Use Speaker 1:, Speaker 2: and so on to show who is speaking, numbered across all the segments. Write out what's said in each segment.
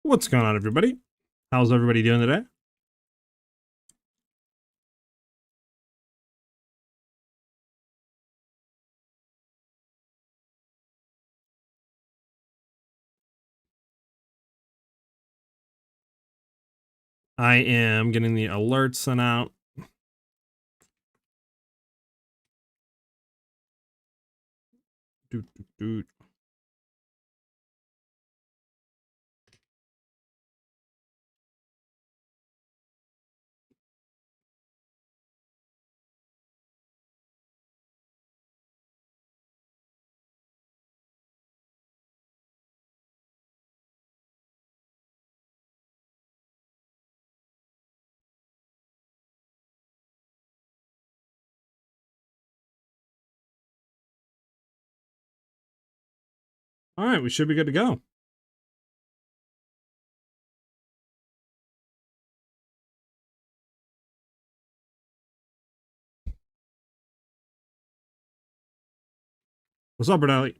Speaker 1: What's going on, everybody? How's everybody doing today? I am getting the alerts sent out. Doot, doot, doot. All right, we should be good to go. What's up, Bernelli?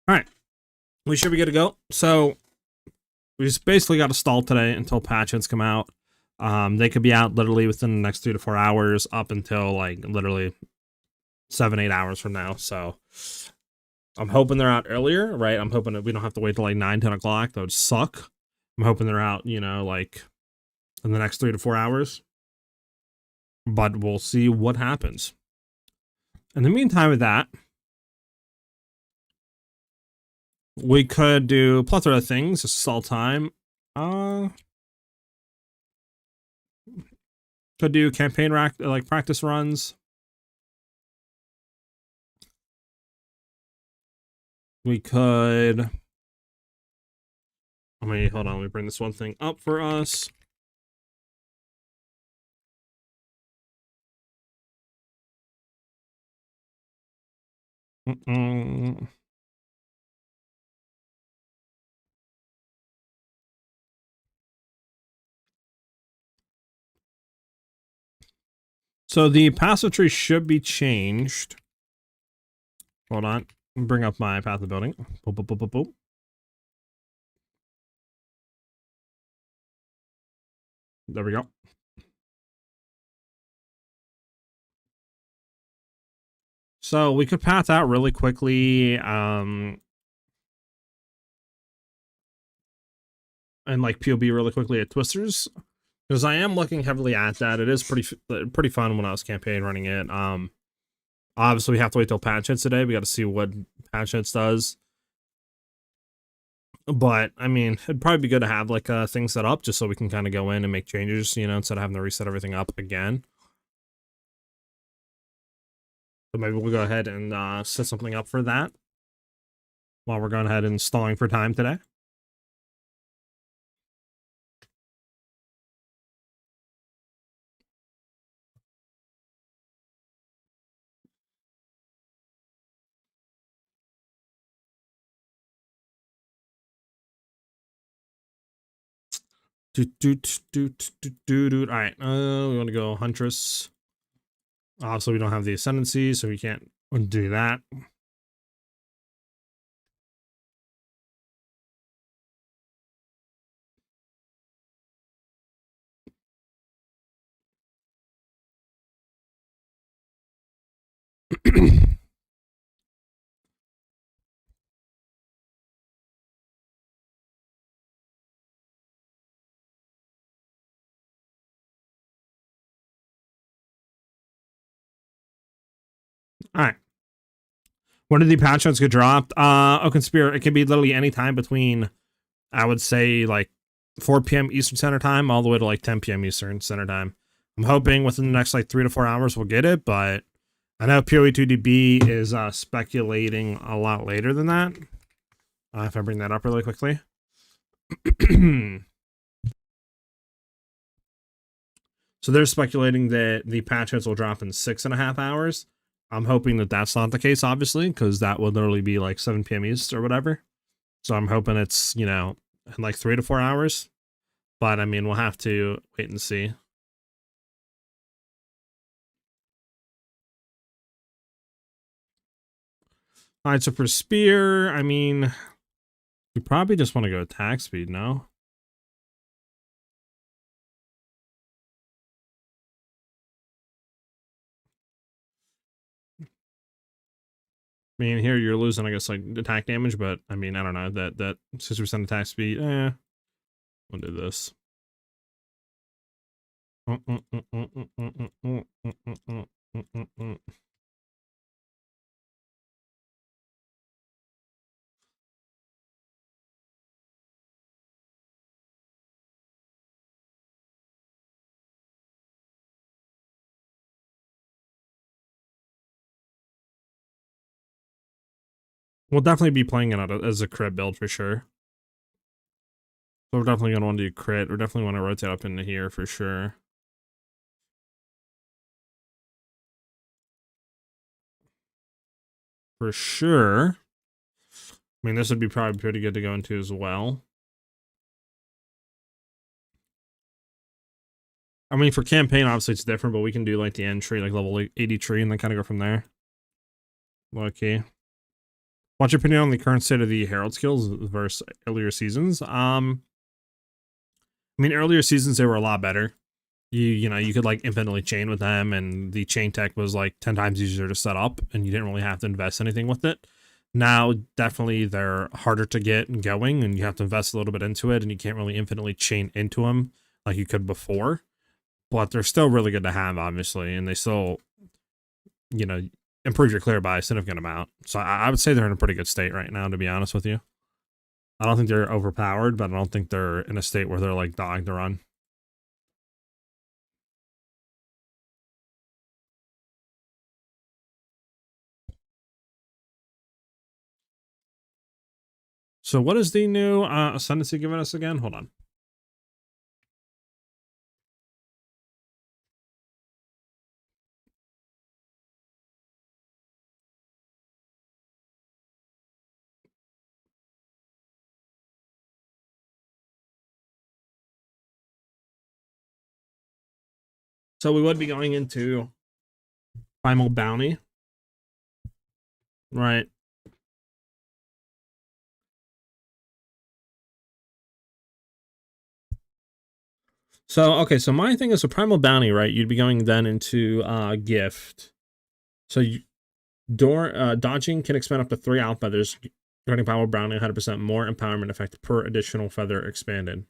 Speaker 1: All right, we should be good to go. So we just basically got to stall today until patches come out. They could be out literally within the next 3 to 4 hours, up until like literally 7-8 hours from now. So I'm hoping they're out earlier, right? I'm hoping that we don't have to wait till like 9-10 o'clock. That would suck. I'm hoping they're out, like in the next 3 to 4 hours. But we'll see what happens. In the meantime, with that, we could do a plethora of things. This is all time. Could do campaign like practice runs. We could. Hold on. Let me bring this one thing up for us. So the passive tree should be changed. Hold on. Bring up my path of building. Boop, boop, boop, boop, boop. There we go. So we could path out really quickly. And like POB really quickly at Twisters, because I am looking heavily at that. It is pretty fun when I was campaign running it. Obviously we have to wait till patch hits today. We got to see what patch hits does. But I mean, it'd probably be good to have like things set up just so we can kind of go in and make changes, instead of having to reset everything up again. So maybe we'll go ahead and set something up for that while we're going ahead and stalling for time today. All right, we want to go Huntress. Obviously, we don't have the Ascendancy, so we can't do that. All right. When did the patch notes get dropped? Oaken Spear, it can be literally any time between, I would say, like 4 p.m. Eastern Standard Time all the way to like 10 p.m. Eastern Standard Time. I'm hoping within the next like 3 to 4 hours we'll get it, but I know PoE2DB is speculating a lot later than that. If I bring that up really quickly. So they're speculating that the patch notes will drop in 6.5 hours. I'm hoping that that's not the case, obviously, because that would literally be like 7 p.m. East or whatever. So I'm hoping it's, in like 3 to 4 hours. But I mean, we'll have to wait and see. All right, so for Spear, I mean, You probably just want to go attack speed, no? I mean, here you're losing, I guess, like attack damage, but I mean, I don't know, that 60% attack speed, we'll do this. We'll definitely be playing it as a crit build for sure. So we're definitely going to want to do crit. We're definitely want to rotate up into here for sure. For sure. I mean, this would be probably pretty good to go into as well. I mean, for campaign, obviously it's different, but we can do like the end tree, like level 80 tree, and then kind of go from there. Okay. What's your opinion on the current state of the Herald skills versus earlier seasons? I mean, earlier seasons, they were a lot better. You know, you could like infinitely chain with them, and the chain tech was like 10 times easier to set up, and you didn't really have to invest anything with it. Now, definitely, they're harder to get and going, and you have to invest a little bit into it, and you can't really infinitely chain into them like you could before. But they're still really good to have, obviously, and they still, you know, improve your clear by a significant amount. So I would say they're in a pretty good state right now, to be honest with you. I don't think they're overpowered, but I don't think they're in a state where they're like dying to run. So what is the new Ascendancy giving us again? Hold on. So we would be going into Primal Bounty. Right. So, okay, so my thing is a Primal Bounty, right? You'd be going then into Gift. So dodging can expend up to 3 out feathers, granting Primal Bounty 100% more empowerment effect per additional feather expanded.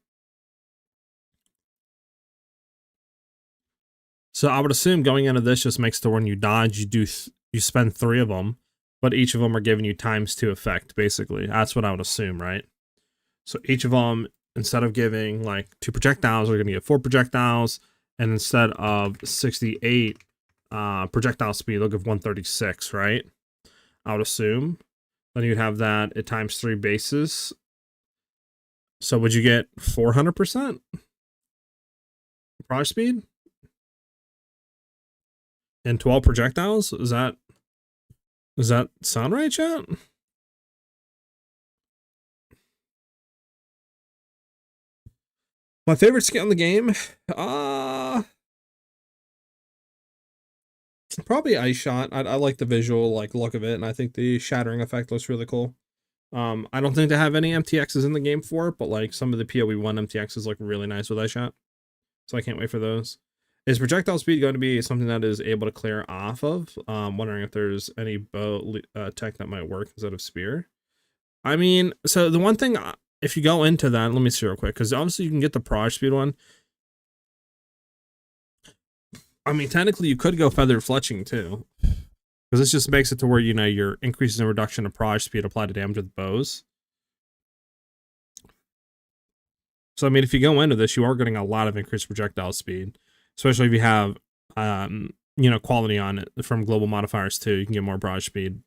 Speaker 1: So I would assume going into this just makes the when you dodge, you spend 3 of them, but each of them are giving you ×2 effect, basically. That's what I would assume, right? So each of them, instead of giving like 2 projectiles, we're going to get 4 projectiles, and instead of 68 projectile speed, they'll give 136, right? I would assume. Then you'd have that at ×3 bases. So would you get 400% proj speed? And 12 projectiles? Does that sound right, chat? My favorite skill in the game? Probably Ice Shot. I like the visual like look of it, and I think the shattering effect looks really cool. I don't think they have any MTXs in the game for it, but like some of the PoE1 MTXs look really nice with Ice Shot. So I can't wait for those. Is projectile speed going to be something that is able to clear off of? Wondering if there's any bow tech that might work instead of spear. I mean, so the one thing, if you go into that, let me see real quick, because obviously you can get the proj speed one. I mean, technically you could go feather fletching too, because this just makes it to where, you know, you're increasing the reduction of proj speed applied to damage with bows. So I mean, if you go into this, you are getting a lot of increased projectile speed, especially if you have, you know, quality on it from global modifiers too. You can get more proj speed.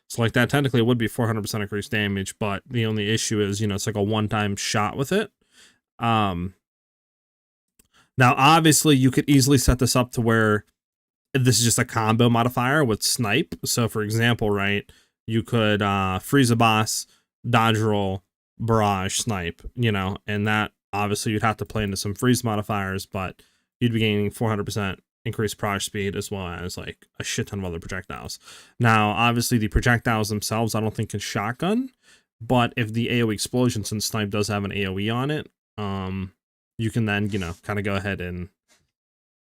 Speaker 1: So like that, technically it would be 400% increased damage, but the only issue is, you know, it's like a one-time shot with it. Now, obviously, you could easily set this up to where this is just a combo modifier with snipe. So, for example, right, you could freeze a boss, dodge roll, barrage, snipe, you know, and that obviously you'd have to play into some freeze modifiers, but you'd be gaining 400% increased proj speed as well as like a shit ton of other projectiles. Now, obviously, the projectiles themselves, I don't think can shotgun, But if the AoE explosion, since snipe does have an AoE on it, you can then, you know, kind of go ahead and,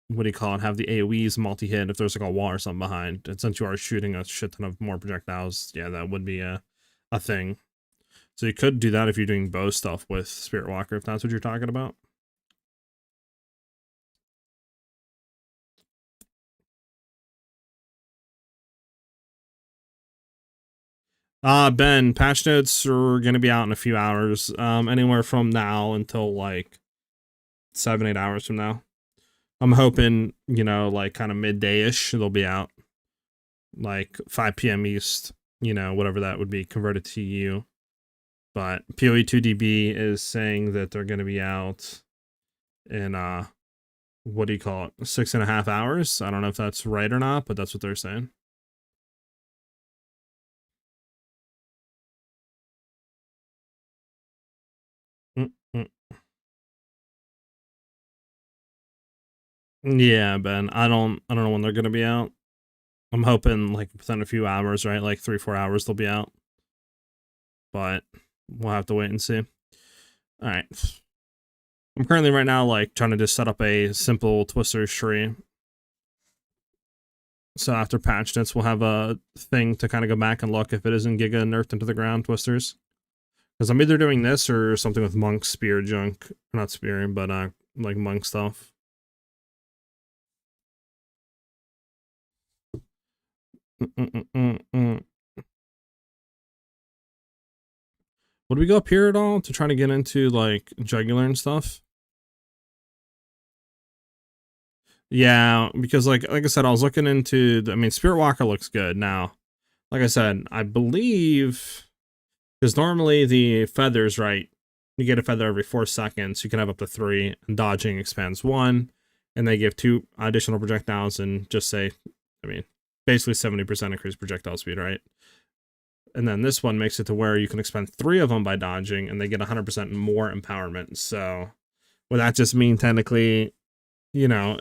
Speaker 1: what do you call it, have the AoEs multi-hit if there's like a wall or something behind. And since you are shooting a shit ton of more projectiles, yeah, that would be a thing. So you could do that if you're doing bow stuff with Spirit Walker, if that's what you're talking about. Ben, patch notes are going to be out in a few hours, anywhere from now until like 7-8 hours from now. I'm hoping, you know, like kind of midday-ish, they'll be out. Like 5 p.m. East, you know, whatever that would be converted to you. But PoE2DB is saying that they're going to be out in, what do you call it, 6.5 hours? I don't know if that's right or not, but that's what they're saying. Yeah, Ben. I don't know when they're gonna be out. I'm hoping like within a few hours, right? Like 3-4 hours they'll be out. But we'll have to wait and see. Alright. I'm currently right now like trying to just set up a simple Twister's tree. So after patch notes, we'll have a thing to kind of go back and look if it isn't Giga nerfed into the ground Twisters. Because I'm either doing this or something with Monk Spear junk. Not Spear, but like Monk stuff. Would we go up here at all to try to get into like jugular and stuff? Yeah, because like I said, I was looking into I mean, Spirit Walker looks good now. Like I said, I believe because normally the feathers, right? You get a feather every 4 seconds. You can have up to 3, and dodging expands 1, and they give 2 additional projectiles and just say, I mean, basically 70% increased projectile speed, right? And then this one makes it to where you can expend 3 of them by dodging, and they get 100% more empowerment. So, would that just mean technically, you know,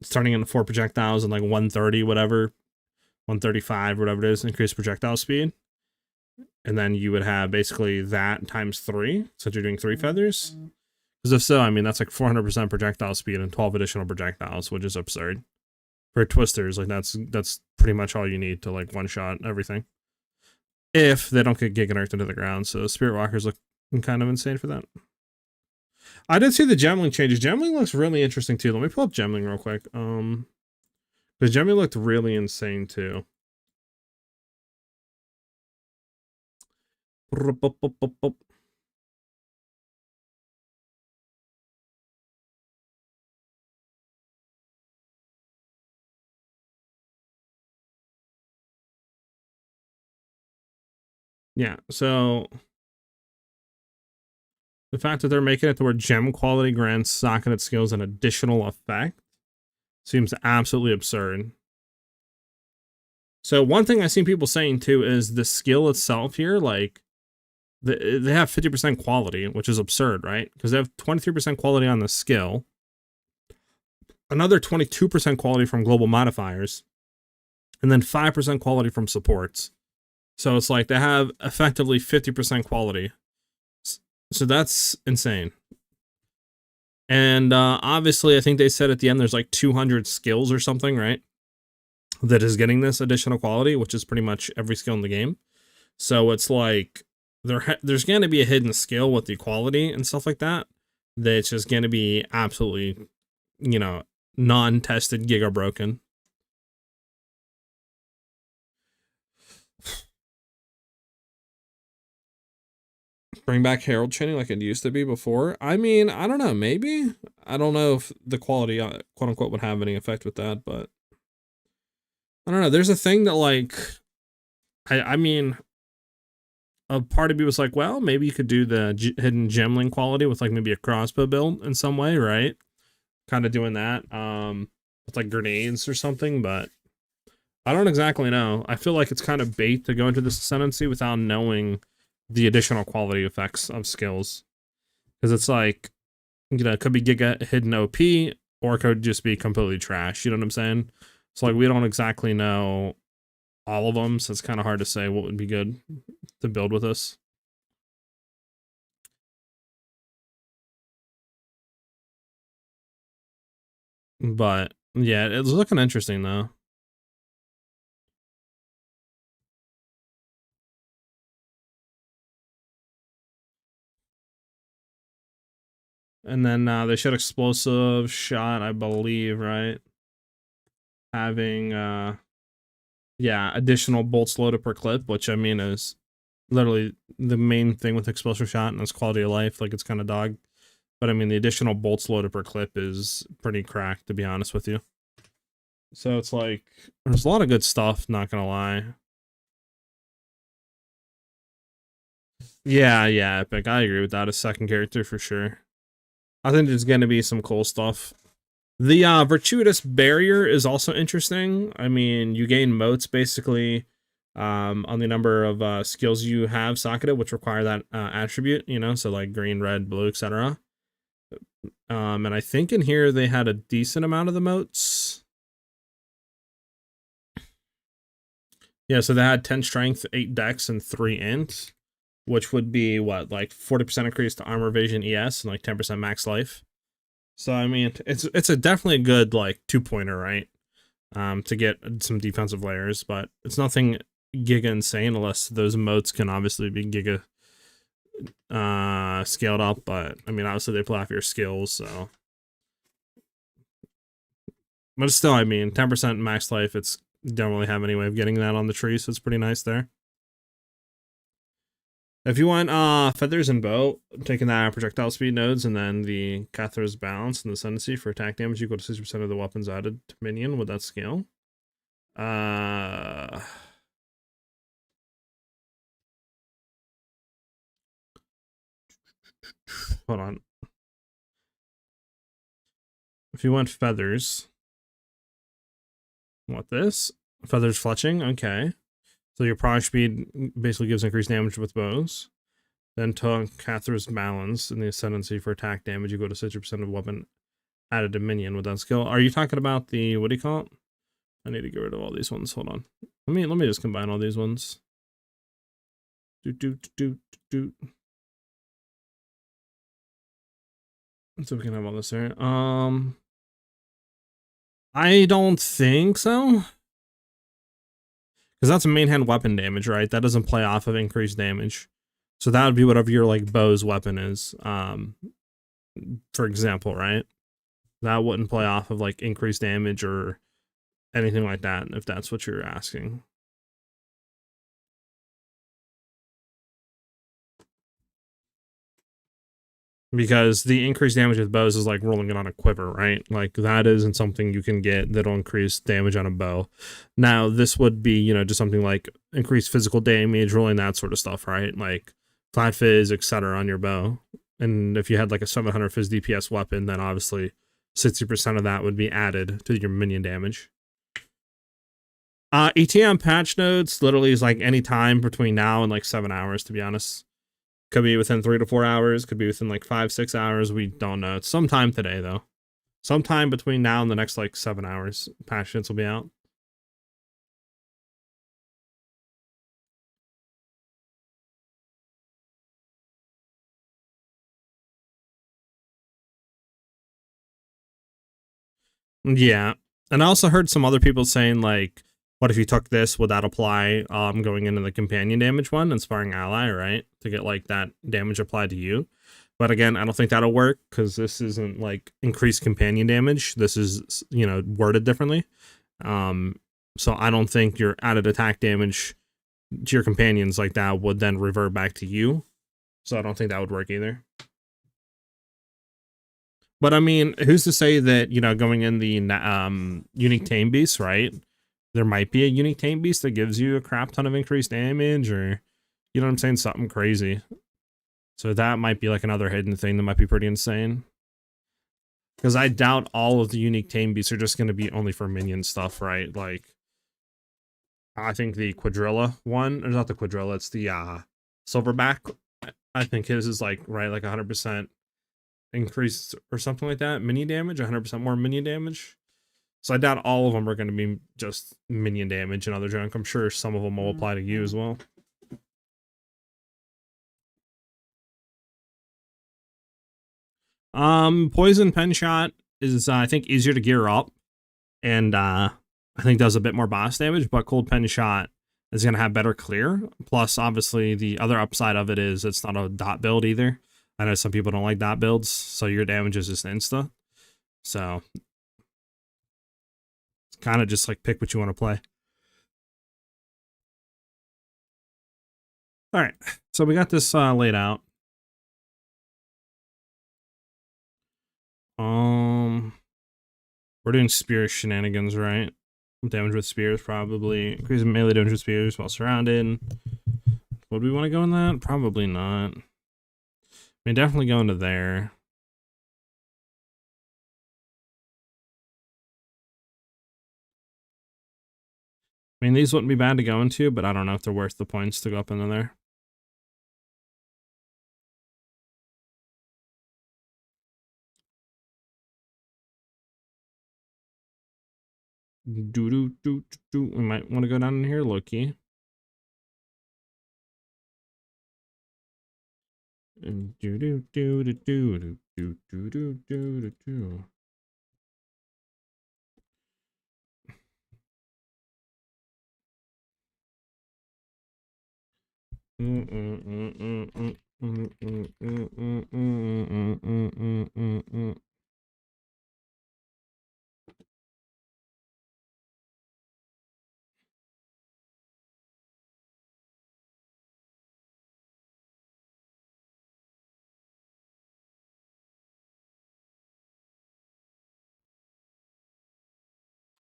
Speaker 1: starting in 4 projectiles and like 130, whatever, 135, whatever it is, increased projectile speed? And then you would have basically that times 3, so you're doing 3 feathers. Because if so, I mean, that's like 400% projectile speed and 12 additional projectiles, which is absurd. For Twisters, like that's pretty much all you need to like one-shot everything. If they don't get Giga nerfed into the ground, so Spirit Walkers look kind of insane for that. I did see the Gemling changes. Gemling looks really interesting too. Let me pull up Gemling real quick. Because Gemling looked really insane too. Yeah, so the fact that they're making it to where gem quality grants socketed skills an additional effect seems absolutely absurd. So one thing I've seen people saying too is the skill itself here, like they have 50% quality, which is absurd, right? Because they have 23% quality on the skill, another 22% quality from global modifiers, and then 5% quality from supports. So it's like they have effectively 50% quality. So that's insane. And obviously, I think they said at the end there's like 200 skills or something, right? That is getting this additional quality, which is pretty much every skill in the game. So it's like there's going to be a hidden skill with the quality and stuff like that. That's just going to be absolutely, you know, non-tested Giga broken. Bring back Herald chaining like it used to be before. I mean, I don't know, maybe. I don't know if the quality, quote unquote, would have any effect with that, but I don't know. There's a thing that like, I mean, a part of me was like, well, maybe you could do the hidden Gemling quality with like maybe a crossbow build in some way, right? Kind of doing that, with like grenades or something, but I don't exactly know. I feel like it's kind of bait to go into this Ascendancy without knowing the additional quality effects of skills. Because it's like, you know, it could be Giga hidden OP, or it could just be completely trash, you know what I'm saying? So like, we don't exactly know all of them, so it's kind of hard to say what would be good to build with this. But yeah, it's looking interesting though. And then they showed explosive shot, I believe, right? Having yeah, additional bolts loaded per clip, which I mean is literally the main thing with explosive shot, and it's quality of life. Like, it's kind of dog. But I mean, the additional bolts loaded per clip is pretty cracked, to be honest with you. So it's like, there's a lot of good stuff, not gonna lie. Yeah, yeah, Epic. I agree with that. A second character for sure. I think there's gonna be some cool stuff. The Virtuitous Barrier is also interesting. I mean, you gain motes basically on the number of skills you have socketed, which require that attribute, you know, so like green, red, blue, etc. And I think in here they had a decent amount of the motes. Yeah, so they had 10 strength, 8 dex, and 3 int, which would be what, like 40% increase to armor, evasion, ES, and like 10% max life. So I mean, it's a definitely a good like 2-pointer, right? To get some defensive layers, but it's nothing giga insane unless those motes can obviously be giga scaled up. But I mean, obviously they play off your skills, so. But still, I mean, 10% max life. It's don't really have any way of getting that on the tree, so it's pretty nice there. If you want feathers and bow, taking that projectile speed nodes and then the Cathar's balance and the ascendancy for attack damage equal to 60% of the weapons added to minion with that scale. Hold on. If you want feathers, what this? Feathers fletching, okay. So your proj speed basically gives increased damage with bows. Then took Cathar's balance and the ascendancy for attack damage equal to 60% of weapon added to minion with that skill. Are you talking about the, what do you call it? I need to get rid of all these ones. Hold on. Let me just combine all these ones. So we can have all this here. I don't think so. Because that's a main hand weapon damage, right? That doesn't play off of increased damage. So that would be whatever your like bow's weapon is. For example, right? That wouldn't play off of like increased damage or anything like that, if that's what you're asking. Because the increased damage with bows is like rolling it on a quiver, right? Like that isn't something you can get that'll increase damage on a bow. Now, this would be, you know, just something like increased physical damage, rolling that sort of stuff, right? Like flat fizz, etc. on your bow. And if you had like a 700 fizz DPS weapon, then obviously 60% of that would be added to your minion damage. ETM patch notes literally is like any time between now and like 7 hours, to be honest. Could be within 3 to 4 hours. Could be within like 5-6 hours. We don't know. It's sometime today, though. Sometime between now and the next like 7 hours, patch notes will be out. Yeah. And I also heard some other people saying, like, what if you took this, would that apply going into the companion damage one, inspiring ally, right? To get like that damage applied to you. But again, I don't think that'll work because this isn't like increased companion damage. This is, you know, worded differently. So I don't think your added attack damage to your companions like that would then revert back to you. So I don't think that would work either. But I mean, who's to say that, you know, going in the unique tame beast, right? There might be a unique tame beast that gives you a crap ton of increased damage, or, you know what I'm saying, something crazy. So that might be like another hidden thing that might be pretty insane. Because I doubt all of the unique tame beasts are just going to be only for minion stuff, right? Like, I think the Quadrilla one, or not the Quadrilla, it's the Silverback. I think his is like, right, like 100% increase or something like that. Minion damage, 100% more minion damage. So I doubt all of them are going to be just minion damage and other junk. I'm sure some of them will apply to you as well. Poison pen shot is I think easier to gear up, and I think does a bit more boss damage. But Cold Pen Shot is going to have better clear. Plus, obviously, the other upside of it is it's not a dot build either. I know some people don't like dot builds, so your damage is just insta. So it's kind of just like pick what you want to play. All right, so we got this laid out. We're doing spear shenanigans, right? Damage with spears, probably. Increasing melee damage with spears while surrounded. Would we want to go in that? Probably not. I mean, definitely go into there. I mean, these wouldn't be bad to go into, but I don't know if they're worth the points to go up into there. We might want to go down in here, Loki.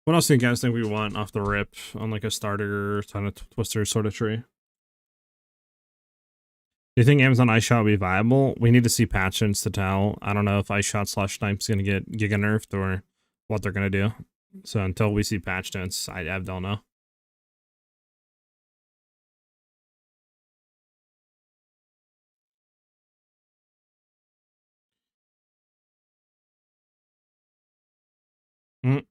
Speaker 1: What else do you guys think we want off the rip on like a starter kind of twister sort of tree? Do you think Amazon Ice Shot will be viable? We need to see patches to tell. I don't know if Ice Shot / Snipe's going to get giga nerfed or what they're going to do. So until we see patch notes, I don't know. Well,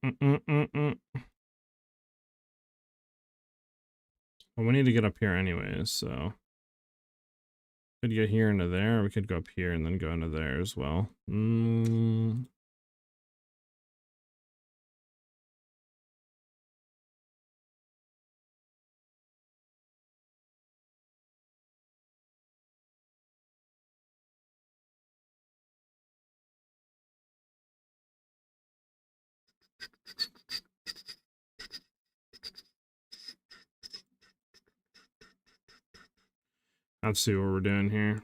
Speaker 1: we need to get up here anyways, so could get here into there. We could go up here and then go into there as well. Let's see what we're doing here.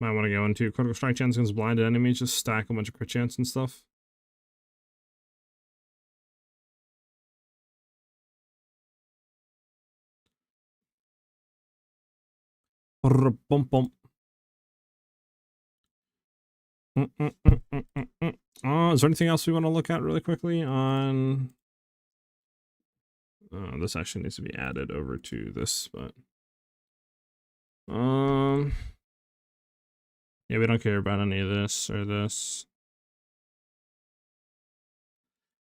Speaker 1: Might want to go into critical strike chance against blinded enemies, just stack a bunch of crit chance and stuff. Bump bump. Is there anything else we want to look at really quickly on? This actually needs to be added over to this, but yeah, we don't care about any of this or this.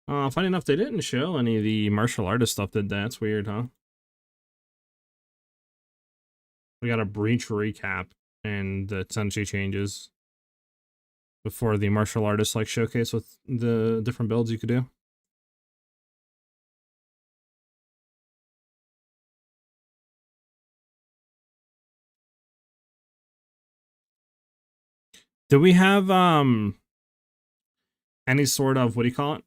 Speaker 1: Funny enough, they didn't show any of the martial artist stuff, did they? That's weird, huh? We got a breach recap and the Ascendancy changes before the martial artist like showcase with the different builds you could do. Do we have any sort of, what do you call it?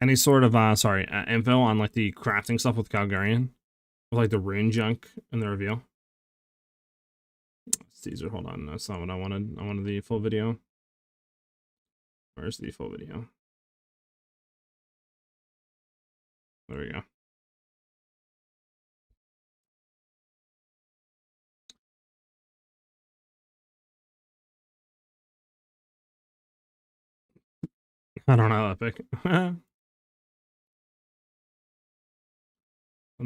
Speaker 1: Any sort of info on like the crafting stuff with Calgarian? With like the rune junk in the reveal? Caesar, hold on, that's not what I wanted. I wanted the full video. Where's the full video? There we go. I don't know, Epic. I'm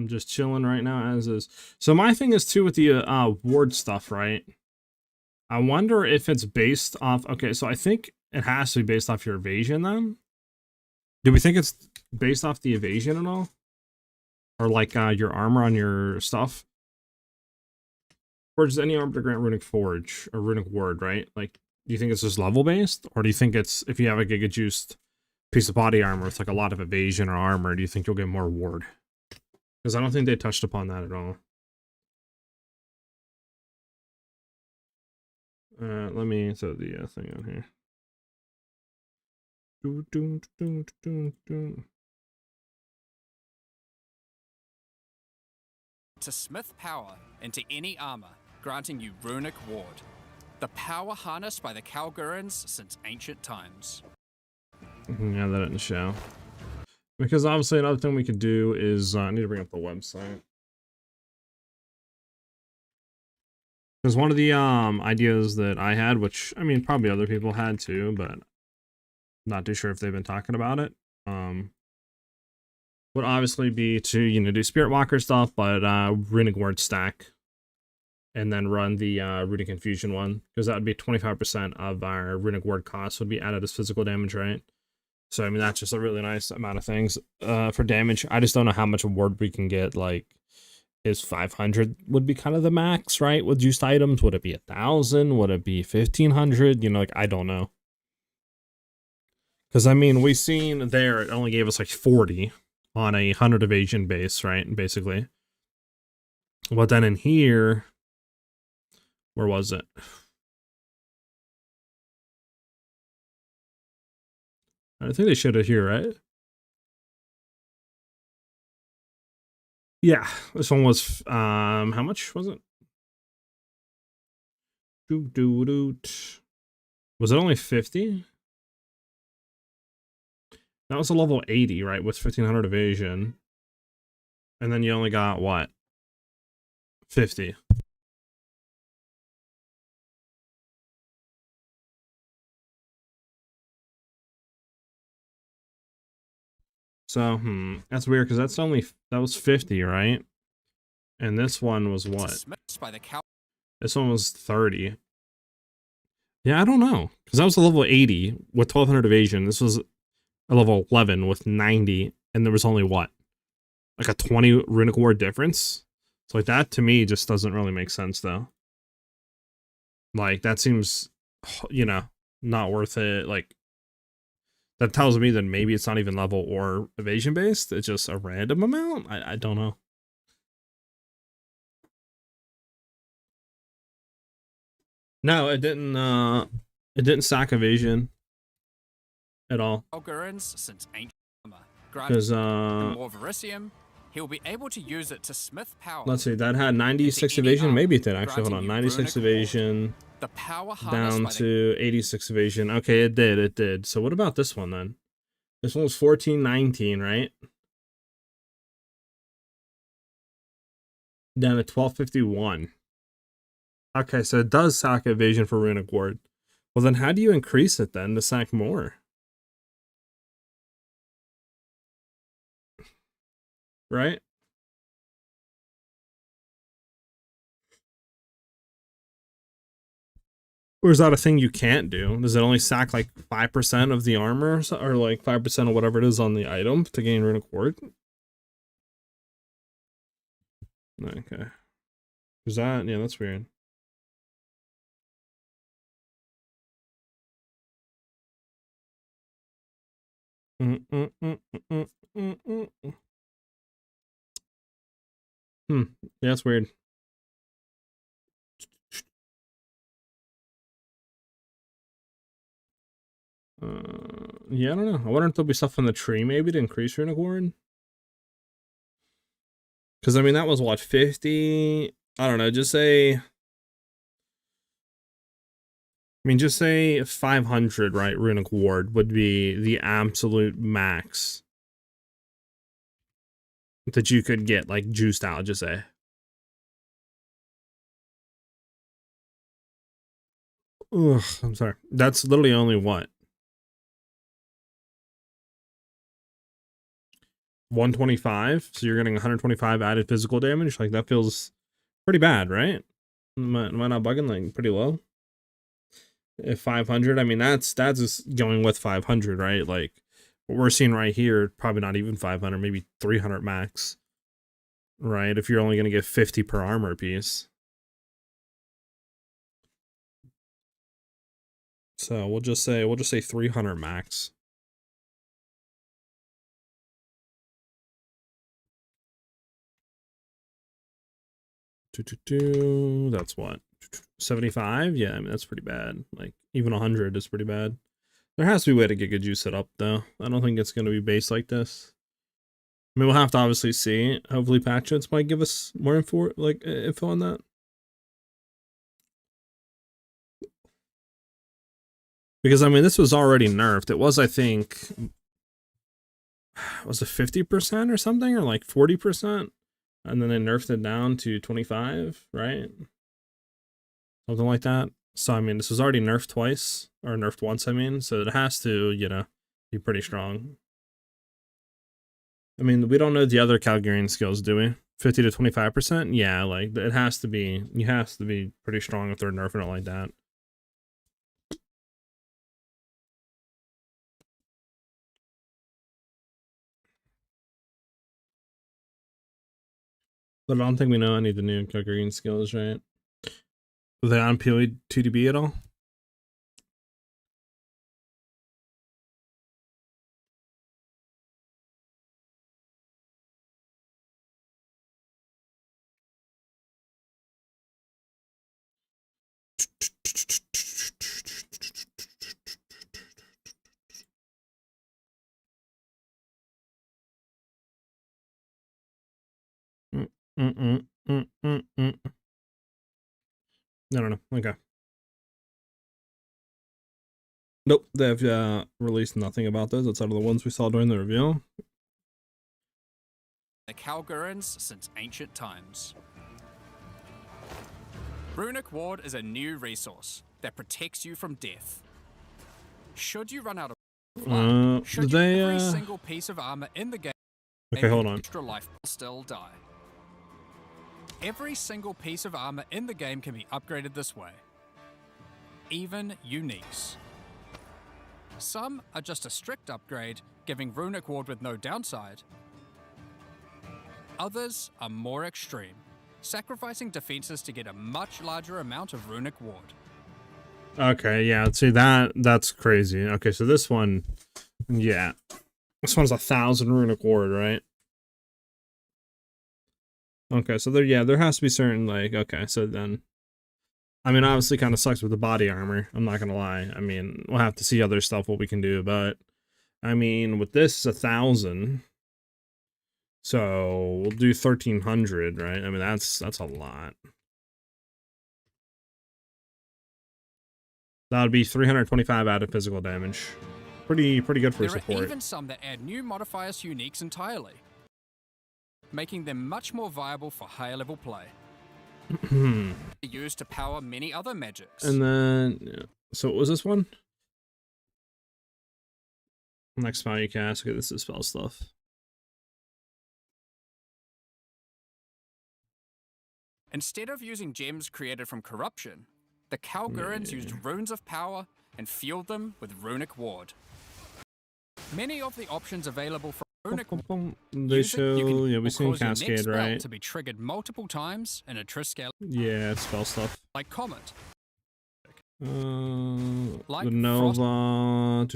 Speaker 1: just chilling right now as is. So my thing is too with the ward stuff, right? I wonder if it's based off, okay, so I think it has to be based off your evasion then. Do we think it's based off the evasion at all? Or like your armor on your stuff? Forges any armor to grant Runic Forge or Runic Ward, right? Like, do you think it's just level based, or do you think it's if you have a Giga Juiced piece of body armor with like a lot of evasion or armor, do you think you'll get more ward? Because I don't think they touched upon that at all. Let me throw the thing on here.
Speaker 2: To smith power into any armor, granting you Runic Ward. The power harnessed by the Kalgurans since ancient times.
Speaker 1: Yeah, that didn't show. Because obviously another thing we could do is, I need to bring up the website. Because one of the ideas that I had, which, I mean, probably other people had too, but not too sure if they've been talking about it, would obviously be to, you know, do Spirit Walker stuff, but Runic Ward stack, and then run the Runic Infusion one, because that would be 25% of our Runic Ward cost would be added as physical damage, right? So, I mean, that's just a really nice amount of things for damage. I just don't know how much ward we can get. Like, is 500 would be kind of the max, right? With juiced items, would it be 1,000? Would it be 1,500? You know, like, I don't know. Because, I mean, we seen there, it only gave us like 40 on a 100 evasion base, right? Basically. But then in here, where was it? I think they showed it here, right? Yeah, this one was, how much was it? Was it only 50? That was a level 80, right, with 1,500 evasion. And then you only got, what? 50. So, that's weird, because that's only, that was 50, right? And this one was what? This one was 30. Yeah, I don't know. Because that was a level 80 with 1,200 evasion. This was a level 11 with 90. And there was only what? Like a 20 Runic Ward difference? So like that to me just doesn't really make sense though. Like that seems, you know, not worth it. Like that tells me that maybe it's not even level or evasion based. It's just a random amount. I don't know. No, it didn't stack evasion at all. Because
Speaker 2: he'll be able to use it to smith power.
Speaker 1: Let's see, that had 96 evasion. Maybe it did actually. Hold on, 96 evasion down to 86 evasion. Okay, it did. So what about this one then? This one was 1419, right? Down to 1251. Okay, so it does sack evasion for Runic Ward. Well, then how do you increase it then to sack more? Right? Or is that a thing you can't do? Does it only sack like 5% of the armor or like 5% of whatever it is on the item to gain Runic Ward? Okay. Is that, yeah, that's weird. Yeah, that's weird. Yeah, I don't know. I wonder if there'll be stuff on the tree maybe to increase Runic Ward. Because, I mean, that was what, 50? I don't know, just say... I mean, just say 500, right? Runic Ward would be the absolute max that you could get, like, juiced out, just say. Ugh, I'm sorry. That's literally only what? 125? So you're getting 125 added physical damage? Like, that feels pretty bad, right? Am I not bugging? Like, pretty low? If 500, I mean, that's just going with 500, right? Like, what we're seeing right here, probably not even 500, maybe 300 max. Right? If you're only going to get 50 per armor piece. So we'll just say 300 max. That's what, 75? Yeah, I mean that's pretty bad. Like even 100 is pretty bad. There has to be a way to get good juice it up though. I don't think it's going to be based like this. I mean, we'll have to obviously see. Hopefully patches might give us more info on that. Because I mean, this was already nerfed. It was, I think, was it 50% or something, or like 40%? And then they nerfed it down to 25, right? Something like that. So I mean, this was already nerfed twice, or nerfed once, I mean, so it has to, you know, be pretty strong. I mean, we don't know the other Calgarian skills, do we? 50 to 25%? Yeah, like, it has to be, you have to be pretty strong if they're nerfing it like that. But I don't think we know any of the new Calgarian skills, right? Are they on PoE 2DB at all? I don't know. Okay. Nope, they've released nothing about those outside of the ones we saw during the reveal.
Speaker 2: The Calgurans since ancient times. Runic Ward is a new resource that protects you from death. Should you run out of blood, every single piece of armor in the game extra life will still die. Every single piece of armor in the game can be upgraded this way. Even uniques. Some are just a strict upgrade, giving Runic Ward with no downside. Others are more extreme, sacrificing defenses to get a much larger amount of Runic Ward.
Speaker 1: Okay, yeah, see that's crazy. Okay, so this one, yeah. This one's 1,000 Runic Ward, right? Okay, so there has to be certain, like, okay, so then, I mean, obviously kind of sucks with the body armor, I'm not gonna lie. I mean, we'll have to see other stuff, what we can do, but, I mean, with this, 1,000, so we'll do 1,300, right? I mean, that's a lot. That would be 325 added physical damage. Pretty good for support.
Speaker 2: There are even some that add new modifiers to uniques entirely, making them much more viable for higher level play. Used to power many other magics.
Speaker 1: And then, yeah. So what was this one? Next spell you cast. Okay, this is spell stuff.
Speaker 2: Instead of using gems created from corruption, the Calgurans used runes of power and fueled them with Runic Ward. Many of the options available from Runic Ward,
Speaker 1: they show, yeah, we've seen Cascade, right?
Speaker 2: To be triggered multiple times in a Triskele.
Speaker 1: Yeah, it's spell stuff.
Speaker 2: Like Comet.
Speaker 1: Like the Nova.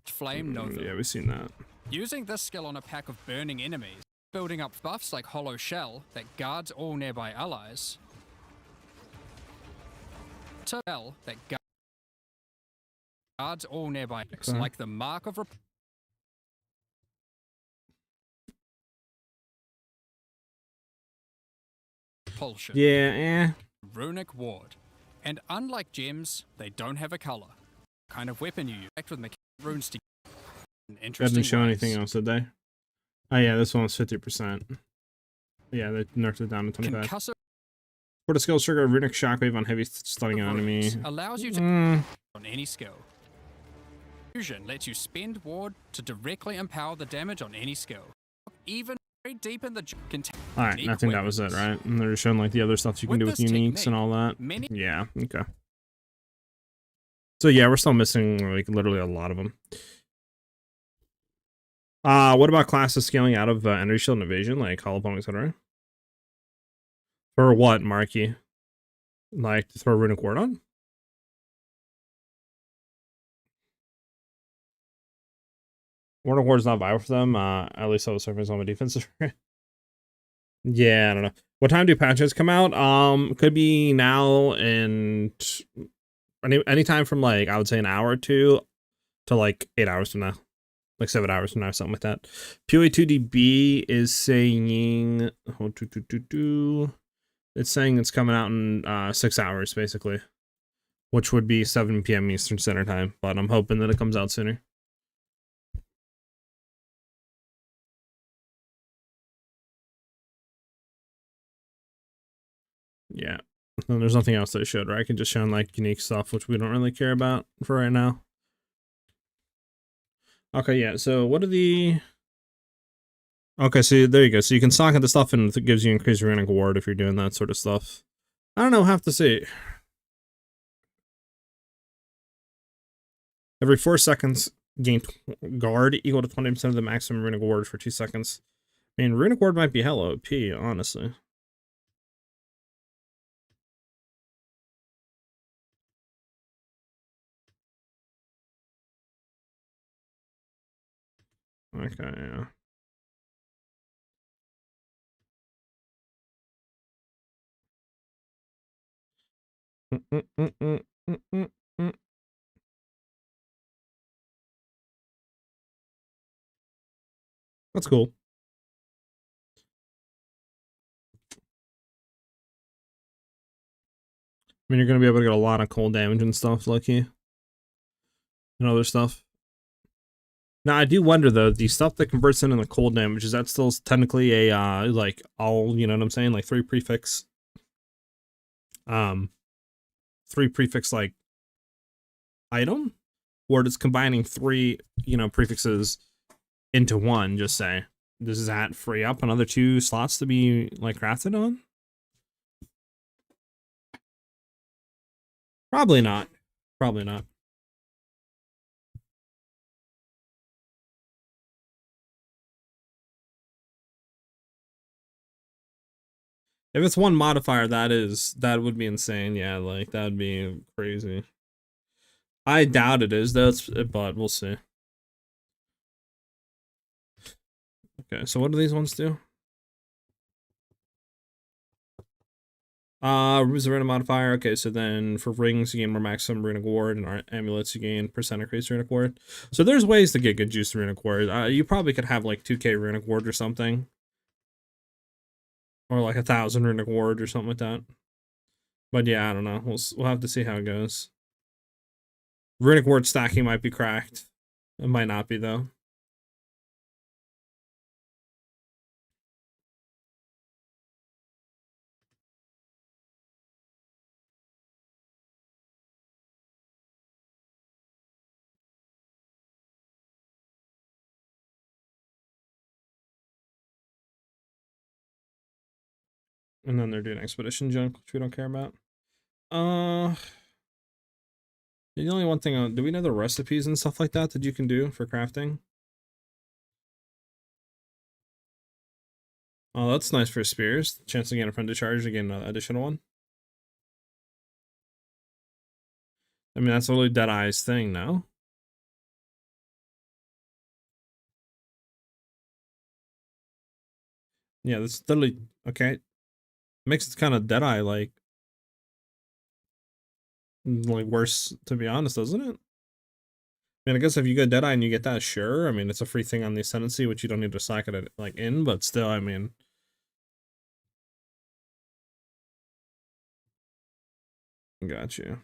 Speaker 2: Flame Nova.
Speaker 1: Yeah, we've seen that.
Speaker 2: Using this skill on a pack of burning enemies, building up buffs like Hollow Shell that guards all nearby allies. That guards all nearby, like the Mark of Repulsion.
Speaker 1: Yeah,
Speaker 2: Runic Ward. And unlike gems, they don't have a color. Kind of weapon you use with mechanic runes to interesting.
Speaker 1: Didn't show anything else, did they? Oh yeah, this one was 50%. Yeah, they nerfed it down to 25. For the skill trigger, Runic Shockwave on heavy stunning an enemy.
Speaker 2: Allows you to on any skill. Fusion lets you spend ward to directly empower the damage on any skill. Even very deep in the
Speaker 1: Alright, I think that was it, right? And they're showing like the other stuff you can do with uniques and all that. Yeah, okay. So yeah, we're still missing like literally a lot of them. What about classes scaling out of energy shield and evasion, like Hollow Palm, etc.? For what, Marky? Like to throw Runic Ward on? Runic Ward's not viable for them. At least I was surfing on my defensive. Yeah, I don't know. What time do patches come out? Could be now and anytime from like I would say an hour or two to like 8 hours from now. Like 7 hours from now, something like that. PoE2DB is saying it's saying it's coming out in 6 hours, basically. Which would be 7 PM Eastern Standard Time, but I'm hoping that it comes out sooner. Yeah. And there's nothing else that it showed, right? I can just show like unique stuff, which we don't really care about for right now. Okay, yeah, so what are the... Okay, so there you go. So you can stock the stuff and it gives you increased Runic Ward if you're doing that sort of stuff. I don't know, have to see. Every 4 seconds, gain guard equal to 20% of the maximum Runic Ward for 2 seconds. I mean, Runic Ward might be hella OP, honestly. Okay, yeah. That's cool. I mean, you're going to be able to get a lot of cold damage and stuff, lucky. And other stuff. Now, I do wonder, though, the stuff that converts into the cold damage, is that still technically a, like, all, you know what I'm saying? Like, 3 prefix, like, item? Or it's combining 3, you know, prefixes into one, just say. Does that free up another 2 slots to be, like, crafted on? Probably not. Probably not. If it's one modifier, that would be insane. Yeah, like, that would be crazy. I doubt it is, though, but we'll see. Okay, so what do these ones do? Removes the random modifier. Okay, so then for rings, you gain more maximum Runic Ward, and amulets, you gain percent increase Runic Ward. So there's ways to get good juice Runic Ward. You probably could have like 2k Runic Ward or something. Or like 1,000 Runic Ward or something like that. But yeah, I don't know. We'll have to see how it goes. Runic Ward stacking might be cracked. It might not be, though. And then they're doing expedition junk, which we don't care about. The only one thing, do we know the recipes and stuff like that that you can do for crafting? Oh, that's nice for spears. Chance to gain a friend to charge again, an additional one. I mean, that's really Deadeye's thing, no? Yeah, that's totally okay. Makes it kind of Deadeye like worse, to be honest, doesn't it? I mean, I guess if you go Deadeye and you get that, sure. I mean, it's a free thing on the Ascendancy, which you don't need to slack it like in, but still, I mean. Got you.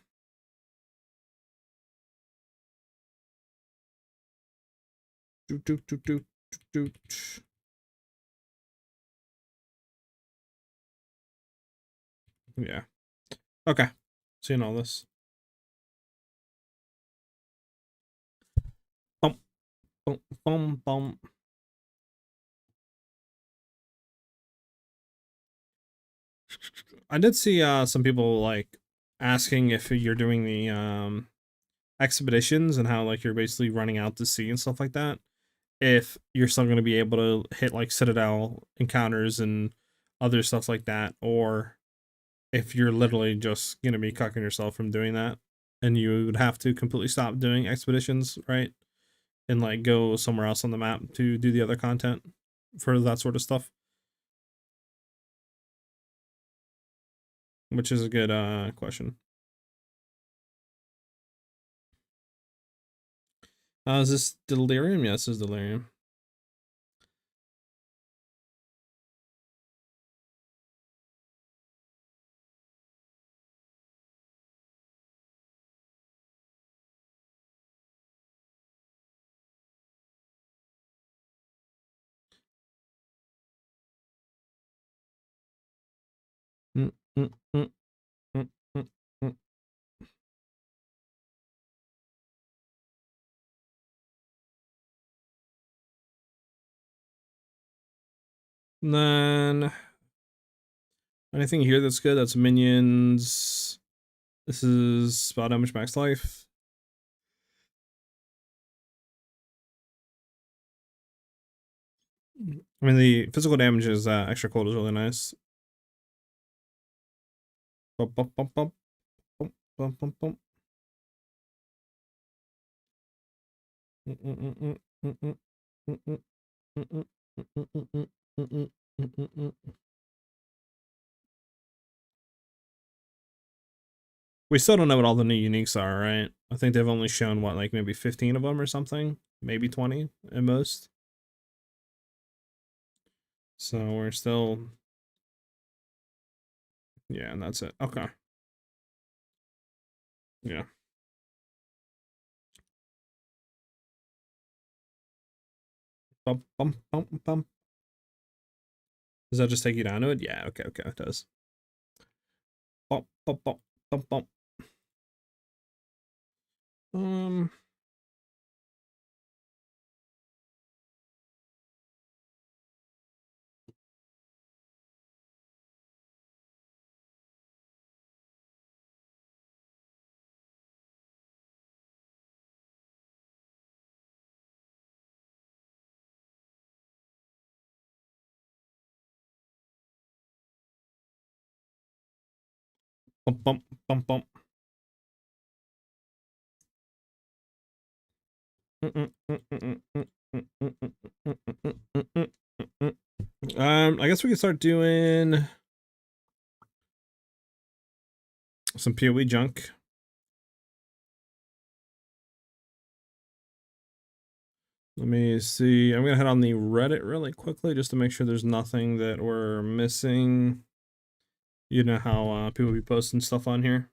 Speaker 1: Yeah. Okay. Seeing all this. Bum, bum, bum, bum. I did see some people like asking if you're doing the expeditions and how like you're basically running out to sea and stuff like that, if you're still going to be able to hit like Citadel encounters and other stuff like that, or if you're literally just gonna be cucking yourself from doing that, and you would have to completely stop doing expeditions, right? And like go somewhere else on the map to do the other content for that sort of stuff. Which is a good question. Is this delirium? Yes, this is delirium. Mm, mm, mm, mm, mm, mm. And then anything here that's good? That's minions. This is spell damage max life. I mean, the physical damage is extra cold is really nice. Bump, bump, bump, bump, bump, bump, bump, bump. We still don't know what all the new uniques are, right? I think they've only shown, what, like maybe 15 of them or something? Maybe 20 at most. So we're still... Yeah, and that's it. Okay. Yeah. Bump, bump, bump, bump. Does that just take you down to it? Yeah, okay, okay, it does. Bump, bump, bump, bump, bump. Bump, bump, bump, bump. I guess we can start doing some PoE junk. Let me see. I'm gonna head on the Reddit really quickly just to make sure there's nothing that we're missing. You know how people be posting stuff on here.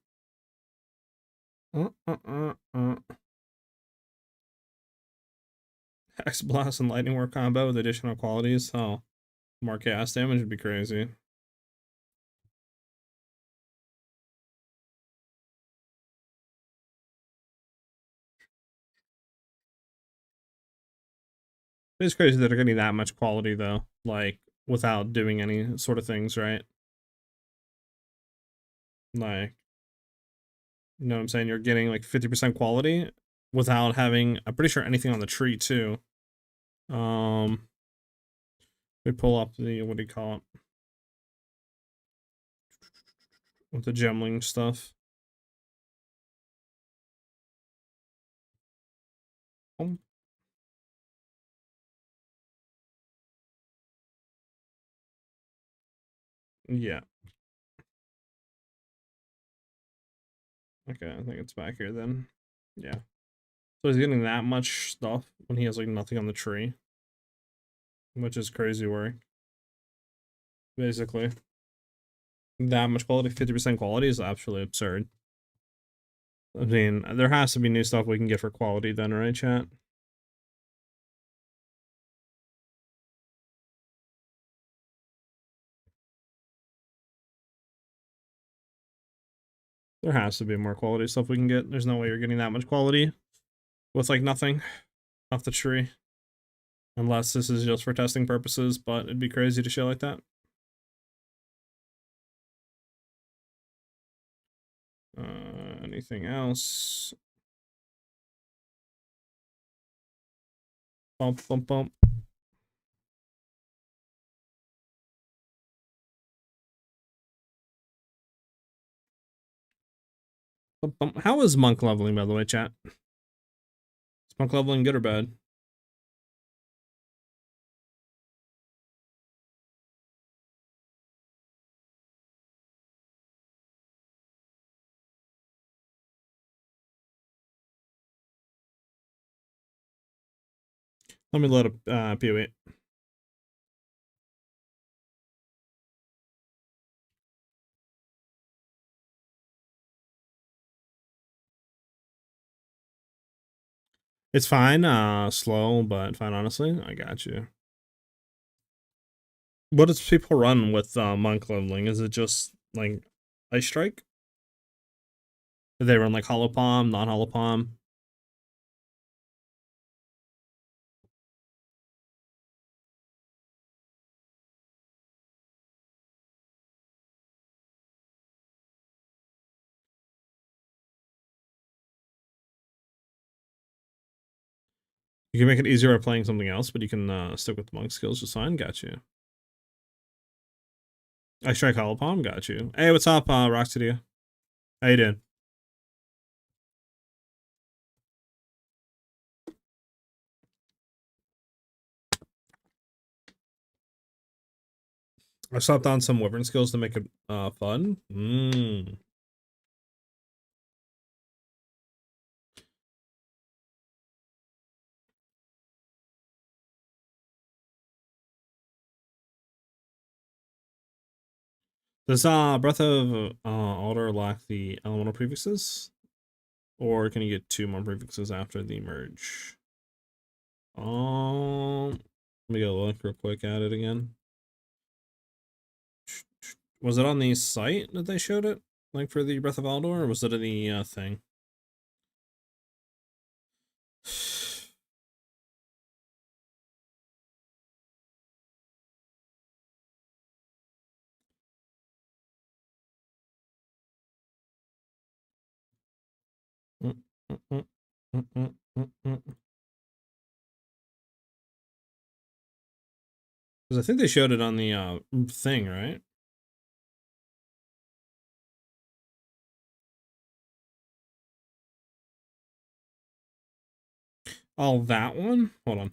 Speaker 1: Hex Blast and Lightning Work combo with additional qualities. Oh, more chaos damage would be crazy. It's crazy that they're getting that much quality though, like without doing any sort of things, right? Like, you know what I'm saying? You're getting like 50% quality without having, I'm pretty sure, anything on the tree too. We pull up the, what do you call it? With the Gemling stuff. Yeah. Okay, I think it's back here then. Yeah. So he's getting that much stuff when he has like nothing on the tree. Which is crazy work. Basically. That much quality, 50% quality is absolutely absurd. I mean, there has to be new stuff we can get for quality then, right, chat? There has to be more quality stuff we can get. There's no way you're getting that much quality with like nothing off the tree. Unless this is just for testing purposes, but it'd be crazy to show like that. Anything else? Bump, bump, bump. How is monk leveling, by the way, chat? Is monk leveling good or bad? Let me load up PoE. It's fine, slow, but fine, honestly. I got you. What does people run with monk leveling? Is it just like Ice Strike? Do they run like Hollow Palm, non-Hollow Palm? You can make it easier by playing something else, but you can stick with the monk skills just fine. Got you. Ice Strike, Hollow Palm. Got you. Hey, what's up, Rock Studio? How you doing? I slapped on some Wyvern skills to make it fun. Does Breath of Aldur lack the elemental prefixes? Or can you get 2 more prefixes after the merge? Let me go look real quick at it again. Was it on the site that they showed it? Like for the Breath of Aldur, or was it in the thing? Because I think they showed it on the thing, right? Oh, that one? Hold on.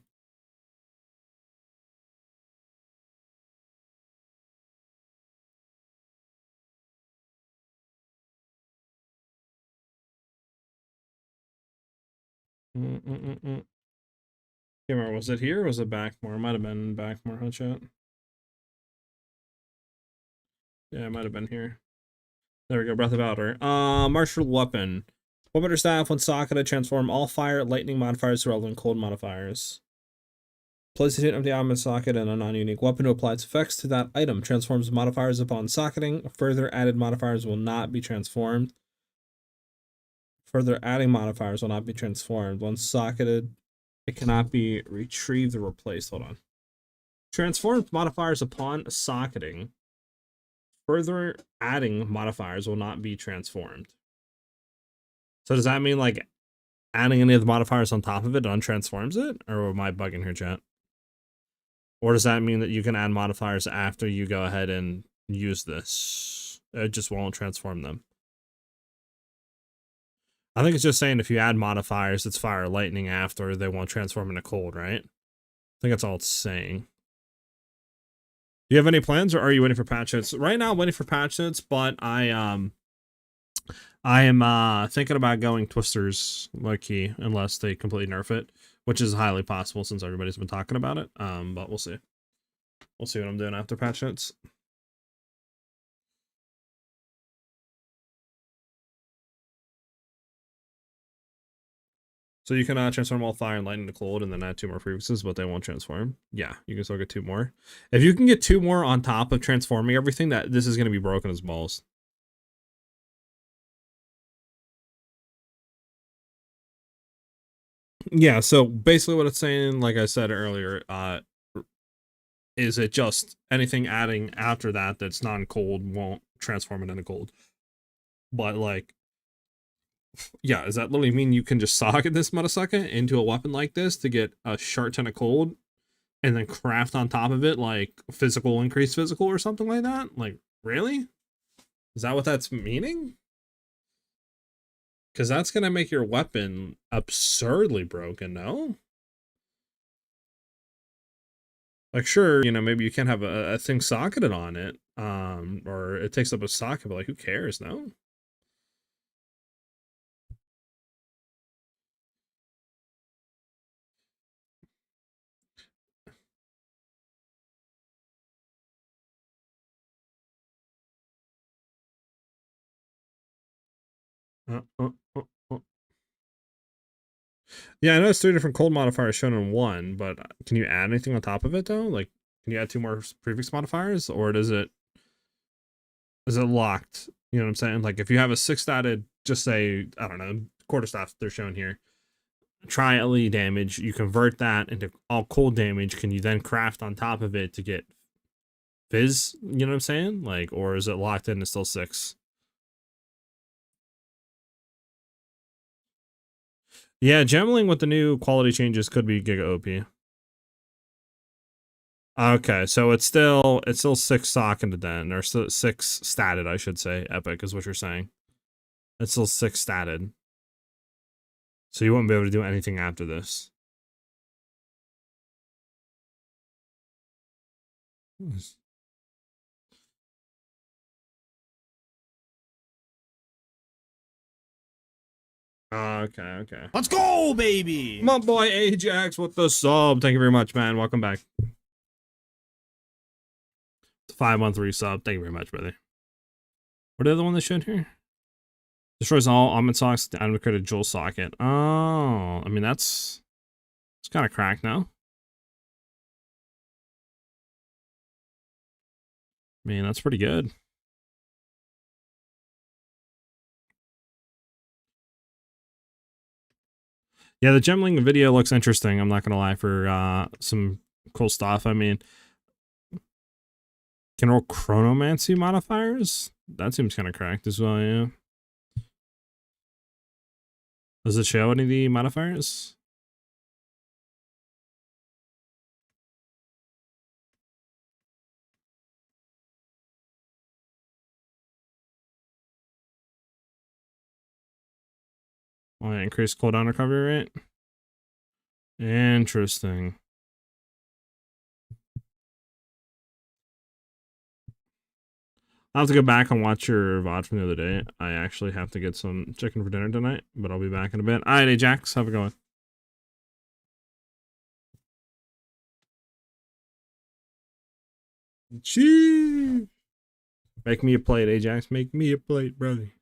Speaker 1: Can't remember, was it here or was it Backmore? It might have been Backmore, huh, chat? Yeah, it might have been here. There we go, Breath of Aldur. Martial Weapon. Weapon or staff, when socketed, transform all fire, lightning modifiers to relevant cold modifiers. Place the of the item in socket and a non-unique weapon to apply its effects to that item. Transforms modifiers upon socketing. Further added modifiers will not be transformed. Further adding modifiers will not be transformed. Once socketed, it cannot be retrieved or replaced. Hold on. Transformed modifiers upon socketing. Further adding modifiers will not be transformed. So does that mean like adding any of the modifiers on top of it untransforms it? Or am I bugging here, chat? Or does that mean that you can add modifiers after you go ahead and use this? It just won't transform them. I think it's just saying if you add modifiers, it's fire or lightning after, they won't transform into cold, right? I think that's all it's saying. Do you have any plans, or are you waiting for patch notes? Right now, I'm waiting for patch notes, but I am thinking about going Twisters low key, unless they completely nerf it, which is highly possible since everybody's been talking about it. But we'll see. We'll see what I'm doing after patch notes. So you can transform all fire and lightning to cold and then add 2 more prefixes, but they won't transform. Yeah, you can still get 2 more. If you can get 2 more on top of transforming everything, that this is going to be broken as balls. Yeah, so basically what it's saying, like I said earlier, is it just anything adding after that that's non-cold won't transform it into cold. But like, yeah, does that literally mean you can just socket this motherfucker into a weapon like this to get a short ton of cold and then craft on top of it like physical increase physical or something like that? Like, really? Is that what that's meaning? Because that's going to make your weapon absurdly broken, no? Like, sure, you know, maybe you can't have a thing socketed on it, or it takes up a socket, but like, who cares, no? Uh, uh, uh, uh. Yeah, I know it's 3 different cold modifiers shown in one, but can you add anything on top of it though? Like, can you add 2 more prefix modifiers, or is it locked? You know what I'm saying? Like, if you have a 6 statted, just say, I don't know, quarterstaff they're shown here, try LE damage, you convert that into all cold damage. Can you then craft on top of it to get fizz? You know what I'm saying? Like, or is it locked in? It's still 6. Yeah, Gemling with the new quality changes could be Giga OP. Okay, so it's still 6 socketed then, or 6 statted, I should say. Epic is what you're saying. It's still 6 statted. So you won't be able to do anything after this. Okay.
Speaker 3: Let's go, baby!
Speaker 1: My boy Ajax with the sub. Thank you very much, man. Welcome back. 5-month resub. Thank you very much, brother. What are the other one they showed here? Destroys all almond socks to item create a jewel socket. Oh, I mean it's kind of cracked now. I mean, that's pretty good. Yeah, the Gemling video looks interesting. I'm not gonna lie, for some cool stuff. I mean, can roll chronomancy modifiers? That seems kind of cracked as well, yeah. Does it show any of the modifiers? Oh, yeah, increased cooldown recovery rate. Interesting. I'll have to go back and watch your VOD from the other day. I actually have to get some chicken for dinner tonight, but I'll be back in a bit. All right, Ajax, how's it going? Gee. Make me a plate, Ajax. Make me a plate, brother.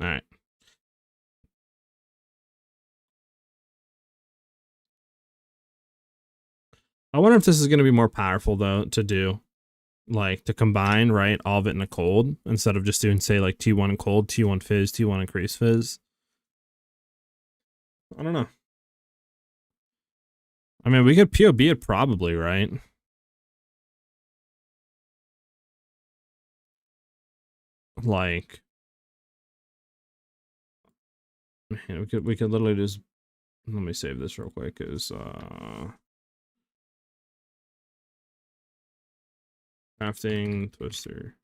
Speaker 1: All right. I wonder if this is going to be more powerful, though, to do. Like, to combine, right, all of it in a cold, instead of just doing, say, like, T1 and cold, T1 fizz, T1 increase fizz. I don't know. I mean, we could POB it probably, right? Like, man, we could literally just, let me save this real quick, because crafting twister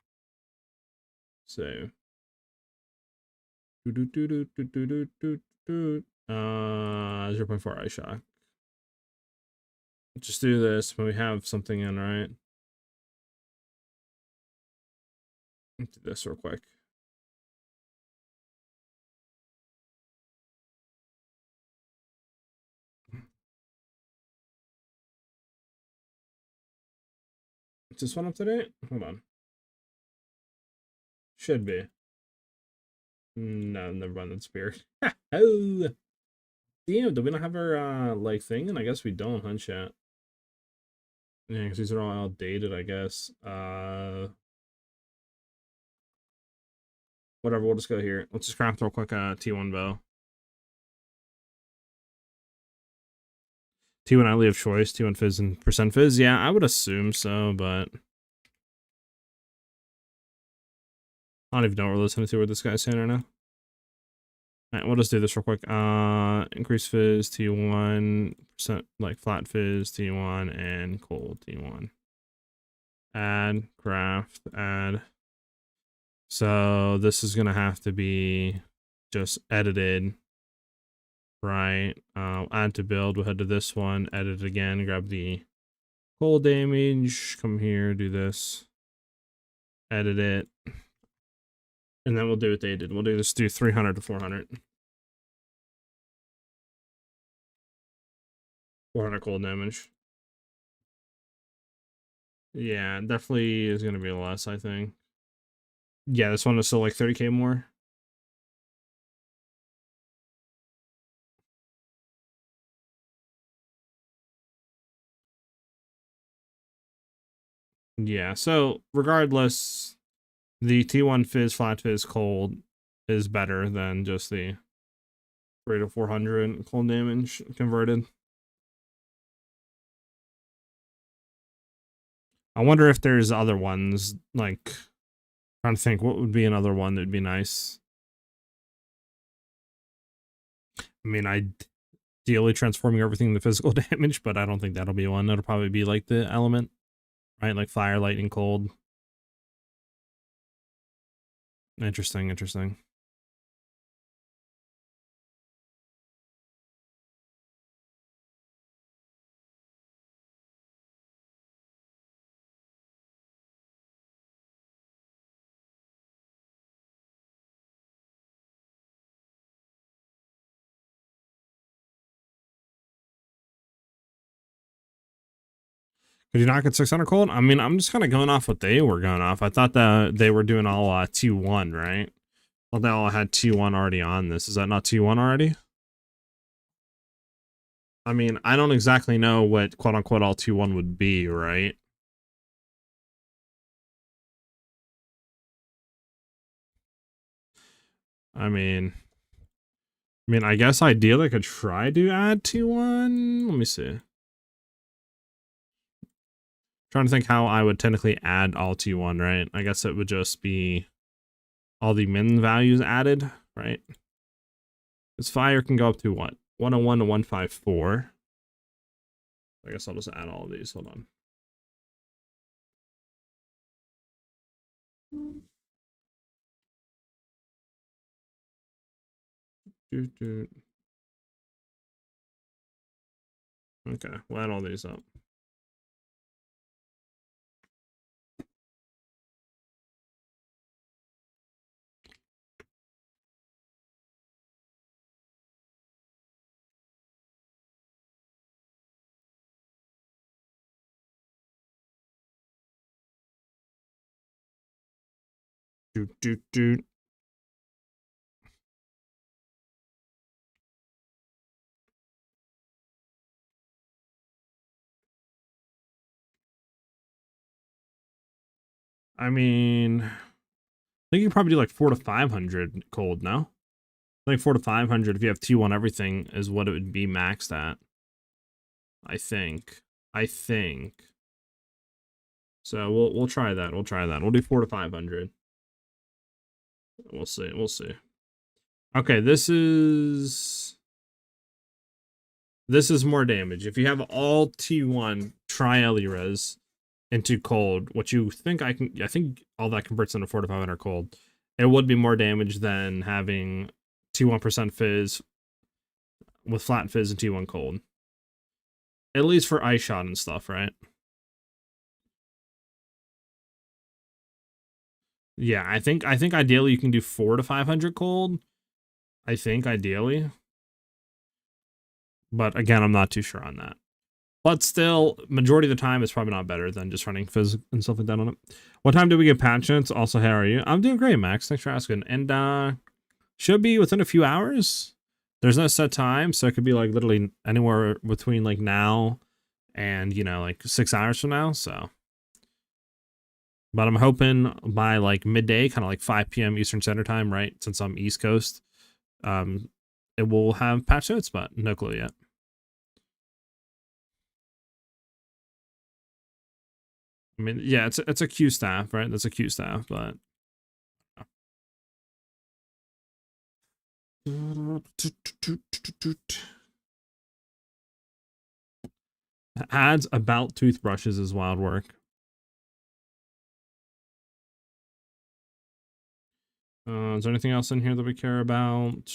Speaker 1: save 0.4 eye shock. Just do this when we have something in, right? Let's do this real quick. Is this one up to date? Hold on. Should be. No, never mind, that's spirit. Oh, damn, do we not have our like thing? And I guess we don't, huh, chat? Yeah, because these are all outdated, I guess. Whatever, we'll just go here. Let's just craft real quick T1 bow. T1 I leave choice, T1 fizz and percent fizz. Yeah, I would assume so, but I don't even know what we're listening to what this guy's saying right now. Alright, we'll just do this real quick. Increase fizz, T1, percent like flat fizz, T1, and cold T1. Add, craft, add. So this is gonna have to be just edited, right? Add to build. We'll head to this one, edit again, grab the cold damage, come here, do this, edit it, and then we'll do what they did. We'll do 300 to 400. 400 cold damage. Yeah, definitely is gonna be less, I think. Yeah, this one is still like 30k more. Yeah, so regardless, the T1 Fizz, Flat Fizz, Cold is better than just the 3 to 400 cold damage converted. I wonder if there's other ones, like, trying to think what would be another one that'd be nice. I mean, ideally transforming everything into physical damage, but I don't think that'll be one. That'll probably be like the element, right? Like fire, lightning, cold. Interesting, interesting. Could you not get 600 cold? I mean, I'm just kind of going off what they were going off. I thought that they were doing all T1, right? I thought they all had T1 already on this. Is that not T1 already? I mean, I don't exactly know what quote-unquote all T1 would be, right? I mean, I guess ideally I could try to add T1. Let me see. Trying to think how I would technically add all T1, right? I guess it would just be all the min values added, right? This fire can go up to what? 101 to 154. I guess I'll just add all of these. Hold on. Okay, we'll add all these up. I mean, I think you can probably do like 4 to 500 cold, no? I think 4 to 500 if you have T1 everything is what it would be maxed at. I think. So we'll try that. We'll try that. We'll do 4 to 500. We'll see. We'll see. Okay, this is more damage. If you have all T1, try Elirez into cold, what you think I think all that converts into 4 to 500 cold. It would be more damage than having T1% fizz with flat fizz and T1 cold. At least for ice shot and stuff, right? Yeah, I think ideally you can do 4 to 500 cold. I think ideally. But again, I'm not too sure on that. But still, majority of the time, it's probably not better than just running fizz and stuff like that on it. What time do we get patch notes? Also, how are you? I'm doing great, Max. Thanks for asking. And should be within a few hours. There's no set time, so it could be like literally anywhere between like now and, you know, like 6 hours from now. So, but I'm hoping by like midday, kind of like 5 p.m. Eastern Standard Time, right? Since I'm East Coast, it will have patch notes, but no clue yet. I mean, yeah, it's a Q staff, right? That's a Q staff, but adds about toothbrushes is wild work. Is there anything else in here that we care about?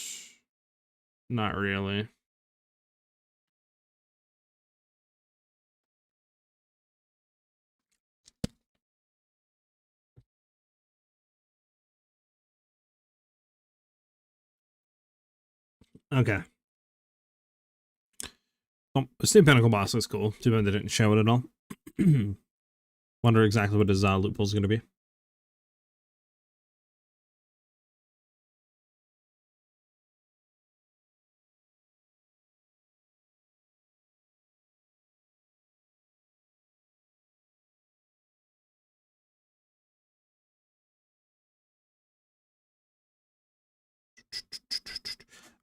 Speaker 1: Not really. Okay. Well, the Steam Pinnacle boss looks cool. Too bad they didn't show it at all. Wonder exactly what his loophole is going to be.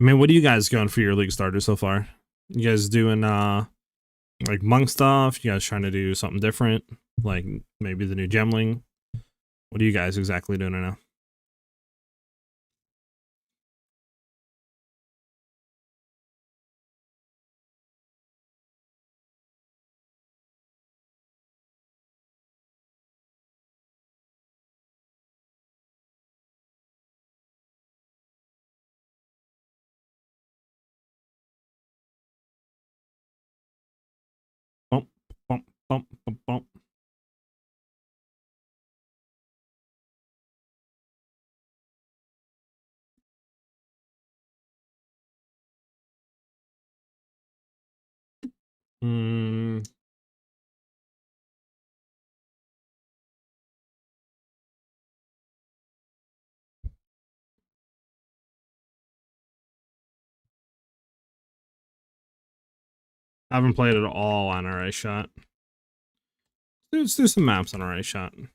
Speaker 1: I mean, what are you guys going for your league starter so far? You guys doing like monk stuff? You guys trying to do something different? Like maybe the new Gemling? What are you guys exactly doing right now? Bump, bump, bump, bump, bump. Hmm. I haven't played it all on iShot. Let's do some maps on iShot.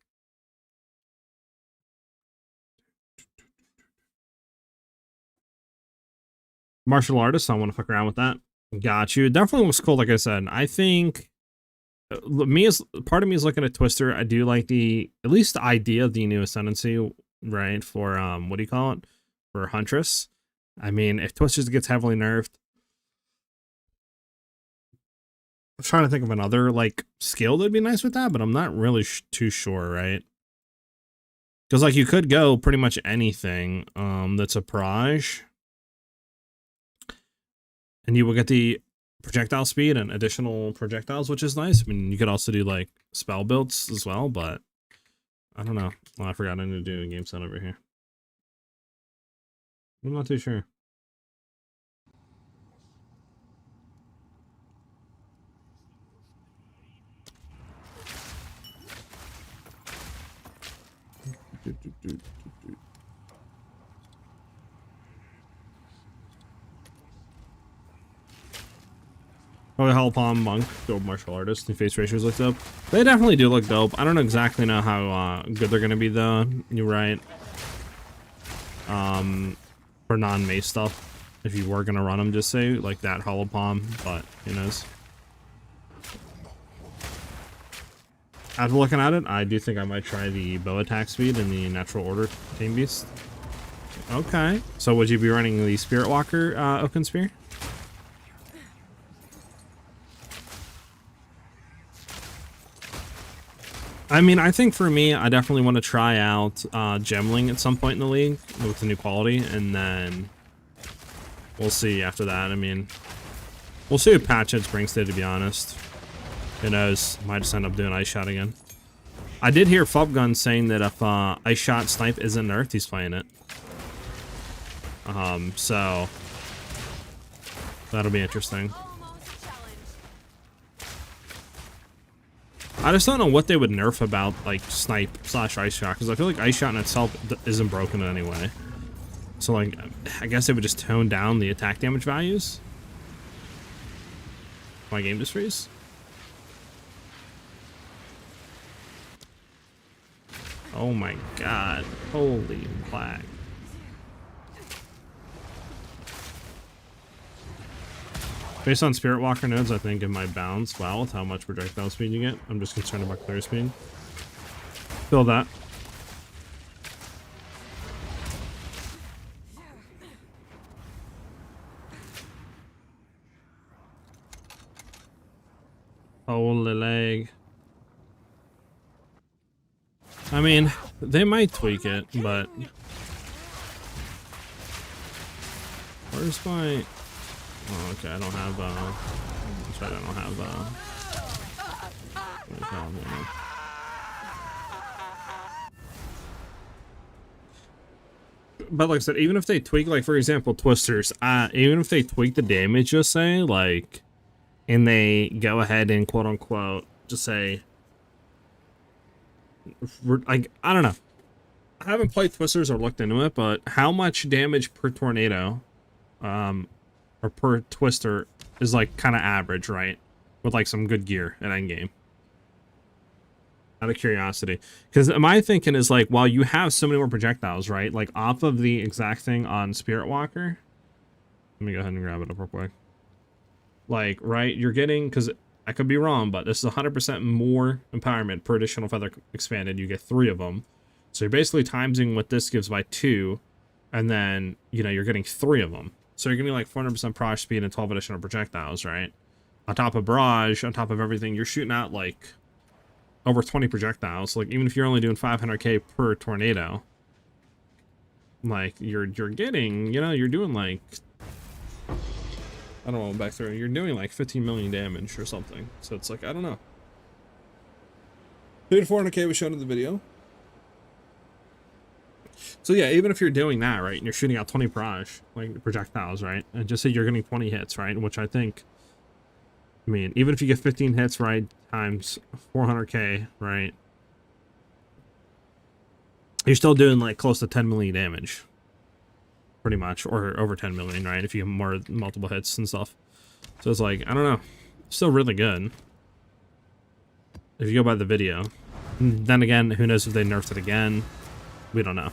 Speaker 1: Martial artist, I want to fuck around with that. Got you. It definitely looks cool, like I said. I think part of me is looking at Twister. I do like at least the idea of the new Ascendancy, right? For what do you call it? For Huntress. I mean, if Twister gets heavily nerfed, I'm trying to think of another like skill that'd be nice with that, but I'm not really too sure, right? Because like you could go pretty much anything that's a Proj, and you will get the projectile speed and additional projectiles, which is nice. I mean, you could also do like spell builds as well, but I don't know. Oh, I forgot I need to do a game set over here. I'm not too sure. Probably Hellpalm Monk, dope martial artist. The face ratios look dope. They definitely do look dope. I don't exactly know how good they're gonna be though. You're right. For non-mace stuff, if you were gonna run them, just say like that Hollow Palm, but who knows. After looking at it, I do think I might try the bow attack speed and the natural order Tame Beast. Okay, so would you be running the Spirit Walker Oaken Spear? I mean, I think for me, I definitely want to try out Gemling at some point in the league with the new quality, and then we'll see after that. I mean, we'll see what patch it brings to be honest. Who knows? Might just end up doing Ice Shot again. I did hear Fubgun saying that if Ice Shot Snipe isn't nerfed, he's playing it. So that'll be interesting. I just don't know what they would nerf about like Snipe / Ice Shot, because I feel like Ice Shot in itself isn't broken in any way. So like, I guess they would just tone down the attack damage values. My game just freeze. Oh my god. Holy black. Based on Spirit Walker nodes, I think it might bounce well with how much projectile speed you get. I'm just concerned about clear speed. Feel that. Holy leg. I mean, they might tweak it, but Where's my... Oh, okay, I don't have, that's right, I don't have, what do you call it? But like I said, even if they tweak, like, for example, twisters, even if they tweak the damage, just say, like, and they go ahead and quote-unquote, just say, like, I don't know. I haven't played twisters or looked into it, but how much damage per tornado, or per twister is, like, kind of average, right? With, like, some good gear at endgame. Out of curiosity. Because my thinking is, like, while you have so many more projectiles, right? Like, off of the exact thing on Spirit Walker. Let me go ahead and grab it up real quick. Like, right, you're getting, because I could be wrong, but this is 100% more empowerment per additional feather expanded. You get 3 of them. So you're basically timesing what this gives by 2. And then, you know, you're getting 3 of them. So you're getting like 400% proj speed and 12 additional projectiles, right? On top of barrage, on top of everything, you're shooting out like over 20 projectiles. Like, even if you're only doing 500k per tornado, like, you're getting, you know, you're doing like, I don't know, back through, you're doing like 15 million damage or something. So it's like, I don't know. 3 to 400k was shown in the video. So yeah, even if you're doing that, right, and you're shooting out 20 like projectiles, right, and just say you're getting 20 hits, right, which I think, I mean, even if you get 15 hits, right, times 400k, right, you're still doing like close to 10 million damage, pretty much, or over 10 million, right, if you have more multiple hits and stuff. So it's like, I don't know, still really good if you go by the video. And then again, who knows if they nerfed it again? We don't know.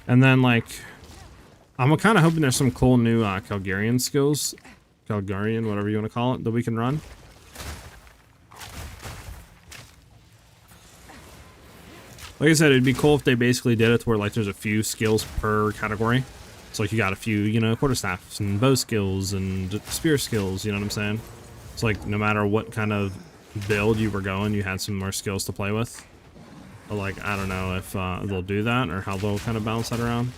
Speaker 1: And then, like, I'm kind of hoping there's some cool new Calgarian skills, Calgarian, whatever you want to call it, that we can run. Like I said, it'd be cool if they basically did it to where, like, there's a few skills per category. So, like, you got a few, you know, quarterstaffs and bow skills and spear skills, you know what I'm saying? It's like, no matter what kind of build you were going, you had some more skills to play with. But, like, I don't know if they'll do that or how they'll kind of balance that around.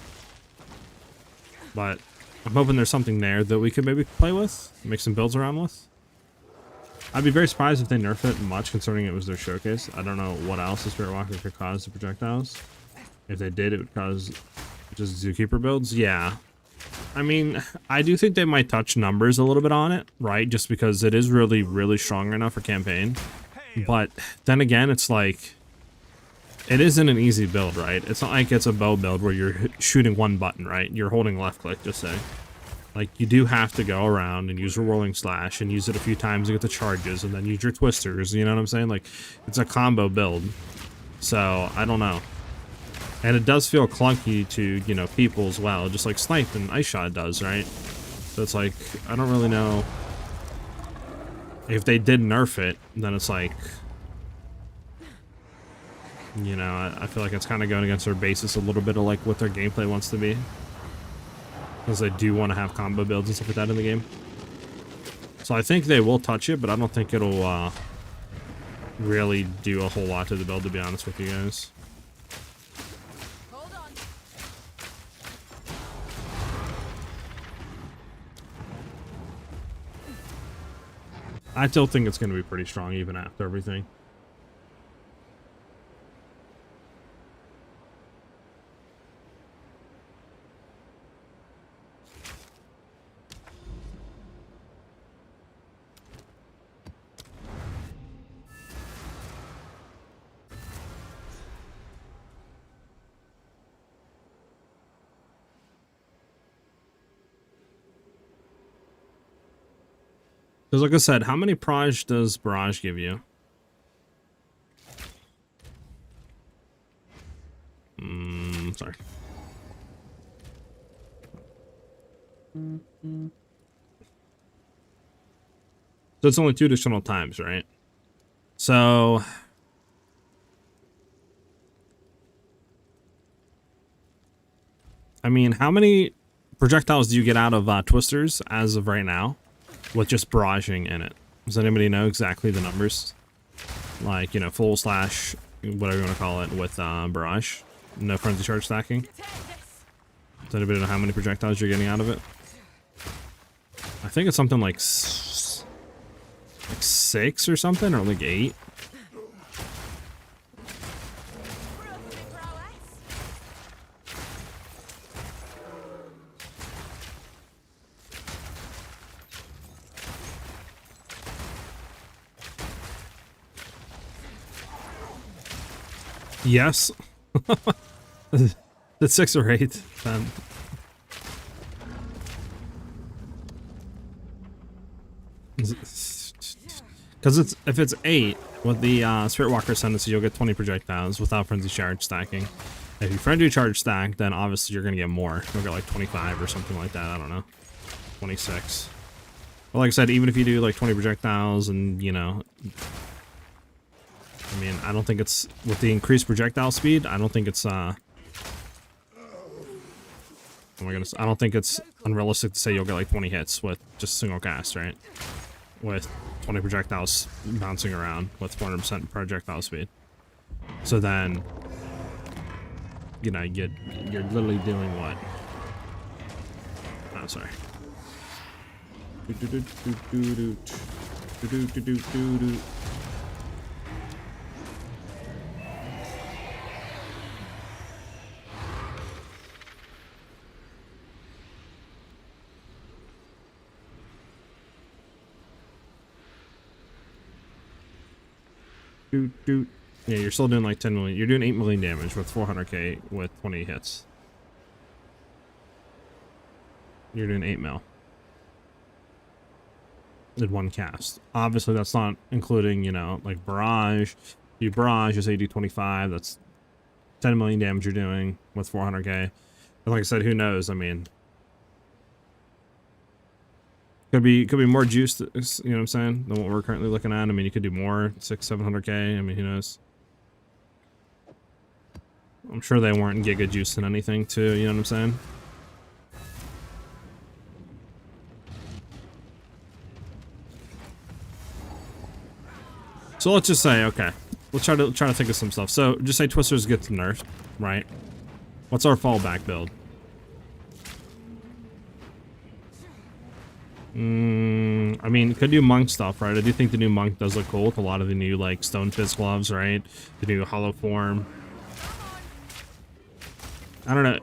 Speaker 1: But I'm hoping there's something there that we could maybe play with, make some builds around with. I'd be very surprised if they nerf it much, considering it was their showcase. I don't know what else the Spirit Walker could cause the projectiles. If they did, it would cause just Zookeeper builds. Yeah. I mean, I do think they might touch numbers a little bit on it, right? Just because it is really, really strong right now for campaign. But then again, it's like, it isn't an easy build, right? It's not like it's a bow build where you're shooting one button, right? You're holding left click, just say. Like, you do have to go around and use a rolling slash and use it a few times to get the charges and then use your twisters, you know what I'm saying? Like, it's a combo build. So, I don't know. And it does feel clunky to, you know, people as well, just like Snipe and Ice Shot does, right? So it's like, I don't really know. If they did nerf it, then it's like, you know, I feel like it's kind of going against their basis a little bit of like what their gameplay wants to be. Because they do want to have combo builds and stuff like that in the game. So I think they will touch it, but I don't think it'll really do a whole lot to the build, to be honest with you guys.
Speaker 3: Hold on.
Speaker 1: I still think it's going to be pretty strong even after everything. Because like I said, how many proj does Barrage give you? Sorry. So it's only 2 additional times, right? So I mean, how many projectiles do you get out of twisters as of right now with just barraging in it? Does anybody know exactly the numbers? Like, you know, full slash, whatever you want to call it, with barrage. No frenzy charge stacking. Does anybody know how many projectiles you're getting out of it? I think it's something like 6 or something, or like 8. Yes. That's 6 or 8 then. Because if it's 8 with the Spirit Walker Ascendancy, you'll get 20 projectiles without frenzy charge stacking. If you frenzy charge stack, then obviously you're gonna get more. You'll get like 25 or something like that. I don't know, 26. But like I said, even if you do like 20 projectiles, and you know, I mean, I don't think it's with the increased projectile speed. I don't think it's oh my goodness, I don't think it's unrealistic to say you'll get like 20 hits with just a single cast, right? With 20 projectiles bouncing around with 400% projectile speed. So then, you know, you're literally doing what? Oh, sorry. Yeah, you're still doing like 10 million. You're doing 8 million damage with 400k with 20 hits. You're doing 8 mil in one cast. Obviously, that's not including, you know, like barrage. You barrage is 80-25. That's 10 million damage you're doing with 400k. And like I said, who knows? I mean, could be more juice, you know what I'm saying, than what we're currently looking at. I mean, you could do more, 600-700k. I mean, who knows? I'm sure they weren't giga juicing anything too, you know what I'm saying? So let's just say, okay, let's try to think of some stuff. So just say Twisters gets nerfed, right? What's our fallback build? I mean, could do monk stuff, right? I do think the new monk does look cool with a lot of the new, like, stone fist gloves, right? The new hollow form. I don't know.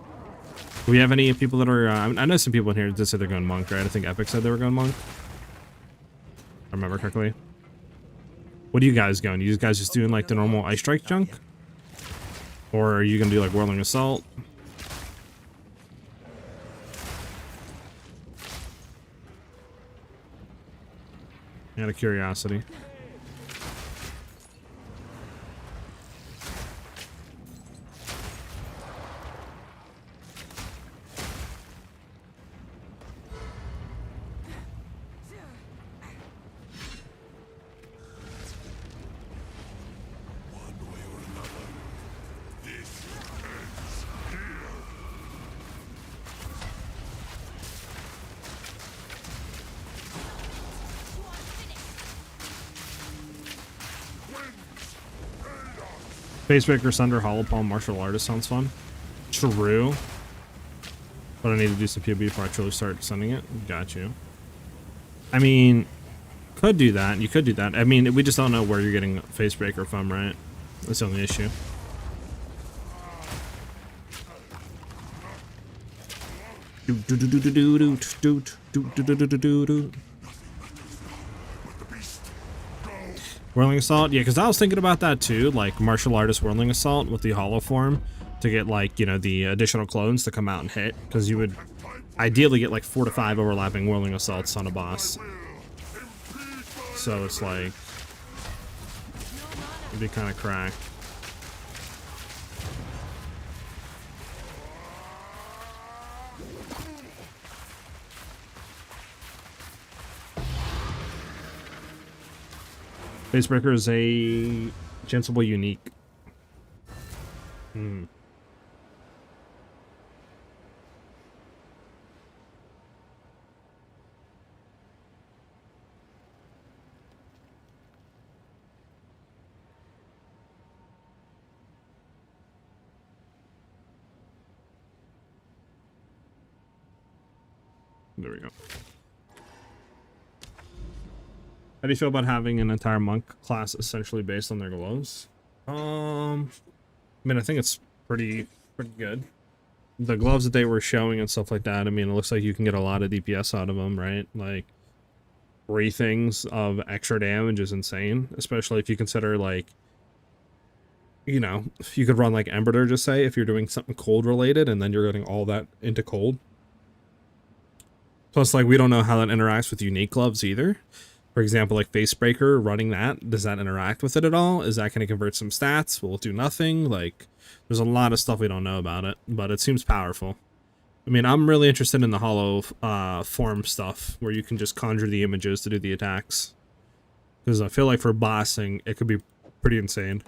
Speaker 1: Do we have any people that are, I know some people in here that said they're going monk, right? I think Epic said they were going monk. If I remember correctly. What are you guys going? You guys just doing, like, the normal Ice Strike junk? Or are you going to do, like, Whirling Assault? Out of curiosity. Facebreaker, Sunder, Hollow Palm, Martial Artist sounds fun. True. But I need to do some POB before I truly start sending it. Got you. I mean, could do that. You could do that. I mean, we just don't know where you're getting Facebreaker from, right? That's the only issue. Whirling Assault, yeah, because I was thinking about that too, like Martial Artist Whirling Assault with the Hollow form to get, like, you know, the additional clones to come out and hit, because you would ideally get like 4 to 5 overlapping Whirling Assaults on a boss. So it's like, it'd be kind of cracked. Facebreaker is a Gensible unique. There we go. How do you feel about having an entire monk class essentially based on their gloves? I mean, I think it's pretty good. The gloves that they were showing and stuff like that, I mean, it looks like you can get a lot of DPS out of them, right? Like, 3 things of extra damage is insane, especially if you consider, like, you know, if you could run like Ember, just say, if you're doing something cold related, and then you're getting all that into cold. Plus, like, we don't know how that interacts with unique gloves either. For example, like Facebreaker, running that, does that interact with it at all? Is that going to convert some stats? Will it do nothing? Like, there's a lot of stuff we don't know about it, but it seems powerful. I mean, I'm really interested in the hollow form stuff, where you can just conjure the images to do the attacks. Because I feel like for bossing, it could be pretty insane.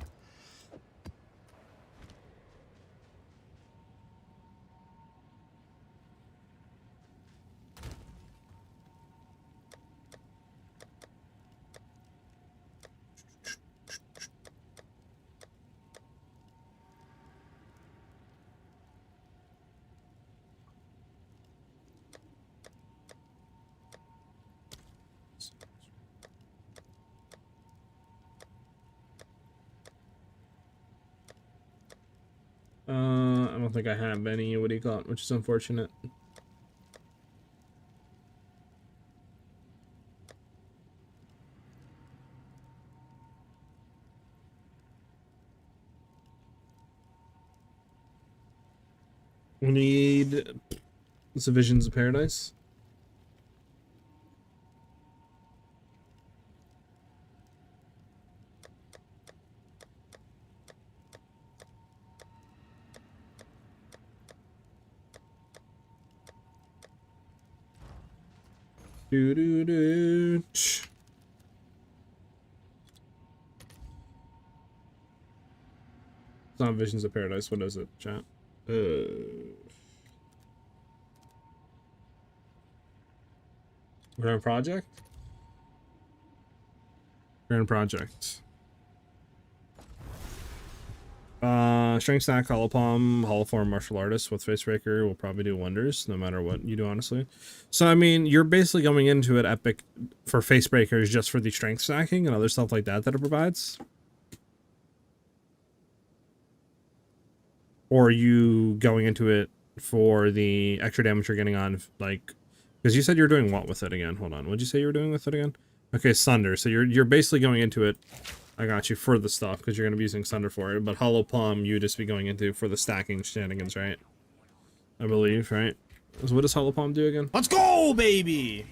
Speaker 1: I don't think I have any, what do you call it, which is unfortunate. We need the Visions of Paradise. Do do do. It's not Visions of Paradise. What is it, chat? Grand Project? Grand Project. Strength stack, Hollow Palm, Hollow Form, Martial Artist with Facebreaker will probably do wonders, no matter what you do, honestly. So, I mean, you're basically going into it epic for Facebreakers just for the strength stacking and other stuff like that it provides. Or are you going into it for the extra damage you're getting on, like, because you said you're doing what with it again? Hold on, what'd you say you were doing with it again? Okay, Sunder. So you're basically going into it. I got you for the stuff because you're going to be using Sunder for it, but Hollow Palm you would just be going into for the stacking shenanigans, right? I believe, right? So what does Hollow Palm do again?
Speaker 4: Let's go, baby!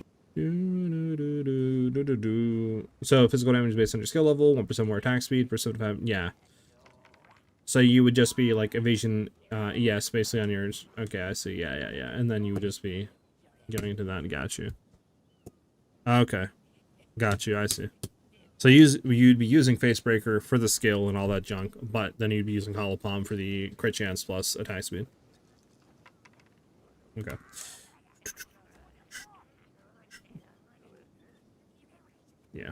Speaker 1: So physical damage is based on your skill level, 1% more attack speed, percent of yeah. So you would just be like evasion, ES basically on yours. Okay, I see. Yeah. And then you would just be going into that. Got you. Okay, got you. I see. So you'd be using Facebreaker for the skill and all that junk, but then you'd be using Hollow Palm for the crit chance plus attack speed. Okay. Yeah.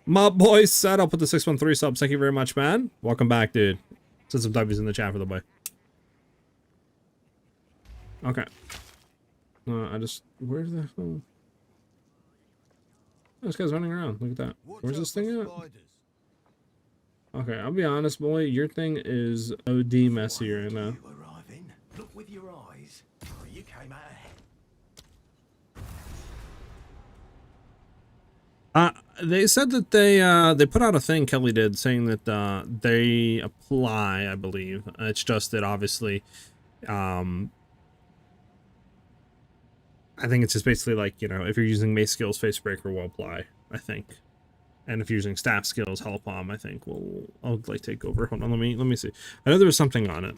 Speaker 1: My boy set up with the 613 subs. Thank you very much, man. Welcome back, dude. Send some W's in the chat for the boy. Okay. Where's the hell? Oh, this guy's running around. Look at that. Where's this thing at? Okay, I'll be honest, boy. Your thing is OD messy right now.
Speaker 4: Look with your eyes. You came out.
Speaker 1: They said that they put out a thing, Kelly did, saying that they apply, I believe. It's just that obviously, I think it's just basically like, you know, if you're using mace skills, Facebreaker will apply, I think. And if you're using staff skills, Hollow Palm, I think I'll like take over. Hold on, let me see. I know there was something on it.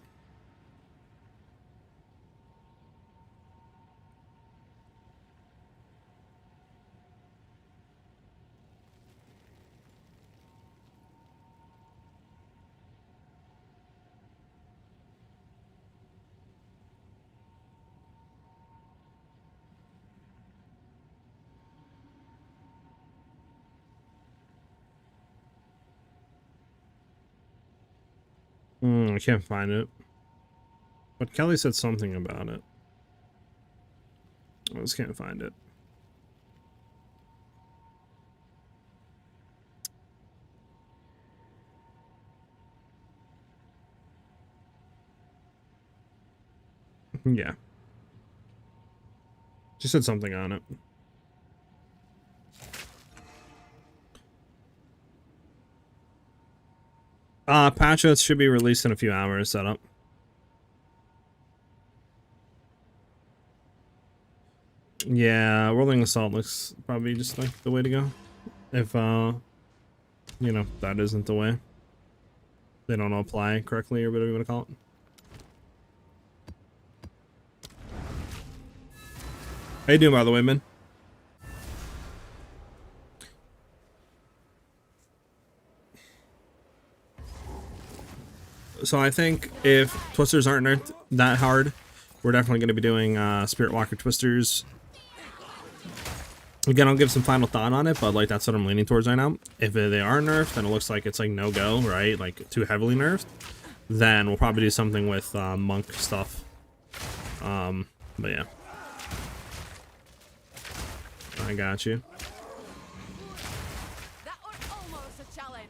Speaker 1: I can't find it. But Kelly said something about it. I just can't find it. Yeah. She said something on it. Patch notes should be released in a few hours, setup. Yeah, Rolling Assault looks probably just like the way to go. If, you know, that isn't the way. They don't apply correctly or whatever you want to call it. How you doing, by the way, man? So I think if Twisters aren't nerfed that hard, we're definitely going to be doing Spirit Walker Twisters. Again, I'll give some final thought on it, but like that's what I'm leaning towards right now. If they are nerfed, then it looks like it's like no go, right? Like too heavily nerfed. Then we'll probably do something with monk stuff. But yeah, I got you.
Speaker 3: That was almost a challenge.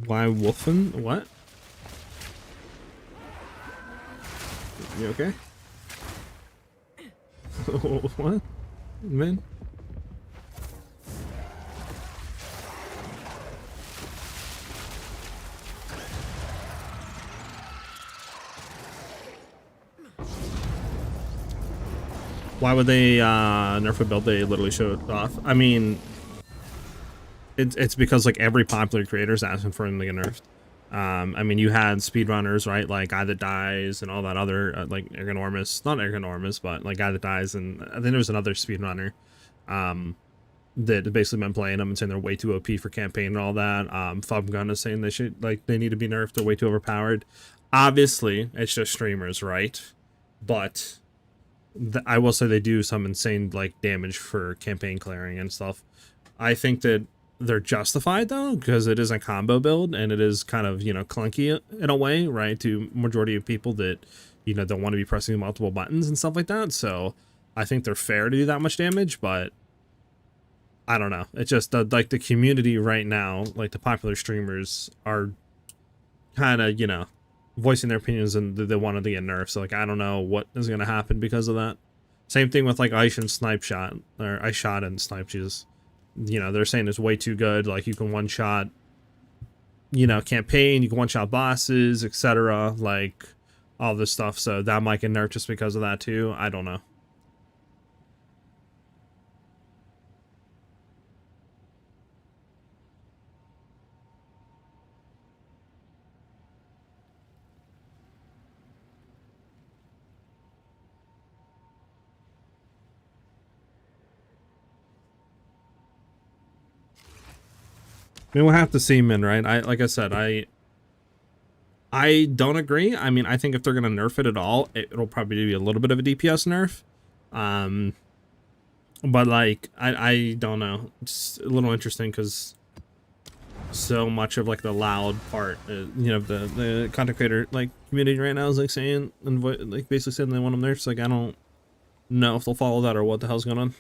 Speaker 1: Why Wolfen? What? You okay? What? Man? Why would they nerf a build they literally showed off? I mean, it's because like every popular creator is asking for them to get nerfed. I mean, you had speedrunners, right? Like Guy That Dies and all that other like Ergonormous, not Ergonormous, but like Guy That Dies, and I think there was another speedrunner that had basically been playing them and saying they're way too OP for campaign and all that. Fubgun is saying they need to be nerfed, they're way too overpowered. Obviously, it's just streamers, right? But I will say they do some insane like damage for campaign clearing and stuff. I think that they're justified though, because it is a combo build and it is kind of, you know, clunky in a way, right, to majority of people that, you know, don't want to be pressing multiple buttons and stuff like that. So I think they're fair to do that much damage, but I don't know. It's just like the community right now, like the popular streamers are kind of, you know, voicing their opinions and they wanted to get nerfed. So like I don't know what is going to happen because of that. Same thing with like Ice and Snipe Shot, or Ice Shot and Snipe, Jesus. You know, they're saying it's way too good. Like you can one shot, you know, campaign, you can one shot bosses, etc. Like all this stuff. So that might get nerfed just because of that too. I don't know. I mean, we'll have to see, man, right? Like I said, I don't agree. I mean, I think if they're gonna nerf it at all, it'll probably be a little bit of a DPS nerf. But like, I don't know. It's a little interesting because so much of like the loud part, you know, the content creator like community right now is like saying and like basically saying they want them nerfed. So, like, I don't know if they'll follow that or what the hell's going on.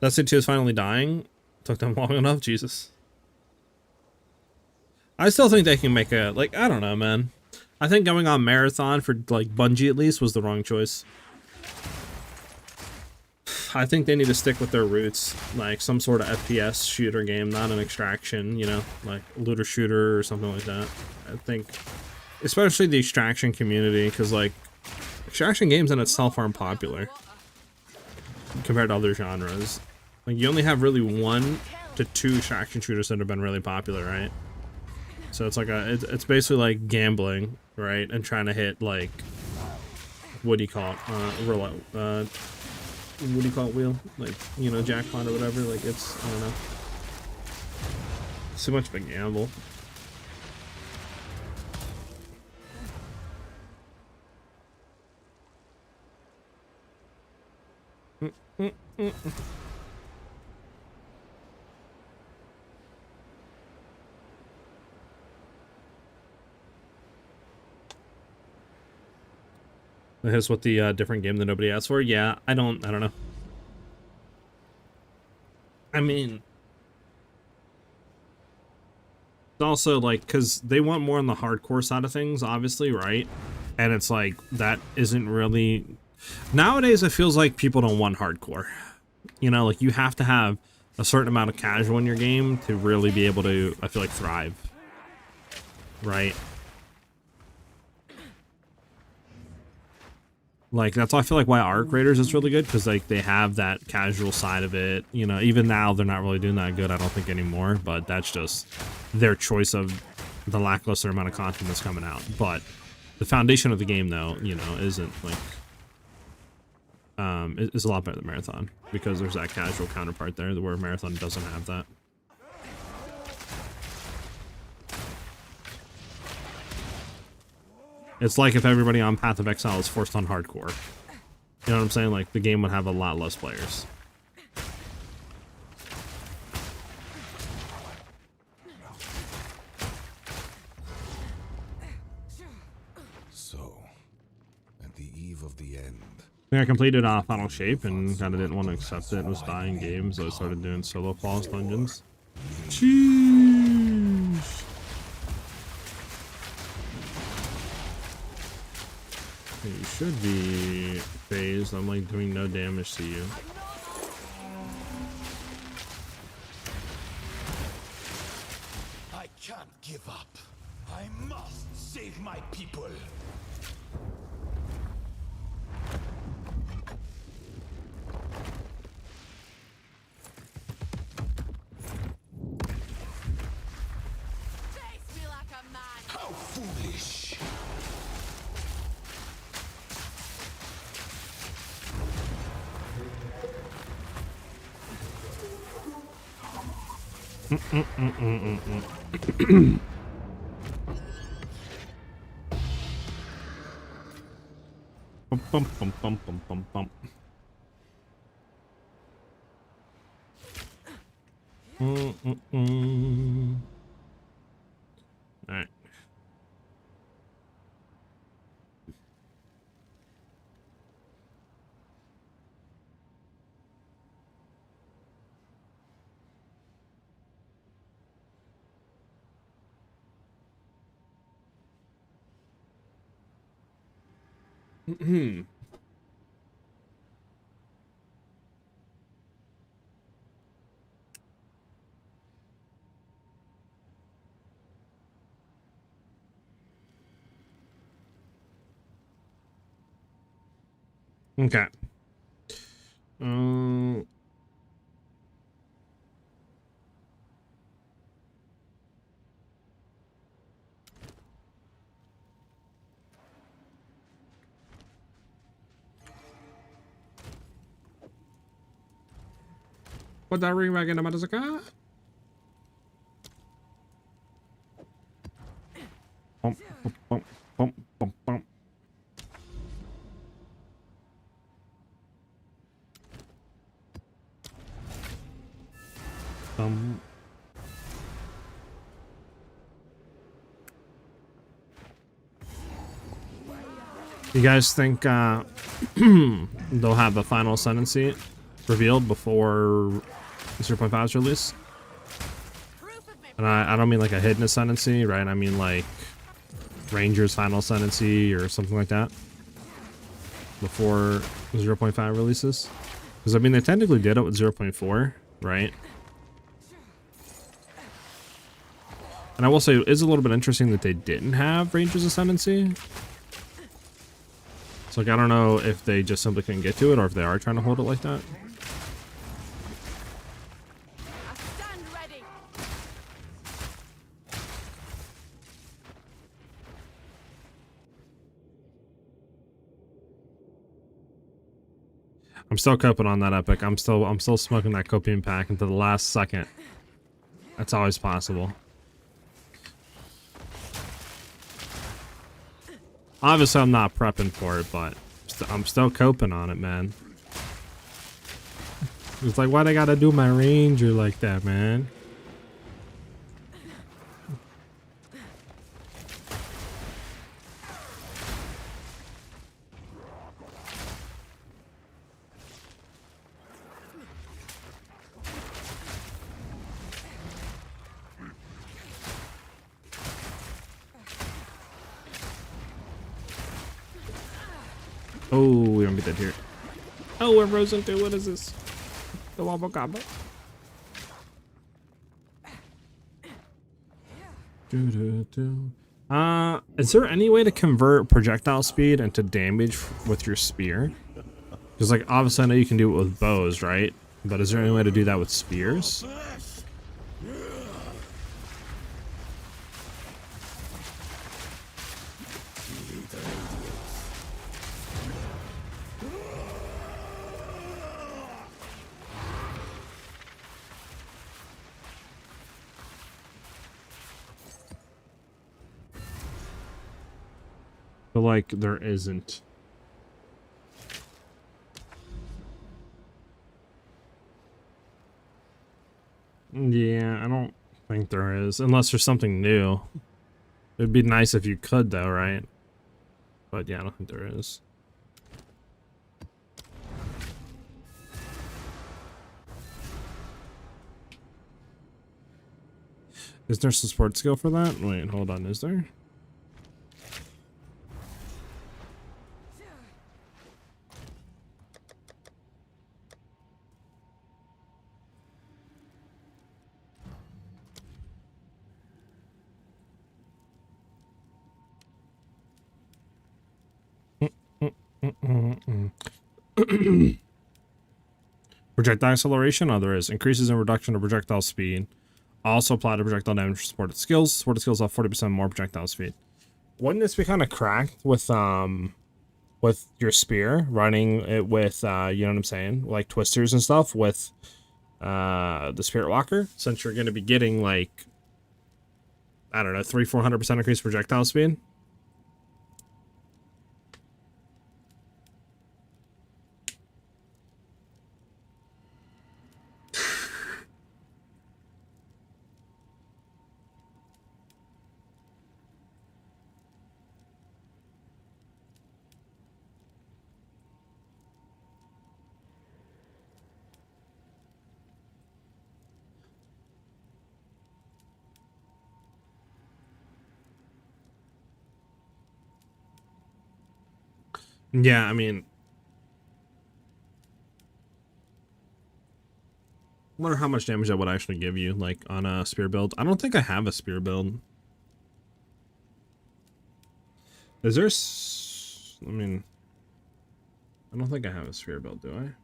Speaker 1: Destiny 2 is finally dying. Took them long enough, Jesus. I still think they can make a, like, I don't know, man. I think going on Marathon for, like, Bungie at least was the wrong choice. I think they need to stick with their roots, like some sort of FPS shooter game, not an extraction, you know, like looter shooter or something like that. I think, especially the extraction community, because, like, extraction games in itself aren't popular compared to other genres. Like, you only have really 1 to 2 extraction shooters that have been really popular, right? So it's like it's basically like gambling, right? And trying to hit, like, what do you call it? What do you call it? Wheel? Like, you know, jackpot or whatever. Like, it's, I don't know. It's too much of a gamble. Here's what the different game that nobody asked for. Yeah, I don't know. I mean, it's also like, because they want more on the hardcore side of things, obviously, right? And it's like, that isn't really... Nowadays, it feels like people don't want hardcore. You know, like, you have to have a certain amount of casual in your game to really be able to, I feel like, thrive. Right? Like, that's why I feel like why Arc Raiders is really good, because, like, they have that casual side of it. You know, even now, they're not really doing that good, I don't think, anymore. But that's just their choice of the lackluster amount of content that's coming out. But the foundation of the game, though, you know, isn't, like... is a lot better than Marathon, because there's that casual counterpart there, where Marathon doesn't have that. It's like if everybody on Path of Exile is forced on hardcore. You know what I'm saying? Like, the game would have a lot less players.
Speaker 5: So, at the eve of the end.
Speaker 1: I think I completed Final Shape and kind of didn't want to accept it. It was dying game, so I started doing solo falls dungeons. Jeez. You should be phased. I'm like doing no damage to you.
Speaker 4: I can't give up. I must save my people.
Speaker 3: Face me like a man.
Speaker 4: How foolish.
Speaker 1: Bum, bum, bum, bum, bum, bum, bum. All right. Okay. What that ring back in the motherfucker? Bump, bump, bump, bump, bump. You guys think they'll have the final Ascendancy revealed before 0.5's release? And I don't mean like a hidden Ascendancy, right? I mean like Ranger's final Ascendancy or something like that before 0.5 releases. Because I mean they technically did it with 0.4, right? And I will say it is a little bit interesting that they didn't have Ranger's Ascendancy. So like I don't know if they just simply couldn't get to it or if they are trying to hold it like that.
Speaker 3: Stand ready.
Speaker 1: I'm still coping on that epic. I'm still smoking that copium pack into the last second. That's always possible. Obviously, I'm not prepping for it, but I'm still coping on it, man. It's like, why'd I gotta do my ranger like that, man? Oh, we don't beat that here. Oh, we're frozen too. What is this? The wobble gobble. Is there any way to convert projectile speed into damage with your spear? Because, like, obviously I know you can do it with bows, right? But is there any way to do that with spears? But, like, there isn't. Yeah, I don't think there is, unless there's something new. It'd be nice if you could, though, right? But yeah, I don't think there is. Is there some support skill for that? Wait, hold on, is there? Projectile acceleration, there is. Increases in reduction of projectile speed. Also apply to projectile damage for supported skills. Supported skills have 40% more projectile speed. Wouldn't this be kind of cracked with your spear, running it with you know what I'm saying, like twisters and stuff with the Spirit Walker, since you're gonna be getting like, I don't know, 300-400% increased projectile speed? Yeah, I mean, I wonder how much damage that would actually give you, like, on a spear build. I don't think I have a spear build. Is there I mean, I don't think I have a spear build, do I? I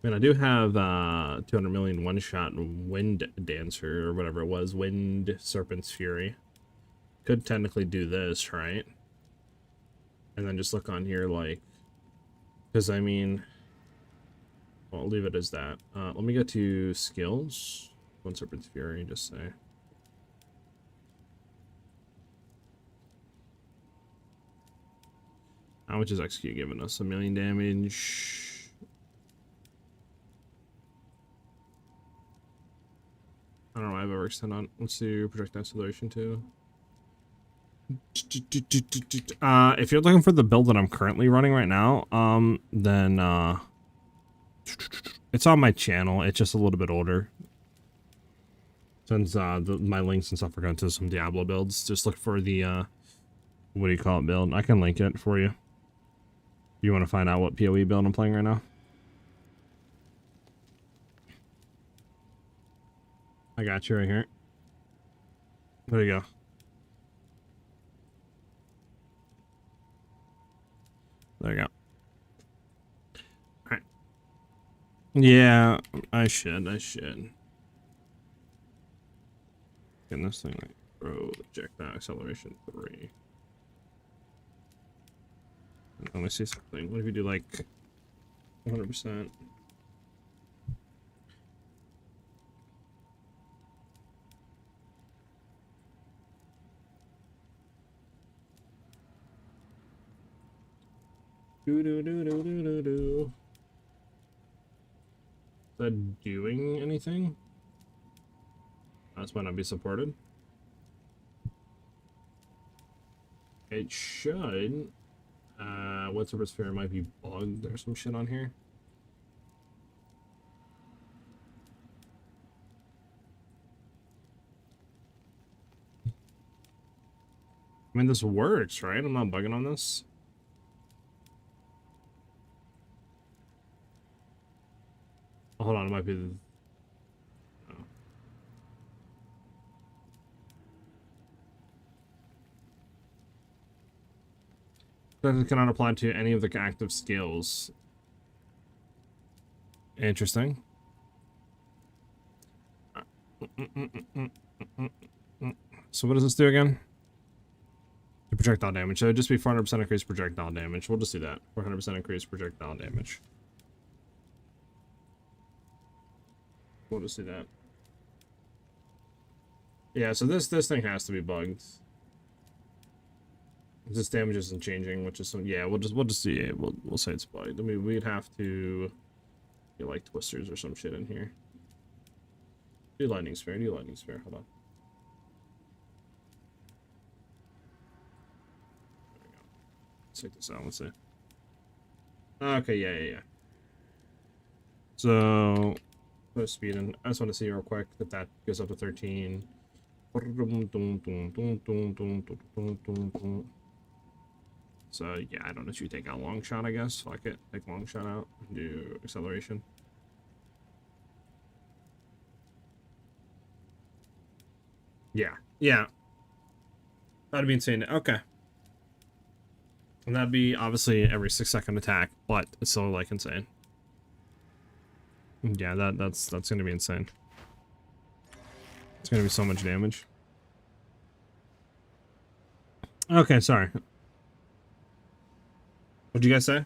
Speaker 1: mean, I do have 200 million one-shot Wind Dancer, or whatever it was, Wind Serpent's Fury. Could technically do this, right? And then just look on here, like, because I mean, well, I'll leave it as that. Let me go to skills. One Serpent's Fury, just say. How much is execute giving us? 1 million damage. I don't know why I've ever extended on. Let's do projectile acceleration too. If you're looking for the build that I'm currently running right now, then it's on my channel. It's just a little bit older. Since my links and stuff are going to some Diablo builds. Just look for the what do you call it build. I can link it for you. You want to find out what PoE build I'm playing right now? I got you right here. There you go. There you go. Alright. Yeah, I should. Getting this thing like projectile acceleration 3. Let me see something. What if you do like 100%? Do. Is that doing anything? This might not be supported. It should. What's over sphere might be bugged. There's some shit on here. I mean, this works, right? I'm not bugging on this. hold on, it might be the... That cannot apply to any of the active skills. Interesting. So what does this do again? The projectile damage. So it'd just be 400% increased projectile damage. We'll just do that. 400% increased projectile damage. We'll just do that. Yeah, so this thing has to be bugged. This damage isn't changing, which is some, yeah. We'll just see. Yeah, we'll say it's bugged. I mean, we'd have to get like twisters or some shit in here. Do lightning sphere. Do lightning sphere. Hold on. There we go. Let's check this out. Let's see. Okay. Yeah. So put speed in. I just want to see real quick that goes up to 13. So yeah, I don't know. Should we take out long shot? I guess. Fuck it. Take long shot out. Do acceleration. Yeah. That'd be insane. Okay. And that'd be obviously every 6-second attack, but it's still like insane. Yeah, that's gonna be insane. It's gonna be so much damage. Okay, sorry. What'd you guys say?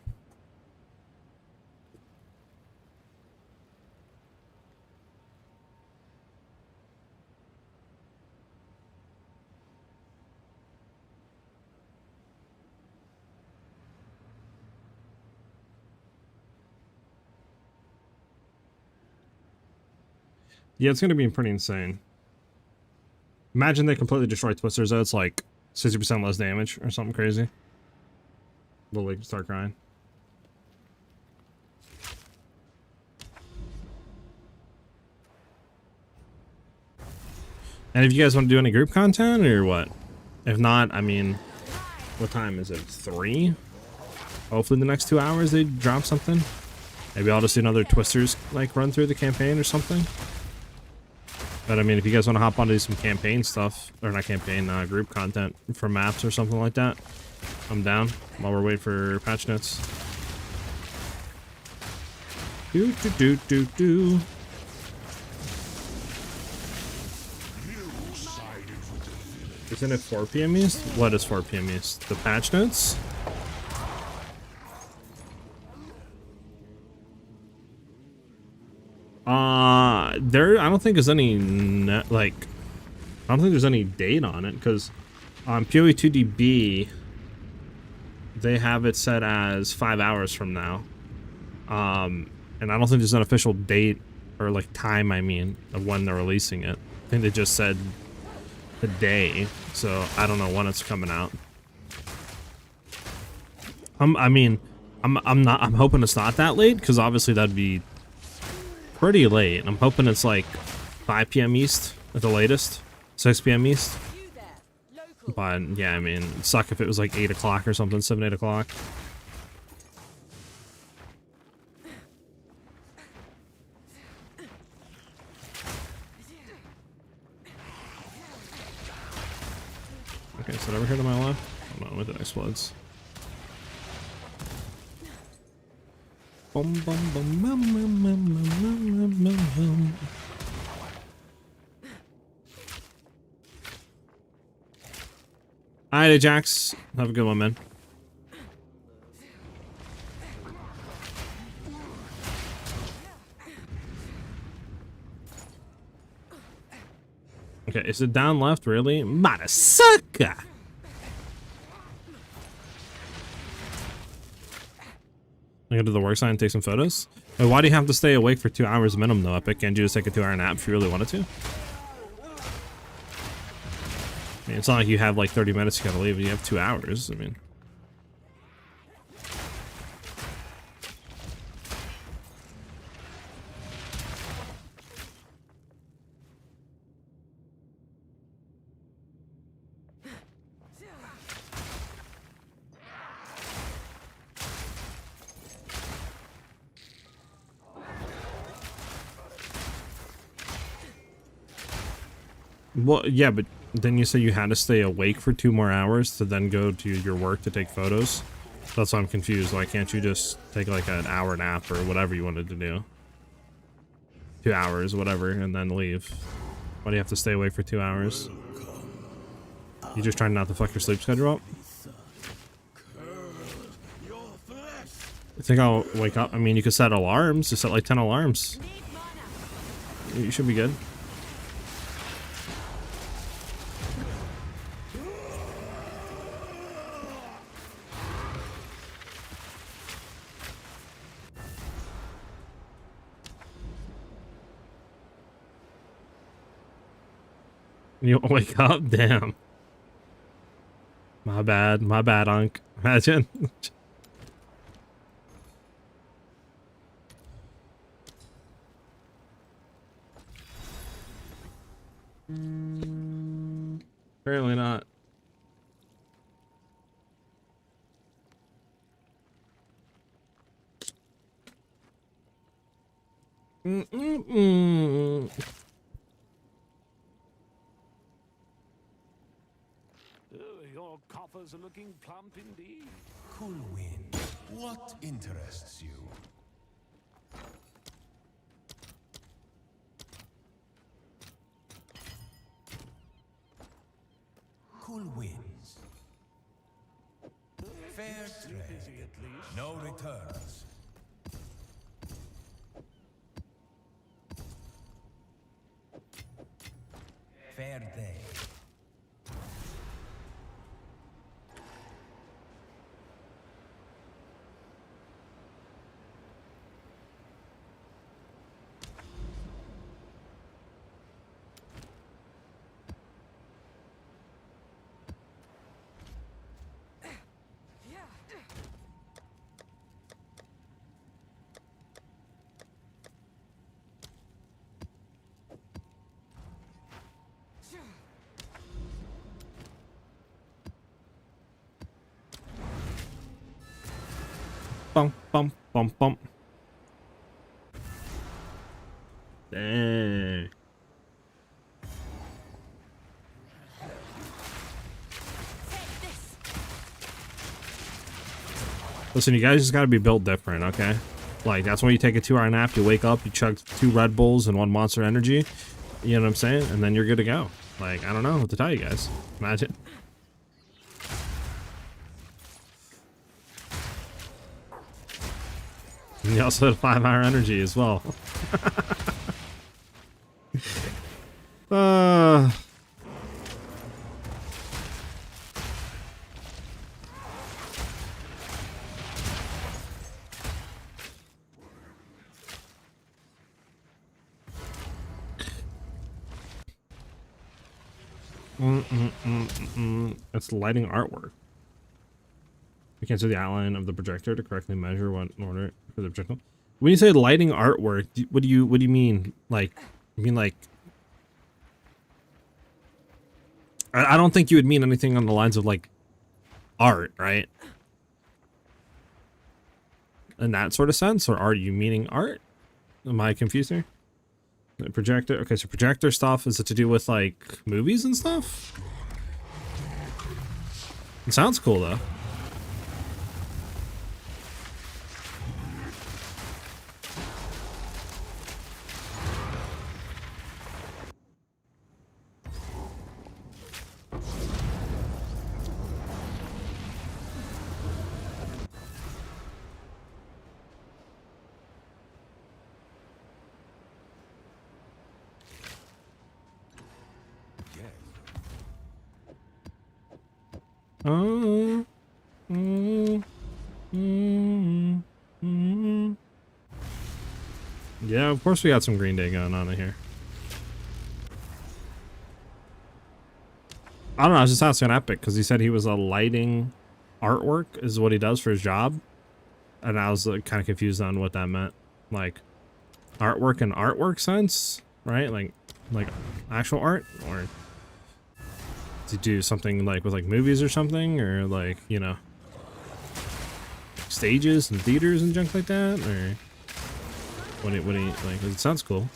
Speaker 1: Yeah, it's gonna be pretty insane. Imagine they completely destroy twisters, though. It's like 60% less damage or something crazy. We'll like start crying. And if you guys want to do any group content or what? If not, I mean, what time is it? 3? Hopefully the next 2 hours they drop something. Maybe I'll just do another twisters like run through the campaign or something. But I mean, if you guys want to hop on to do some campaign stuff, or not campaign, group content for maps or something like that, I'm down while we're waiting for patch notes. Do. Isn't it 4 PM East? What is 4 PM East? The patch notes? I don't think there's any I don't think there's any date on it, because on PoE2DB they have it set as 5 hours from now, and I don't think there's an official date or like time, I mean, of when they're releasing it. I think they just said the day, so I don't know when it's coming out. I'm hoping it's not that late, because obviously that'd be pretty late. I'm hoping it's like 5 PM East at the latest, 6 PM East. But yeah, I mean, it'd suck if it was like 8 o'clock or something, 7, 8 o'clock. Okay, so over here to my left. Hold on, with it explodes. Bum, bum, bum, bum, bum, bum, bum, bum, bum. Alright, Ajax. Have a good one, man. Okay, is it down left, really? Madasuka! I go to the work site and take some photos? Wait, why do you have to stay awake for 2 hours minimum, though, Epic? Can't you just take a 2-hour nap if you really wanted to? I mean, it's not like you have like 30 minutes you gotta leave. You have 2 hours. I mean, Well, yeah, but then you say you had to stay awake for 2 more hours to then go to your work to take photos. That's why I'm confused. Why can't you just take like an hour nap or whatever you wanted to do? 2 hours, whatever, and then leave. Why do you have to stay awake for 2 hours? You just trying not to fuck your sleep schedule up? I think I'll wake up. I mean, you could set alarms. Just set like 10 alarms. You should be good. You wake up? Damn. My bad, Unc. Imagine. Apparently not.
Speaker 4: Your coffers are looking plump indeed.
Speaker 5: Cool wind. What interests you? Cool winds. Fair trade. No returns. Fair day.
Speaker 1: Bum, bum, bum, bum. Dang. Listen, you guys just gotta be built different, okay? Like, that's when you take a 2-hour nap, you wake up, you chug 2 Red Bulls and 1 Monster Energy. You know what I'm saying? And then you're good to go. Like, I don't know what to tell you guys. Imagine. And you also had 5-hour energy as well. It's lighting artwork. We can see the outline of the projector to correctly measure what in order for the projectile. When you say lighting artwork, what do you mean? Like, you mean like? I don't think you would mean anything on the lines of like art, right? In that sort of sense, or are you meaning art? Am I confused here? The projector. Okay, so projector stuff, is it to do with like movies and stuff? It sounds cool though. Yeah, of course we got some Green Day going on in here. I don't know, I was just asking Epic because he said he was a lighting artwork is what he does for his job. And I was kind of confused on what that meant. Like artwork in artwork sense, right? Like actual art, or to do something like with like movies or something, or like, you know, stages and theaters and junk like that, or what do you like? It sounds cool.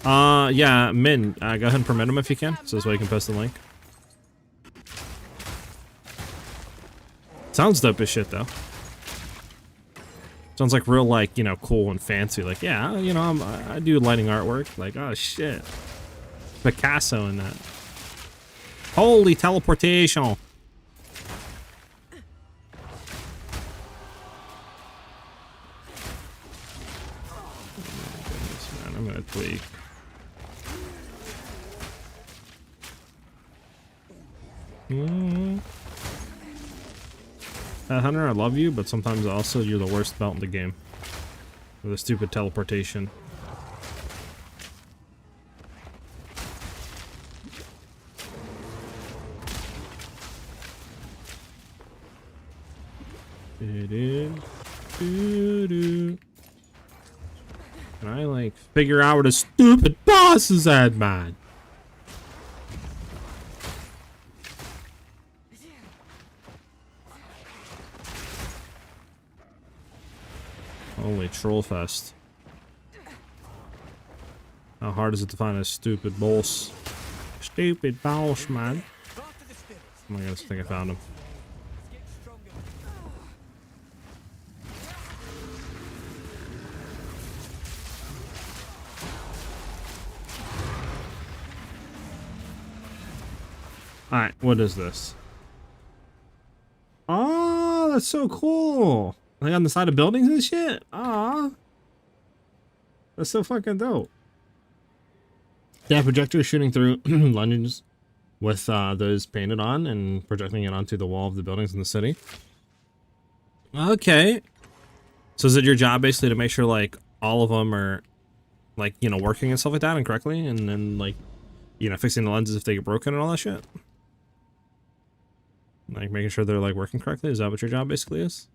Speaker 1: Yeah, Min, go ahead and permit him if you can, so this way you can post the link. Sounds dope as shit, though. Sounds like real, like, you know, cool and fancy. Like, yeah, you know, I do lighting artwork. Like, oh, shit. Picasso in that. Holy teleportation. Oh, my goodness, man. I'm gonna tweak. Hunter, I love you, but sometimes also you're the worst belt in the game. With a stupid teleportation. Can I, like, figure out what a stupid boss is at, man? Holy trollfest. How hard is it to find a stupid boss? Stupid boss, man. Oh my god, I think I found him. Alright, what is this? Oh, that's so cool. Like on the side of buildings and shit? Aw. That's so fucking dope. Yeah, Projector is shooting through lunges with those painted on and projecting it onto the wall of the buildings in the city. Okay. So is it your job basically to make sure like all of them are like, you know, working and stuff like that and correctly, and then like, you know, fixing the lenses if they get broken and all that shit? Like making sure they're like working correctly? Is that what your job basically is?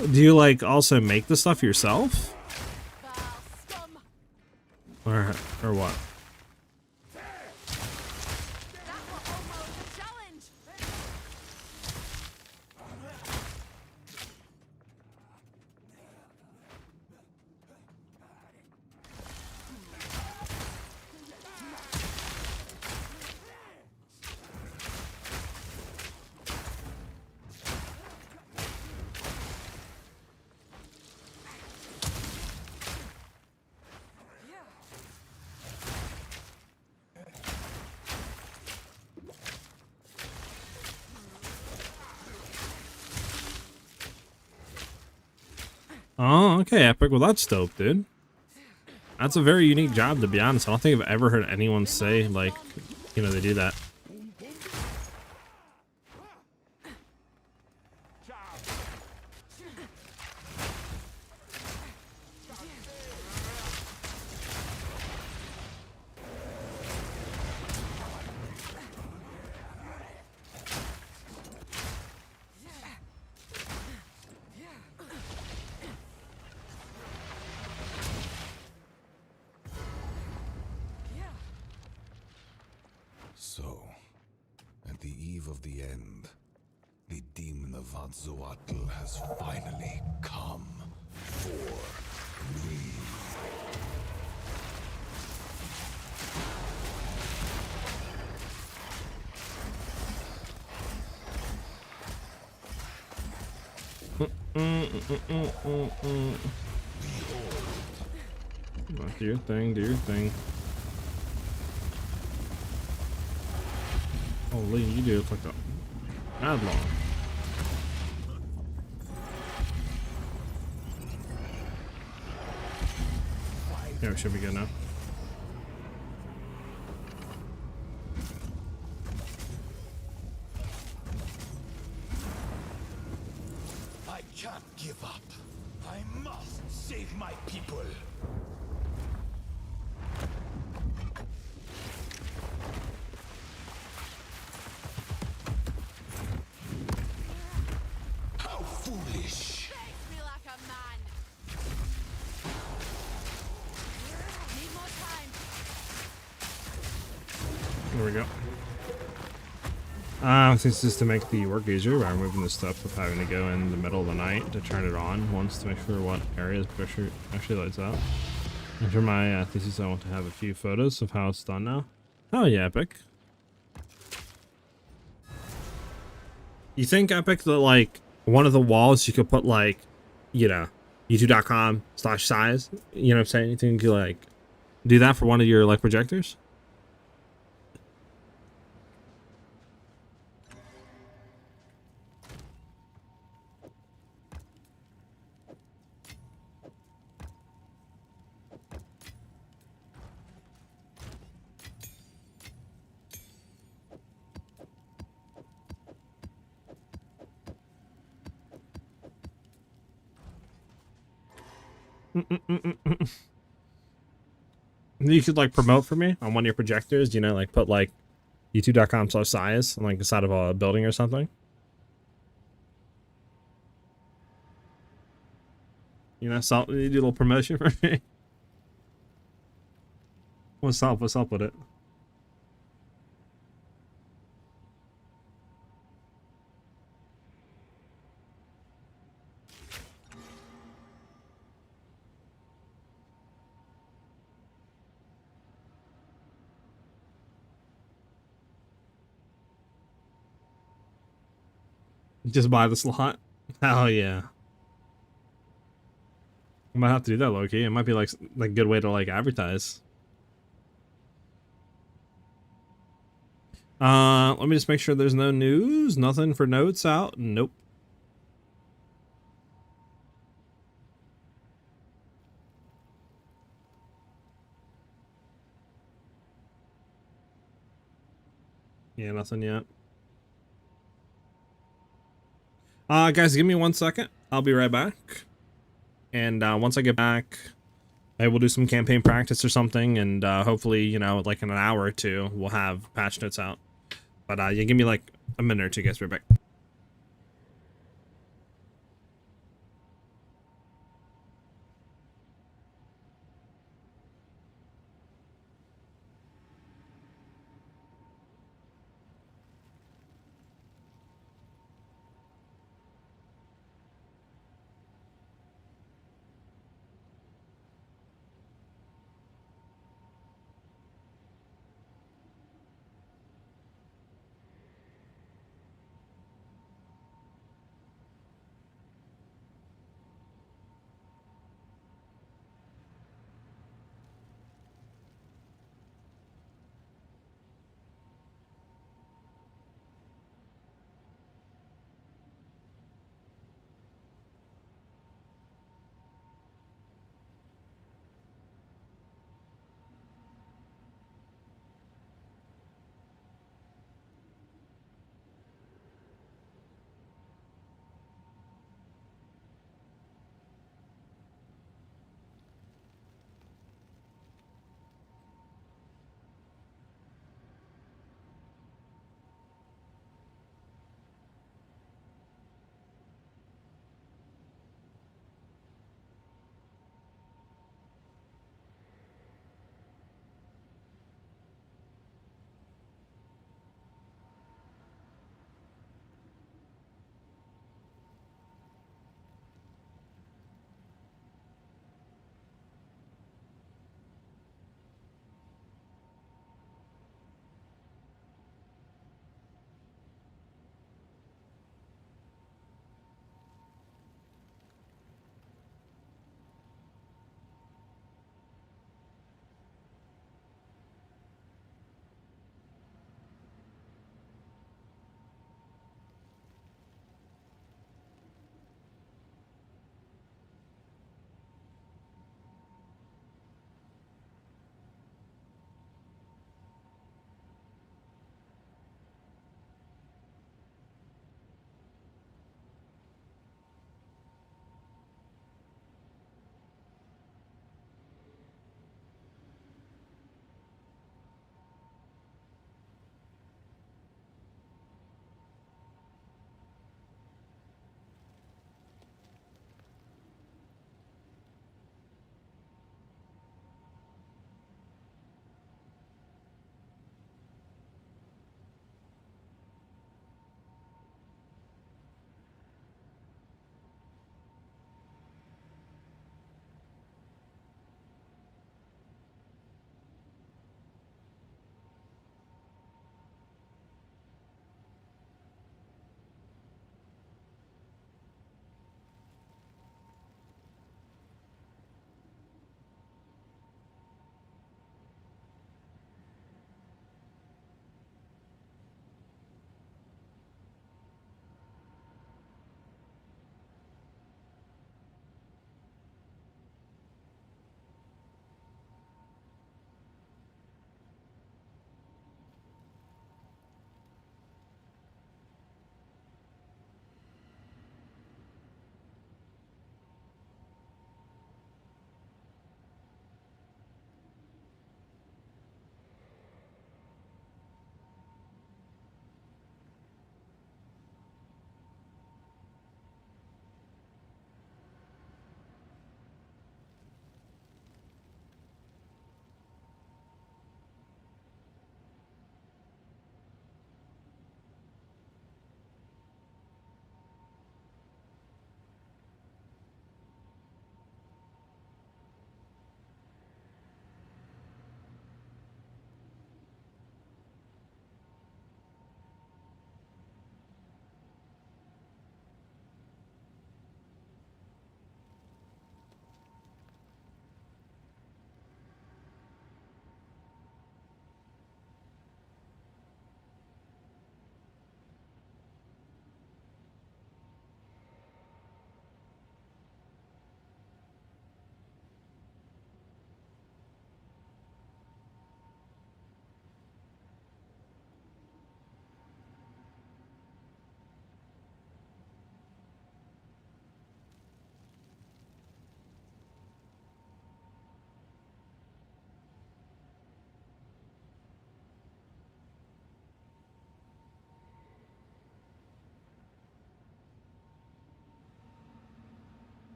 Speaker 1: Do you like also make the stuff yourself? Or what? Oh, okay, Epic. Well, that's dope, dude. That's a very unique job, to be honest. I don't think I've ever heard anyone say, like, you know, they do that.
Speaker 5: So, at the eve of the end, the demon of Atzoatl has finally come for me.
Speaker 1: Do your thing, do your thing. Holy, you do it like a mad long. Yeah, we should be good now.
Speaker 4: I can't give up. I must save my people. Foolish.
Speaker 3: Face me like a man. Need more time.
Speaker 1: There we go. This is to make the work easier by removing the steps of having to go in the middle of the night to turn it on once to make sure what areas actually lights up. After my thesis, I want to have a few photos of how it's done now. Oh yeah, Epic. You think, Epic, that like one of the walls you could put like, you know, youtube.com/SiahZ, you know what I'm saying? You think you could like do that for one of your like projectors? You could like promote for me on one of your projectors, you know, like put like youtube.com/SiahZ on like the side of a building or something. You know, so you do a little promotion for me. What's up? What's up with it? Just buy the slot? Hell yeah. I might have to do that, low-key. It might be like a good way to like advertise. Let me just make sure there's no news. Nothing for notes out. Nope. Yeah, nothing yet. Guys, give me 1 second. I'll be right back. And once I get back, maybe we'll do some campaign practice or something, and hopefully, you know, like in an hour or two, we'll have patch notes out. But yeah, give me like a minute or two, guys. Right back.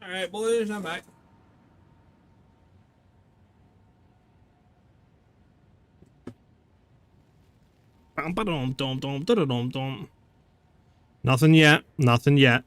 Speaker 1: All right, boys, I'm back. Nothing yet. Nothing yet.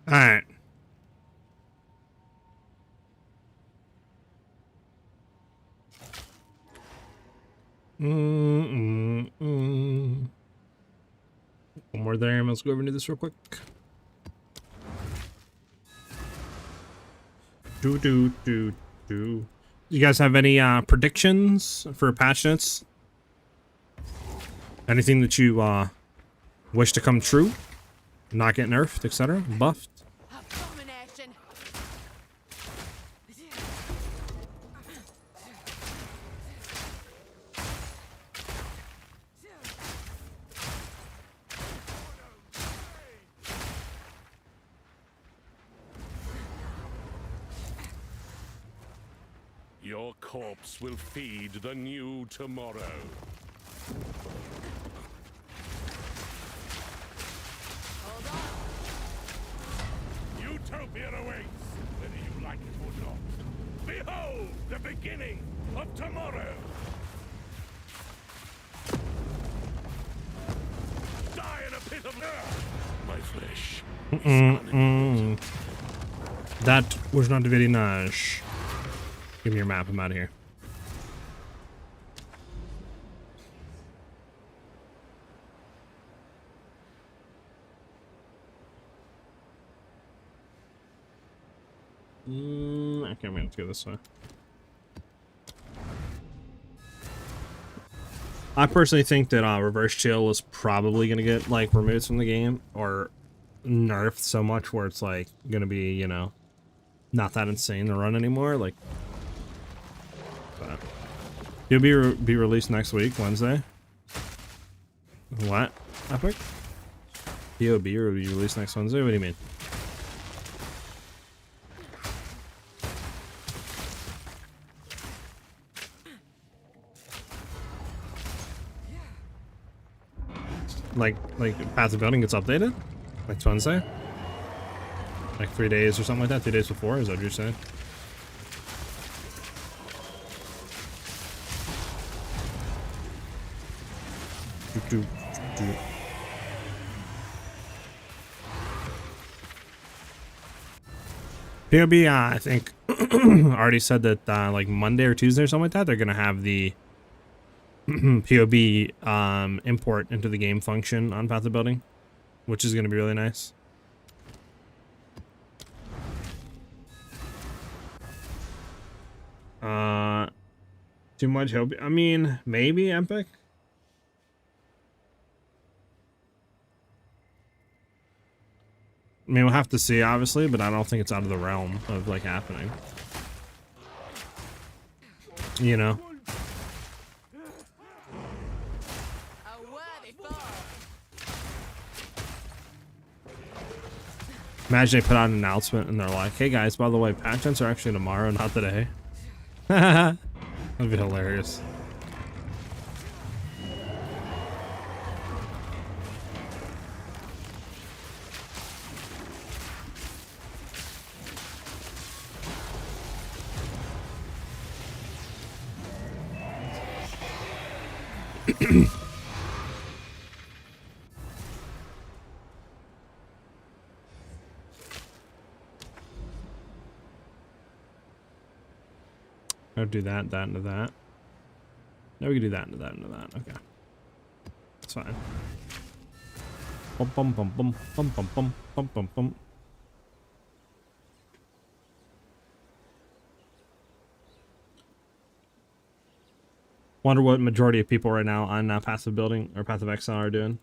Speaker 1: All right. One more there. Let's go over and do this real quick. Do. You guys have any predictions for patch notes? Anything that you wish to come true? Not get nerfed, etc. Buffed?
Speaker 3: Abomination.
Speaker 6: Your corpse will feed the new tomorrow.
Speaker 3: Hold on.
Speaker 6: Utopia awaits, whether you like it or not. Behold the beginning of tomorrow! Die in a pit of earth! My flesh.
Speaker 1: That was not very nice. Give me your map. I'm out of here. Okay, I'm gonna go this way. I personally think that reverse chill is probably gonna get like removed from the game or nerfed so much where it's like gonna be, you know, not that insane to run anymore. Like, it'll be released next week, Wednesday. What? Epic? POB will be released next Wednesday? What do you mean? Like Path of Building gets updated? Next Wednesday? Like 3 days or something like that? 2 days before? Is that what you're saying? POB, I think, already said that like Monday or Tuesday or something like that, they're gonna have the POB import into the game function on Path of Building, which is gonna be really nice. Too much hope. I mean, maybe Epic. I mean, we'll have to see, obviously, but I don't think it's out of the realm of, like, happening. You know?
Speaker 3: A worthy foe.
Speaker 1: Imagine they put out an announcement and they're like, hey guys, by the way, patch notes are actually tomorrow, not today. That'd be hilarious. I'll do that into that. No, we can do that into that into that. Okay. It's fine. Bum bum bum bum bum bum bum bum bum bum. Wonder what majority of people right now on passive building or passive exile are doing.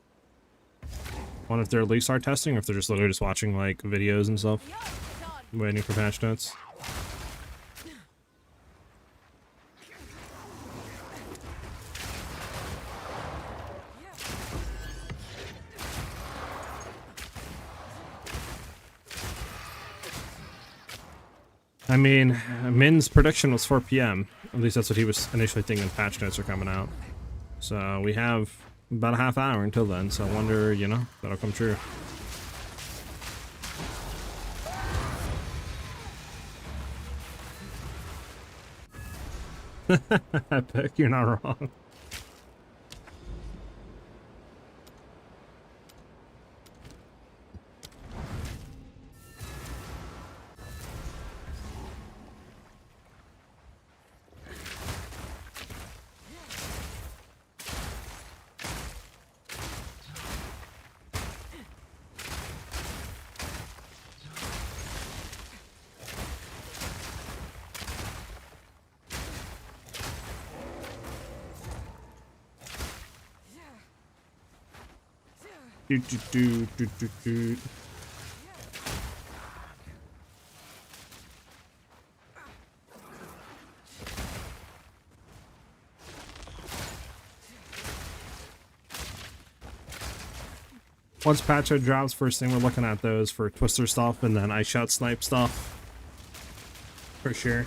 Speaker 1: Wonder if they're at least are testing or if they're just literally just watching like videos and stuff, waiting for patch notes. I mean, Min's prediction was 4 p.m. At least that's what he was initially thinking patch notes are coming out. So we have about a half hour until then, so I wonder, you know, if that'll come true. Epic, you're not wrong. Do. Once patch drops, first thing we're looking at those for Twister stuff and then ice shot snipe stuff. For sure.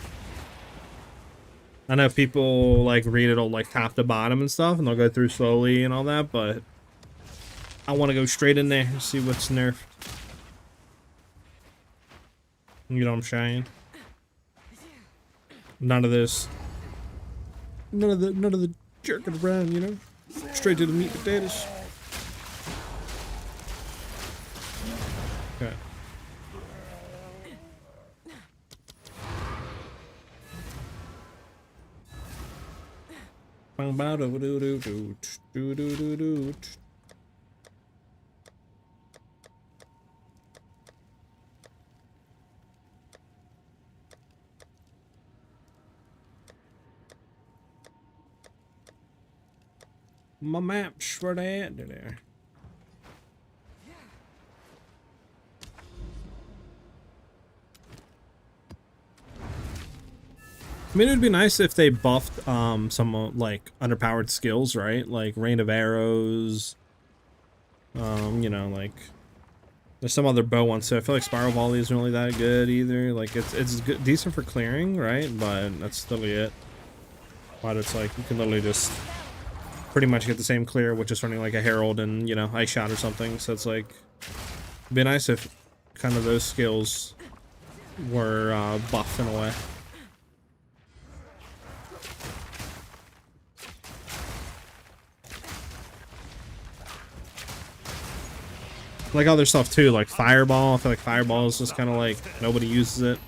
Speaker 1: I know people like read it all like top to bottom and stuff and they'll go through slowly and all that, but I want to go straight in there and see what's nerfed. You know what I'm saying? None of this. None of the jerking around, you know? Straight to the meat potatoes. Okay. My maps, where they at there? I mean, it would be nice if they buffed some like underpowered skills, right? Like rain of arrows. You know, like there's some other bow ones. So I feel like spiral volley isn't really that good either. Like it's good, decent for clearing, right? But that's literally it. But it's like you can literally just pretty much get the same clear with just running like a Herald and, you know, ice shot or something. So it's like, it'd be nice if kind of those skills were buffed in a way. Like other stuff too, like Fireball. I feel like Fireball is just kind of like, nobody uses it.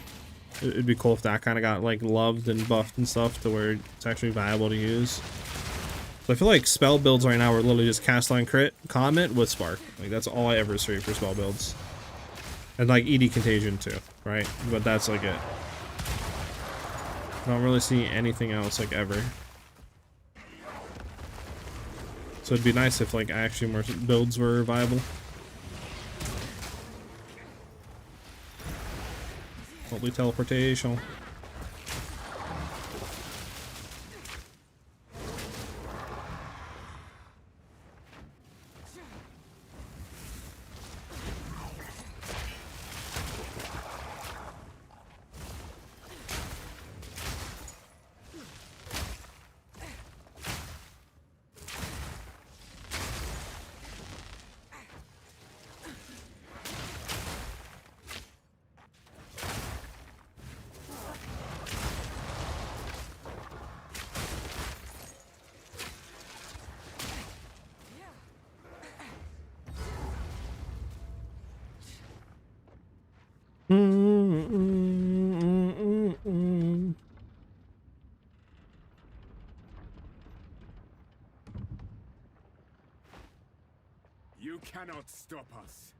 Speaker 1: It'd be cool if that kind of got like loved and buffed and stuff to where it's actually viable to use. So I feel like spell builds right now are literally just cast line crit, comment with spark. Like that's all I ever see for spell builds. And like ED contagion too, right? But that's like it. I don't really see anything else like ever. So it'd be nice if like actually more builds were viable. Holy teleportation.
Speaker 6: You cannot stop us.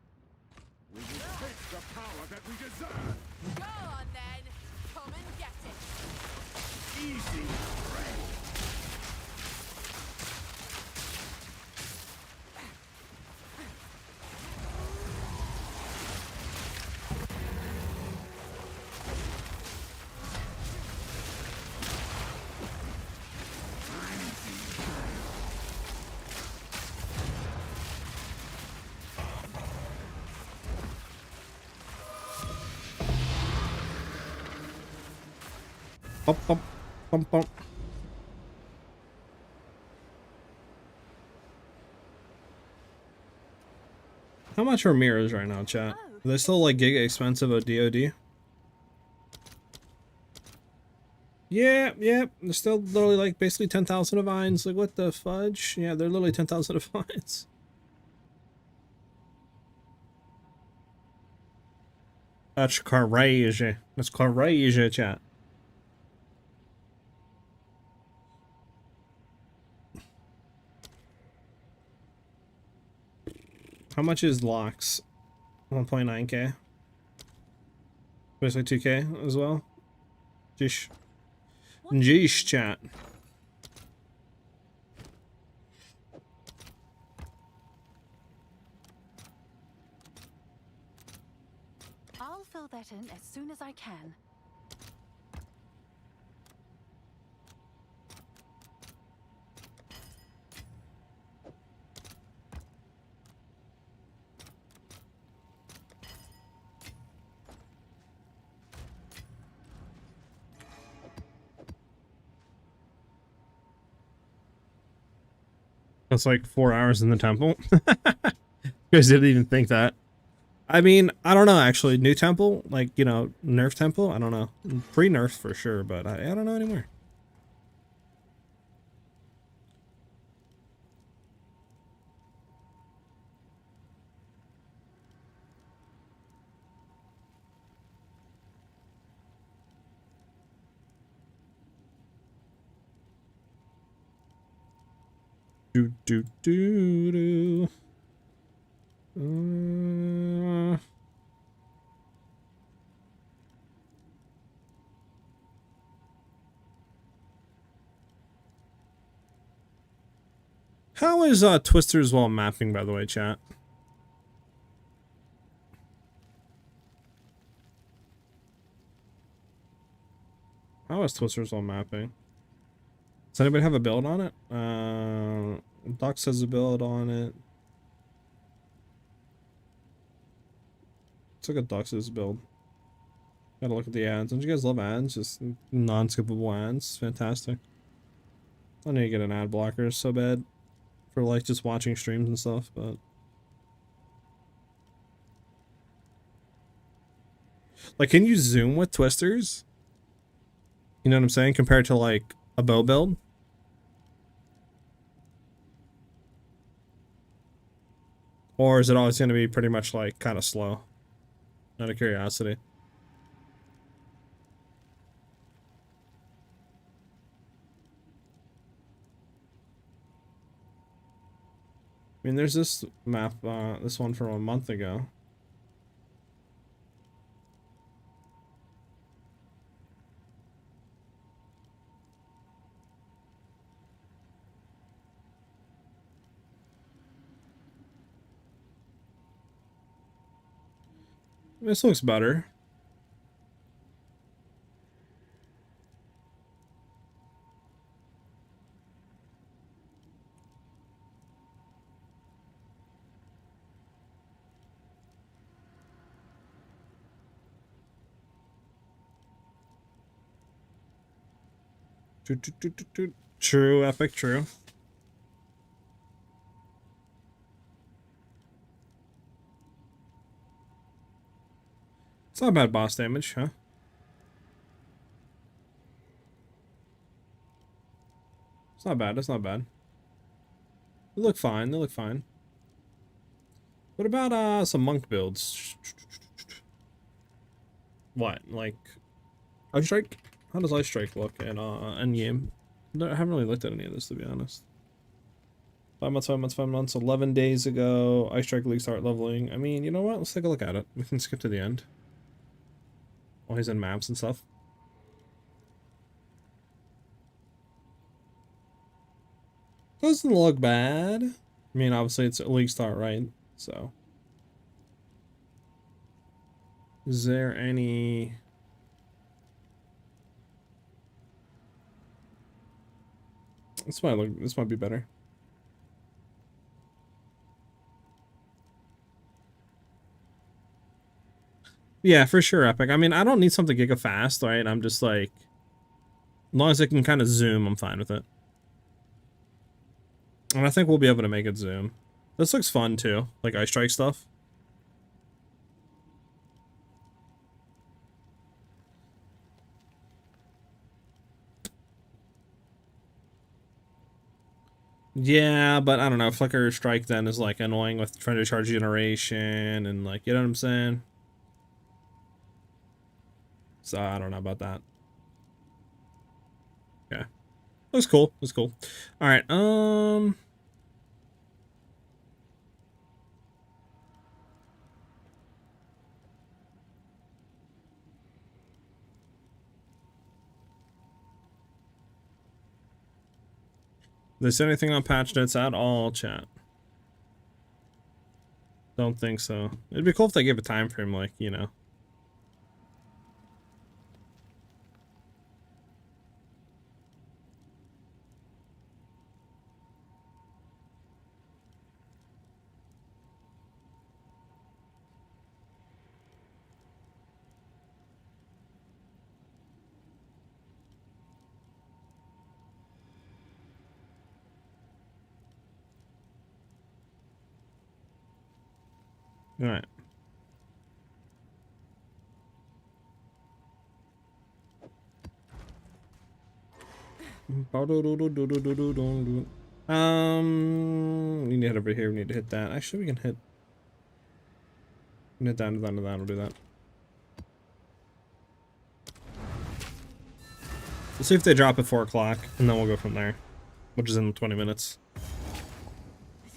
Speaker 6: We will take the power that we deserve.
Speaker 3: Go on then. Come and get it.
Speaker 6: Easy prey.
Speaker 1: Bump, bump, bump, bump. How much are mirrors right now, chat? Are they still like giga expensive at DOD? Yeah, yeah. They're still literally like basically 10,000 of vines. Like what the fudge? Yeah, they're literally 10,000 of vines. That's crazy. That's crazy, chat. How much is locks? 1.9k. Basically 2k as well. Jeesh. Jeesh, chat.
Speaker 7: I'll fill that in as soon as I can.
Speaker 1: That's like 4 hours in the temple. You guys didn't even think that. I mean, I don't know actually. New temple, like, you know, nerf temple, I don't know. Pre-nerf for sure, but I don't know anymore. Do do do do. How is Twister's wall mapping, by the way, chat? How is Twister's wall mapping? Does anybody have a build on it? Docs has a build on it. It's like a Docs' build. Gotta look at the ads. Don't you guys love ads? Just non-skippable ads. Fantastic. I need to get an ad blocker so bad for like just watching streams and stuff, but like, can you zoom with Twisters? You know what I'm saying? Compared to like a bow build? Or is it always going to be pretty much like kind of slow? Out of curiosity. I mean, there's this map, this one from a month ago. This looks better. True, epic, true. It's not bad boss damage, huh? It's not bad, it's not bad. They look fine, they look fine. What about some monk builds? What, like Ice Strike? How does Ice Strike look in Endgame? No, I haven't really looked at any of this, to be honest. 5 months, 5 months, 5 months, 11 days ago. Ice Strike League start leveling. I mean, you know what? Let's take a look at it. We can skip to the end. While he's in maps and stuff. Doesn't look bad. I mean, obviously it's a league start, right? So. Is there any... This might be better. Yeah, for sure, Epic. I mean, I don't need something giga fast, right? I'm just like, long as it can kind of zoom, I'm fine with it. And I think we'll be able to make it zoom. This looks fun too, like Ice Strike stuff. Yeah, but I don't know. Flicker Strike then is like annoying with trying to charge generation and like, you know what I'm saying? So I don't know about that. Okay. Looks cool. Looks cool. All right. Is there anything on patch notes at all, chat? Don't think so. It'd be cool if they gave a time frame, like, you know. All right. We need to hit over here. We need to hit that. Actually, we can hit. Hit down to that, to that. We'll do that. We'll see if they drop at 4 o'clock, and then we'll go from there, which is in 20 minutes.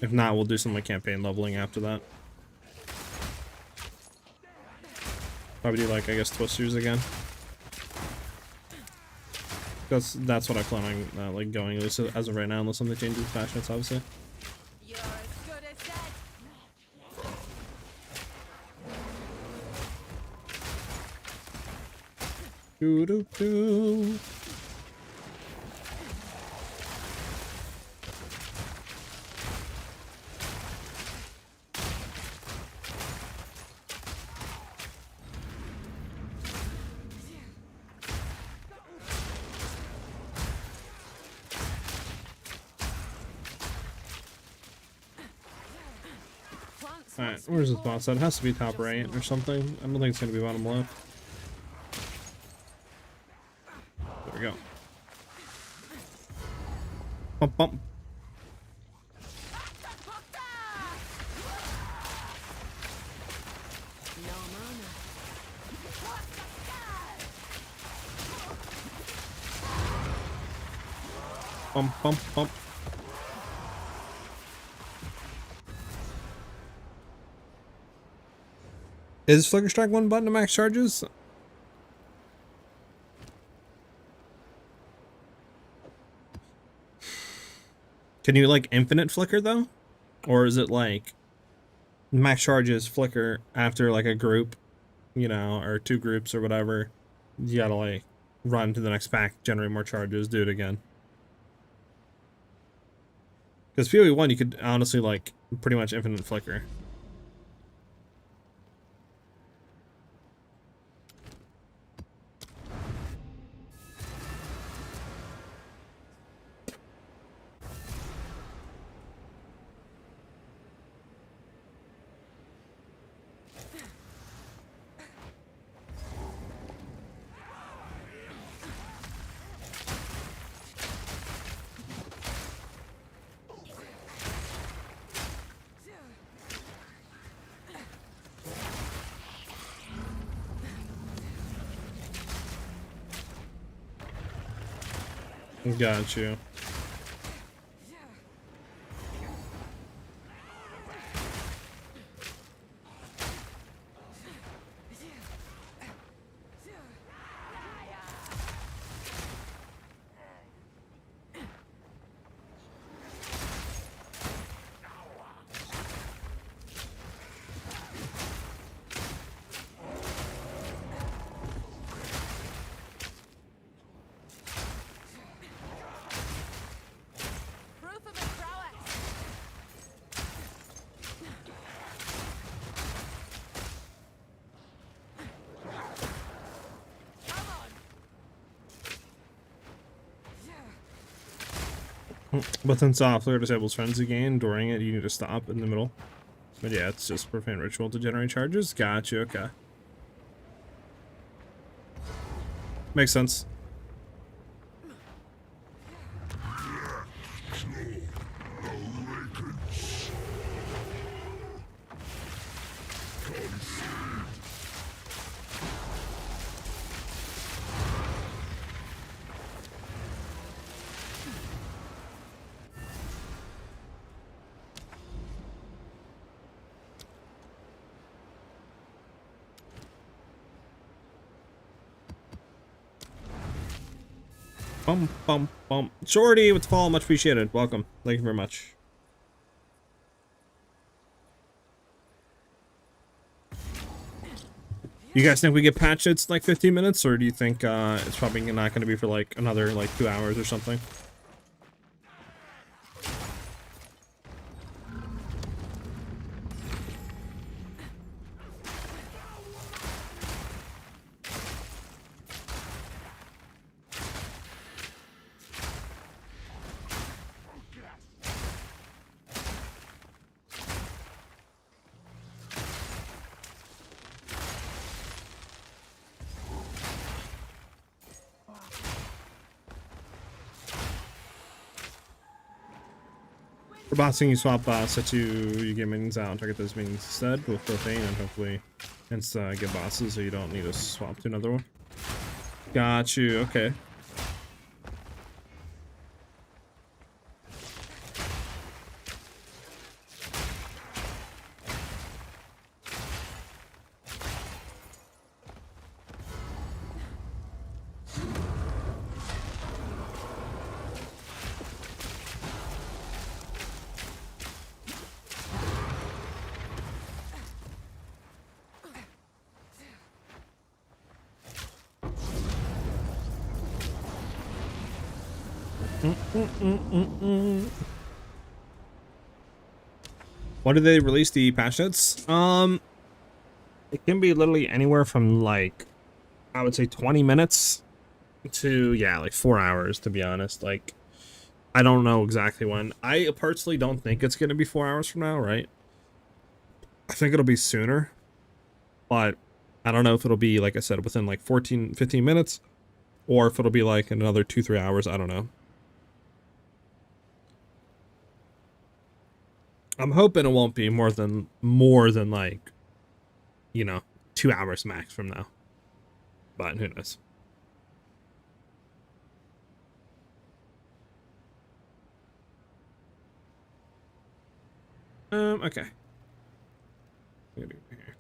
Speaker 1: If not, we'll do some like campaign leveling after that. Probably do like, I guess, twisters again. That's what I plan on like going, at least as of right now, unless something changes patch notes, obviously.
Speaker 3: You're as good as dead.
Speaker 1: Doo doo doo. Alright, where's this boss at? It has to be top right or something. I don't think it's gonna be bottom left. There we go. Bump bump. Bump bump bump. Is Flicker Strike one button to max charges? Can you like infinite flicker though? Or is it like max charges flicker after like a group, you know, or 2 groups or whatever? You gotta like run to the next pack, generate more charges, do it again. Because PoE1 you could honestly like pretty much infinite flicker. Got you. But since flare disables frenzy gain during it, you need to stop in the middle. But yeah, it's just profane ritual to generate charges. Gotcha. Okay. Makes sense. Bum, bum, bum. Shorty with the follow, much appreciated. Welcome. Thank you very much. You guys think we get patched in like 15 minutes, or do you think it's probably not going to be for like another like 2 hours or something? For bossing, you swap set to you get minions out and target those minions instead with profane, and hopefully hence get bosses so you don't need to swap to another one. Got you. Okay. When did they release the patch notes? It can be literally anywhere from like, I would say 20 minutes to, yeah, like 4 hours, to be honest. Like, I don't know exactly when. I personally don't think it's going to be 4 hours from now, right? I think it'll be sooner, but I don't know if it'll be, like I said, within like 15 minutes, or if it'll be like another 2-3 hours. I don't know. I'm hoping it won't be more than like, you know, 2 hours max from now. But who knows? Okay. What do we do here?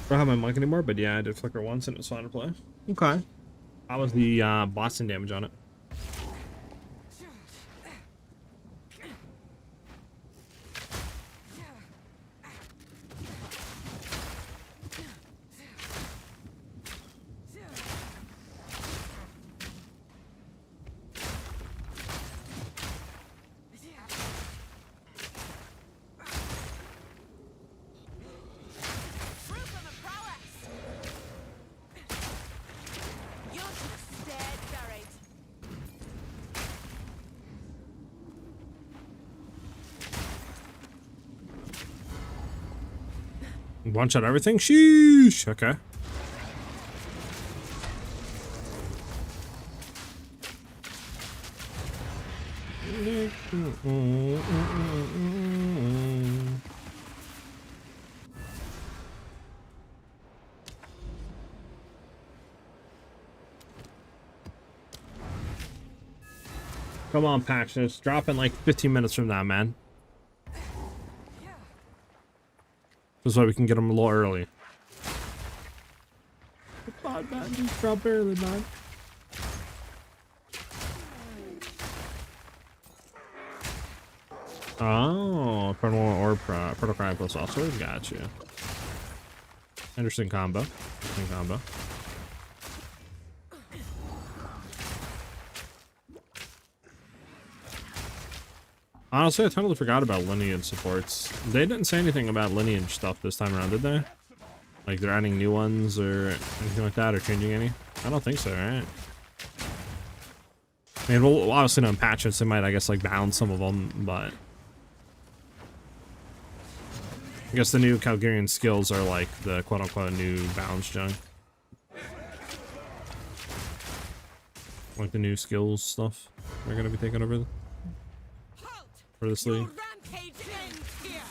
Speaker 1: I don't have my monk anymore, but yeah, I did flicker once and it was fun to play. Okay. How was the Boston damage on it? One shot everything? Sheesh. Okay. Come on, Pax. It's dropping like 15 minutes from now, man. This is why we can get them a little early. Come on, man. Just drop early, man. Oh, Purple or Protocry plus also. Gotcha. Interesting combo. Interesting combo. Honestly, I totally forgot about lineage supports. They didn't say anything about lineage stuff this time around, did they? Like they're adding new ones or anything like that, or changing any? I don't think so, right? I mean, we'll obviously know in patches they might, I guess, like balance some of them, but I guess the new Calgarian skills are like the quote-unquote new balance junk. Like the new skills stuff they're gonna be taking over for this league.
Speaker 3: Rampage ends here.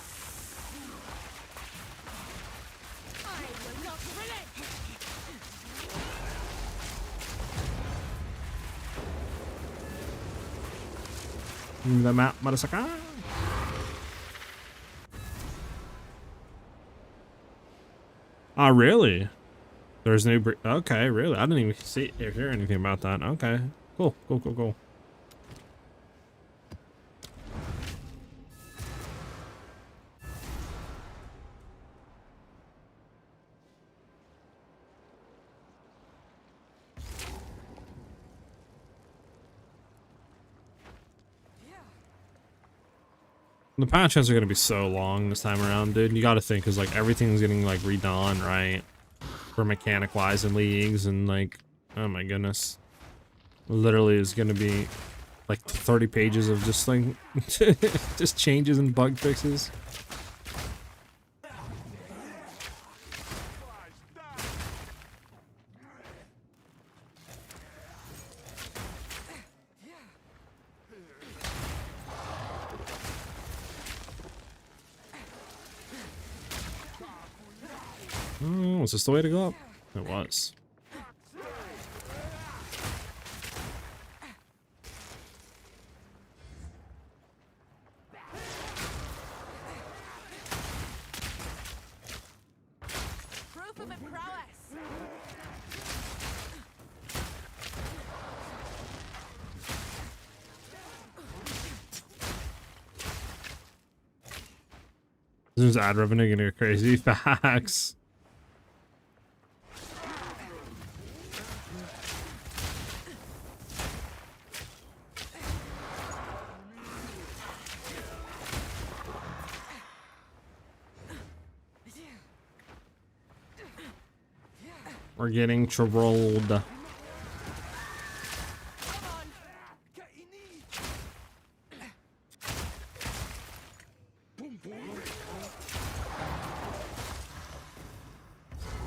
Speaker 3: I will not relent.
Speaker 1: Give me that map, Marasaka. Ah, really? There's new. Okay, really? I didn't even see or hear anything about that. Okay, cool, cool, cool, cool. The patches are gonna be so long this time around, dude. You gotta think, cause like everything's getting like redone, right? For mechanic wise in leagues, and like, oh my goodness, literally is gonna be like 30 pages of just like just changes and bug fixes. Oh, was this the way to go up? It was.
Speaker 3: Proof of a prowess.
Speaker 1: This is ad revenue gonna get crazy. Facts. We're getting trolled. There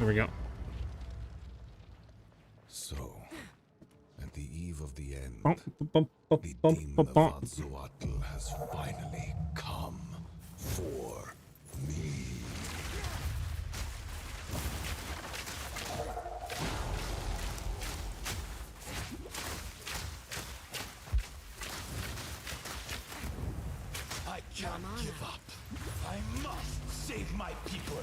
Speaker 1: we go.
Speaker 5: So, at the eve of the end,
Speaker 1: Bump, bump, bump,
Speaker 5: the
Speaker 1: bump,
Speaker 5: demon
Speaker 1: bump,
Speaker 5: of
Speaker 1: bump.
Speaker 5: Atzoatl has finally come for me.
Speaker 4: I can't give up. I must save my people.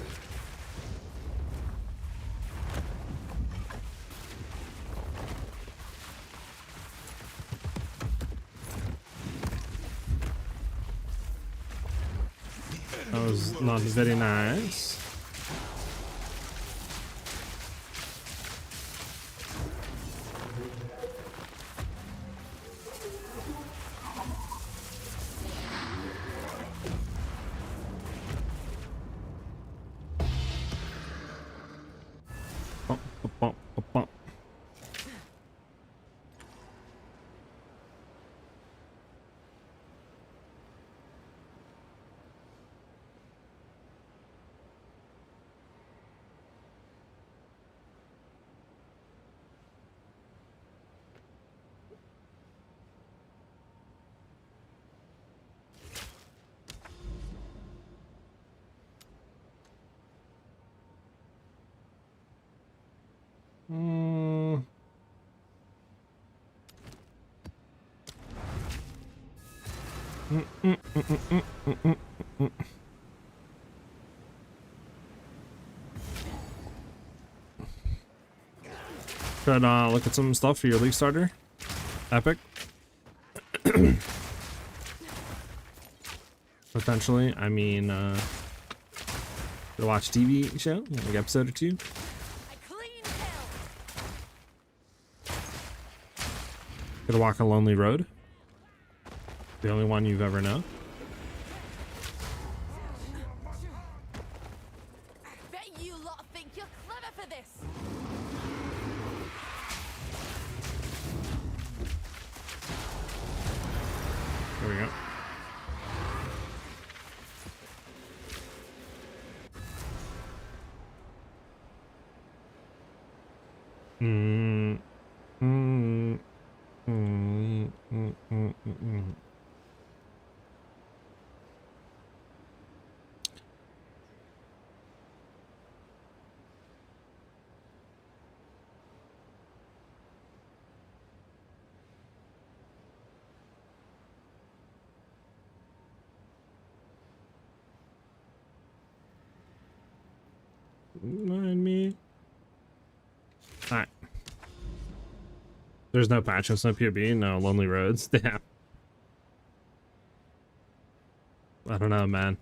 Speaker 1: That was not very nice. Bump, bump, bump, bump, bump. Could look at some stuff for your league starter. Epic. Potentially. I mean, could watch TV show, like episode or two.
Speaker 3: I clean hell.
Speaker 1: Could walk a lonely road. The only one you've ever known.
Speaker 3: You lot think you're clever for this.
Speaker 1: There we go. Mind me. Alright. There's no patches, no POB, no lonely roads. Damn. I don't know, man.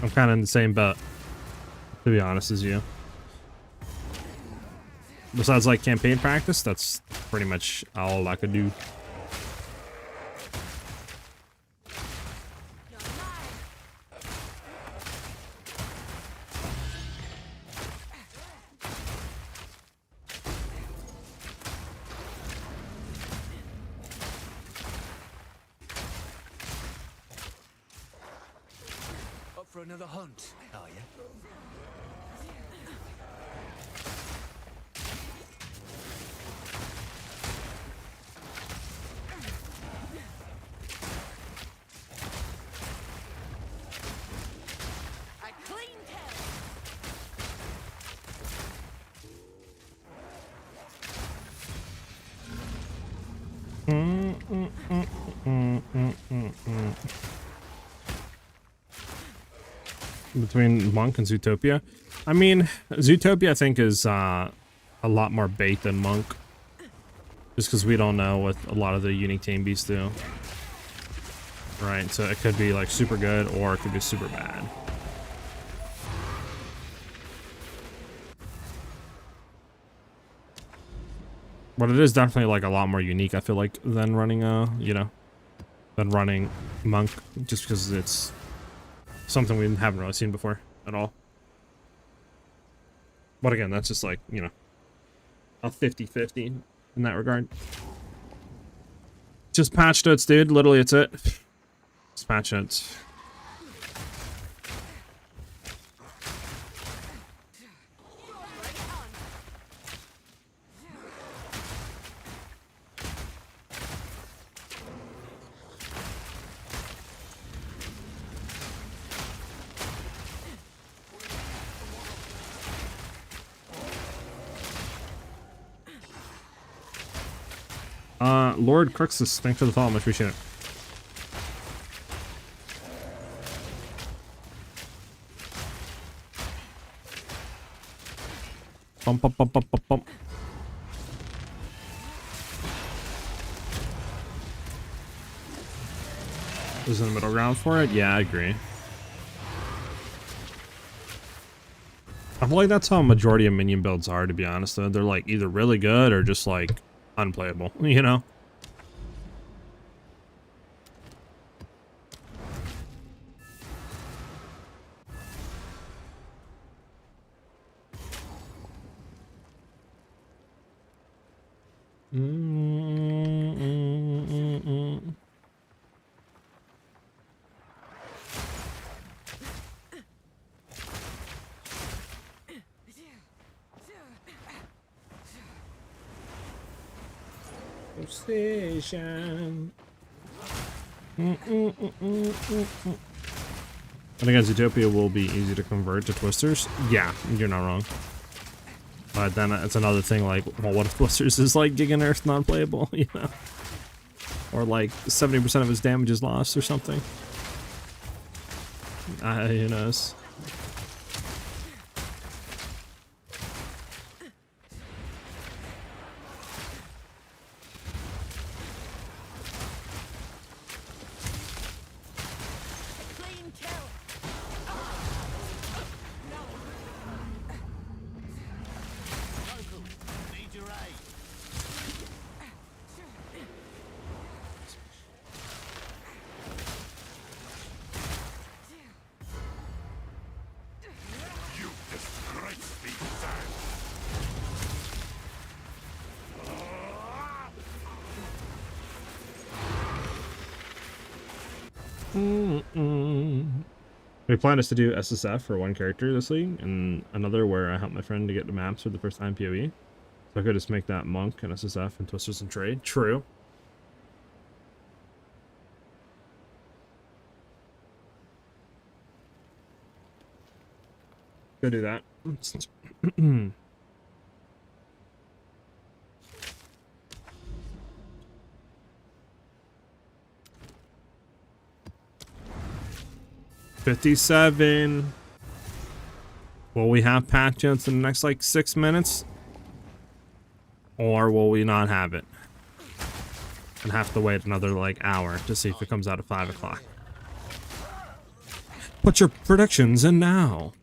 Speaker 1: I'm kind of in the same boat, to be honest as you. Besides, like, campaign practice, that's pretty much all I could do.
Speaker 4: Up for another hunt, are you?
Speaker 3: A clean kill.
Speaker 1: Between Monk and Zootopia. I mean, Zootopia I think is a lot more bait than Monk. Just because we don't know what a lot of the unique tame beasts do. Right, so it could be like super good or it could be super bad. But it is definitely like a lot more unique, I feel like, than running you know, than running Monk, just because it's something we haven't really seen before at all. But again, that's just like, you know, a 50-50 in that regard. Just patch notes, dude. Literally, it's it. Just patch notes. Lord Cruxus, thanks for the follow, much appreciate it. Bump, bump, bump, bump, bump, bump. Is there a middle ground for it? Yeah, I agree. I feel like that's how a majority of minion builds are, to be honest, though. They're like either really good or just like unplayable, you know? Station. And again, Zootopia will be easy to convert to Twisters. Yeah, you're not wrong. But then it's another thing, like, well, what if Twisters is like Gig and Earth non-playable, you know? Or like 70% of his damage is lost or something. Who knows?
Speaker 3: Clean kill.
Speaker 4: Need your aid.
Speaker 1: My plan is to do SSF for one character this league, and another where I help my friend to get the maps for the first time PoE. So I could just make that Monk and SSF and Twisters and Trade. True. Go do that. 57. Will we have patches in the next like 6 minutes? Or will we not have it? And have to wait another like hour to see if it comes out at 5 o'clock. Put your predictions in now.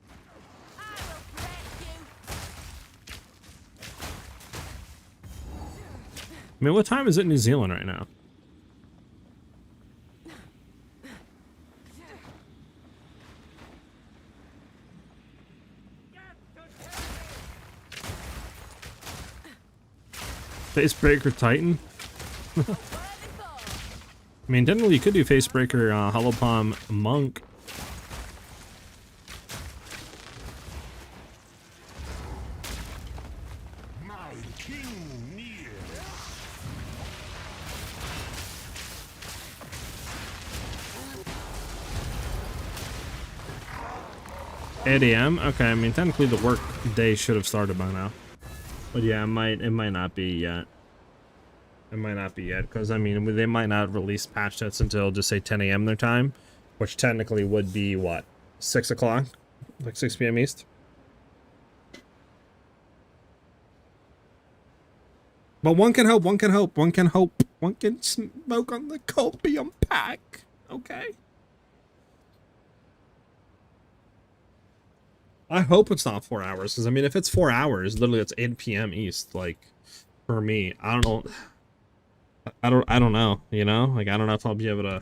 Speaker 1: I mean, what time is it in New Zealand right now? Facebreaker Titan? I mean, technically you could do Facebreaker Hollow Palm Monk.
Speaker 6: My king near.
Speaker 1: 8 a.m. Okay, I mean technically the work day should have started by now. But yeah, it might not be yet. It might not be yet, because I mean they might not release patch notes until just say 10 a.m. their time, which technically would be what, 6 o'clock, like 6 p.m. East. But one can hope, one can hope, one can hope, one can smoke on the copium pack. Okay. I hope it's not 4 hours, because I mean if it's 4 hours, literally it's 8 p.m. East. Like for me, I don't know. I don't know, you know? Like, I don't know if I'll be able to...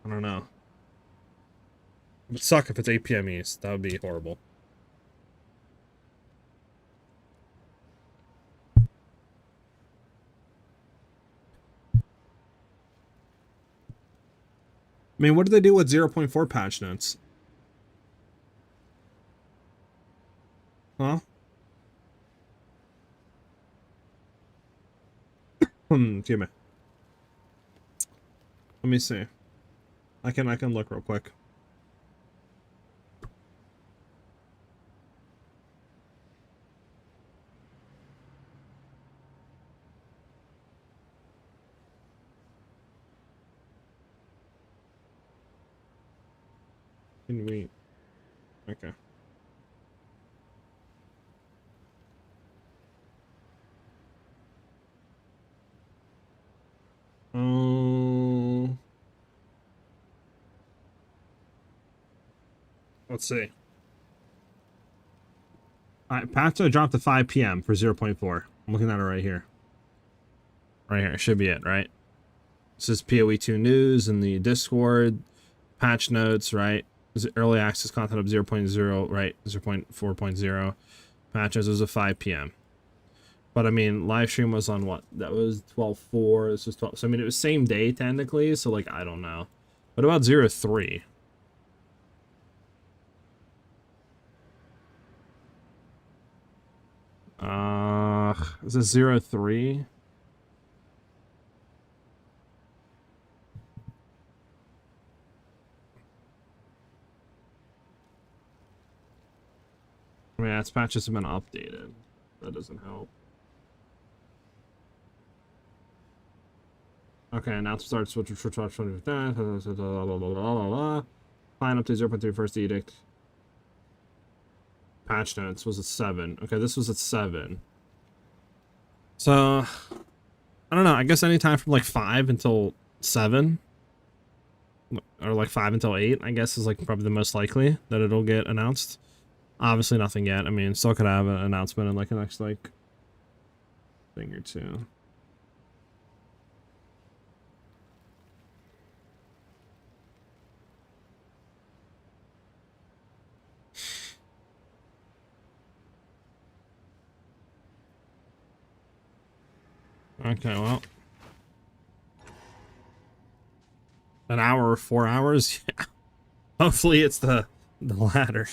Speaker 1: I don't know. It would suck if it's 8 p.m. East. That would be horrible. I mean, what did they do with 0.4 patch notes? Huh? Excuse me. Let me see. I can look real quick. Can we? Okay. Let's see. Alright, patch dropped to 5 p.m. for 0.4. I'm looking at it right here. Right here. It should be it, right? This is PoE2 news in the Discord. Patch notes, right? This is early access content of 0.0, right? 0.4.0. Patches was at 5 p.m. But I mean, live stream was on what? That was 12.4. This was 12. So I mean, it was same day technically. So like, I don't know. What about 0.3? Is this 0.3? I mean, its patches have been updated. That doesn't help. Okay, now to start switch for Client up to 0.3 first edict. Patch notes was at 7. Okay, this was at 7. So, I don't know. I guess anytime from like 5 until 7. Or like 5 until 8, I guess, is like probably the most likely that it'll get announced. Obviously nothing yet. I mean, still could have an announcement in like the next like thing or two. Okay, well. An hour or 4 hours? Yeah. Hopefully it's the latter.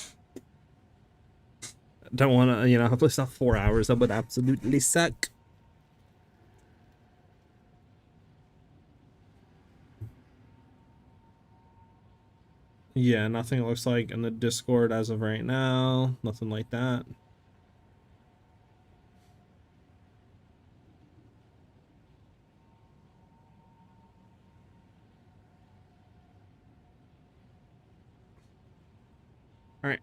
Speaker 1: Don't want to, you know, hopefully it's not 4 hours. That would absolutely suck. Yeah, nothing looks like in the Discord as of right now. Nothing like that. Alright.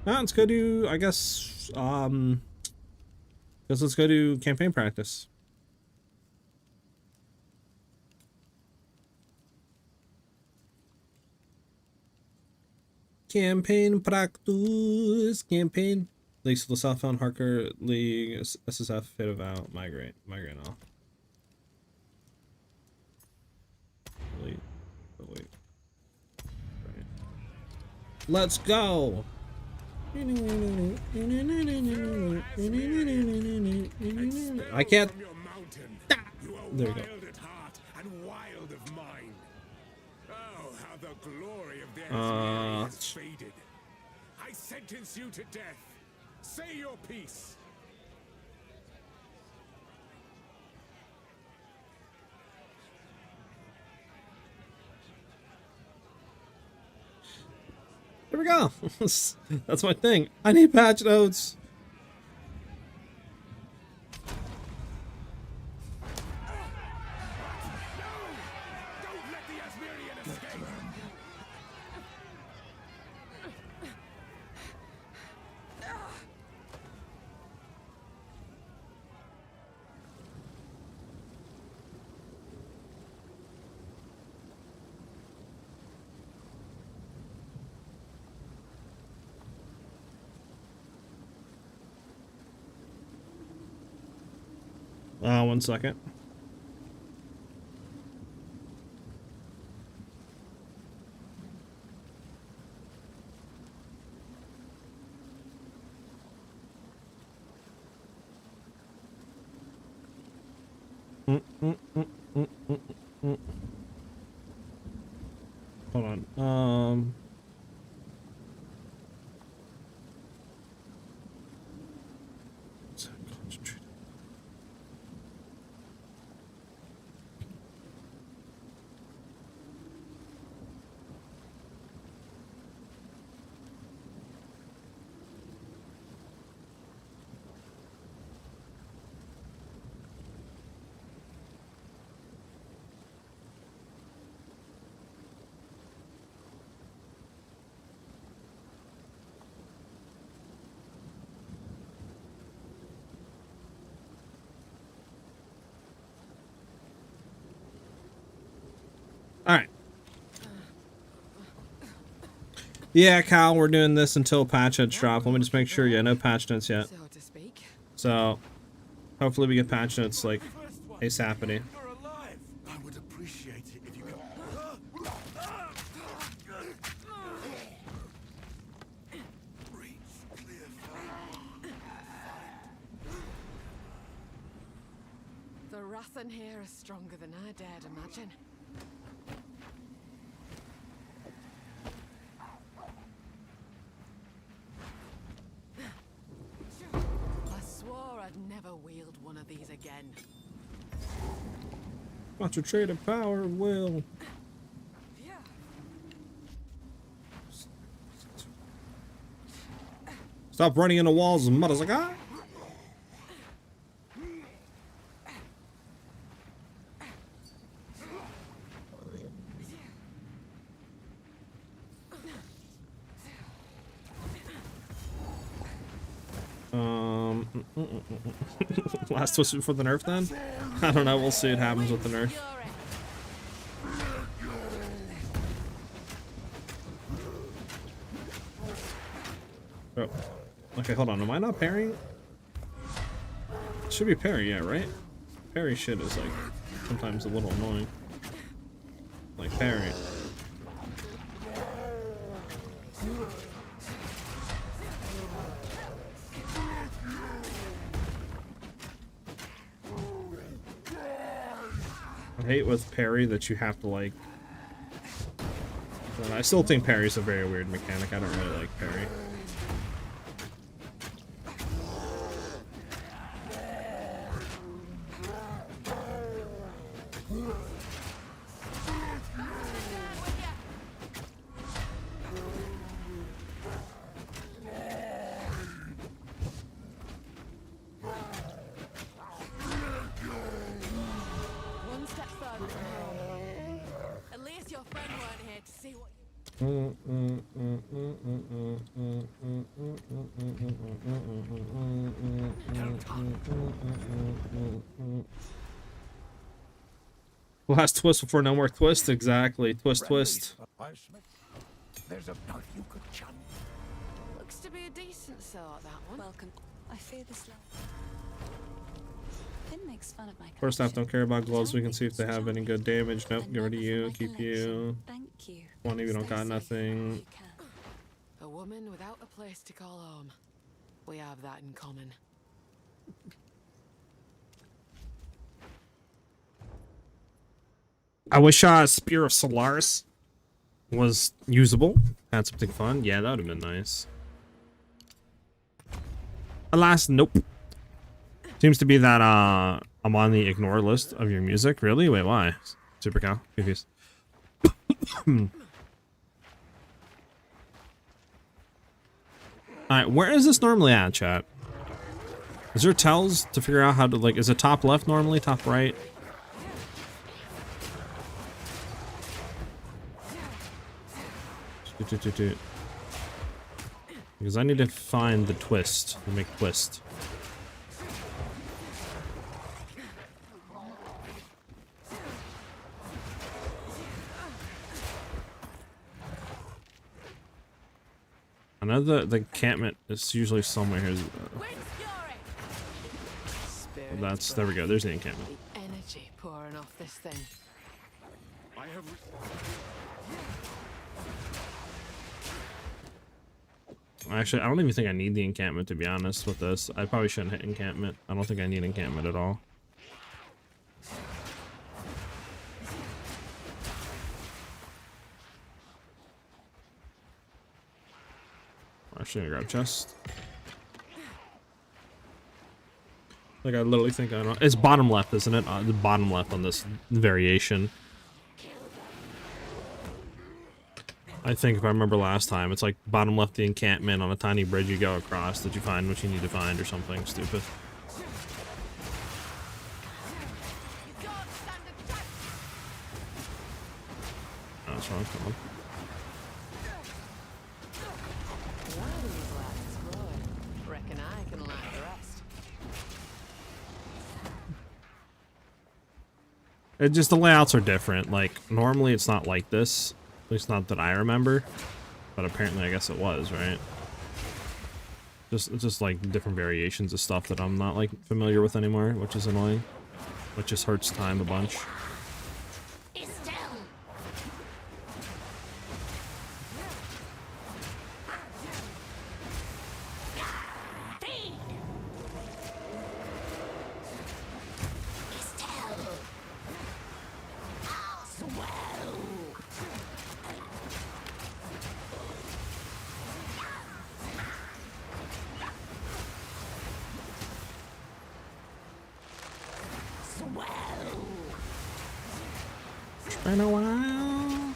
Speaker 1: Now let's go do, I guess, let's go do campaign practice. Campaign practice. Campaign. Leagues to the Southbound Harker League. SSF. Fade of out. Migrate. Migrate off. Wait. Oh, wait. Right. Let's go. I can't. There we go.
Speaker 6: The glory of their has faded. I sentence you to death. Say your piece.
Speaker 1: There we go. That's my thing. I need patch notes. One second. Hold on. Alright. Yeah, Kyle, we're doing this until patch notes drop. Let me just make sure. Yeah, no patch notes yet. So, hopefully we get patch notes, like, ASAPity.
Speaker 4: I would appreciate it if you could.
Speaker 3: The wrath in here is stronger than I dared imagine. I swore I'd never wield one of these again.
Speaker 1: Concentrated power will. Stop running into walls, motherfucker. Last twist before the nerf then? I don't know, we'll see what happens with the nerf. Oh. Okay, hold on, am I not parrying? It should be parry, yeah, right? Parry shit is like sometimes a little annoying. Like parry. hate with parry that you have to like. I still think parry is a very weird mechanic. I don't really like parry.
Speaker 3: One step further from home. At least your friend weren't here to see what
Speaker 1: Last twist before no more twist. Exactly. Twist, twist.
Speaker 6: There's a knife you could chant.
Speaker 3: looks to be a decent sort, that one.
Speaker 7: Welcome. I fear this life. Finn makes fun of my
Speaker 1: First off,
Speaker 7: collection,
Speaker 1: don't care about
Speaker 7: but
Speaker 1: gloves. We can
Speaker 7: I'll
Speaker 1: see if they
Speaker 7: make
Speaker 1: have
Speaker 7: this
Speaker 1: any good damage. Nope,
Speaker 7: charming.
Speaker 1: get rid of
Speaker 7: Another
Speaker 1: you.
Speaker 7: for my
Speaker 1: Keep
Speaker 7: collection.
Speaker 1: you.
Speaker 7: Thank you.
Speaker 1: One of you don't
Speaker 7: Stay
Speaker 1: got
Speaker 7: safe
Speaker 1: nothing.
Speaker 7: if you can.
Speaker 3: A woman without a place to call home. We have that in common.
Speaker 1: I wish Spear of Solaris was usable. Had something fun. Yeah, that would have been nice. Alas, nope. Seems to be that I'm on the ignore list of your music. Really? Wait, why? Super cow. Confused. Alright, where is this normally at, chat? Is there tells to figure out how to, like, is it top left normally? Top right? Because I need to find the twist to make twist. I know the encampment is usually somewhere here. That's, there we go. There's the encampment.
Speaker 3: The energy pouring off this thing.
Speaker 6: I have.
Speaker 1: Actually, I don't even think I need the encampment, to be honest with this. I probably shouldn't hit encampment. I don't think I need encampment at all. Actually, I grab chest. Like, I literally think I don't. It's bottom left, isn't it? The bottom left on this variation. I think if I remember last time, it's like bottom left the encampment on a tiny bridge you go across that you find what you need to find or something stupid. Oh, that's wrong. Come on.
Speaker 3: One of these lads is growing. Reckon I can like the rest.
Speaker 1: It just, the layouts are different. Like, normally it's not like this. At least not that I remember. But apparently I guess it was, right? It's just like different variations of stuff that I'm not like familiar with anymore, which is annoying. Which just hurts time a bunch. Been a while.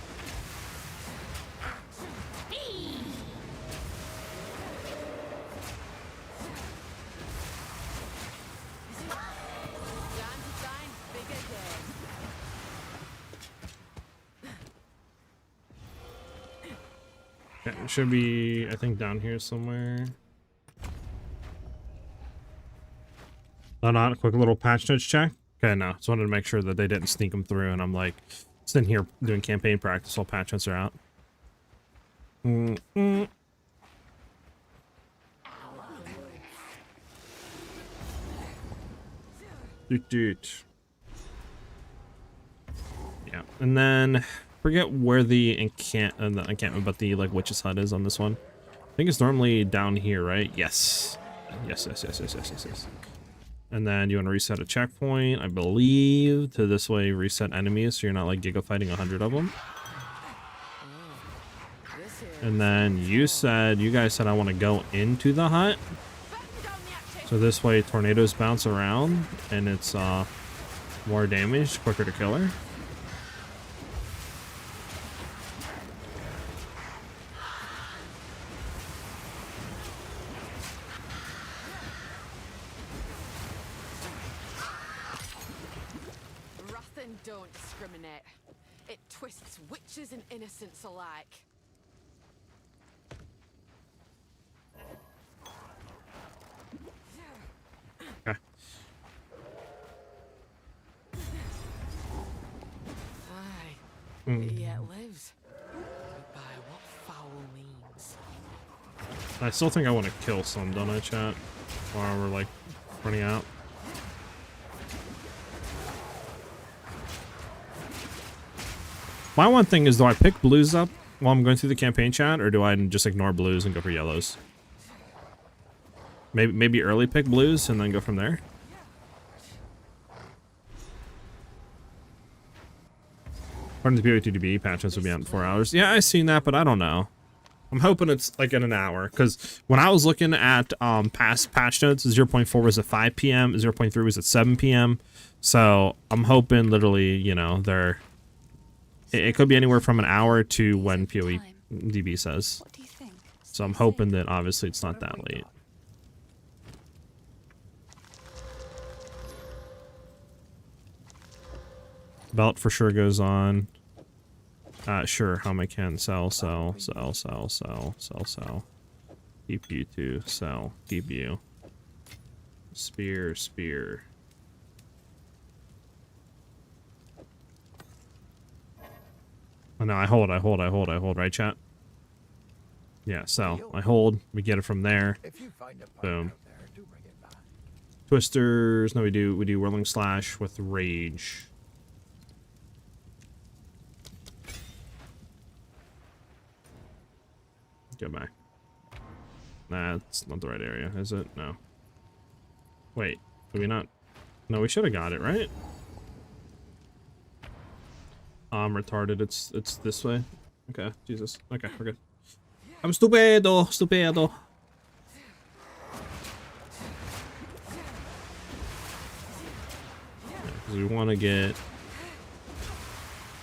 Speaker 1: Okay, it should be, I think, down here somewhere. Oh, not a quick little patch notes check. Okay, no, just wanted to make sure that they didn't sneak them through, and I'm like sitting here doing campaign practice while patch notes are out. Doot. Yeah, and then forget where the encampment, but the like witch's hut is on this one. I think it's normally down here, right? Yes. Yes. And then you want to reset a checkpoint, I believe, to this way reset enemies so you're not like giga fighting 100 of them. And then you guys said I want to go into the hut. So this way tornadoes bounce around and it's more damage, quicker to kill her.
Speaker 3: Wrath don't discriminate. It twists witches and innocents alike.
Speaker 1: Okay.
Speaker 3: Aye, it yet lives. By what foul means?
Speaker 1: I still think I want to kill some, don't I, chat? While we're like running out. My one thing is, do I pick blues up while I'm going through the campaign, chat, or do I just ignore blues and go for yellows? Maybe early pick blues and then go from there. According to POE2DB, patches will be out in 4 hours. Yeah, I've seen that, but I don't know. I'm hoping it's like in an hour, because when I was looking at past patch notes, 0.4 was at 5 p.m., 0.3 was at 7 p.m. So I'm hoping literally, you know, it could be anywhere from an hour to when POE2DB says.
Speaker 7: What do you think?
Speaker 1: So I'm hoping that obviously it's not that late. Belt for sure goes on. Sure, how I can sell. Keep you to sell. Keep you. Spear. Oh no, I hold, right, chat? Yeah, sell. I hold. We get it from there. Boom. Twisters. No, we do Whirling Slash with Rage. Go back. That's not the right area, is it? No. Wait, did we not? No, we should have got it, right? I'm retarded. It's this way. Okay, Jesus. Okay, we're good. I'm stupido. Because we want to get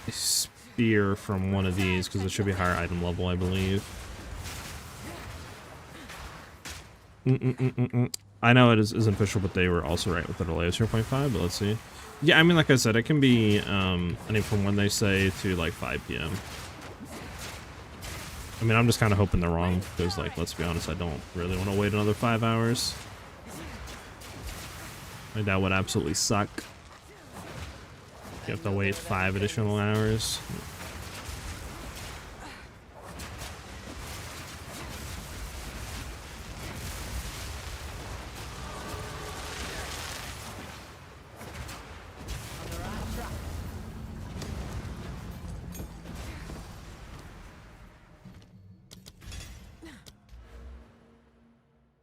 Speaker 1: a spear from one of these, because it should be higher item level, I believe. I know it isn't official, but they were also right with the delay of 0.5, but let's see. Yeah, I mean, like I said, it can be, I think from when they say to, like, 5 p.m. I mean, I'm just kind of hoping they're wrong, because, like, let's be honest, I don't really want to wait another 5 hours. Like, that would absolutely suck. You have to wait 5 additional hours.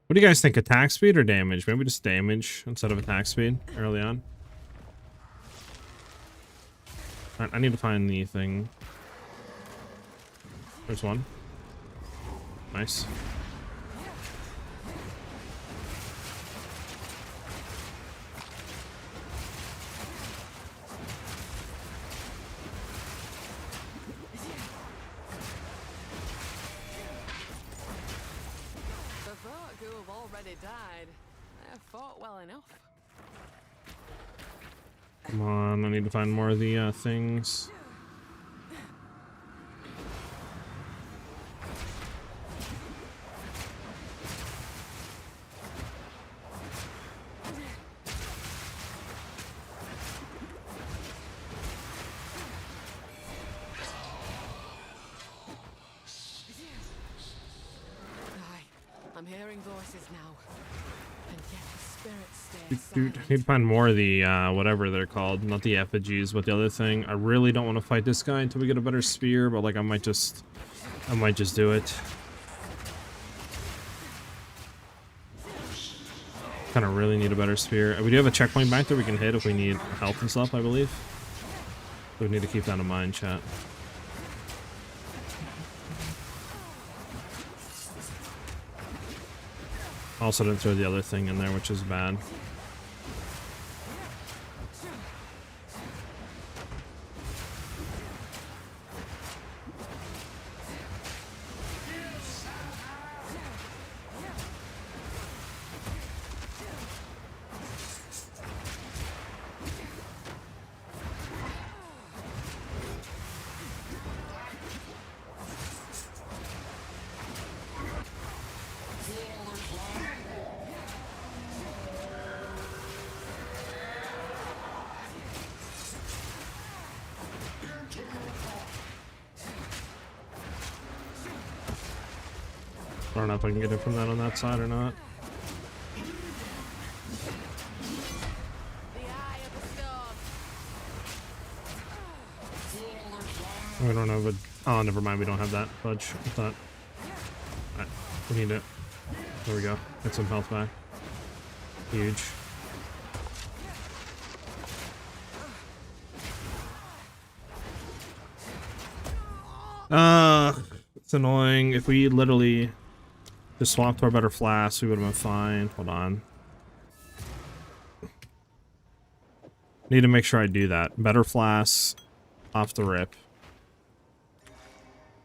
Speaker 1: What do you guys think? Attack speed or damage? Maybe just damage instead of attack speed early on. I need to find the thing. There's one. Nice.
Speaker 3: Died. I fought well enough.
Speaker 1: Come on, I need to find more of the things.
Speaker 3: I'm hearing voices now. And yet the spirits stay
Speaker 1: Dude, I need to find more of the, whatever they're called. Not the effigies, but the other thing. I really don't want to fight this guy until we get a better spear, but, like, I might just do it. Kind of really need a better spear. We do have a checkpoint back there we can hit if we need health and stuff, I believe. We need to keep that in mind, chat. Also didn't throw the other thing in there, which is bad. I don't know if I can get it from that on that side or not.
Speaker 3: The eye of the storm.
Speaker 1: We don't know, but oh, never mind. We don't have that fudge. I thought. Alright, we need it. There we go. Get some health back. Huge. It's annoying. If we literally just swapped to our better flask, we would have been fine. Hold on. Need to make sure I do that. Better flask off the rip.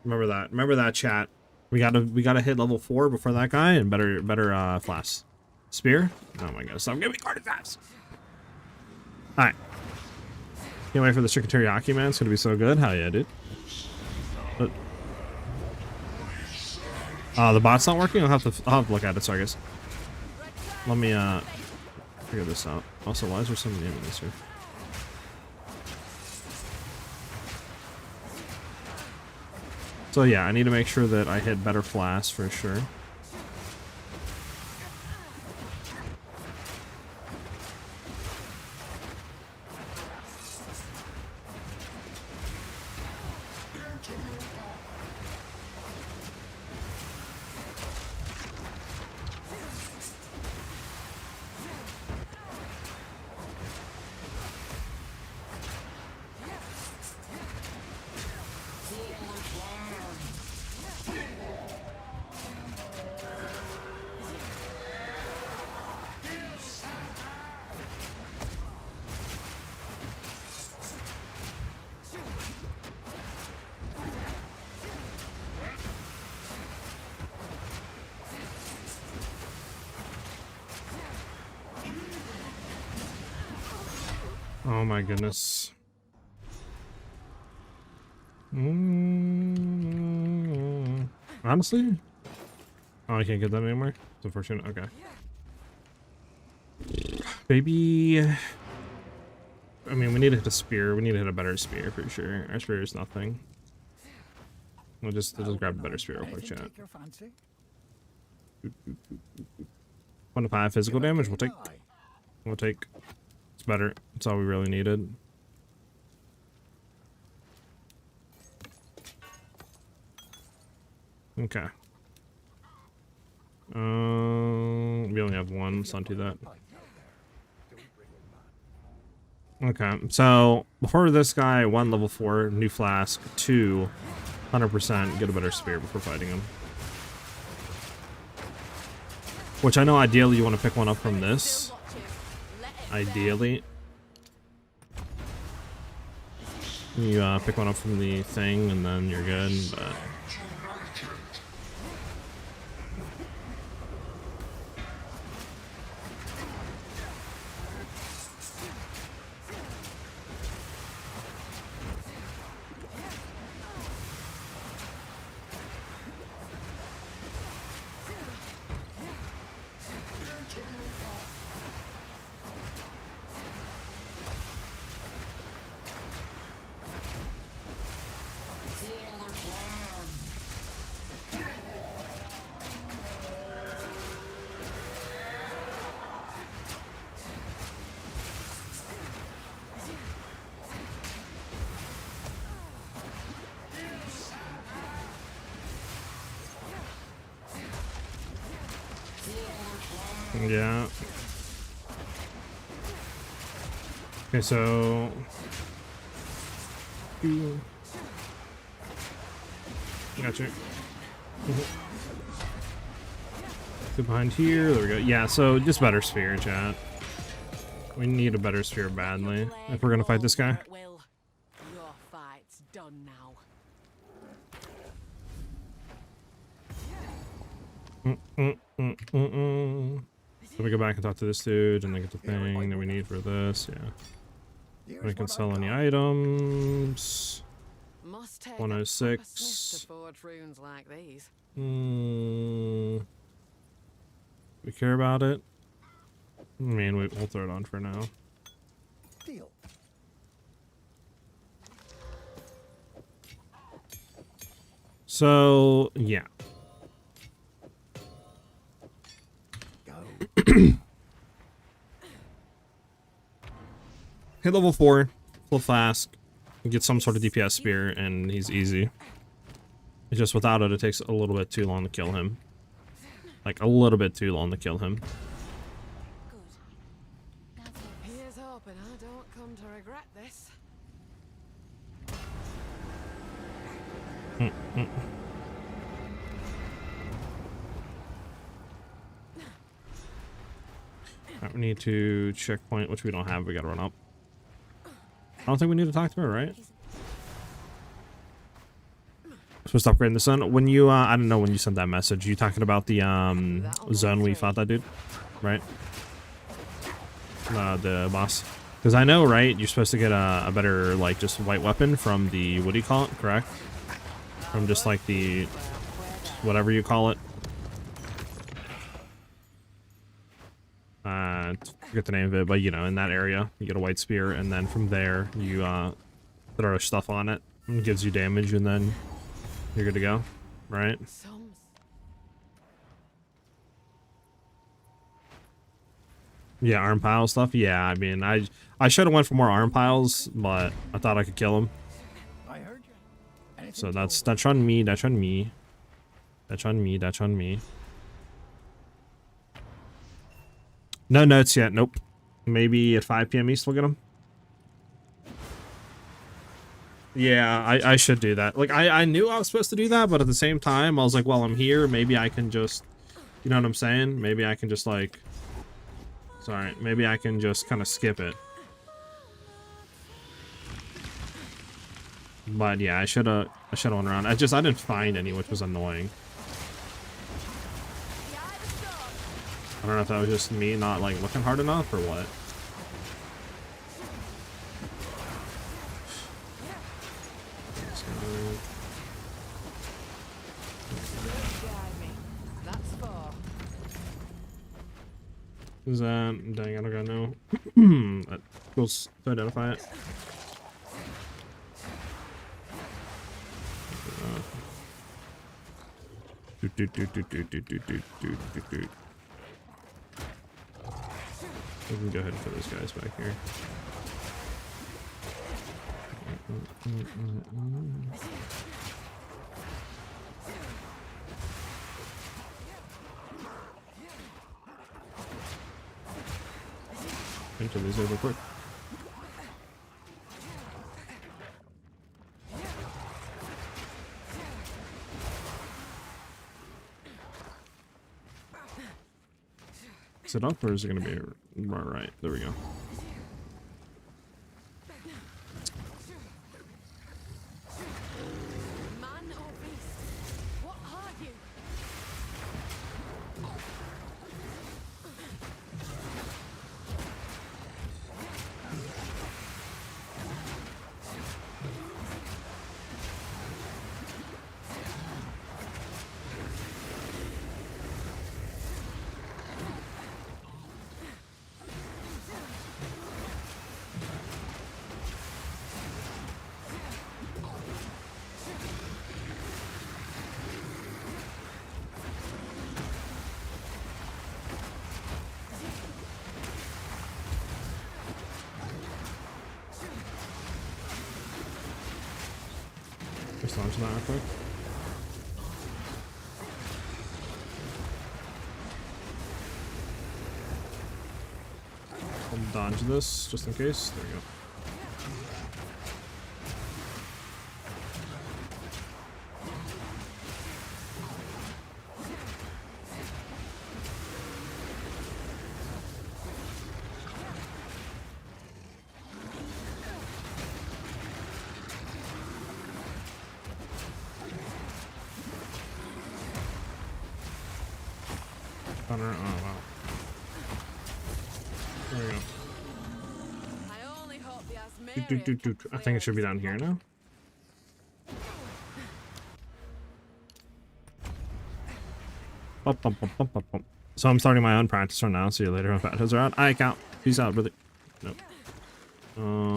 Speaker 1: Remember that. Remember that, chat. We gotta hit level 4 before that guy, and better flask. Spear? Oh my god, stop giving me card attacks. Alright. Can't wait for the chicken teriyaki, man. It's gonna be so good. Hell yeah, dude. But the bot's not working. I'll have to look at it. Sorry, guys. Let me figure this out. Also, why is there so many enemies here? So yeah, I need to make sure that I hit better flask for sure. Oh my goodness. Honestly? Oh, I can't get that anymore? It's unfortunate. Okay. Baby. I mean, we need to hit a spear. We need to hit a better spear for sure. Our spear is nothing. We'll just grab a better spear real quick, chat. 1 to 5 physical damage. We'll take. It's better. That's all we really needed. Okay. We only have one. Let's not do that. Okay, so before this guy, 1 level 4, new flask, 2, 100% get a better spear before fighting him. Which I know ideally you want to pick one up from this. Ideally. You pick one up from the thing and then you're good, but... Yeah. Okay, so gotcha. Go behind here. There we go. Yeah, so just better sphere, chat. We need a better sphere badly if we're gonna fight this guy.
Speaker 3: Your fight's done now.
Speaker 1: Let me go back and talk to this dude and then get the thing that we need for this. Yeah. We can sell any items.
Speaker 3: Must take
Speaker 1: 106.
Speaker 3: a proper sniff to forge runes like these.
Speaker 1: We care about it. I mean, we'll throw it on for now.
Speaker 4: Deal.
Speaker 1: So, yeah. Hit level 4, full flask, get some sort of DPS spear, and he's easy. It's just without it, it takes a little bit too long to kill him. Like, a little bit too long to kill him.
Speaker 3: Here's hoping I don't come to regret this.
Speaker 1: Right, we need to checkpoint, which we don't have. We gotta run up. I don't think we need to talk to her, right? Supposed to upgrade the sun. When you, I don't know when you sent that message. You talking about the zone we fought that dude, right? The boss. Because I know, right? You're supposed to get a better, like, just white weapon from the, what do you call it? Correct? From just like the, whatever you call it. I forget the name of it, but you know, in that area, you get a white spear, and then from there, you throw stuff on it, and it gives you damage, and then you're good to go, right? Yeah, arm pile stuff. Yeah, I mean, I should have went for more arm piles, but I thought I could kill him.
Speaker 4: I heard you.
Speaker 1: So that's on me. That's on me. That's on me. That's on me. No notes yet. Nope. Maybe at 5 p.m. East we'll get them. Yeah, I should do that. Like, I knew I was supposed to do that, but at the same time, I was like, well, I'm here. Maybe I can just, you know what I'm saying? Maybe I can just, like, sorry. Maybe I can just kind of skip it. But yeah, I should have went around. I didn't find any, which was annoying. I don't know if that was just me not, like, looking hard enough or what. Is that... Dang, I don't gotta know. That goes to identify it. We can go ahead and put those guys back here. Into these over quick. Is it up or is it going to be right? There we go.
Speaker 3: Man or beast? What are you?
Speaker 1: Just launch that real quick. I'll dodge this just in case. There we go. Oh wow. There we go.
Speaker 3: I only hope the
Speaker 1: I think it should be down here now. Bum, bum, bum, bum, bum, bum. So I'm starting my own practice run now. See you later when patches are out. I count. Peace out, brother. Nope.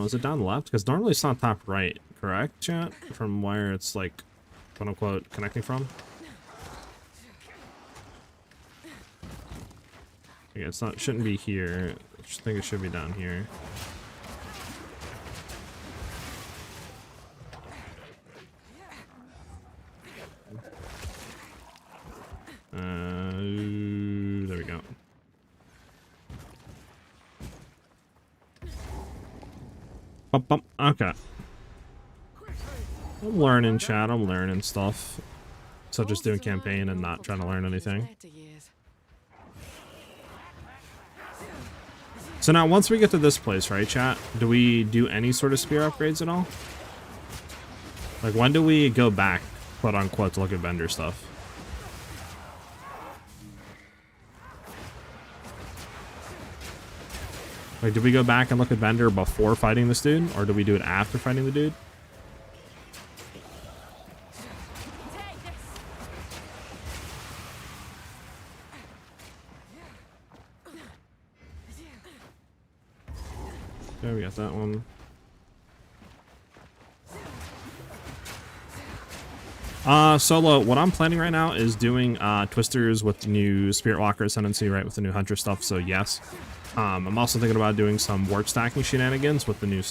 Speaker 1: Is it down the left? Because normally it's not top right, correct, chat? From where it's like, quote unquote, connecting from. Yeah, it's not. Shouldn't be here. I think it should be down here. There we go. Bump, bump. Okay. I'm learning, chat. I'm learning stuff. So just doing campaign and not trying to learn anything. So now once we get to this place, right, chat? Do we do any sort of spear upgrades at all? Like, when do we go back, quote unquote, to look at vendor stuff? Like, do we go back and look at vendor before fighting this dude? Or do we do it after fighting the dude? Okay, we got that one. Solo, what I'm planning right now is doing twisters with the new Spirit Walker Ascendancy, right, with the new Hunter stuff, so yes. I'm also thinking about doing some ward stacking shenanigans with the new,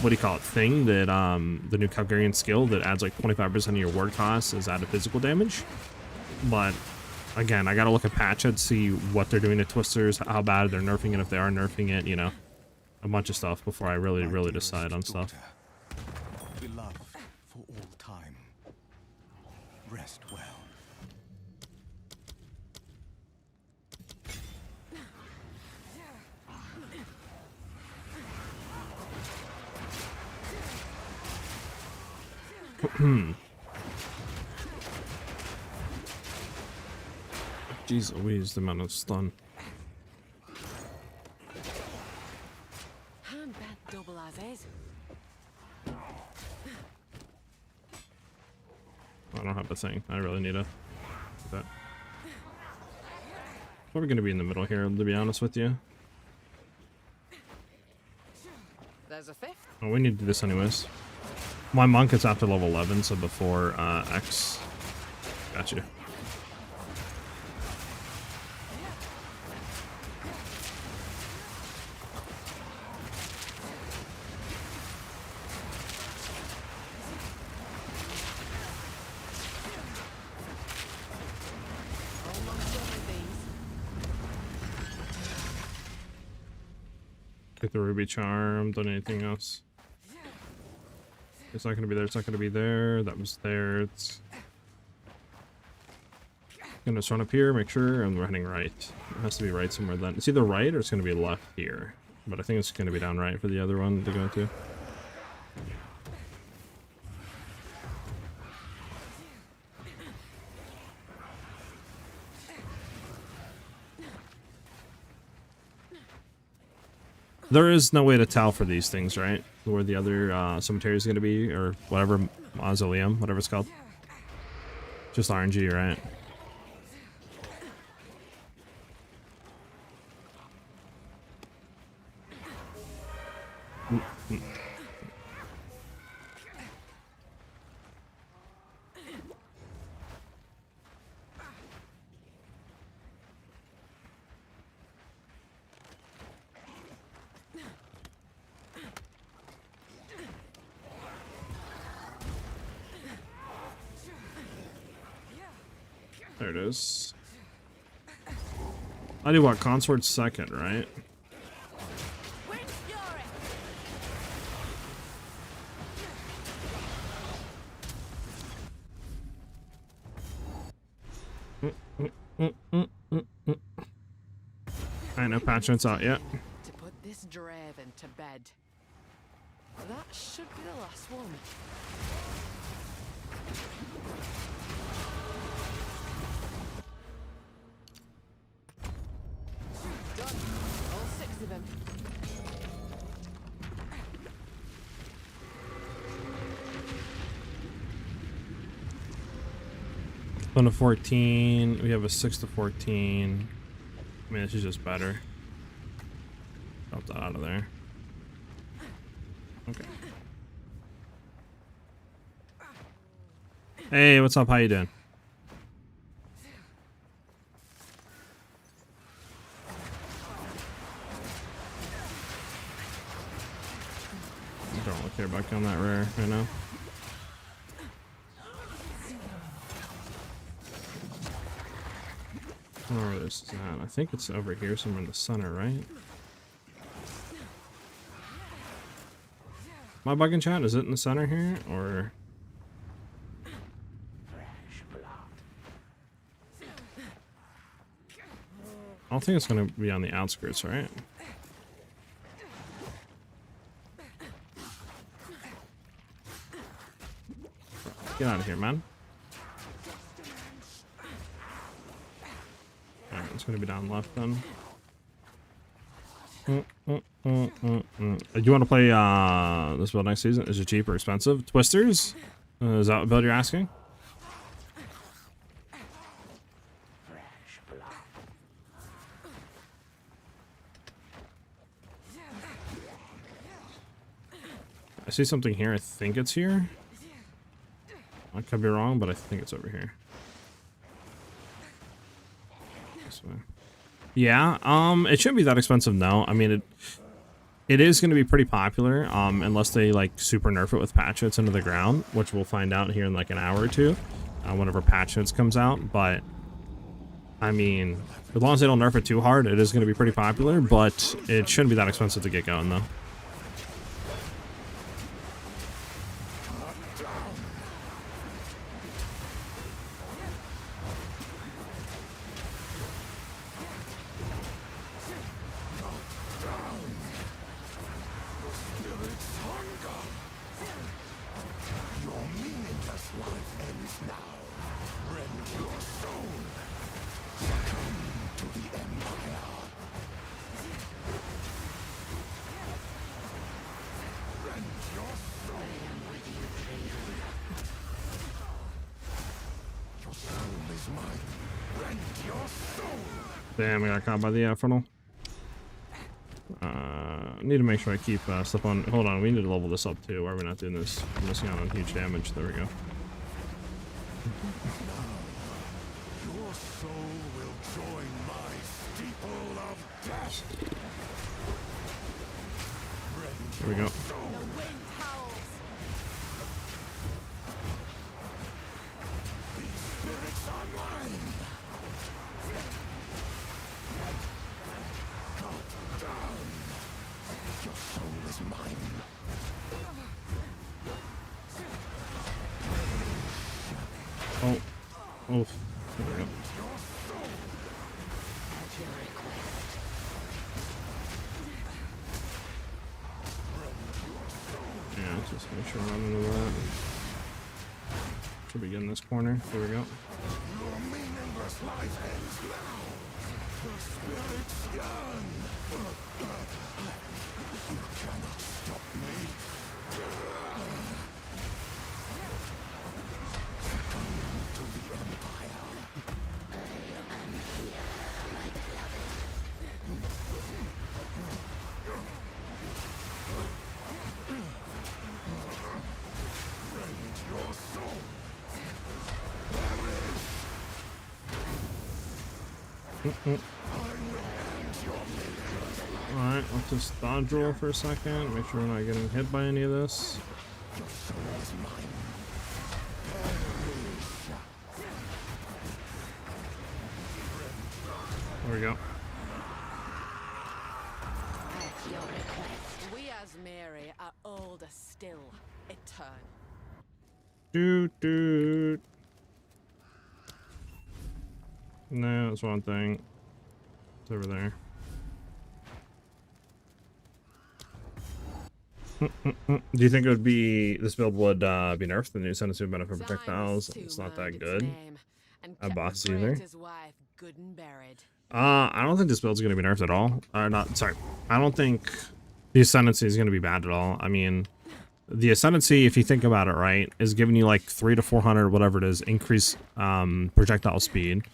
Speaker 1: what do you call it, thing that, the new Calgarian skill that adds like 25% of your ward costs is added physical damage. But, again, I gotta look at patch it, see what they're doing to twisters, how bad they're nerfing it, if they are nerfing it, you know. A bunch of stuff before I really decide on stuff.
Speaker 4: Beloved for all time. Rest well.
Speaker 1: Jeez Louise, the amount of stun.
Speaker 3: Double as is.
Speaker 1: I don't have a thing. I really need a that. We're gonna be in the middle here, to be honest with you.
Speaker 3: There's a fifth.
Speaker 1: Oh, we need to do this anyways. My monk is after level 11, so before X. Got you. Get the ruby charm, done anything else? It's not gonna be there, it's not gonna be there. That was there, it's gonna just run up here, make sure, and we're heading right. It has to be right somewhere then. It's either right or it's gonna be left here. But I think it's gonna be down right for the other one to go to. There is no way to tell for these things, right? Where the other cemetery is going to be, or whatever, mausoleum, whatever it's called. Just RNG, right? There it is. I do what? Consort second, right?
Speaker 3: Wind Fury!
Speaker 1: I know Patchent's out yet.
Speaker 3: To put this Draven to bed. That should be the last one. Done. All 6 of them.
Speaker 1: One to 14. We have a 6 to 14. I mean, this is just better. Drop that out of there. Okay. Hey, what's up? How you doing? Don't really care about killing that rare right now. I don't know where this is at. I think it's over here somewhere in the center, right? Am I bugging, chat? Is it in the center here, or? I don't think it's gonna be on the outskirts, right? Get out of here, man. Alright, it's gonna be down left then. Do you want to play this build next season? Is it cheap or expensive? Twisters? Is that what build you're asking? I see something here. I think it's here. I could be wrong, but I think it's over here. This way. Yeah, it shouldn't be that expensive, no. I mean, it is going to be pretty popular, unless they, like, super nerf it with patch hits into the ground, which we'll find out here in, like, an hour or two, whenever patch hits comes out. But, I mean, as long as they don't nerf it too hard, it is going to be pretty popular, but it shouldn't be that expensive to get going, though. Damn, I got caught by the frontal. Need to make sure I keep stuff on. Hold on, we need to level this up too. Why are we not doing this? I'm missing out on huge damage. There we go.
Speaker 4: Your soul will join my steeple of death.
Speaker 1: There we go.
Speaker 3: The wind howls.
Speaker 4: These spirits are mine. Cut down. Your soul is mine.
Speaker 1: Oh. Oh. There we go. Yeah, just make sure I'm into that. Should be getting this corner. There we go.
Speaker 4: Your meaningless life ends now. The spirits yearn. You cannot stop me. Come to the Empire. Rend your soul.
Speaker 1: Alright, let's just dodge roll for a second. Make sure we're not getting hit by any of this.
Speaker 4: Your soul is mine.
Speaker 1: There we go.
Speaker 3: Mary are older still, eternal.
Speaker 1: Doot. No, that's one thing. It's over there. Do you think it would be this build would be nerfed? The new Ascendancy would benefit from projectiles. It's not that good. A boss either. I don't think this build's gonna be nerfed at all. Not sorry. I don't think the Ascendancy is gonna be bad at all. I mean, the Ascendancy, if you think about it right, is giving you like 300 to 400, whatever it is, increase projectile speed.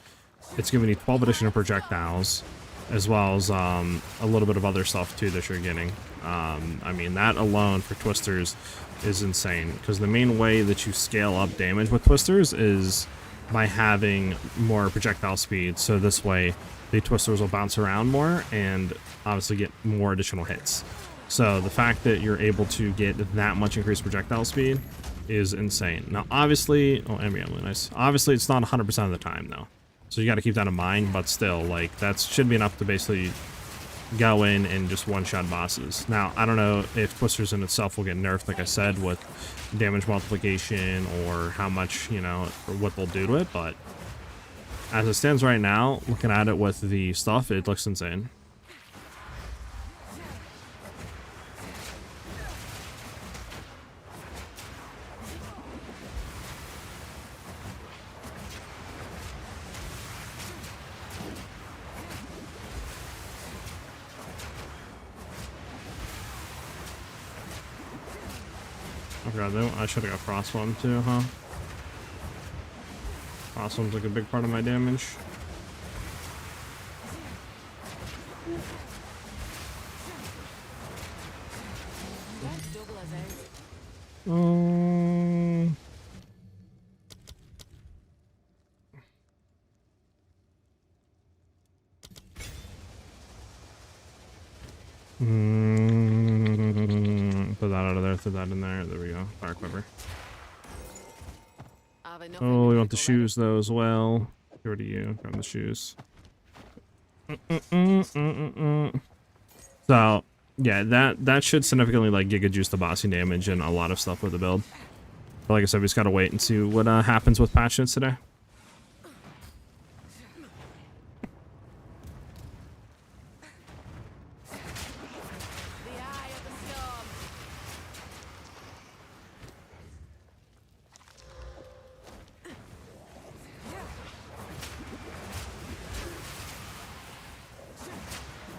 Speaker 1: It's giving you 12 additional projectiles, as well as a little bit of other stuff too that you're getting. I mean, that alone for Twisters is insane, because the main way that you scale up damage with Twisters is by having more projectile speed. So this way the Twisters will bounce around more and obviously get more additional hits. So the fact that you're able to get that much increased projectile speed is insane. Now obviously, oh, and really nice. Obviously it's not 100% of the time though, so you got to keep that in mind, but still, like, that should be enough to basically go in and just one-shot bosses. Now, I don't know if Twisters in itself will get nerfed, like I said, with damage multiplication or how much, you know, or what they'll do to it, but as it stands right now, looking at it with the stuff, it looks insane. I should have got Frostbomb too, huh? Frostbomb's like a big part of my damage. Put that out of there, throw that in there. There we go. Fire quiver. Oh, we want the shoes though as well. Go to you. Grab the shoes. So yeah, that should significantly like giga juice the bossing damage and a lot of stuff with the build. But like I said, we just gotta wait and see what happens with patch notes today.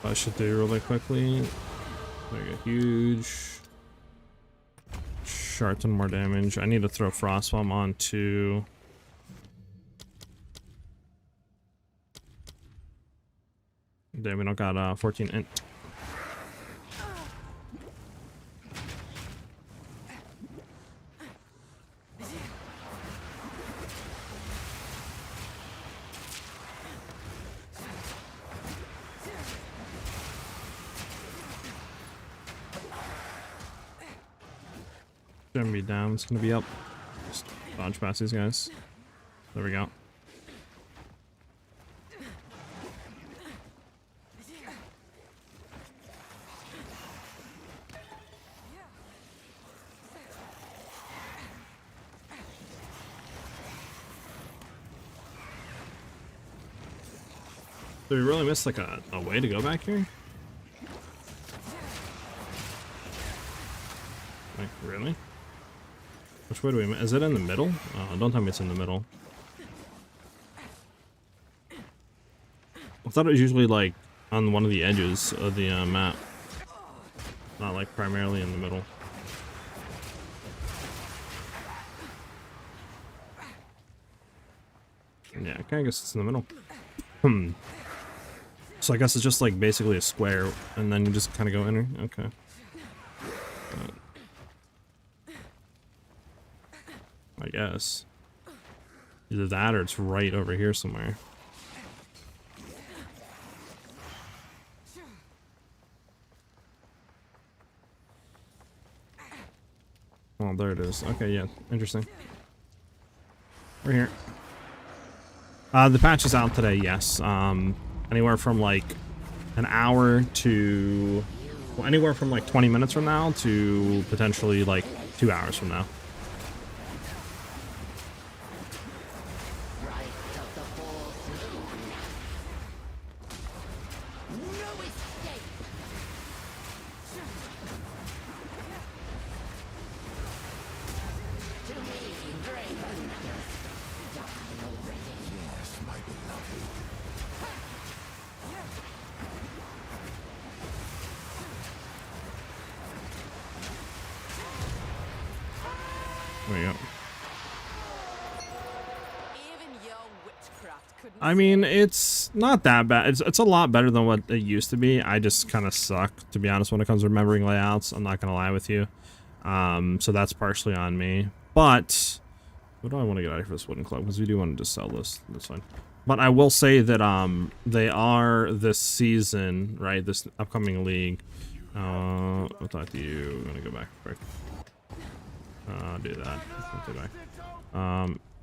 Speaker 1: I should do really quickly. Like a huge shard ton more damage. I need to throw Frostbomb on to damn, we don't got 14 int. Gonna be down, it's gonna be up. Just dodge past these guys. There we go. So we really missed like a way to go back here? Like, really? Which way do we... Is it in the middle? Don't tell me it's in the middle. I thought it was usually like on one of the edges of the map. Not like primarily in the middle. Yeah, I kinda guess it's in the middle. So I guess it's just like basically a square and then you just kinda go in. Okay. I guess. Either that or it's right over here somewhere. Oh, there it is. Okay, yeah, interesting. We're here. The patch is out today, yes. Anywhere from like an hour to well, anywhere from like 20 minutes from now to potentially like 2 hours from now. There you go.
Speaker 3: Even your witchcraft couldn't
Speaker 1: I mean, it's not that bad. It's a lot better than what it used to be. I just kind of suck, to be honest, when it comes to remembering layouts. I'm not gonna lie with you. So that's partially on me. But what do I want to get out of here for this wooden club? Because we do want to just sell this. That's fine. But I will say that they are this season, right? This upcoming league. I'll talk to you. I'm gonna go back quick. I'll do that. I'll go back.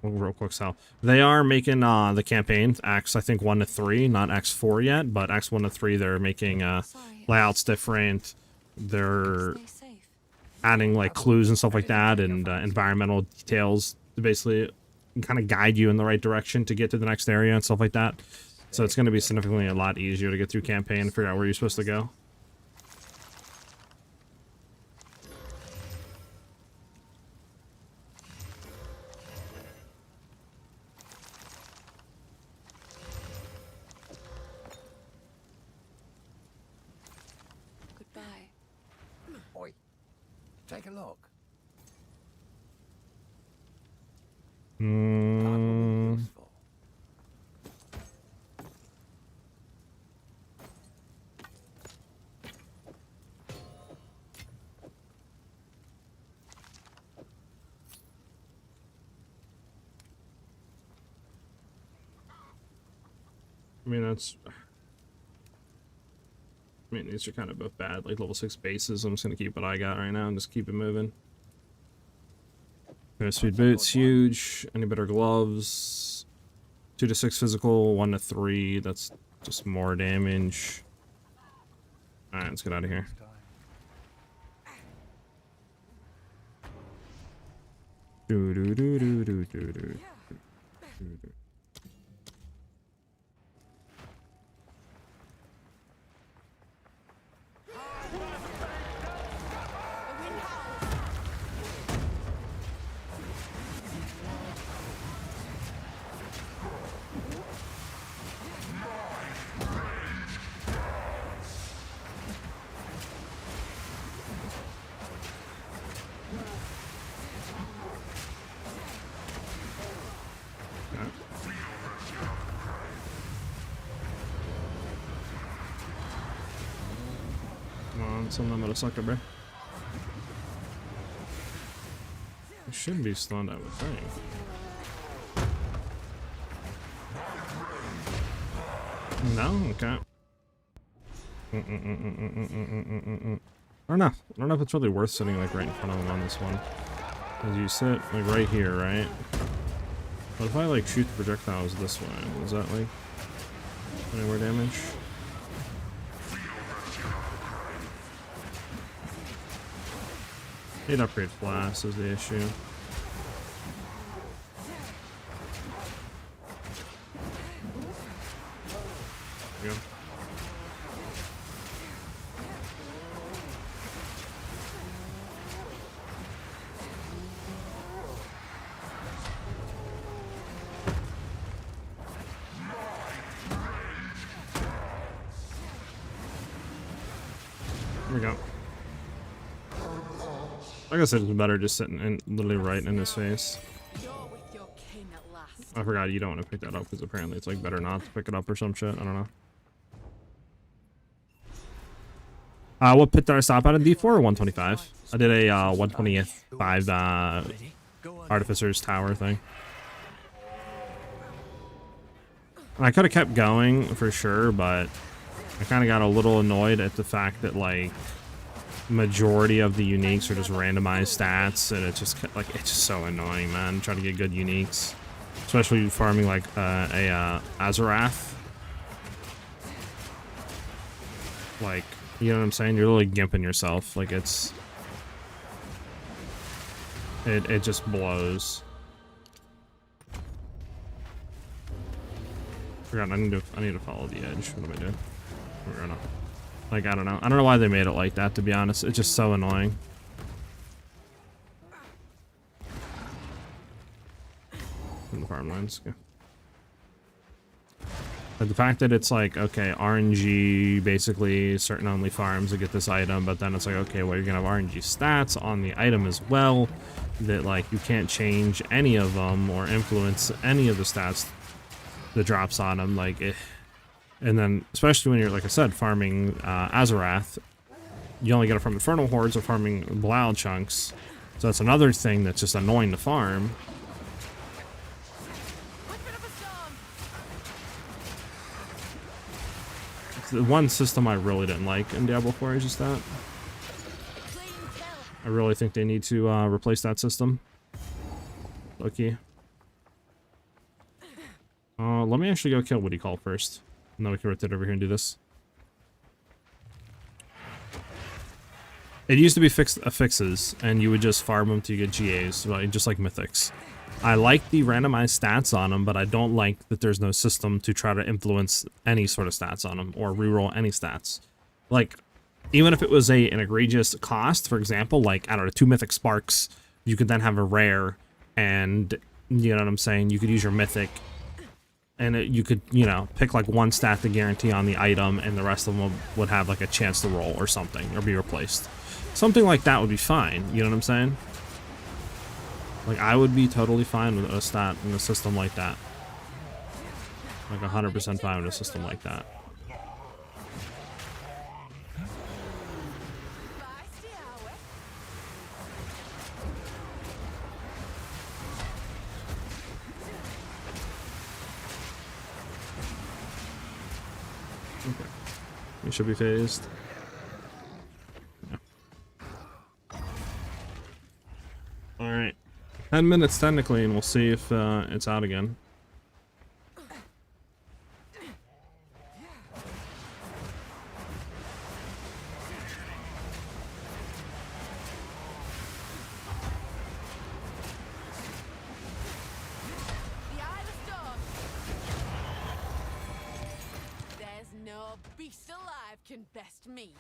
Speaker 1: Real quick sell. They are making the campaign Acts, I think 1 to 3, not Acts 4 yet, but Acts 1 to 3. They're making layouts different. They're adding like clues and stuff like that, and environmental details to basically kind of guide you in the right direction to get to the next area and stuff like that. So it's going to be significantly a lot easier to get through campaign and figure out where you're supposed to go.
Speaker 4: Oi, take a look.
Speaker 1: I mean, these are kind of both bad, like level 6 bases. I'm just gonna keep what I got right now and just keep it moving. Speed boots, huge. Any better gloves? 2 to 6 physical, 1 to 3. That's just more damage. Alright, let's get out of here. Do do do do do do do. Some of them sucker, bro. I should be stunned, I would think. No? Okay. I don't know. I don't know if it's really worth sitting like right in front of him on this one. As you sit like right here, right? But if I like shoot the projectiles this way, is that like any more damage? Need upgrade flasks is the issue. There we go. There we go. Like I said, it's better just sitting in literally right in his face.
Speaker 3: You're with your king at last.
Speaker 1: I forgot you don't want to pick that up because apparently it's like better not to pick it up or some shit. I don't know. What pit did I stop at in D4 or 125? I did a 125 Artificer's Tower thing. And I could have kept going for sure, but I kind of got a little annoyed at the fact that like majority of the uniques are just randomized stats, and it's just like it's just so annoying, man. Trying to get good uniques, especially farming like a Azarath. Like You know what I'm saying? You're literally gimping yourself. Like it just blows. Forgot I need to follow the edge. What am I doing? We're gonna, like, I don't know why they made it like that, to be honest. It's just so annoying. In the farmlands. Okay. But the fact that it's like, okay, RNG, basically certain only farms that get this item, but then it's like, okay, well, you're gonna have RNG stats on the item as well, that like you can't change any of them or influence any of the stats that drops on them, like it. And then, especially when you're, like I said, farming Azarath, you only get it from Infernal Hordes or farming Blau chunks. So that's another thing that's just annoying to farm. The one system I really didn't like in Diablo 4 is just that. I really think they need to replace that system. Low-key. Let me actually go kill Woody Call first. And then we can rotate over here and do this. It used to be fixes, and you would just farm them to get GAs, right? Just like Mythics. I like the randomized stats on them, but I don't like that there's no system to try to influence any sort of stats on them or reroll any stats. Like, even if it was an egregious cost, for example, like, I don't know, 2 Mythic Sparks, you could then have a rare, and, you know what I'm saying, you could use your Mythic, and you could, you know, pick like 1 stat to guarantee on the item, and the rest of them would have like a chance to roll or something, or be replaced. Something like that would be fine, you know what I'm saying? Like, I would be totally fine with a stat in a system like that. Like 100% fine with a system like that. Okay. We should be phased. Yeah. Alright. 10 minutes technically, and we'll see if it's out again.
Speaker 3: There's no beast alive can best me.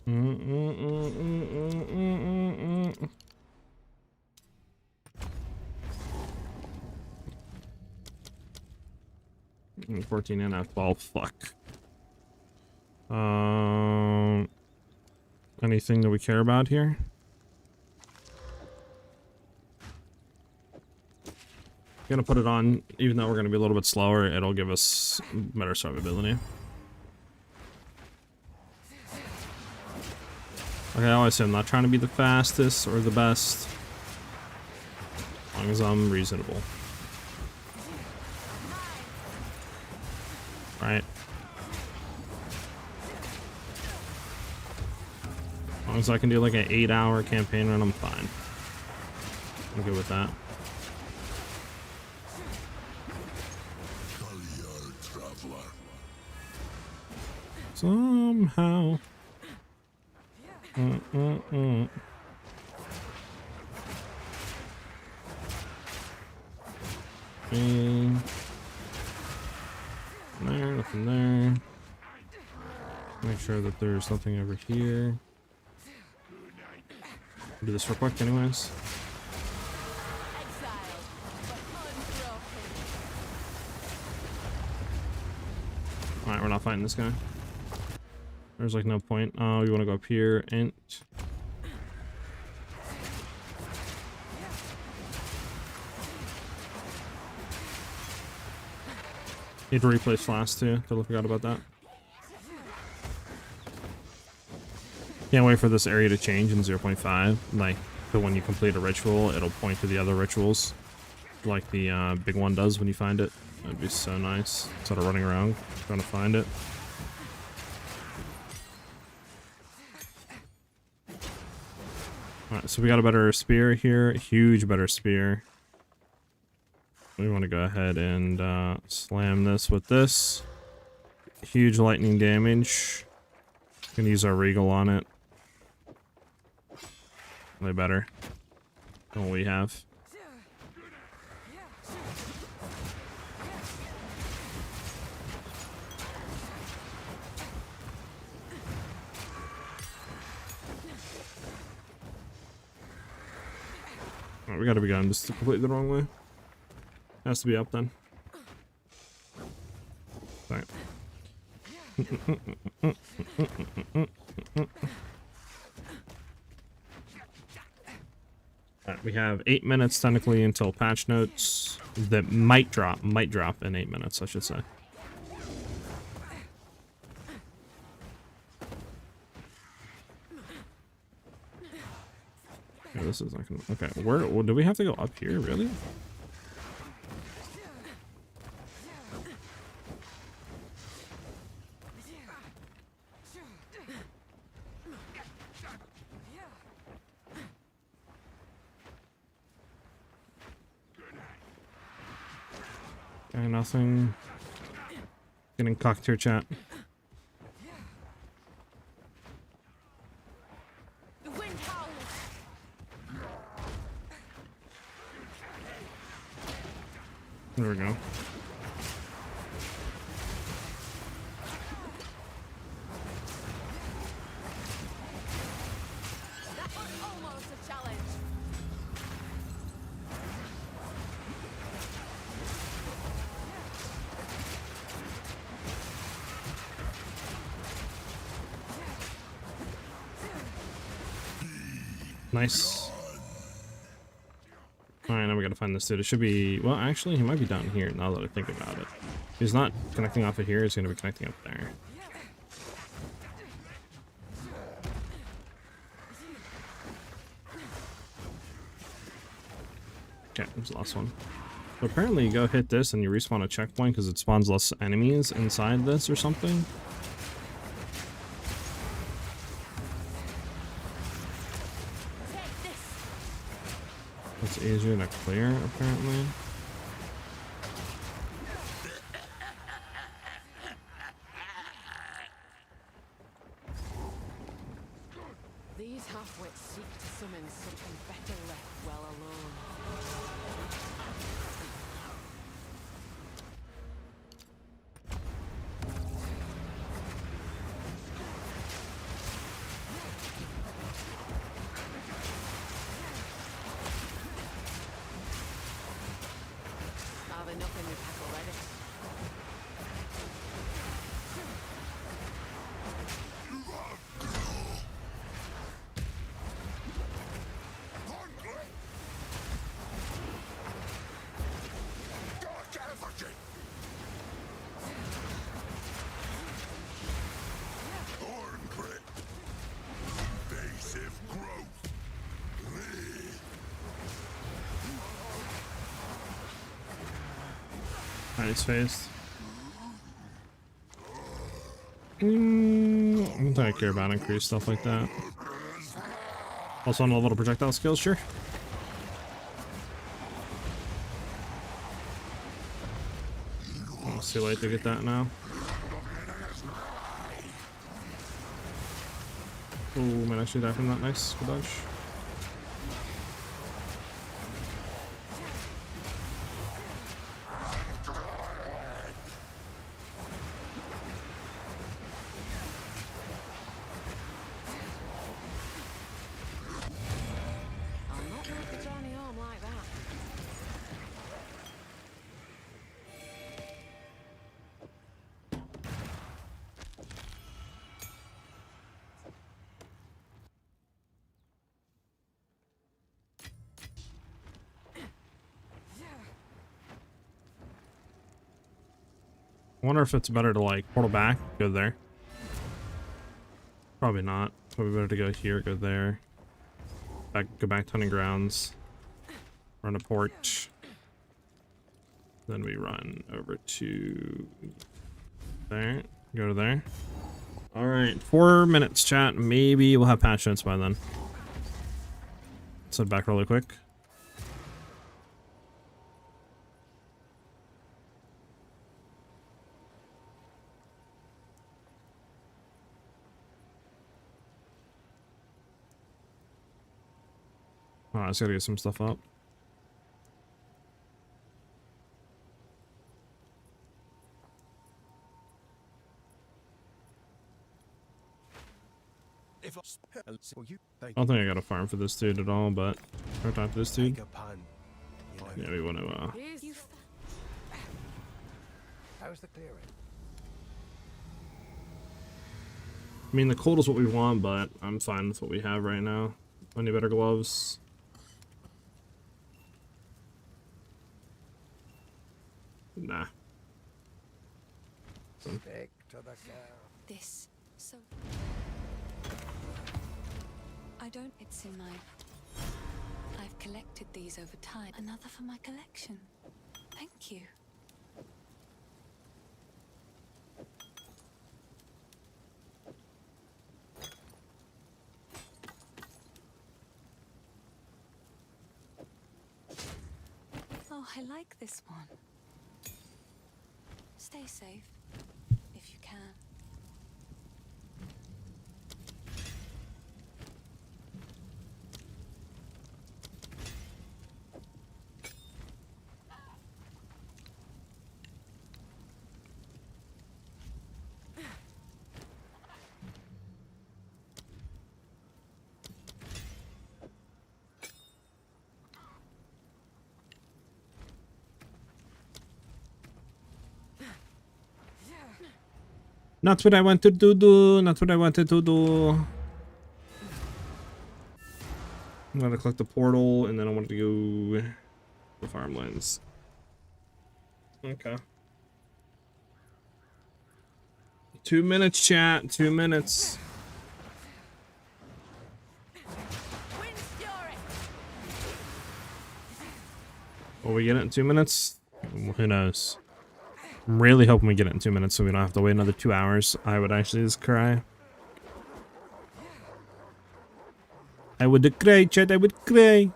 Speaker 1: Mm, 14 and a 12, fuck. Anything that we care about here? Gonna put it on, even though we're gonna be a little bit slower, it'll give us better survivability. Okay, I always say I'm not trying to be the fastest or the best, as long as I'm reasonable. Right. As long as I can do like an 8-hour campaign run, I'm fine. I'm good with that. Somehow. There, nothing there. Make sure that there's nothing over here. I'll do this real quick anyways.
Speaker 3: Exile, but unbroken.
Speaker 1: Alright, we're not fighting this guy. There's like no point. Oh, we want to go up here and... Need to replace Flask too. Totally forgot about that. Can't wait for this area to change in 0.5. Like, so when you complete a ritual, it'll point to the other rituals. Like the big one does when you find it. That'd be so nice. Sort of running around trying to find it. Alright, so we got a better spear here. Huge better spear. We want to go ahead and slam this with this. Huge lightning damage. Gonna use our regal on it. Way better than what we have. Alright, we gotta be going just completely the wrong way. Has to be up then. Alright. Alright, we have 8 minutes technically until patch notes that might drop in 8 minutes, I should say. Yeah, this is not gonna. Okay, where do we have to go up here? Really? Okay, nothing. Getting cocked here, chat.
Speaker 3: The wind howls.
Speaker 1: There we go.
Speaker 3: That was almost a challenge.
Speaker 1: Nice. Alright, now we gotta find this dude. It should be... Well, actually, he might be down here now that I think about it. He's not connecting off of here. He's gonna be connecting up there. Okay, there's the last one. So apparently you go hit this and you respawn a checkpoint because it spawns less enemies inside this or something.
Speaker 3: Take this.
Speaker 1: It's easier to clear, apparently.
Speaker 3: These half-wits seek to summon something better left well alone. I've enough in my pack already.
Speaker 1: Alright, it's phased. I don't think I care about increased stuff like that. Also on a little projectile skills, sure. Oh, it's too late to get that now. Oh, might actually die from that. Nice, good dodge.
Speaker 3: I'll not make the journey home like that.
Speaker 1: I wonder if it's better to like portal back, go there. Probably not. Probably better to go here, go there. Go back to hunting grounds. Run a port. Then we run over to there. Go to there. Alright, 4 minutes, chat. Maybe we'll have patch notes by then. Let's head back really quick. Oh, I just gotta get some stuff up. I don't think I got a farm for this dude at all, but no time for this dude. Yeah, we want to.
Speaker 4: How's the clearing?
Speaker 1: I mean, the cold is what we want, but I'm fine with what we have right now. Any better gloves? Nah.
Speaker 4: Stick to the girl.
Speaker 7: This. So. I don't. It's in my. I've collected these over time. Another for my collection. Thank you. Oh, I like this one. Stay safe, if you can.
Speaker 1: Not what I wanted to do. Not what I wanted to do. I'm gonna collect the portal, and then I want to go the farmlands. Okay. 2 minutes, chat. 2 minutes. Will we get it in 2 minutes? Who knows? I'm really hoping we get it in 2 minutes so we don't have to wait another 2 hours. I would actually just cry. I would cry, chat. I would cry.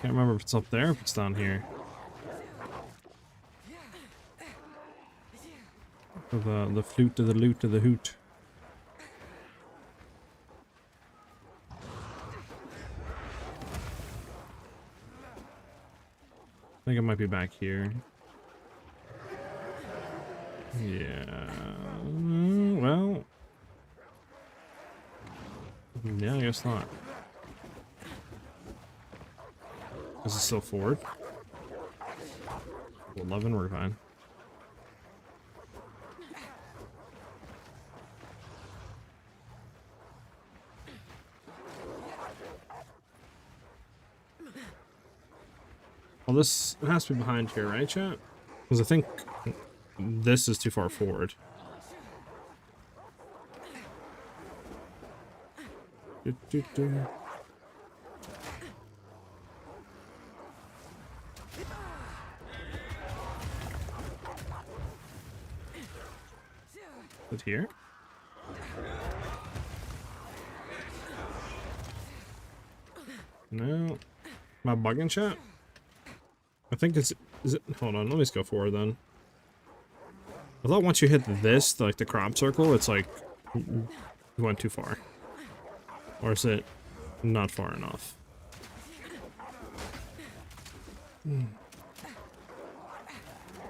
Speaker 1: Can't remember if it's up there or if it's down here. The flute to the loot to the hoot. I think it might be back here. Yeah. Well. Yeah, I guess not. Is it still forward? 11, we're fine. Well, this it has to be behind here, right, chat? Because I think this is too far forward. Is it here? No. Am I bugging, chat? I think it's... Is it... Hold on, let me just go forward then. I thought once you hit this, like the crop circle, it's like... You went too far. Or is it not far enough?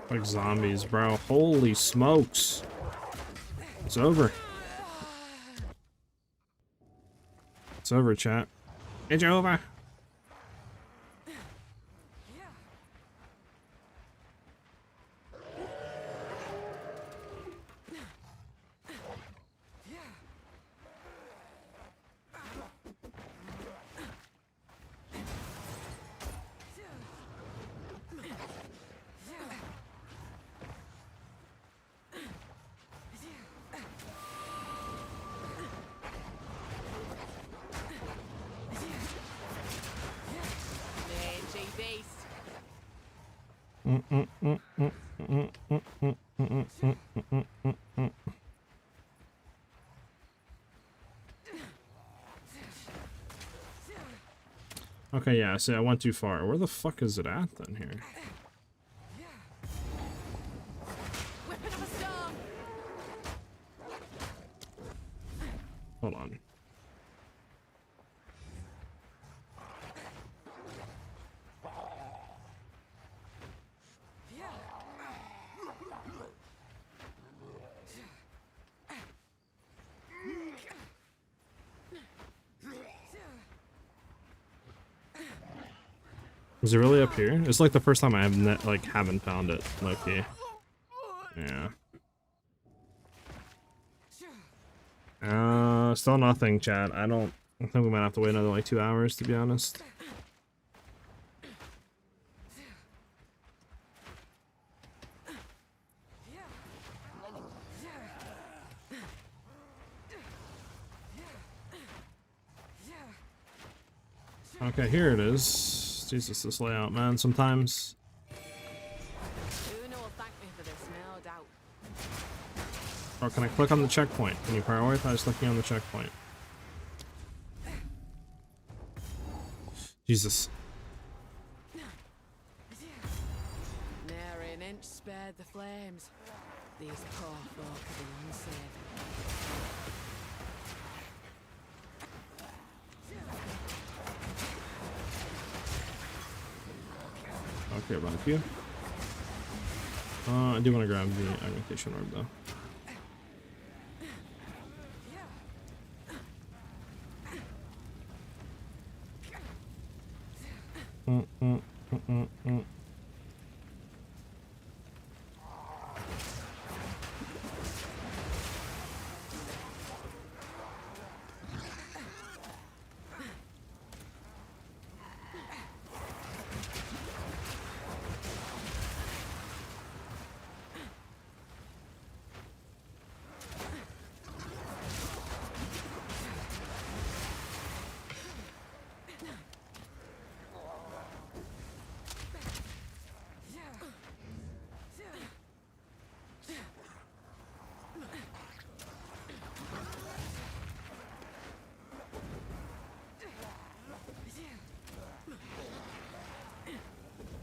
Speaker 1: Like zombies, bro. Holy smokes. It's over. It's over, chat. It's over. Okay, yeah, see, I went too far. Where the fuck is it at then here?
Speaker 3: Weapon of a storm.
Speaker 1: Hold on. Is it really up here? It's like the first time I haven't found it, Loki. Yeah. Still nothing, chat. I think we might have to wait another like 2 hours, to be honest. Okay, here it is. Jesus, this layout, man, sometimes.
Speaker 3: Una will thank me for this, no doubt.
Speaker 1: Or can I click on the checkpoint? Can you prioritize clicking on the checkpoint? Jesus.
Speaker 3: Nary an inch spared the flames. These poor folk are the unsaved.
Speaker 1: Okay, about you. I do want to grab the augmentation orb though.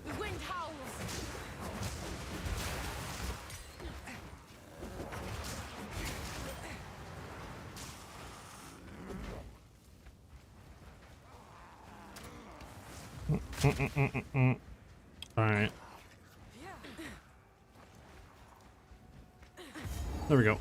Speaker 3: The wind howls.
Speaker 1: Alright. There we go.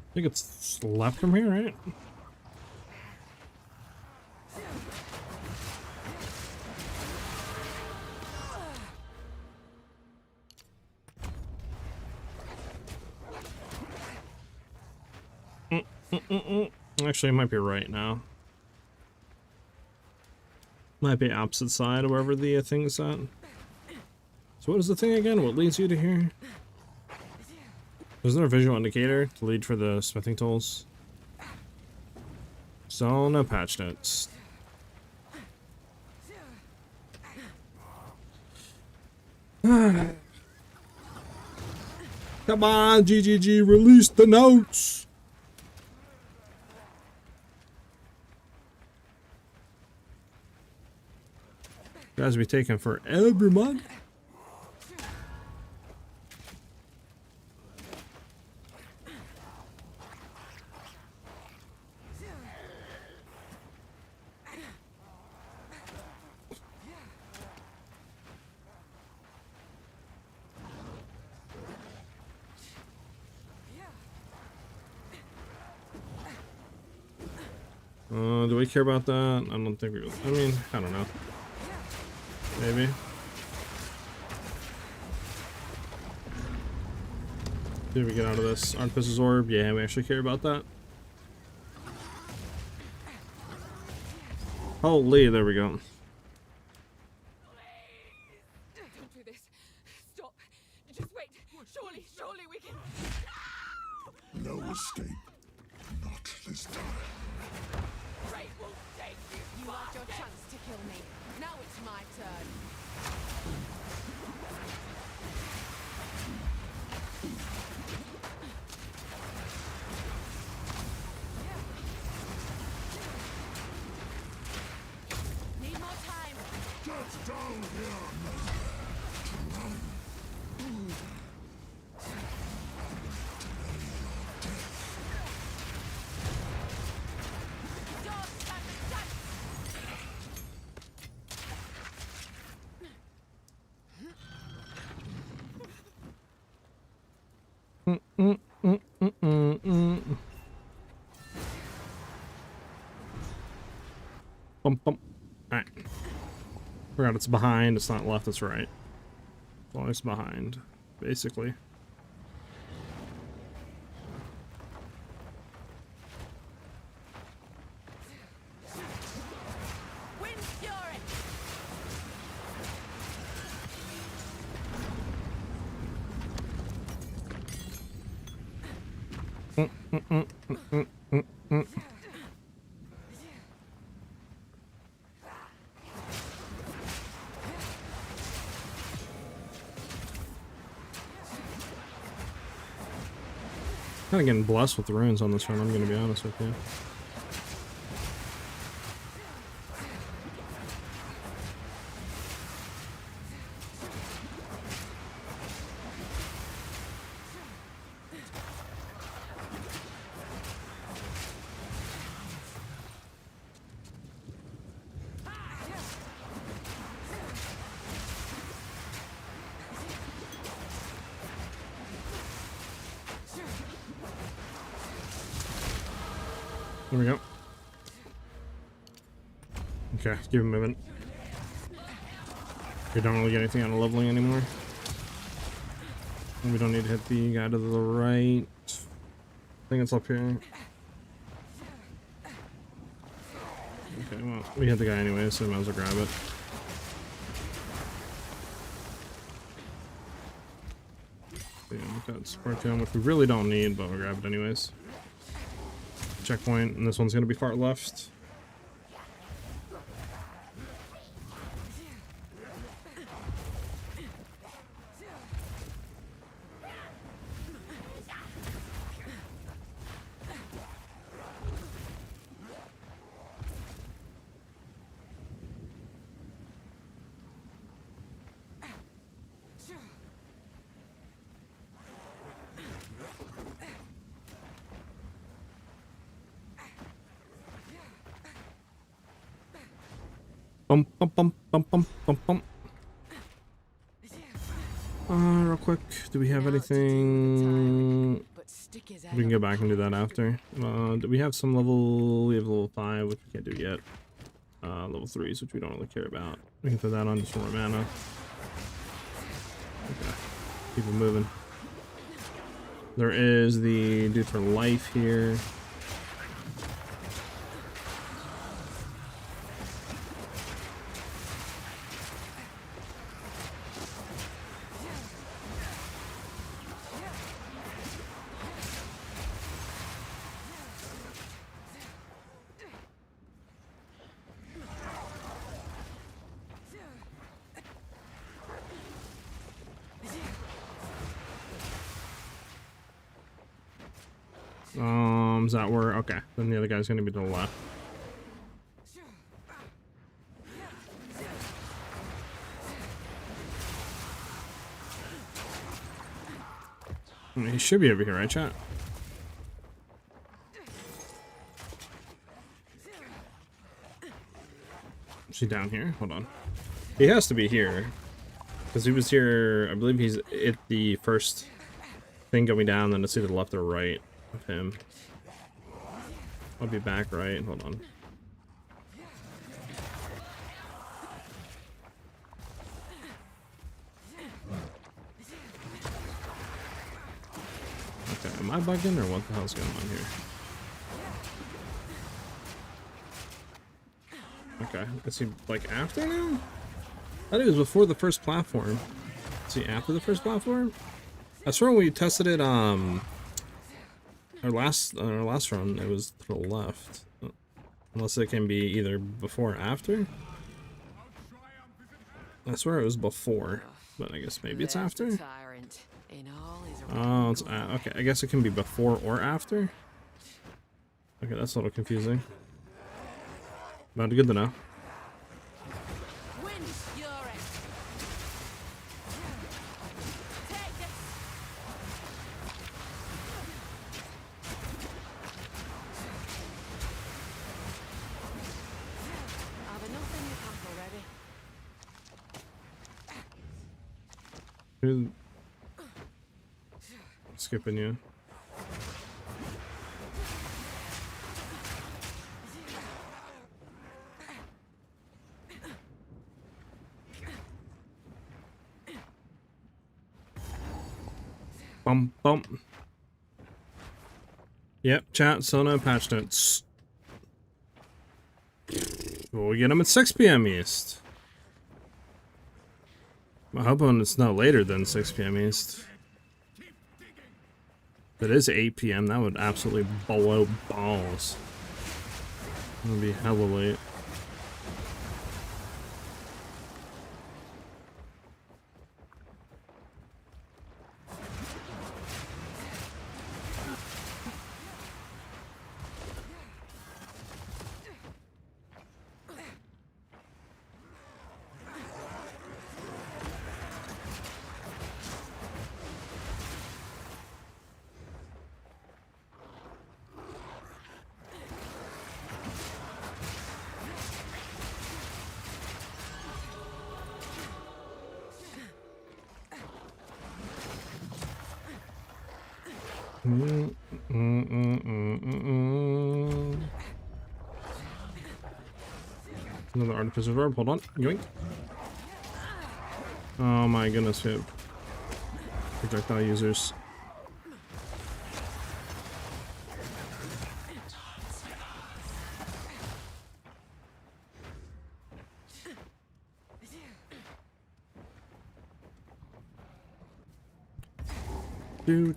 Speaker 1: I think it's left from here, right? Actually, it might be right now. Might be opposite side of wherever the thing's at. So what is the thing again? What leads you to here? Is there a visual indicator to lead for the smithing tools? So no patch notes. Come on, GGG, release the notes! You guys be taking forever, man. Do we care about that? I don't think we will. I mean, I don't know. Maybe. Did we get out of this? Artificer's Orb? Yeah, we actually care about that. Holy, there we go.
Speaker 3: Don't do this. Stop. Just wait. Surely we can.
Speaker 5: No escape. Not this time.
Speaker 3: You had your chance to kill me. Now it's my turn. Need more time.
Speaker 5: Get down here!
Speaker 3: Don't stand a chance.
Speaker 1: Bump, bump. Alright. Forgot it's behind, it's not left, it's right. Well, it's behind, basically.
Speaker 3: Wind Fury.
Speaker 1: Kind of getting blessed with the runes on this run, I'm gonna be honest with you. There we go. Okay, keep it moving. We don't really get anything out of leveling anymore. And we don't need to hit the guy to the right. I think it's up here. Okay, well, we hit the guy anyway, so we might as well grab it. Yeah, we've got Spartium, which we really don't need, but we'll grab it anyways. Checkpoint, and this one's going to be far left. Bump, bump, bump, bump, bump, bump, bump. Real quick, do we have anything? We can go back and do that after. Do we have some level? We have level 5, which we can't do yet. Level 3s, which we don't really care about. We can throw that on just for mana. Okay, keep it moving. There is the dude for life here. Is that where? Okay, then the other guy's gonna be to the left. I mean, he should be over here, right, chat? Is he down here? Hold on. He has to be here. Because he was here, I believe he's at the first thing going down, then it's either left or right of him. I'll be back right. Hold on. Okay, am I bugging or what the hell's going on here? Okay, is he like after now? I thought it was before the first platform. Is he after the first platform? I swear when we tested it, Our last run, it was to the left. Unless it can be either before or after. I swear it was before, but I guess maybe it's
Speaker 3: There's the
Speaker 1: after.
Speaker 3: tyrant in all his
Speaker 1: Oh, it's okay. I guess it can be before or after. Okay, that's a little confusing. But good to know.
Speaker 3: Wind fury. Take this. Have enough in your pack already.
Speaker 1: Who- Skipping you. Bum bum. Yep, chat, so no patch notes. We'll get them at 6 p.m. East. I'm hoping it's no later than 6 p.m. East. If it is 8 p.m., that would absolutely blow balls. It would be hella late. Another artificer verb, hold on. Yoink. Oh my goodness, we have projectile users. Can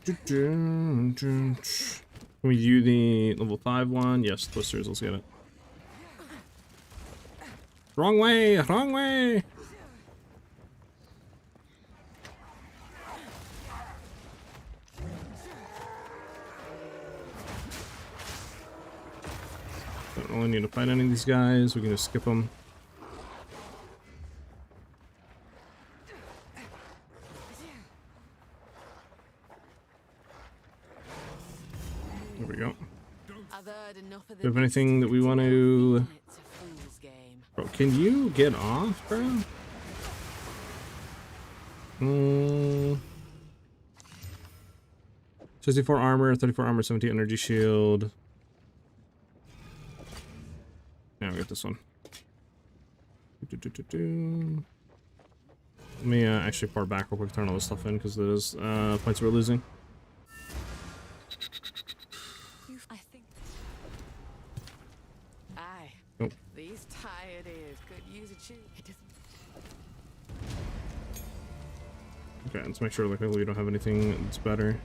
Speaker 1: we do the level 5 one? Yes, twisters, let's get it. Wrong way! Wrong way! Don't really need to fight any of these guys, we can just skip them. There we go.
Speaker 3: I've heard enough of
Speaker 1: Do we have anything that we want to...
Speaker 3: It's a fool's game.
Speaker 1: Bro, can you get off, bro? 64 armor, 34 armor, 17 energy shield. Yeah, I'll get this one. Let me actually far back real quick, turn all this stuff in, because there's points we're losing.
Speaker 7: I think
Speaker 3: Aye.
Speaker 1: Oh.
Speaker 3: These tired ears could use a cheek.
Speaker 1: Okay, let's make sure like we don't have anything that's better.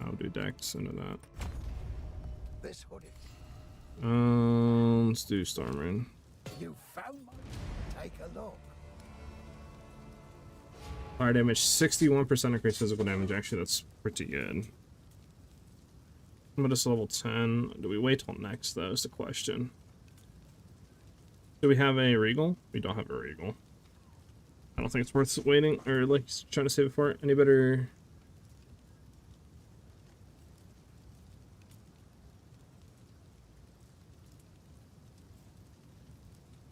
Speaker 1: I'll do Dex into that.
Speaker 4: This hoodie.
Speaker 1: Let's do Stormrain.
Speaker 4: You found my... Take a look.
Speaker 1: Fire damage, 61% increase physical damage. Actually, that's pretty good. But it's level 10. Do we wait till next, though, is the question. Do we have a Regal? We don't have a Regal. I don't think it's worth waiting, or like trying to save it for it. Any better...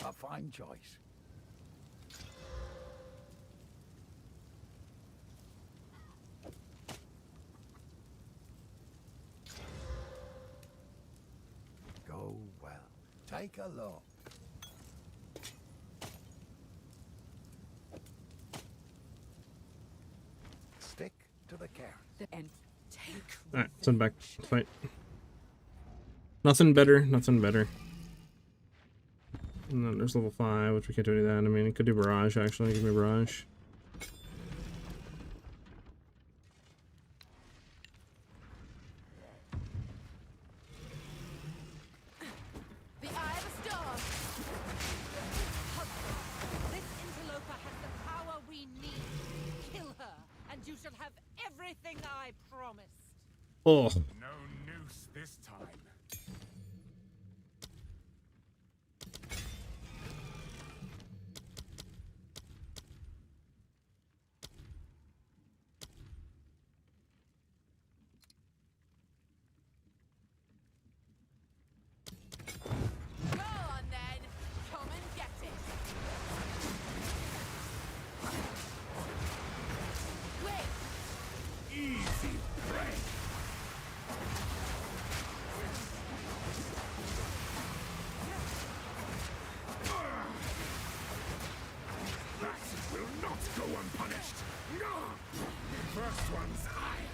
Speaker 4: A fine choice. Go well. Take a look. Stick to the carrot.
Speaker 3: And take
Speaker 1: Alright, send back. Fight. Nothing better, nothing better. And then there's level 5, which we can't do any of that. I mean, it could do Barrage, actually. Give me Barrage. Oh.
Speaker 6: No noose this time.
Speaker 3: Go on then. Come and get it. Wait.
Speaker 6: Easy prey. That will not go unpunished. First one's high.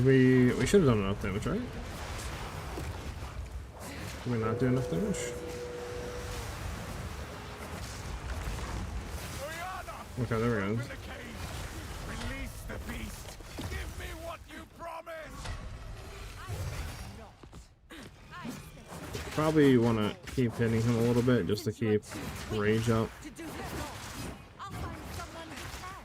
Speaker 1: We should have done enough damage, right? Did we not do enough damage? Okay, there we go.
Speaker 6: Open the cage. Release the beast. Give me what you promised.
Speaker 1: Probably want to keep hitting him a little bit just to keep rage up.
Speaker 3: To do this. I'll find someone who can.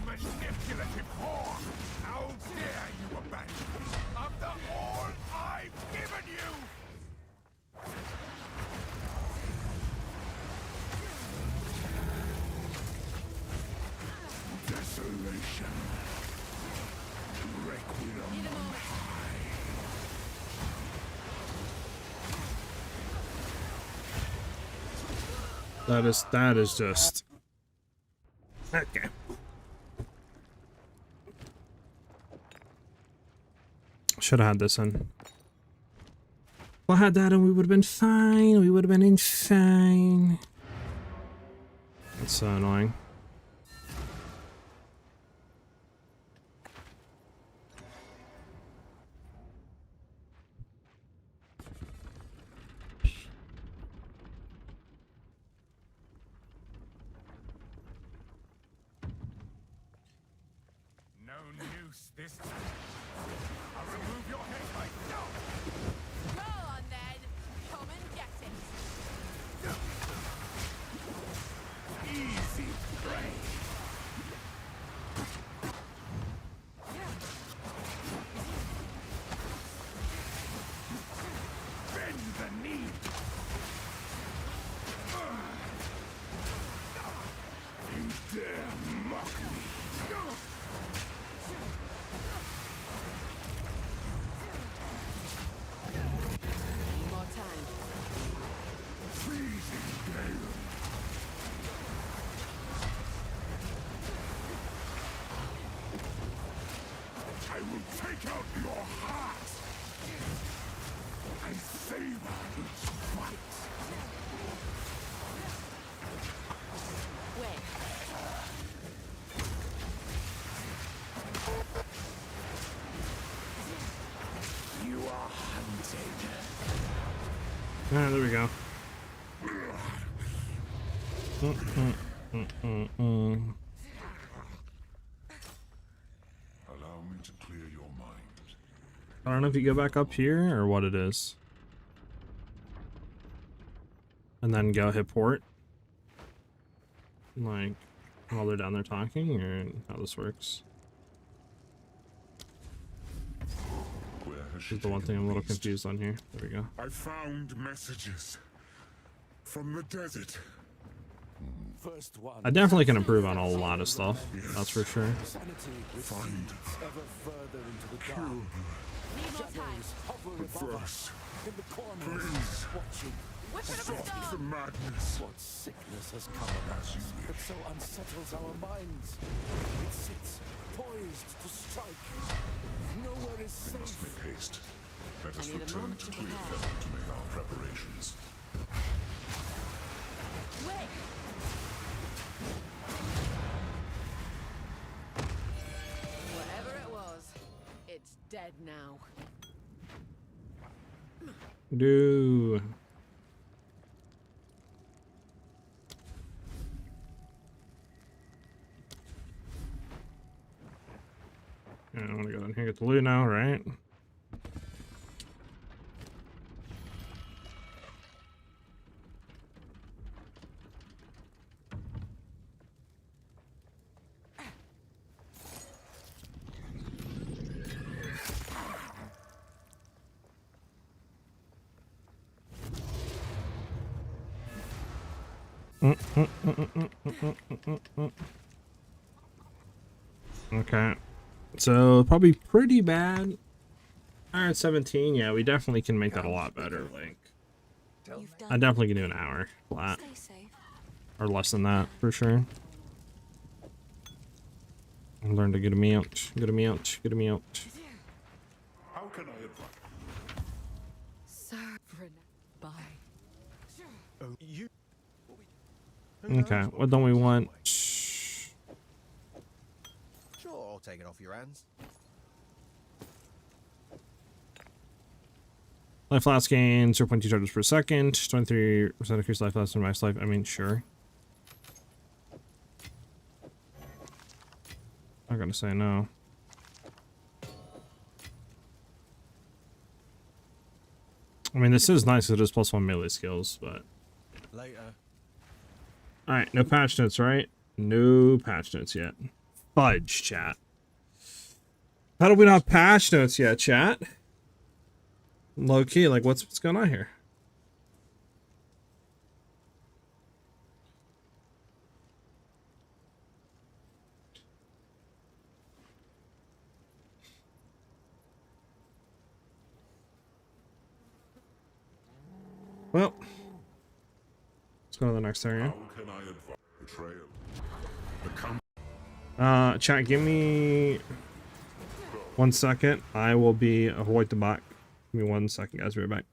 Speaker 6: Manipulative whore! How dare you abandon me after all I've given you! Desolation. Requiem on high.
Speaker 1: That is just okay. Should have had this in. If I had that and we would have been fine. We would have been insane. That's so annoying.
Speaker 6: No noose this time. I'll remove your head myself.
Speaker 3: Go on then. Come and get it.
Speaker 6: Easy prey. Bend the knee. You dare mock me.
Speaker 3: More time.
Speaker 6: Freezing gale. I will take out your heart. I savor each fight.
Speaker 3: Wait.
Speaker 6: You are hunted.
Speaker 1: Ah, there we go.
Speaker 6: Allow me to clear your mind.
Speaker 1: I don't know if you go back up here or what it is. And then go hit port. Like, while they're down there talking, or how this works.
Speaker 6: Where has
Speaker 1: This
Speaker 6: she
Speaker 1: is the one
Speaker 6: taken
Speaker 1: thing I'm a little
Speaker 6: the beast?
Speaker 1: confused on here. There we go.
Speaker 6: I found messages from the desert.
Speaker 4: First one.
Speaker 1: I definitely can improve on a lot of stuff. That's for sure.
Speaker 4: Sanity
Speaker 6: Find
Speaker 4: ever further into the dark.
Speaker 3: Need more time.
Speaker 4: Hover
Speaker 6: but
Speaker 4: above us,
Speaker 6: first,
Speaker 4: in the corners,
Speaker 6: please
Speaker 4: watching.
Speaker 3: Which of
Speaker 6: stop
Speaker 3: us
Speaker 6: the
Speaker 3: done?
Speaker 6: madness.
Speaker 4: What sickness has come upon us that so unsettles our minds? It sits poised to strike. Nowhere is
Speaker 6: We must
Speaker 4: safe.
Speaker 6: make haste. Let us
Speaker 3: need a
Speaker 6: return
Speaker 3: moment
Speaker 6: to
Speaker 3: to
Speaker 6: clear
Speaker 3: prepare.
Speaker 6: heaven to make our preparations.
Speaker 3: Wait. Whatever it was, it's dead now.
Speaker 1: Do. Yeah, I want to go down here and get the loot now, right? Okay. So probably pretty bad. Alright, 17. Yeah, we definitely can make that a lot better. Like,
Speaker 7: You've done
Speaker 1: I definitely can do an hour flat.
Speaker 7: Stay safe.
Speaker 1: Or less than that, for sure. I learned to get him out. Get him out. Get him out.
Speaker 6: How can I advise?
Speaker 3: Sovereign. Bye.
Speaker 1: Okay, what don't we want?
Speaker 8: Sure, I'll take it off your hands.
Speaker 1: Life last gain 0.2 charges per second. 23% increased life last and max life. I mean, sure. I'm gonna say no. I mean, this is nice because it is +1 melee skills, but...
Speaker 8: Later.
Speaker 1: Alright, no patch notes, right? No patch notes yet. Fudge, chat. How do we not have patch notes yet, chat? Low key, like, what's going on here? Well, let's go to the next area.
Speaker 6: How can I advise? Betrayal.
Speaker 1: Chat, give me 1 second. I will be avoid the bot. Give me 1 second, guys. We're back.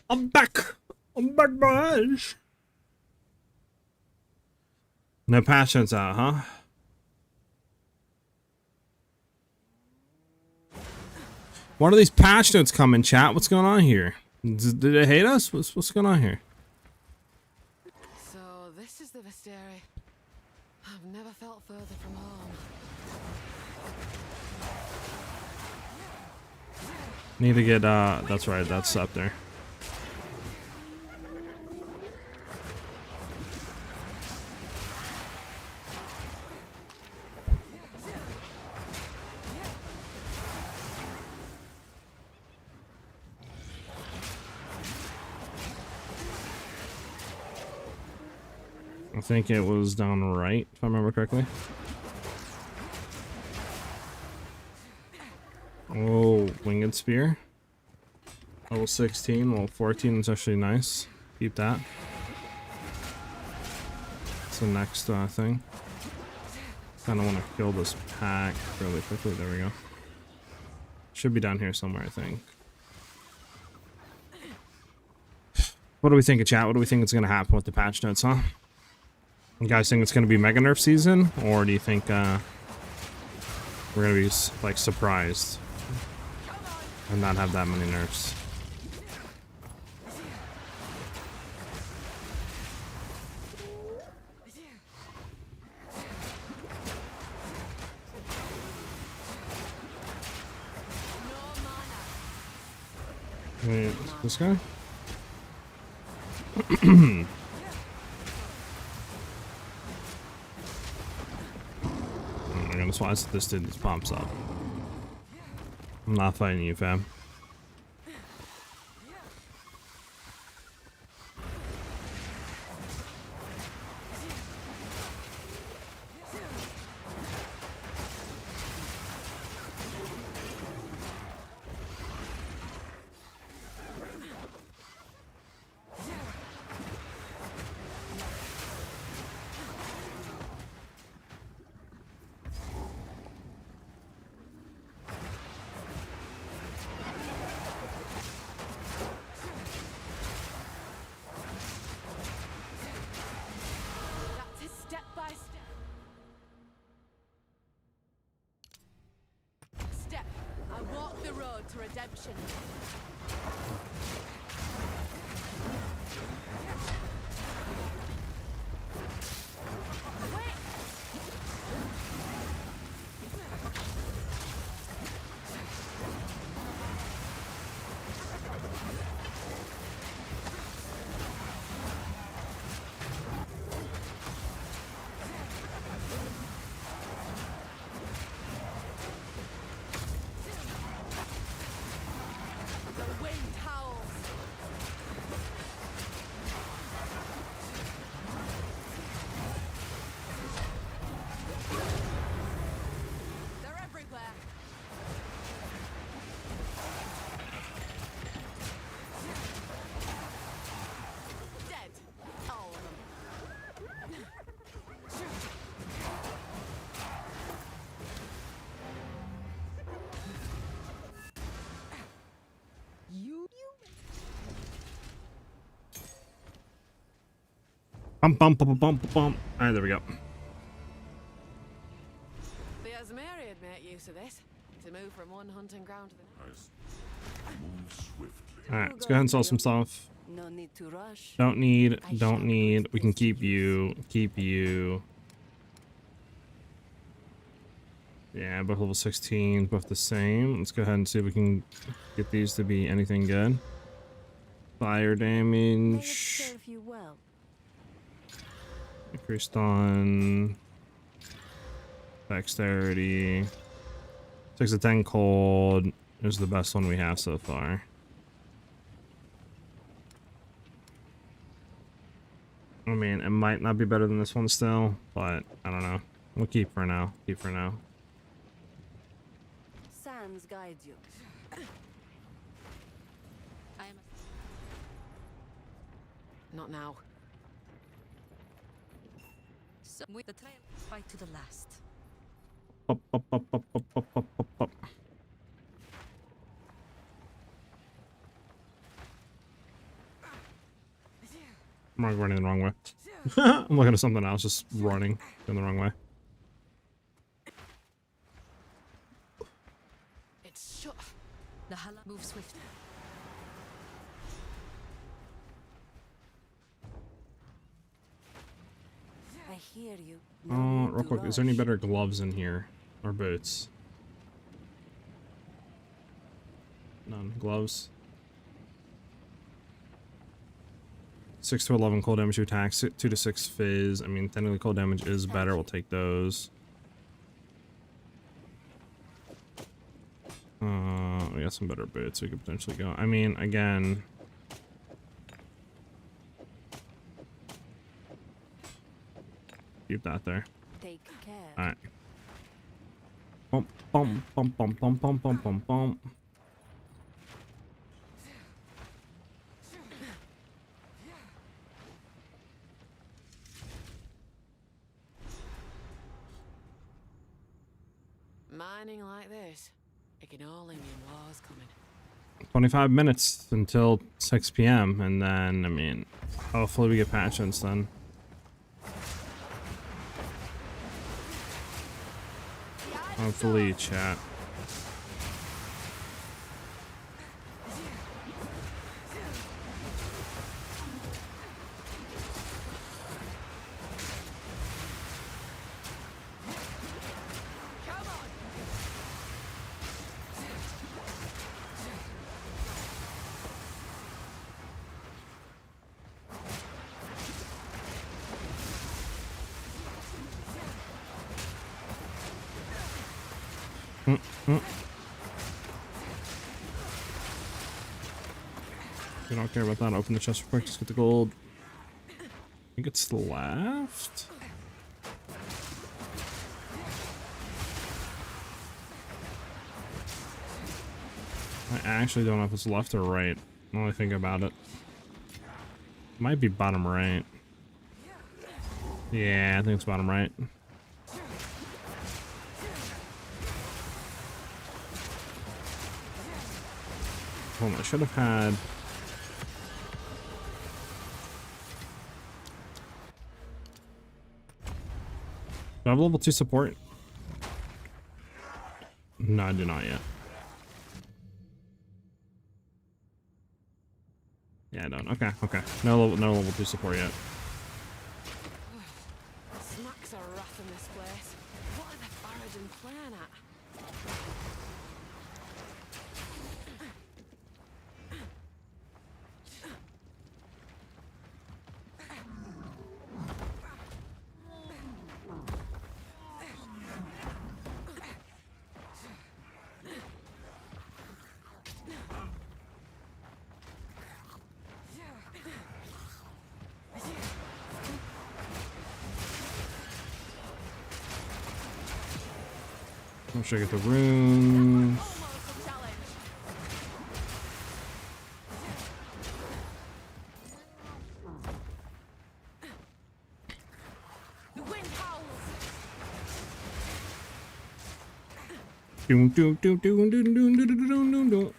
Speaker 1: I'm back. I'm back, boys. No passions out, huh? What are these patch notes coming, chat? What's going on here? Did they hate us? What's going on here?
Speaker 3: So this is the Visteri. I've never felt further from home.
Speaker 1: Need to get, that's right, that's up there. I think it was down right, if I remember correctly. Oh, winged spear. Level 16, level 14 is actually nice. Keep that. That's the next thing. Kind of want to kill this pack really quickly. There we go. Should be down here somewhere, I think. What do we think of chat? What do we think is going to happen with the patch notes, huh? You guys think it's going to be Mega Nerf season? Or do you think we're going to be like surprised and not have that many nerfs? Wait, this guy? Oh my goodness, why is this dude just pops up? I'm not fighting you, fam.
Speaker 3: Redemption.
Speaker 1: Bum, bum, bum, bum, bum, bum. Alright, there we go.
Speaker 3: The Asmeri had made use of this to move from one hunting ground to the next.
Speaker 6: Move swiftly.
Speaker 1: Alright, let's go ahead and sell some stuff.
Speaker 3: No need to rush.
Speaker 1: Don't need. We can keep you. Yeah, both level 16, both the same. Let's go ahead and see if we can get these to be anything good. Fire damage.
Speaker 3: Serve you well.
Speaker 1: Increased on dexterity. 6 to 10 cold. This is the best one we have so far. I mean, it might not be better than this one still, but I don't know. We'll keep for now.
Speaker 3: Sands guide you. Not now.
Speaker 9: So with the trail, fight to the last.
Speaker 1: Pop, pop, pop, pop, pop, pop, pop, pop, pop. I'm running the wrong way. I'm looking at something else, just running in the wrong way.
Speaker 3: It's shut.
Speaker 9: The Hala move swiftly. I hear you.
Speaker 1: Real quick, is there any better gloves in here? Or boots? None. Gloves. 6 to 11 cold damage to attacks, 2 to 6 phase. I mean, technically cold damage is better. We'll take those. We got some better boots we could potentially go. I mean, again. Keep that there.
Speaker 9: Take care.
Speaker 1: Alright. Bump, bump, bump, bump, bump, bump, bump, bump, bump.
Speaker 3: Mining like this, it can only mean war's coming.
Speaker 1: 25 minutes until 6 p.m. and then, I mean, hopefully we get patience then. Hopefully, chat. We don't care about that. Open the chest real quick. Just get the gold. I think it's left. I actually don't know if it's left or right. When I think about it. Might be bottom right. Yeah, I think it's bottom right. Hold on, I should have had... Do I have level 2 support? No, I do not yet. Yeah, I don't. Okay, okay. No level 2 support yet.
Speaker 3: Smacks are rough in this place. What are the Faradin playing at?
Speaker 1: I'm sure I get the runes.
Speaker 3: The wind howls.
Speaker 1: Doom, doom, doom, doom, doom, doom, doom, doom, doom, doom.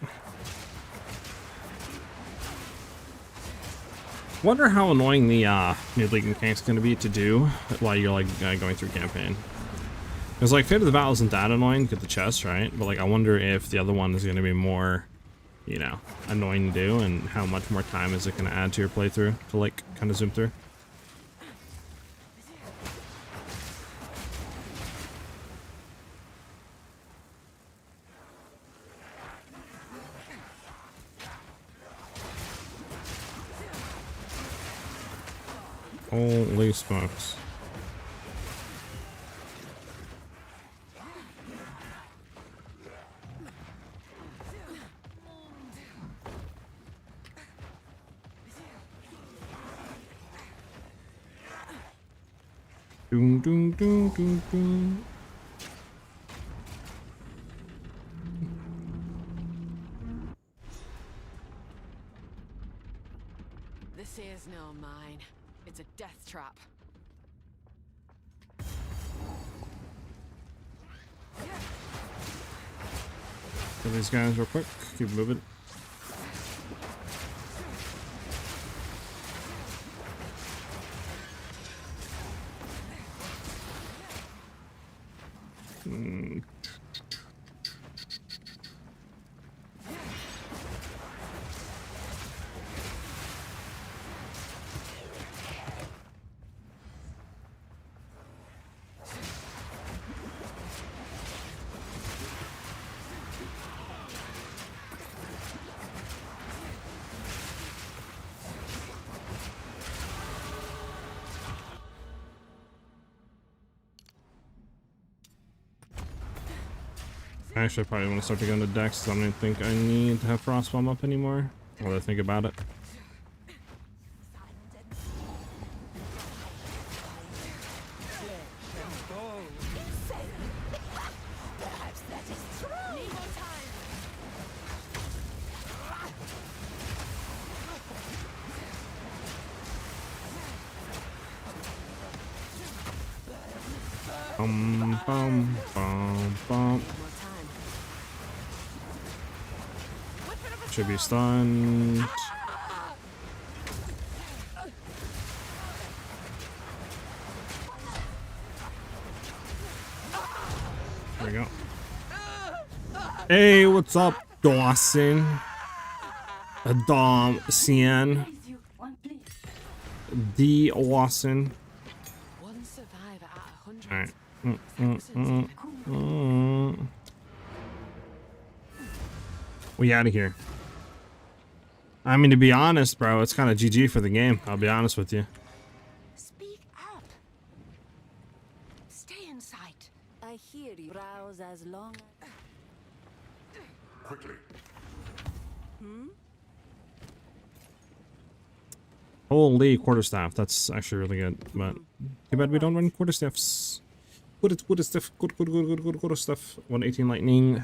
Speaker 1: Wonder how annoying the mid-league mechanic's gonna be to do while you're like going through campaign. Because like Fate of the Battle isn't that annoying to get the chest, right? But like I wonder if the other one is gonna be more, you know, annoying to do, and how much more time is it gonna add to your playthrough to like kind of zoom through. Holy smokes. Doom, doom, doom, doom, doom.
Speaker 3: This is no mine. It's a death trap.
Speaker 1: Kill these guys real quick. Keep moving. Actually, I probably want to start to go into decks, because I don't think I need to have Frostbomb up anymore. While I think about it. Bum, bum, bum, bum. Should be stunned. There we go. Hey, what's up, Dawson? Dawson. The Dawson.
Speaker 3: One survivor out of 100.
Speaker 1: Alright. We out of here. I mean, to be honest, bro, it's kind of GG for the game. I'll be honest with you.
Speaker 9: Speak up. Stay in sight. I hear you. Browse as long as...
Speaker 6: Quickly.
Speaker 1: Holy quarterstaff. That's actually really good. But too bad we don't run quarterstaffs. Good stuff. Good stuff. 118 lightning.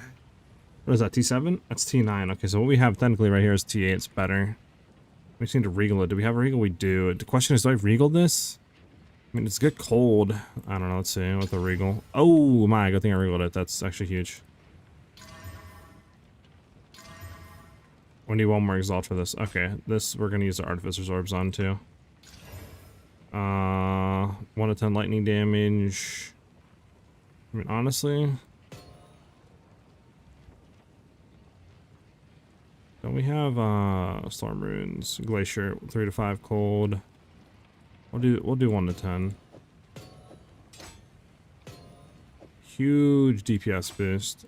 Speaker 1: What is that? T7? That's T9. Okay, so what we have technically right here is T8. It's better. We just need to regal it. Do we have a regal? We do. The question is, do I regal this? I mean, it's good cold. I don't know. Let's see. With the regal. Oh my, good thing I regaled it. That's actually huge. We need one more exalt for this. Okay, this we're gonna use the Artificer's Orbs on too. 1 to 10 lightning damage. I mean, honestly, don't we have Storm Runes, Glacier, 3 to 5 cold. We'll do 1 to 10. Huge DPS boost.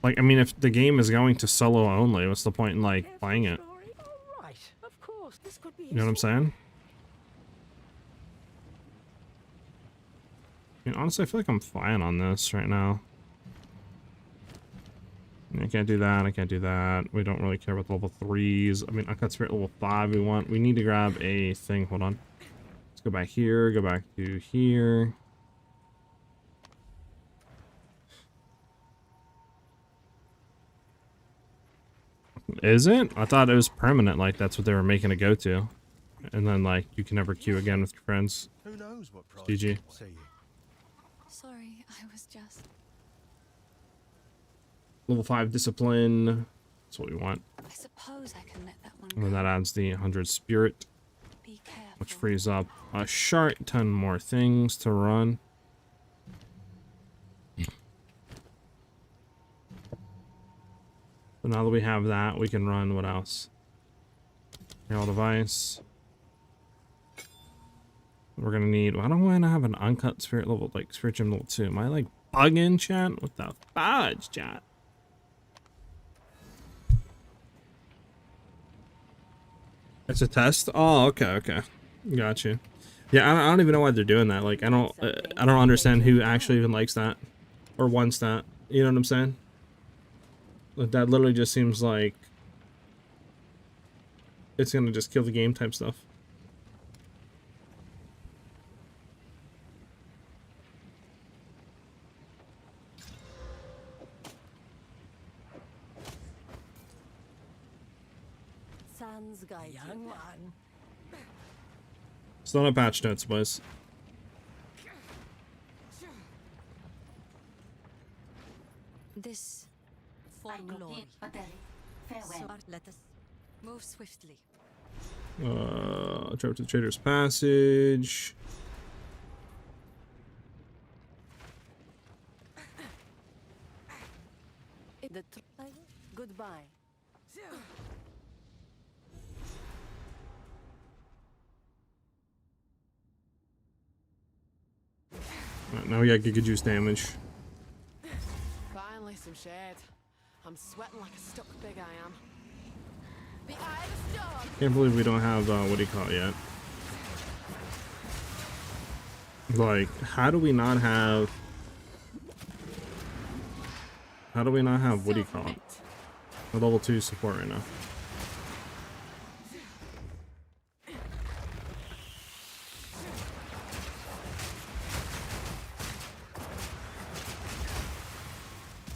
Speaker 1: Like, I mean, if the game is going to solo only, what's the point in, like, playing it?
Speaker 9: Right, of course. This could be
Speaker 1: You know what I'm saying? I mean, honestly, I feel like I'm fine on this right now. I can't do that, I can't do that. We don't really care about the level 3s. I mean, Uncut Spirit level 5 we need to grab a thing. Hold on. Let's go back here, go back to here. Is it? I thought it was permanent, like that's what they were making it go to. And then like you can never queue again with your friends.
Speaker 8: Who knows what prize
Speaker 1: GG.
Speaker 8: will see you.
Speaker 7: Sorry, I was just...
Speaker 1: Level 5 discipline. That's what we want.
Speaker 7: I suppose I can let that one
Speaker 1: And then
Speaker 7: go.
Speaker 1: that adds the 100 spirit,
Speaker 7: Be careful.
Speaker 1: which frees up a short ton more things to run. So now that we have that, we can run what else? Herald device. We're gonna need. Why don't I have an uncut spirit level, like spirit gem level 2? Am I like bugging, chat? What the fudge, chat? It's a test. Oh, okay. Got you. Yeah, I don't even know why they're doing that. Like, I don't understand who actually even likes that or wants that. You know what I'm saying? Like, that literally just seems like it's gonna just kill the game type stuff.
Speaker 9: Sans guide. Young one.
Speaker 1: Still no patch notes, boys.
Speaker 9: This for glory. So let us move swiftly.
Speaker 1: Trip to the Trader's Passage.
Speaker 9: The goodbye.
Speaker 1: Right, now we got Giga Juice damage.
Speaker 3: Finally some shade. I'm sweating like a stuck pig, I am. The eye of the storm.
Speaker 1: Can't believe we don't have what do you call it yet? Like, how do we not have what do you call it? A level 2 support right now.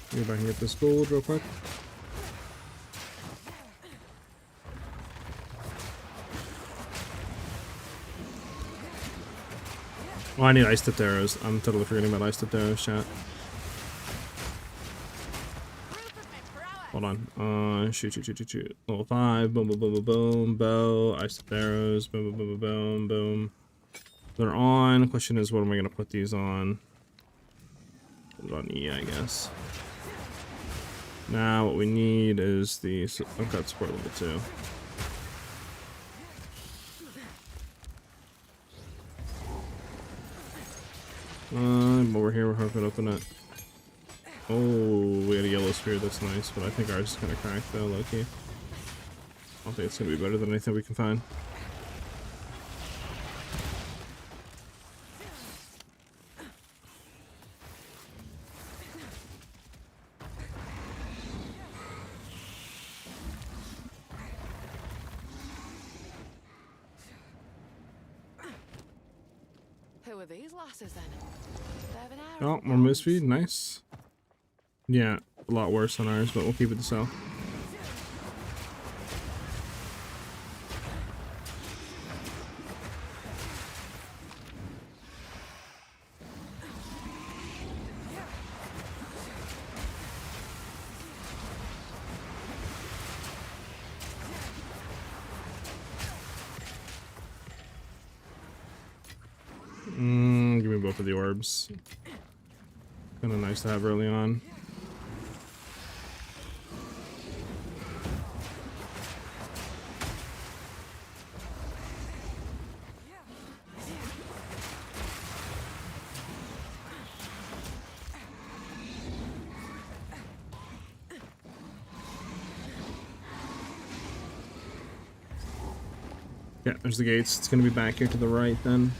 Speaker 1: See if I can get this gold real quick. Oh, I need ice tipped arrows. I'm totally forgetting about ice tipped arrows, chat. Hold on. Shoot. Level 5. Boom, boom, boom, boom, boom. Bow. Ice tipped arrows. Boom, boom, boom, boom, boom, boom. They're on. The question is, what am I going to put these on? Put it on E, I guess. Now, what we need is the uncut support level 2. Over here, we're hoping to open it. Oh, we got a yellow spear, that's nice, but I think ours is gonna crack though, low-key. I don't think it's gonna be better than anything we can find.
Speaker 3: Who are these lasses then? They have an
Speaker 1: Oh,
Speaker 3: arrow.
Speaker 1: more move speed, nice. Yeah, a lot worse on ours, but we'll keep it to sell. Give me both of the orbs. Kind of nice to have early on. Yeah, there's the gates. It's gonna be back here to the right then.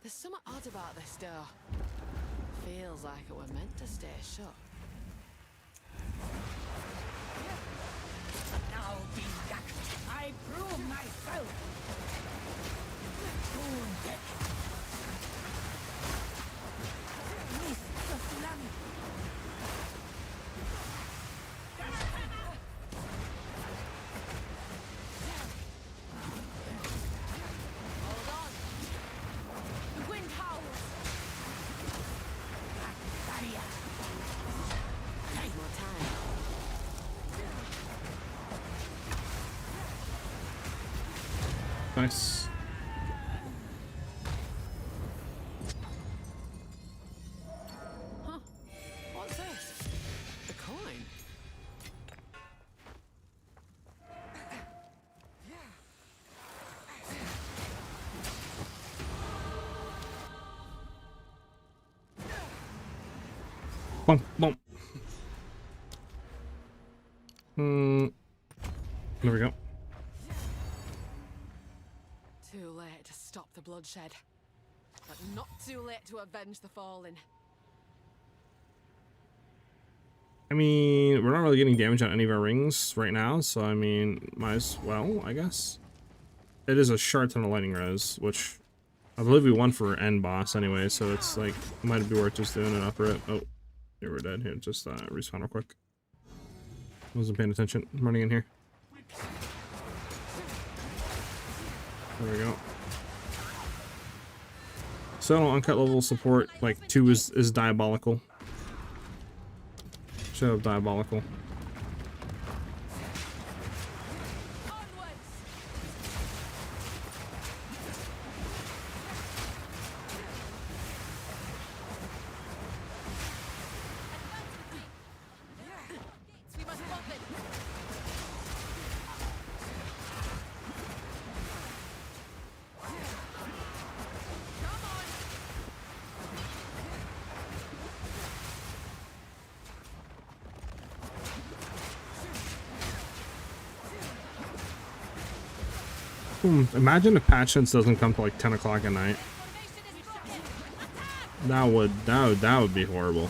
Speaker 3: There's something odd about this door. Feels like it were meant to stay shut.
Speaker 9: Now be yacked. I prove myself. Wounded. Miss the tsunami.
Speaker 3: Hold on. The wind howls. Need more time.
Speaker 1: Nice.
Speaker 3: Huh? What's this? The coin?
Speaker 1: Boom, boom. There we go.
Speaker 3: Too late to stop the bloodshed, but not too late to avenge the fallen.
Speaker 1: I mean, we're not really getting damage on any of our rings right now, so I mean, might as well, I guess. It is a shard ton of lightning res, which I believe we won for end boss anyway, so it's like, might be worth just doing an upper it. Oh, here we're dead. Here, just respawn real quick. Wasn't paying attention. I'm running in here. There we go. So uncut level support, like 2 is diabolical. Show up diabolical. Imagine if patch notes doesn't come to like 10 o'clock at night. That would be horrible.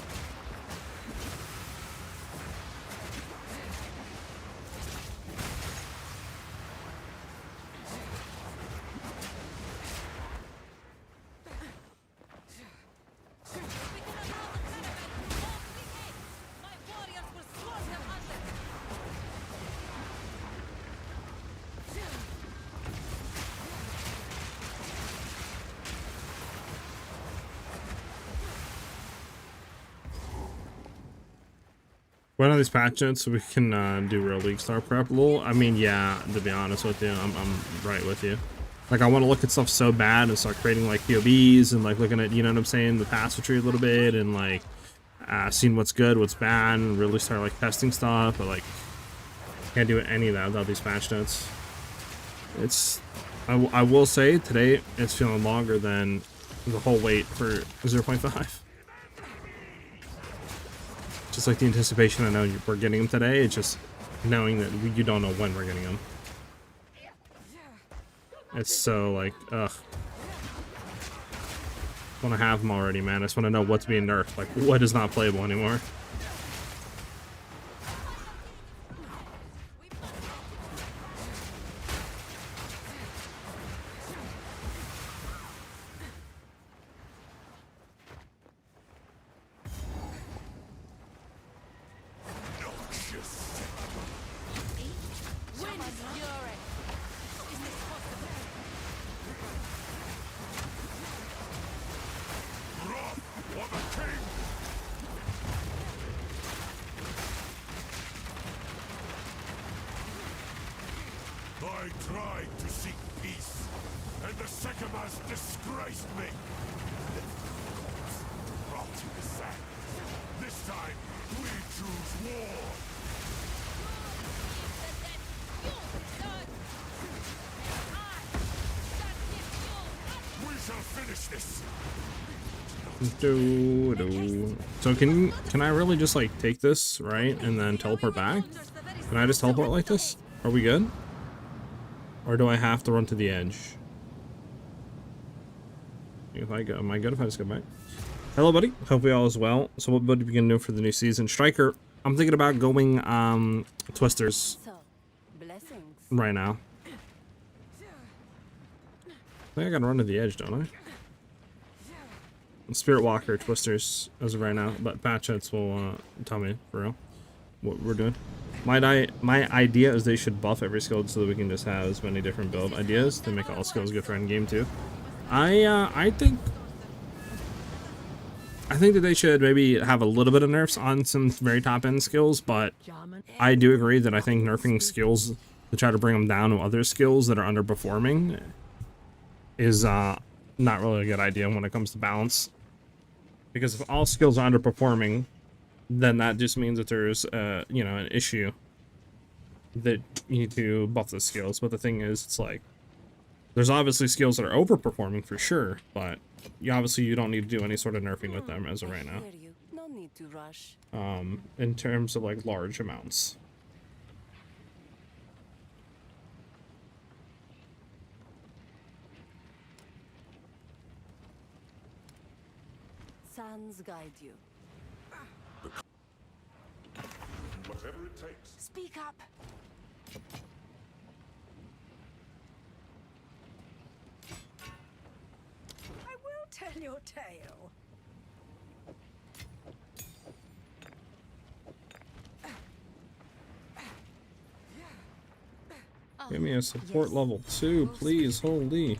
Speaker 1: One of these patch notes so we can do real league star prep. Lol. I mean, yeah, to be honest with you, I'm right with you. Like, I want to look at stuff so bad and start creating like POBs and like looking at, you know what I'm saying, the passive tree a little bit and like seeing what's good, what's bad, and really start like testing stuff. But like, can't do any of that without these patch notes. It's, I will say today it's feeling longer than the whole wait for 0.5. Just like the anticipation, I know we're getting them today. It's just knowing that you don't know when we're getting them. It's so like, ugh. I want to have them already, man. I just want to know what's being nerfed. Like, what is not playable anymore.
Speaker 6: I tried to seek peace, and the Sekimas disgraced me. The gods brought you to sand. This time, we choose war. We shall finish this.
Speaker 1: So can I really just like take this right and then teleport back? Can I just teleport like this? Are we good? Or do I have to run to the edge? If I go, am I good if I just go back? Hello, buddy. Hope we all is well. So what are we gonna do for the new season? Striker, I'm thinking about going Twisters right now. I think I gotta run to the edge, don't I? Spirit Walker, Twisters as of right now, but patch notes will tell me for real what we're doing. My idea is they should buff every skill so that we can just have as many different build ideas to make all skills good for endgame too. I think that they should maybe have a little bit of nerfs on some very top end skills, but I do agree that I think nerfing skills to try to bring them down to other skills that are underperforming is not really a good idea when it comes to balance. Because if all skills are underperforming, then that just means that there's you know, an issue that you need to buff the skills. But the thing is, it's like there's obviously skills that are overperforming for sure, but you don't need to do any sort of nerfing with them as of right now.
Speaker 9: No need to rush.
Speaker 1: In terms of like large amounts.
Speaker 9: Sands guide you.
Speaker 6: Whatever it takes.
Speaker 9: Speak up.
Speaker 3: I will tell your tale.
Speaker 1: Give me a support level 2, please. Holy.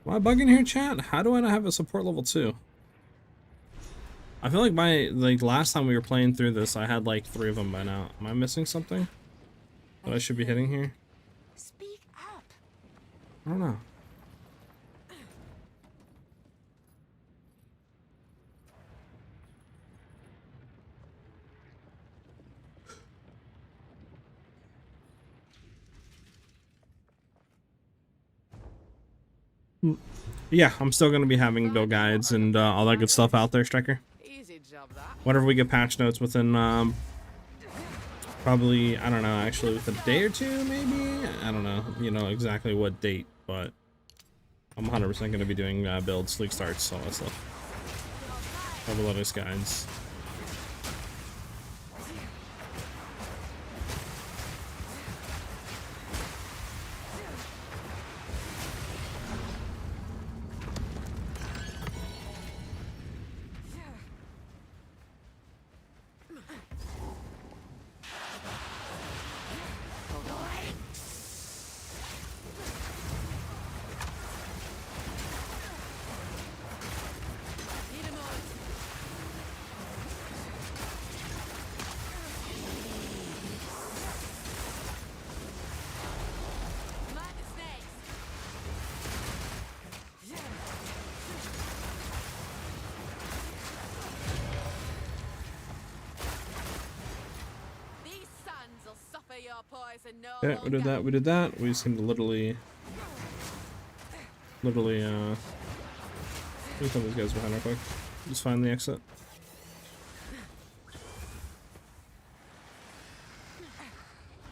Speaker 1: Am I bugging here, chat? How do I not have a support level 2? I feel like last time we were playing through this, I had like 3 of them by now. Am I missing something that I should be hitting here?
Speaker 9: Speak up.
Speaker 1: I don't know. Yeah, I'm still going to be having build guides and all that good stuff out there, Striker.
Speaker 3: Easy job, that.
Speaker 1: Whenever we get patch notes within Probably, I don't know, actually with a day or two, maybe? I don't know, you know, exactly what date, but I'm 100% going to be doing builds, league starts, all that stuff. Probably lotus guides. Yeah, we did that, we did that. We just seem to literally, let me tell these guys behind real quick. Just find the exit.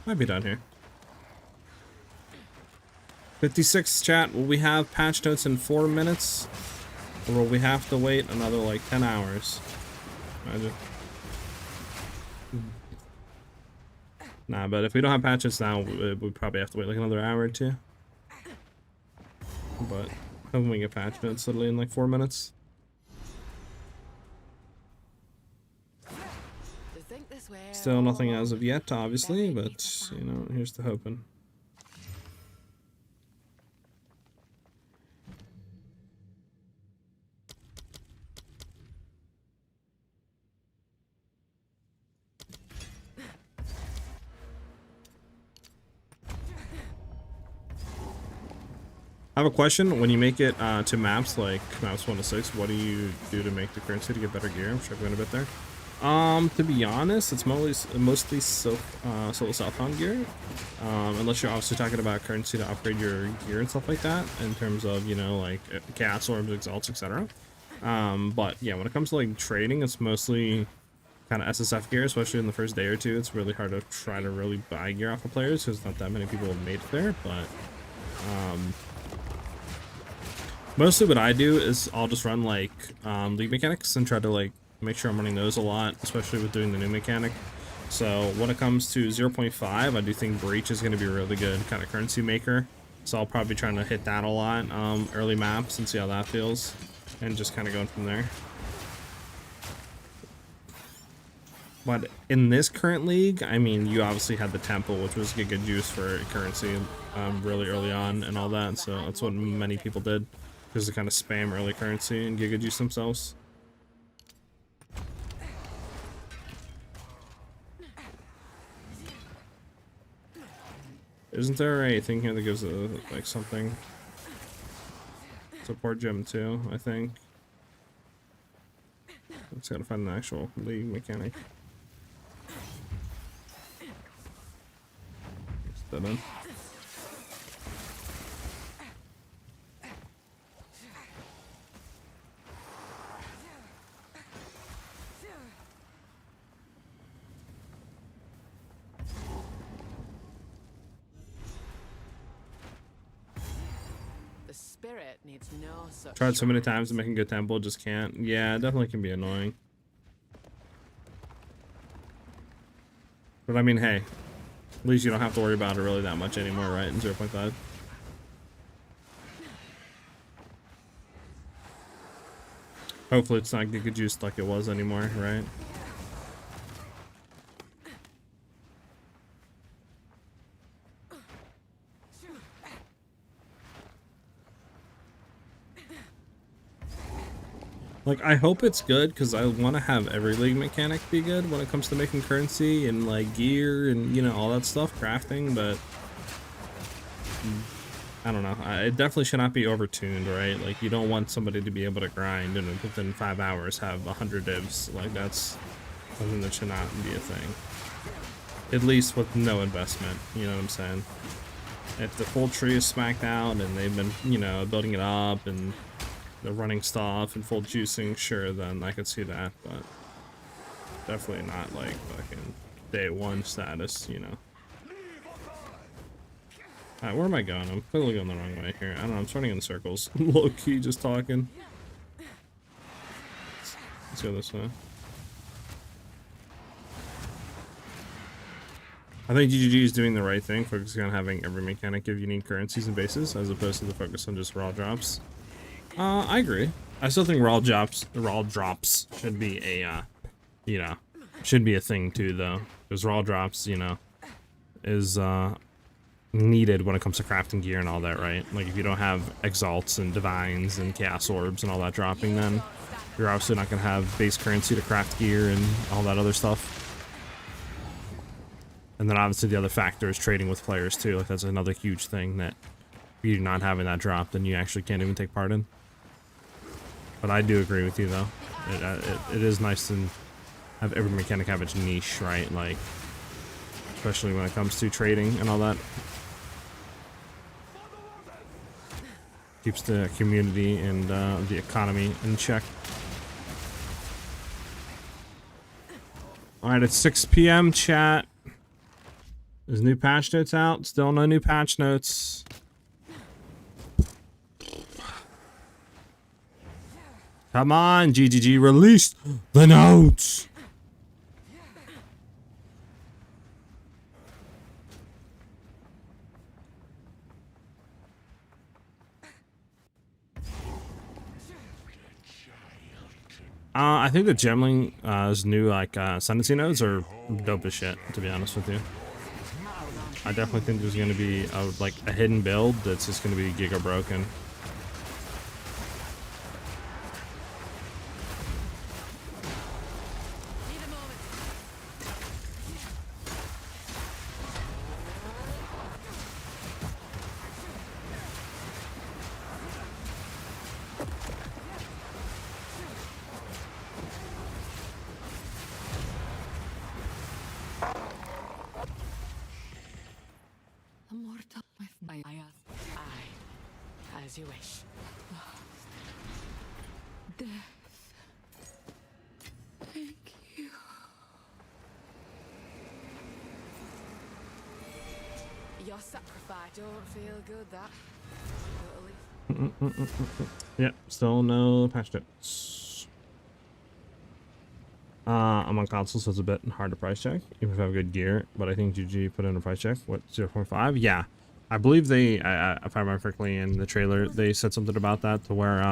Speaker 1: Might be down here. 56 chat, will we have patch notes in 4 minutes? Or will we have to wait another like 10 hours? Imagine. Nah, but if we don't have patches now, we probably have to wait like another hour or two. But hoping we get patch notes literally in like 4 minutes. Still nothing as of yet, obviously, but you know, here's the hoping. I have a question. When you make it to maps like maps 1 to 6, what do you do to make the currency to get better gear? I'm struggling a bit there. To be honest, it's mostly solo southbound gear. Unless you're obviously talking about currency to upgrade your gear and stuff like that, in terms of, you know, like cats, orbs, exalts, etc. But yeah, when it comes to like trading, it's mostly kind of SSF gear, especially in the first day or two. It's really hard to try to really buy gear off of players because not that many people have made it there. But mostly what I do is I'll just run like league mechanics and try to like make sure I'm running those a lot, especially with doing the new mechanic. So when it comes to 0.5, I do think Breach is going to be a really good kind of currency maker. So I'll probably be trying to hit that a lot early maps and see how that feels, and just kind of going from there. But in this current league, I mean, you obviously had the temple, which was giga juice for currency really early on and all that. So that's what many people did, because to kind of spam early currency and giga juice themselves. Isn't there a thing here that gives like something? Support gem too, I think. Just gotta find an actual league mechanic. Is that in? Tried so many times to make a good temple, just can't. Yeah, it definitely can be annoying. But I mean, hey, at least you don't have to worry about it really that much anymore, right? In 0.5. Hopefully it's not giga juiced like it was anymore, right? Like, I hope it's good, because I want to have every league mechanic be good when it comes to making currency and, like, gear and, you know, all that stuff, crafting, but I don't know. It definitely should not be overtuned, right? Like, you don't want somebody to be able to grind and within 5 hours have 100 divs. Like, that's something that should not be a thing. At least with no investment, you know what I'm saying? If the full tree is smacked out and they've been, you know, building it up and the running stuff and full juicing, sure, then I could see that, but definitely not like fucking day one status, you know. Alright, where am I going? I'm clearly going the wrong way here. I don't know, I'm starting in circles. Low key just talking. Let's go this way. I think GGG is doing the right thing, focusing on having every mechanic give unique currencies and bases, as opposed to the focus on just raw drops. I agree. I still think raw drops should be a, you know, should be a thing too, though. Because raw drops, you know, is, needed when it comes to crafting gear and all that, right? Like, if you don't have exalts and divines and chaos orbs and all that dropping, then you're obviously not going to have base currency to craft gear and all that other stuff. And then obviously the other factor is trading with players too. Like, that's another huge thing that if you're not having that drop, then you actually can't even take part in. But I do agree with you, though. It is nice to have every mechanic have its niche, right? Like, especially when it comes to trading and all that. Keeps the community and the economy in check. Alright, it's 6 p.m. chat. There's new patch notes out. Still no new patch notes. Come on, GGG, release the notes. I think the Gemling new like Ascendancy nodes are dope as shit, to be honest with you. I definitely think there's gonna be like a hidden build that's just gonna be giga broken.
Speaker 3: Immortal with my SiahZ. Aye, as you wish. Death. Thank you. Your sacrifice don't feel good, that. Totally.
Speaker 1: Yep, still no patch notes. I'm on console, so it's a bit hard to price check, even if I have good gear, but I think GG put in a price check. What, 0.5? Yeah. I believe they, if I remember correctly in the trailer, they said something about that to where,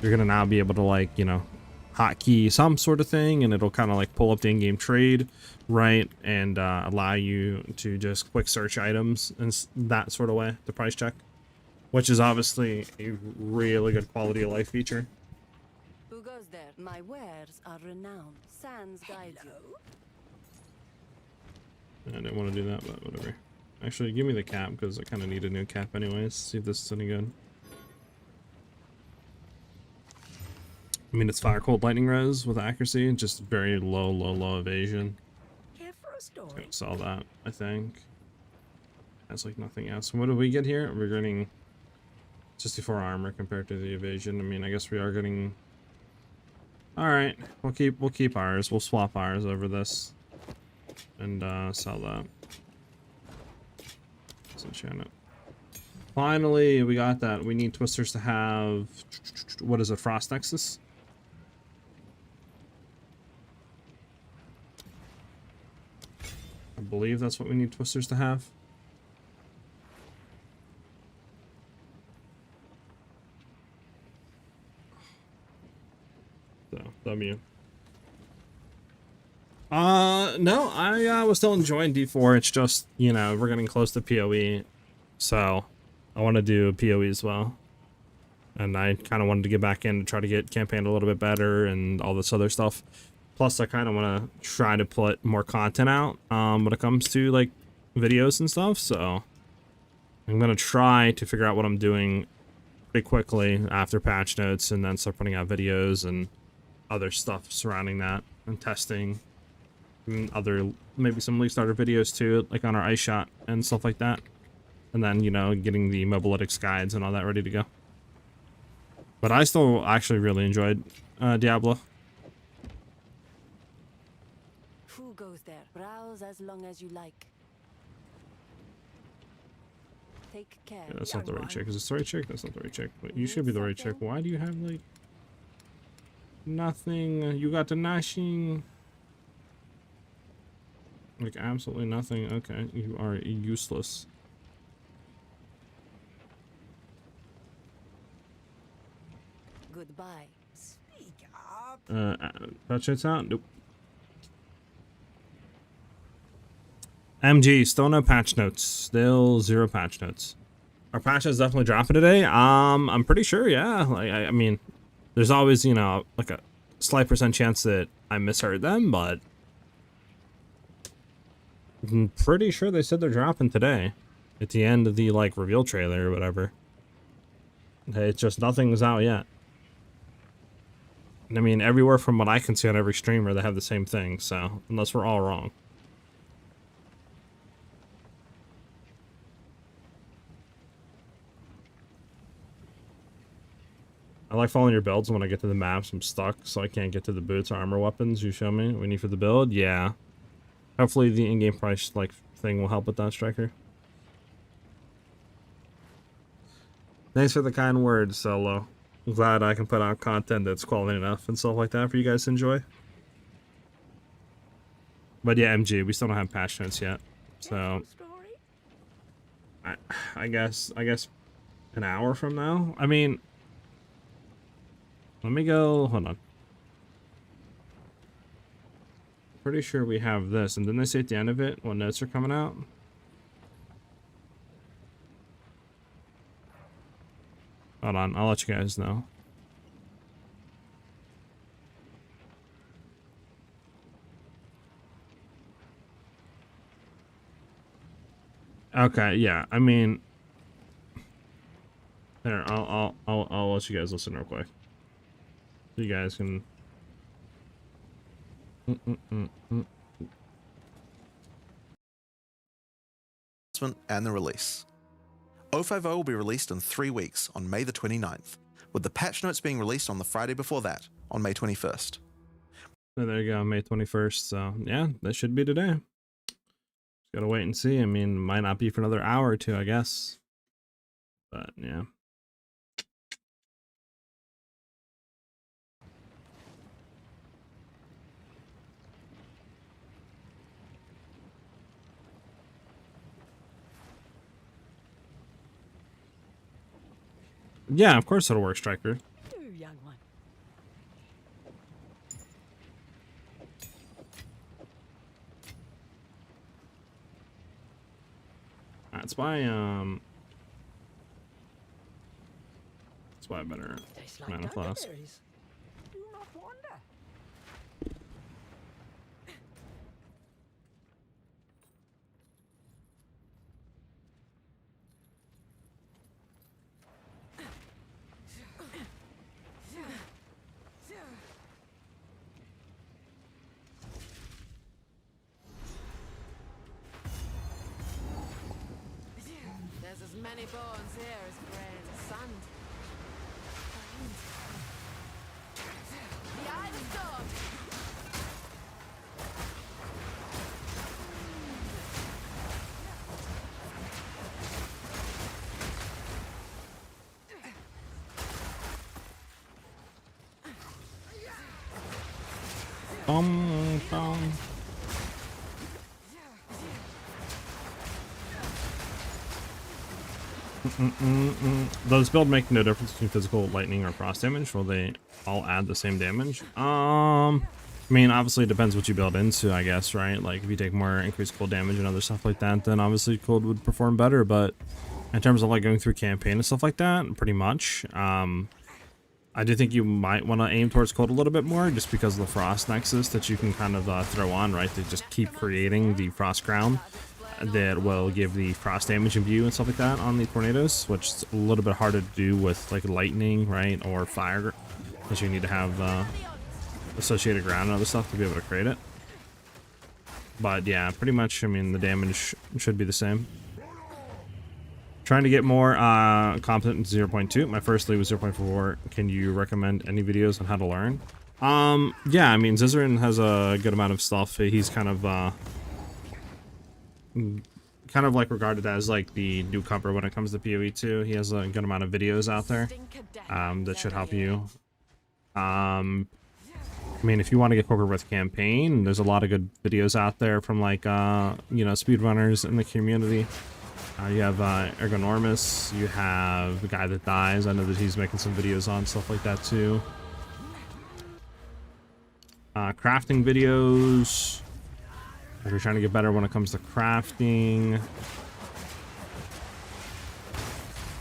Speaker 1: you're gonna now be able to, like, you know, hotkey some sort of thing, and it'll kind of like pull up the in-game trade, right, and allow you to just quick search items and that sort of way to price check, which is obviously a really good quality of life feature.
Speaker 9: Who goes there? My wares are renowned. Sans guides you.
Speaker 1: I didn't want to do that, but whatever. Actually, give me the cap, because I kind of need a new cap anyways. See if this is any good. I mean, it's fire, cold, lightning res with accuracy, just very low evasion.
Speaker 9: Here for a story.
Speaker 1: Gonna sell that, I think. That's like nothing else. What do we get here? We're getting 64 armor compared to the evasion. I mean, I guess we are getting. All right, we'll keep ours. We'll swap ours over this, and sell that. Let's enchant it. Finally, we got that. We need twisters to have, what is it, Frost Nexus? I believe that's what we need twisters to have. So, W. No, I was still enjoying D4. It's just, you know, we're getting close to PoE, so I want to do PoE as well. And I kind of wanted to get back in to try to get campaign a little bit better and all this other stuff. Plus, I kind of want to try to put more content out when it comes to, like, videos and stuff. So I'm going to try to figure out what I'm doing pretty quickly after patch notes and then start putting out videos and other stuff surrounding that and testing. And other, maybe some League Starter videos too, like on our ice shot and stuff like that. And then, you know, getting the mobilitics guides and all that ready to go. But I still actually really enjoyed Diablo.
Speaker 9: Who goes there? Proud Ours as long as you like. Take care.
Speaker 1: Yeah, that's not the right chick. Is this the right chick? That's not the right chick. But you should be the right chick. Why do you have like nothing? You got the nothing. Like absolutely nothing. Okay, you are useless.
Speaker 9: Goodbye.
Speaker 4: Speak up.
Speaker 1: Patch notes out? Nope. MG, still no patch notes. Still 0 patch notes. Our patch is definitely dropping today. I'm pretty sure, yeah. Like I mean, there's always, you know, like a slight % chance that I misheard them, but I'm pretty sure they said they're dropping today. At the end of the like reveal trailer or whatever. It's just nothing's out yet. I mean, everywhere from what I can see on every streamer, they have the same thing, so unless we're all wrong. I like following your builds. When I get to the maps, I'm stuck, so I can't get to the boots or armor weapons you show me we need for the build. Yeah. Hopefully the in-game price like thing will help with that, Striker. Thanks for the kind words, Solo. I'm glad I can put out content that's quality enough and stuff like that for you guys to enjoy. But yeah, MG, we still don't have patch notes yet. So I guess an hour from now. I mean, let me go, hold on. Pretty sure we have this, and didn't they say at the end of it what notes are coming out? Hold on, I'll let you guys know. Okay, yeah, I mean, there, I'll let you guys listen real quick. So you guys can.
Speaker 8: And the release. 050 will be released in 3 weeks on May the 29th, with the patch notes being released on the Friday before that, on May 21st.
Speaker 1: So there you go, May 21st. So yeah, that should be today. Just gotta wait and see. I mean, might not be for another hour or two, I guess. But yeah. Yeah, of course it'll work, Striker.
Speaker 3: You young one.
Speaker 1: That's why I better
Speaker 3: Tastes like
Speaker 1: mana flask.
Speaker 3: elderberries. Do not wonder. There's as many bones here as grains of sand. The eye of the storm.
Speaker 1: Bum. Does build make no difference between physical, lightning, or frost damage? Will they all add the same damage? I mean, obviously it depends what you build into, I guess, right? Like if you take more increased cold damage and other stuff like that, then obviously cold would perform better. But in terms of like going through campaign and stuff like that, pretty much. I do think you might want to aim towards cold a little bit more, just because of the frost nexus that you can kind of throw on, right? They just keep creating the frost crown that will give the frost damage imbue and stuff like that on the tornadoes, which is a little bit harder to do with like lightning, right, or fire, because you need to have associated ground and other stuff to be able to create it. But yeah, pretty much, I mean, the damage should be the same. Trying to get more competent in 0.2. My first lead was 0.4. Can you recommend any videos on how to learn? Yeah, I mean, Zizarin has a good amount of stuff. He's kind of kind of like regarded as like the newcomer when it comes to PoE 2. He has a good amount of videos out there that should help you. I mean, if you want to get quicker with campaign, there's a lot of good videos out there from like you know, speedrunners in the community. You have Ergonormous, you have the guy that dies. I know that he's making some videos on stuff like that too. Crafting videos. If you're trying to get better when it comes to crafting.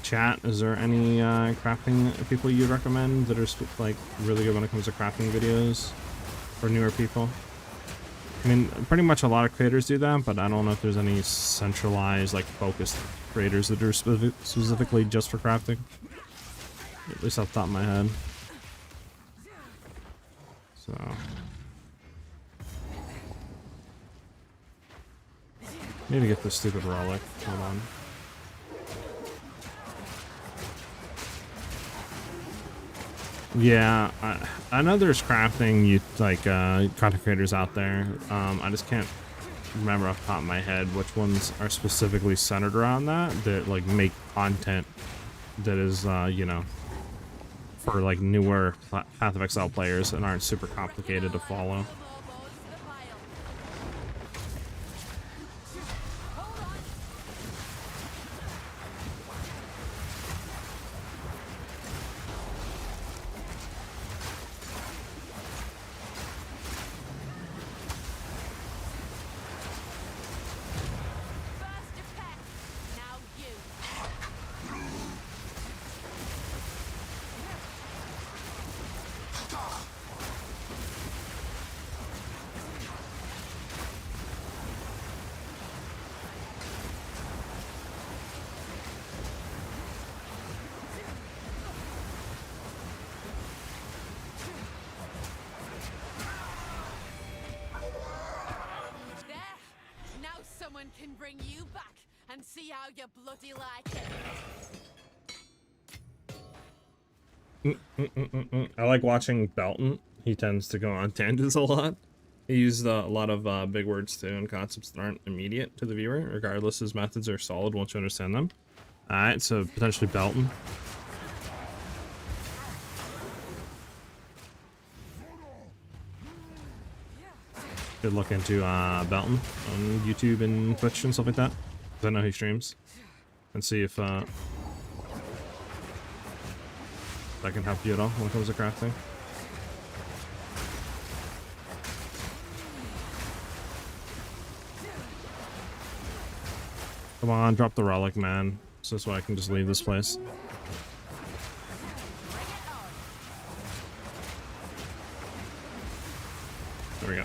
Speaker 1: Chat, is there any crafting people you'd recommend that are like really good when it comes to crafting videos for newer people? I mean, pretty much a lot of creators do that, but I don't know if there's any centralized, like, focused creators that are specifically just for crafting. At least off the top of my head. So... need to get this stupid relic. Hold on. Yeah, I know there's crafting content creators out there. I just can't remember off the top of my head which ones are specifically centered around that like make content that is you know, for like newer Path of Exile players and aren't super complicated to follow.
Speaker 3: Can bring you back and see how you bloody like it.
Speaker 1: I like watching Belton. He tends to go on tangents a lot. He used a lot of big words too and concepts that aren't immediate to the viewer. Regardless, his methods are solid once you understand them. Alright, so potentially Belton. Could look into Belton on YouTube and Twitch and stuff like that, because I know he streams, and see if that can help you at all when it comes to crafting. Come on, drop the relic, man. So this way I can just leave this place. There we go.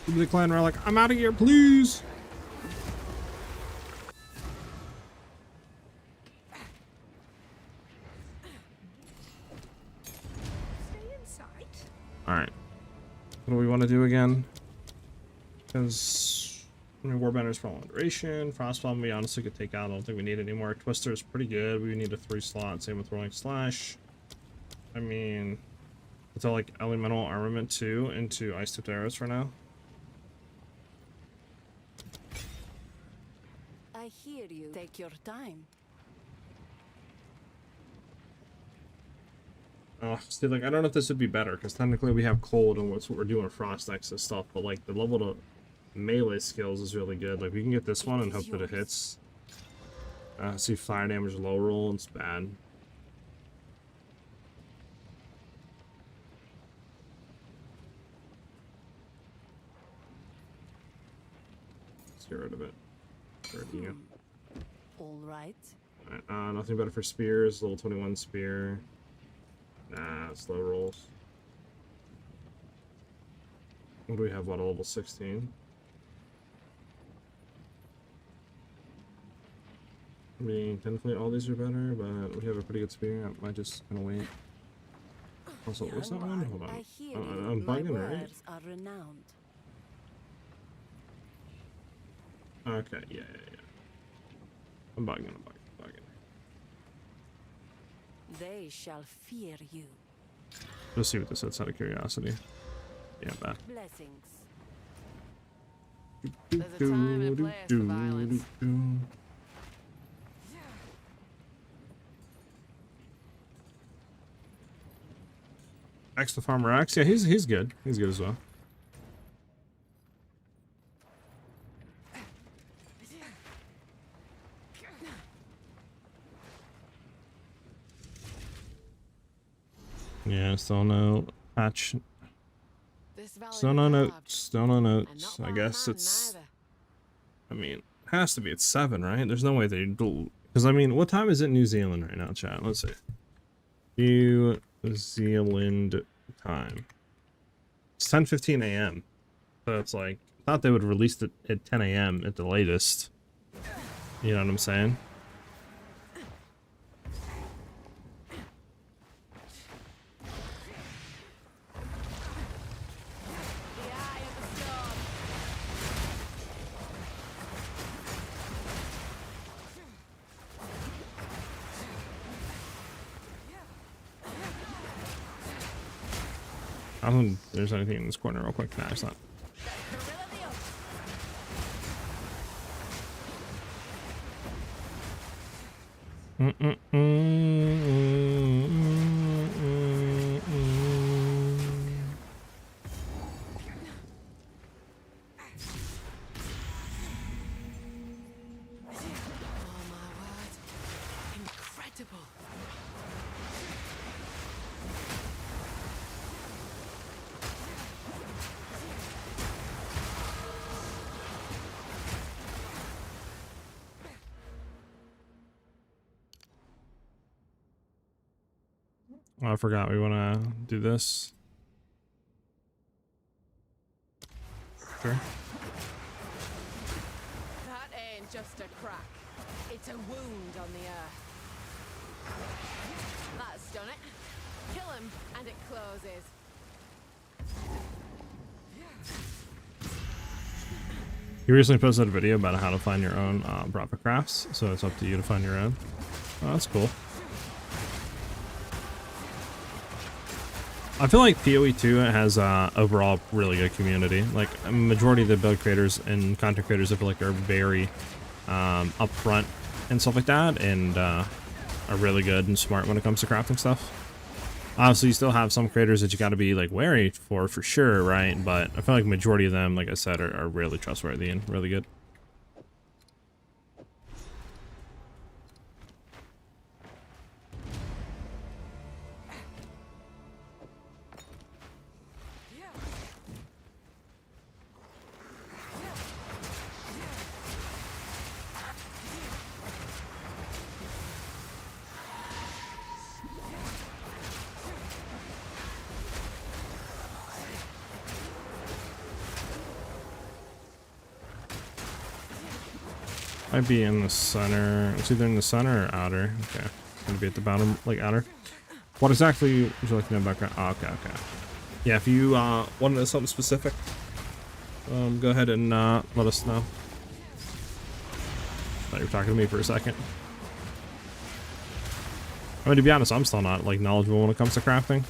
Speaker 1: Give me the clan relic. I'm out of here, please. Alright. What do we want to do again? Because I mean, Warbander's for all duration. Frostbomb we honestly could take out. I don't think we need any more. Twister is pretty good. We need a 3-slot. Same with Rolling Slash. I mean, it's all like elemental armament 2 into ice tipped arrows for now.
Speaker 3: I hear you. Take your time.
Speaker 1: See, like, I don't know if this would be better, because technically we have cold and what's what we're doing Frost X and stuff, but like the level to melee skills is really good. Like we can get this one and hope that it hits. See fire damage low roll, it's bad. Let's get rid of it.
Speaker 3: All right.
Speaker 1: Alright, nothing better for spears. Level 21 spear. Nah, slow rolls. What do we have? What, a level 16? I mean, technically all these are better, but we have a pretty good spear. I might just kind of wait. Also, what's that one? Hold on. I'm bugging, right? Okay, yeah. I'm bugging.
Speaker 3: They shall fear you.
Speaker 1: Let's see what this is out of curiosity. Yeah, bad.
Speaker 3: Blessings. There's a time and a place for violence.
Speaker 1: X the Farmer X. Yeah, he's good. He's good as well. Yeah, still no patch. Still no notes. Still no notes. I guess it's. I mean, it has to be at 7, right? There's no way they do. Because I mean, what time is it in New Zealand right now, chat? Let's see. New Zealand time. It's 10:15 a.m. So it's like, I thought they would release it at 10 a.m. at the latest. You know what I'm saying? I don't think there's anything in this corner real quick. Nah, it's not. Oh, I forgot we want to do this. Sure.
Speaker 3: That ain't just a crack. It's a wound on the earth. That's done it. Kill him, and it closes.
Speaker 1: You recently posted a video about how to find your own profit crafts, so it's up to you to find your own. Oh, that's cool. I feel like PoE 2 has overall really good community. Like a majority of the build creators and content creators, I feel like are very upfront and stuff like that, and are really good and smart when it comes to crafting stuff. Obviously, you still have some creators that you got to be like wary for sure, right? But I feel like majority of them, like I said, are really trustworthy and really good. Might be in the center. It's either in the center or outer. Okay. It's gonna be at the bottom, like outer. What exactly would you like to know background? Oh, okay, okay. Yeah, if you want to know something specific, go ahead and let us know. Thought you were talking to me for a second. I mean, to be honest, I'm still not like knowledgeable when it comes to crafting.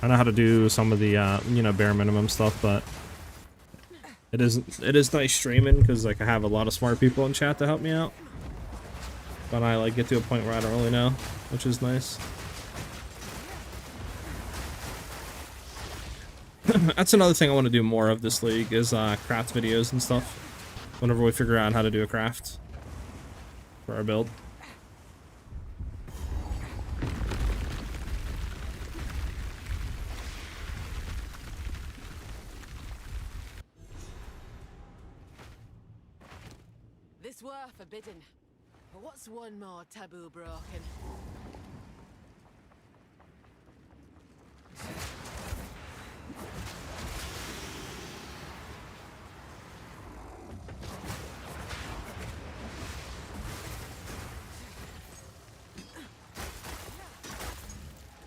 Speaker 1: I know how to do some of the you know, bare minimum stuff, but it is nice streaming because like I have a lot of smart people in chat to help me out. But I like get to a point where I don't really know, which is nice. That's another thing I want to do more of this league is craft videos and stuff. Whenever we figure out how to do a craft for our build.
Speaker 3: This were forbidden. But what's one more taboo broken?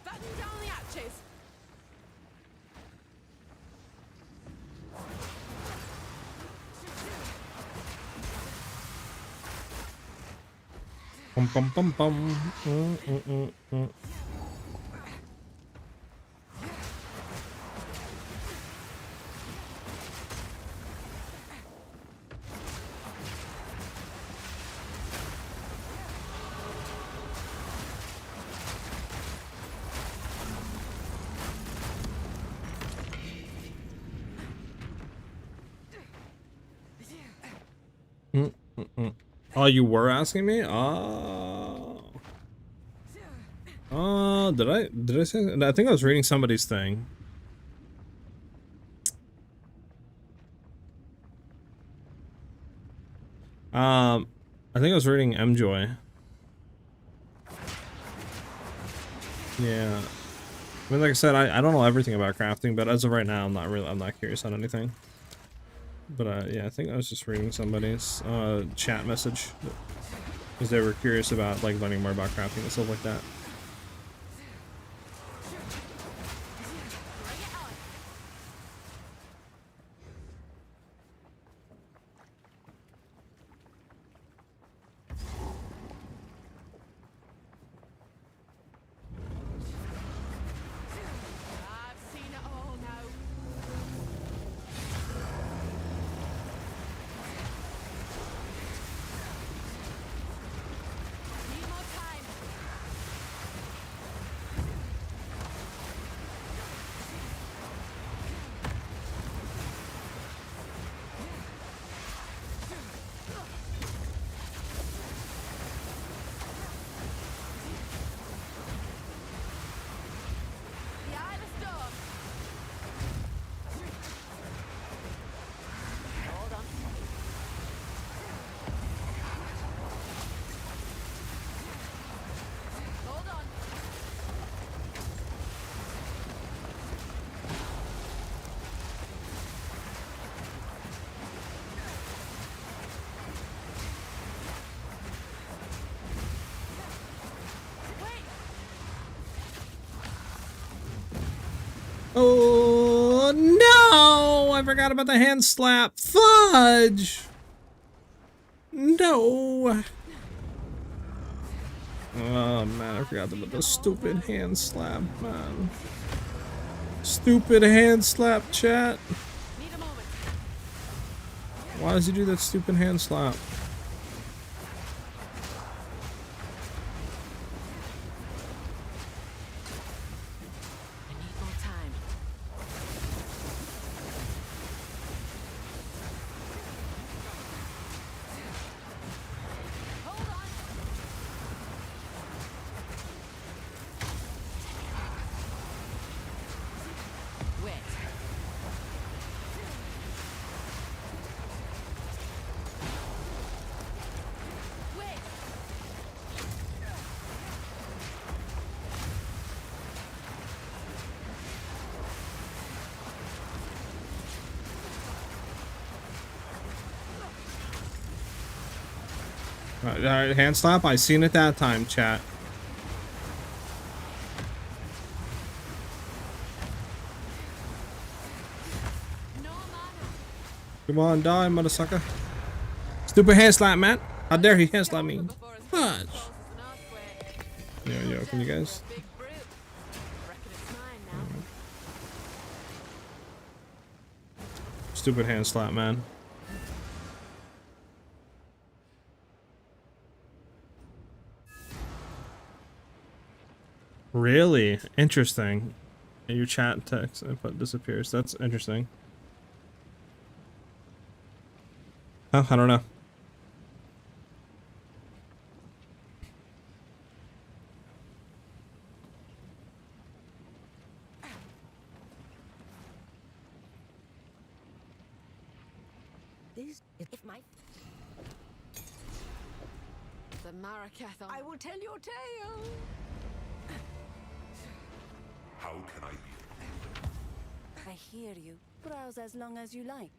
Speaker 3: Batten down the hatches.
Speaker 1: Bum bum bum bum. Oh, you were asking me? Did I say? I think I was reading somebody's thing. I think I was reading MJoy. Yeah. I mean, like I said, I don't know everything about crafting, but as of right now, I'm not curious on anything. But yeah, I think I was just reading somebody's chat message because they were curious about like learning more about crafting and stuff like that.
Speaker 3: I've seen it all now. Need more time. The Eye of the Storm. Hold on. Hold on. Wait.
Speaker 1: Oh no! I forgot about the hand slap. Fudge! No! Oh man, I forgot about the stupid hand slap, man. Stupid hand slap, chat.
Speaker 3: Need a moment.
Speaker 1: Why does he do that stupid hand slap?
Speaker 3: I need more time. Hold on. Wait. Wait.
Speaker 1: Hand slap? I seen it that time, chat.
Speaker 3: No mana.
Speaker 1: Come on, die, mother sucker. Stupid hand slap, man. How dare he hand slap me?
Speaker 3: Before his
Speaker 1: Fudge.
Speaker 3: causes an earthquake.
Speaker 1: Yo, can you guys?
Speaker 3: Big brute. Reckon it's mine now.
Speaker 1: Stupid hand slap, man. Really? Interesting. Your chat text input disappears. That's interesting. Oh, I don't know.
Speaker 9: If my
Speaker 3: The Marakathon.
Speaker 9: I will tell your tale.
Speaker 6: How can I be?
Speaker 9: I hear you. Browse as long as you like.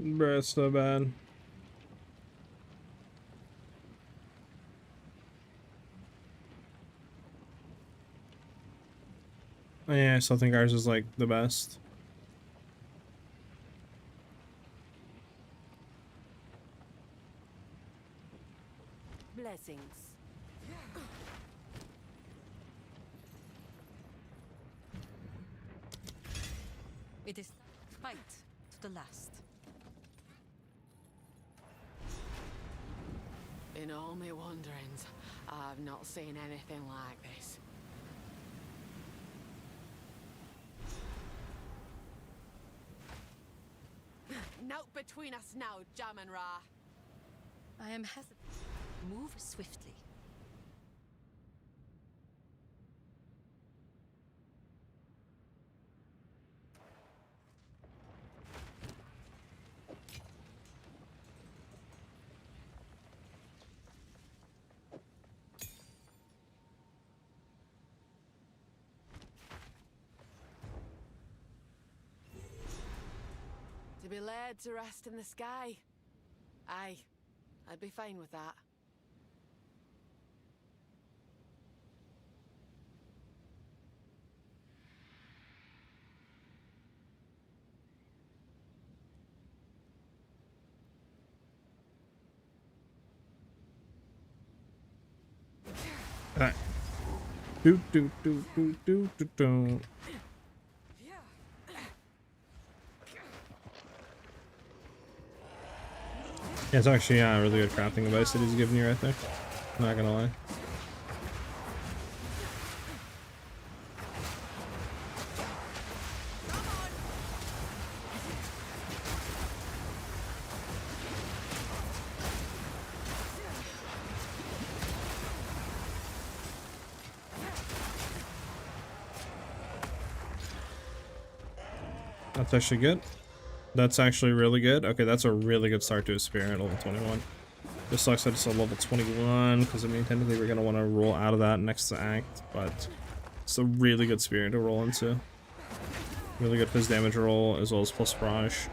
Speaker 1: Bruh, it's so bad. Yeah, I still think ours is like the best.
Speaker 9: Blessings. It is fight to the last.
Speaker 3: In all my wanderings, I've not seen anything like this. Nout between us now, Jam and Ra.
Speaker 9: I am hesitant. Move swiftly.
Speaker 3: To be laid to rest in the sky. Aye, I'd be fine with that.
Speaker 1: Alright. Do do do do do do do. Yeah, it's actually a really good crafting device that he's giving you right there. I'm not gonna lie. That's actually good. That's actually really good. Okay, that's a really good start to a spear at level 21. This sucks that it's a level 21, because I mean, technically we're going to want to roll out of that next to Act, but it's a really good spear to roll into. Really good his damage roll, as well as plus barrage.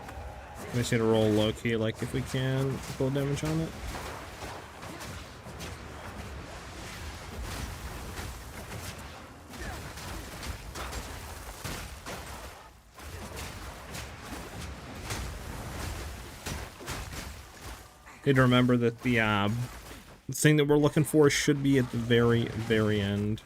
Speaker 1: We just need to roll low-key, like, if we can, full damage on it. Need to remember that the thing that we're looking for should be at the very, very end.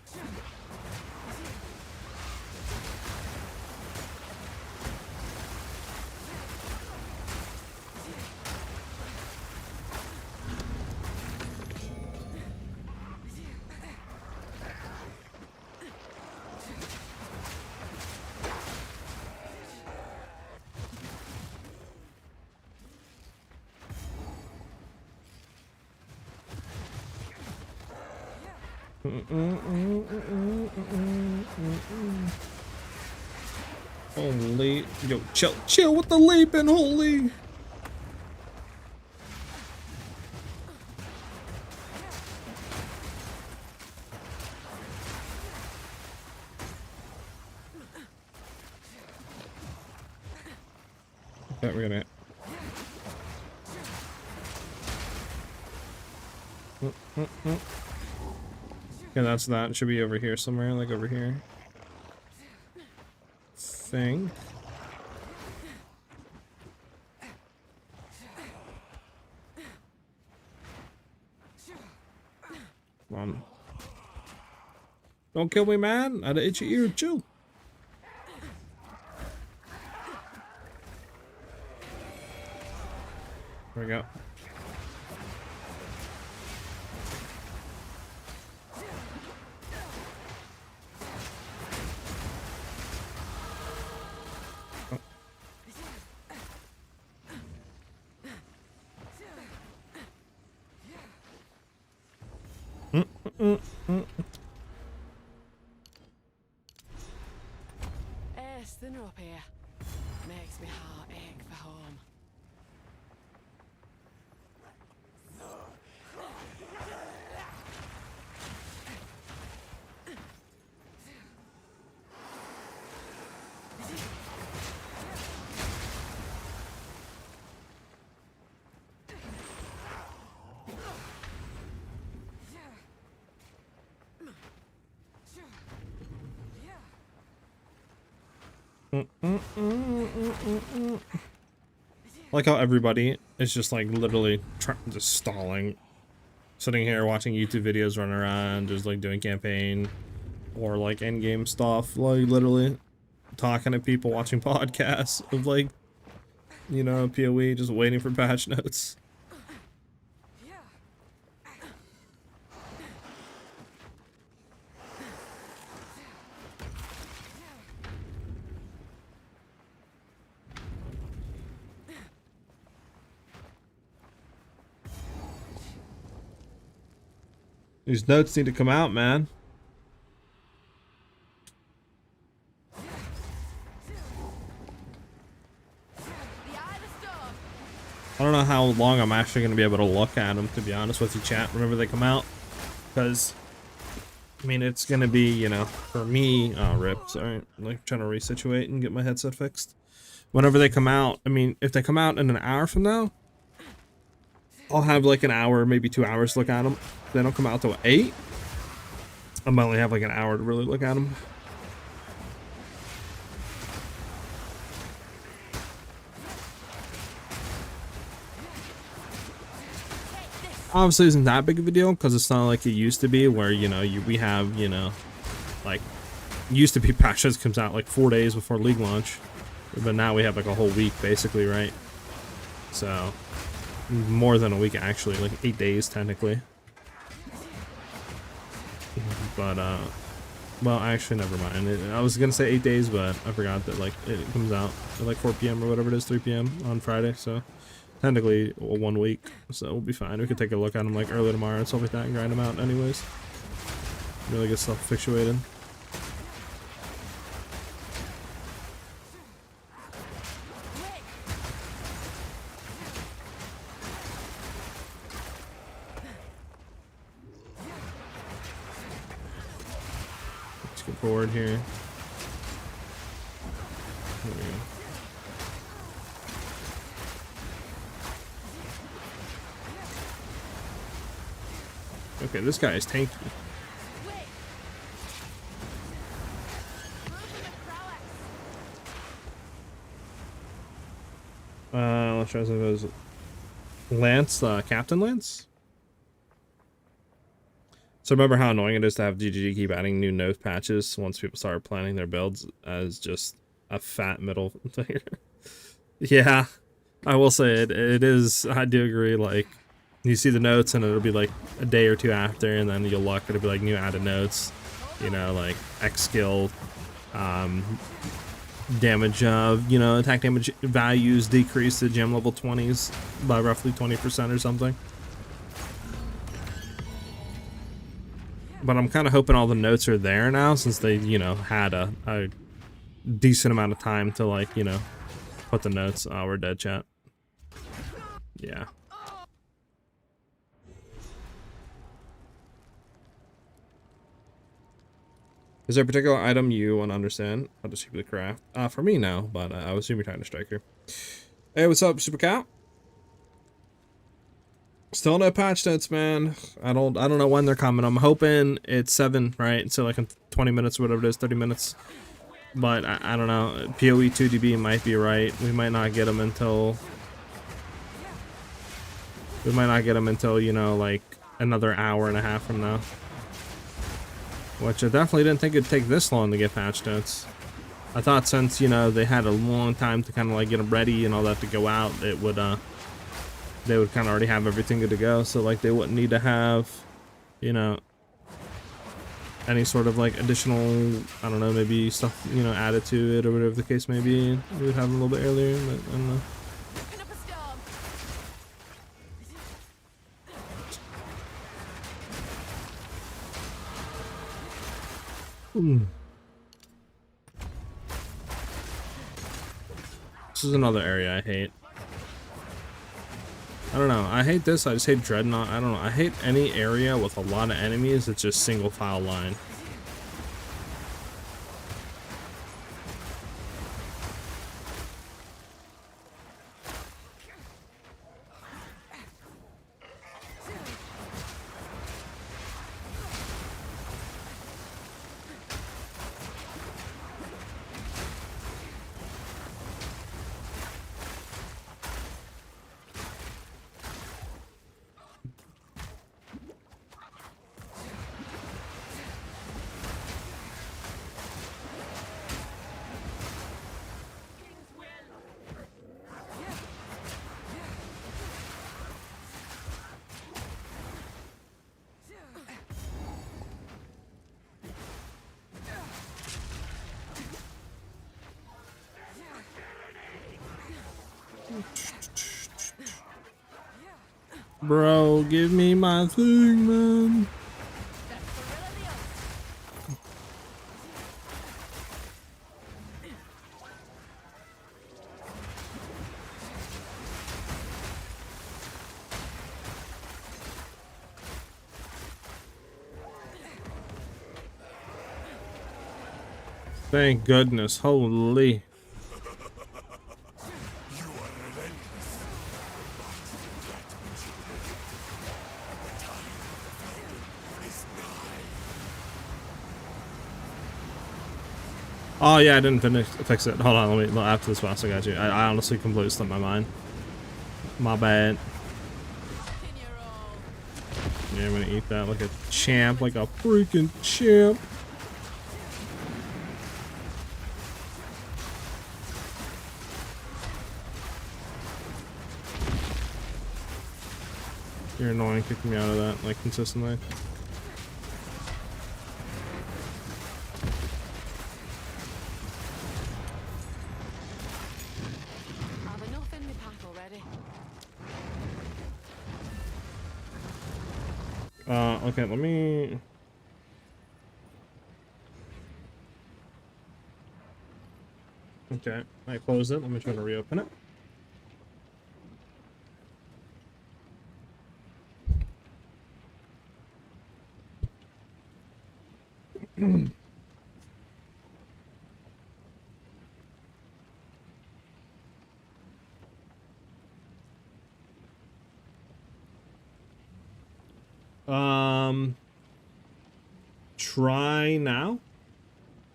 Speaker 1: Holy, yo, chill with the leaping, holy. Okay, we're gonna. Yeah, that's that. It should be over here somewhere, like over here. Thing. Come on. Don't kill me, man. I had an itchy ear, chill. There we go.
Speaker 3: It's thinner up here. Makes me heart ache for home.
Speaker 1: Like how everybody is just like literally just stalling, sitting here watching YouTube videos, running around, just like doing campaign or like endgame stuff, like literally talking to people, watching podcasts of like, you know, PoE, just waiting for patch notes. These notes need to come out, man. I don't know how long I'm actually going to be able to look at them, to be honest with you, chat, whenever they come out. Because, I mean, it's going to be, you know, for me, rip, sorry, like trying to resituate and get my headset fixed. Whenever they come out, I mean, if they come out in an hour from now, I'll have like an hour, maybe 2 hours to look at them. If they don't come out till 8, I might only have like an hour to really look at them. Obviously isn't that big of a deal because it's not like it used to be where, you know, we have, you know, like, used to be patch notes comes out like 4 days before league launch, but now we have like a whole week basically, right? So more than a week actually, like 8 days technically. But well, actually never mind. I was gonna say 8 days, but I forgot that like it comes out at like 4 p.m. or whatever it is, 3 p.m. on Friday, so technically 1 week, so we'll be fine. We could take a look at them like early tomorrow and stuff like that and grind them out anyways. Really get stuff effectuated. Let's get forward here. There we go. Okay, this guy is tanky. Let's try some of those. Lance, Captain Lance? So remember how annoying it is to have GGG keep adding new node patches once people start planning their builds as just a fat middle finger? Yeah, I will say it is, I do agree, like, you see the notes and it'll be like a day or two after, and then you'll look, it'll be like new added notes, you know, like X skill, damage of, you know, attack damage values decrease to gem level 20s by roughly 20% or something. But I'm kind of hoping all the notes are there now, since they, you know, had a decent amount of time to, like, you know, put the notes. Oh, we're dead, chat. Yeah. Is there a particular item you want to understand how to secretly craft? For me, no, but I would assume you're talking to Striker. Hey, what's up, Super Cow? Still no patch notes, man. I don't know when they're coming. I'm hoping it's 7, right? So like in 20 minutes or whatever it is, 30 minutes. But I don't know. PoE 2DB might be right. We might not get them until... We might not get them until, you know, like another hour and a half from now. Which I definitely didn't think it'd take this long to get patch notes. I thought since, you know, they had a long time to kind of like get them ready and all that to go out, it would, they would kind of already have everything good to go. So like they wouldn't need to have, you know, any sort of like additional, I don't know, maybe stuff, you know, added to it or whatever the case may be. We would have them a little bit earlier, but I don't know. This is another area I hate. I don't know. I hate this. I just hate Dreadnought. I don't know. I hate any area with a lot of enemies. It's just single file line. Bro, give me my thing, man. Thank goodness, holy. Oh yeah, I didn't fix it. Hold on, let me, after this boss I got you. I honestly completely slipped my mind. My bad. Yeah, I'm gonna eat that like a champ, like a freaking champ. You're annoying, kicking me out of that, like, consistently.
Speaker 3: I've enough in my pack already.
Speaker 1: Okay, let me... Okay, I closed it. Let me try to reopen it. Try now.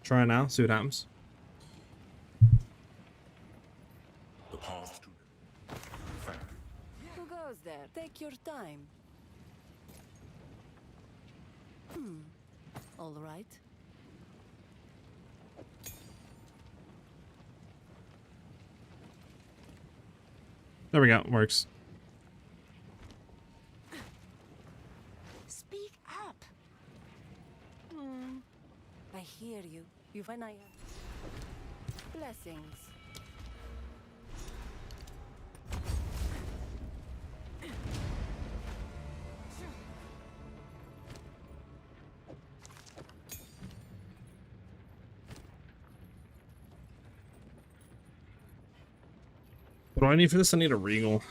Speaker 1: Try now, see what happens.
Speaker 6: The path to... Thank you.
Speaker 9: Who goes there? Take your time. All right.
Speaker 1: There we go, works.
Speaker 9: Speak up. I hear you. You when I blessings.
Speaker 1: What do I need for this? I need a regal.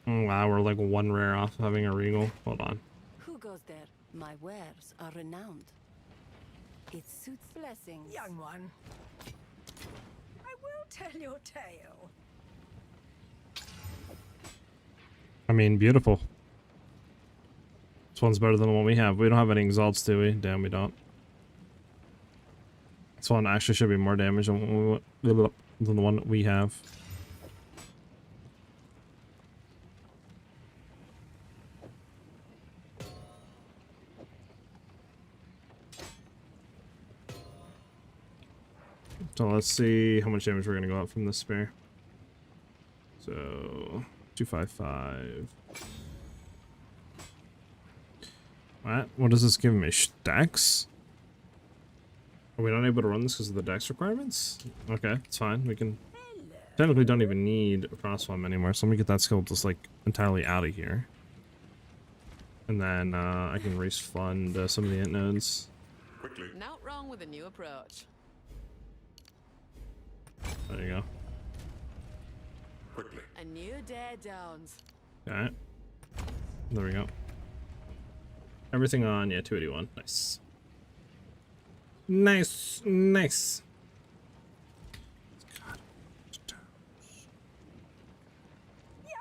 Speaker 1: Oh, wow, we're like one rare off of having a regal. Hold on.
Speaker 9: Who goes there? My wares are renowned. It suits blessings.
Speaker 10: Young one, I will tell your tale.
Speaker 1: I mean, beautiful. This one's better than the one we have. We don't have any exalts, do we? Damn, we don't. This one actually should be more damage than the one that we have. So let's see how much damage we're gonna go up from this spear. So 255. What does this give me? Stacks? Are we not able to run this because of the dex requirements? Okay, it's fine. We can technically don't even need a crossfire anymore. So let me get that skill just like entirely out of here. And then I can refund some of the int nodes.
Speaker 6: Quickly.
Speaker 3: Not wrong with a new approach.
Speaker 1: There you go.
Speaker 6: Quickly.
Speaker 3: A new day dawns.
Speaker 1: Alright. There we go. Everything on, yeah, 281. Nice. Nice, nice.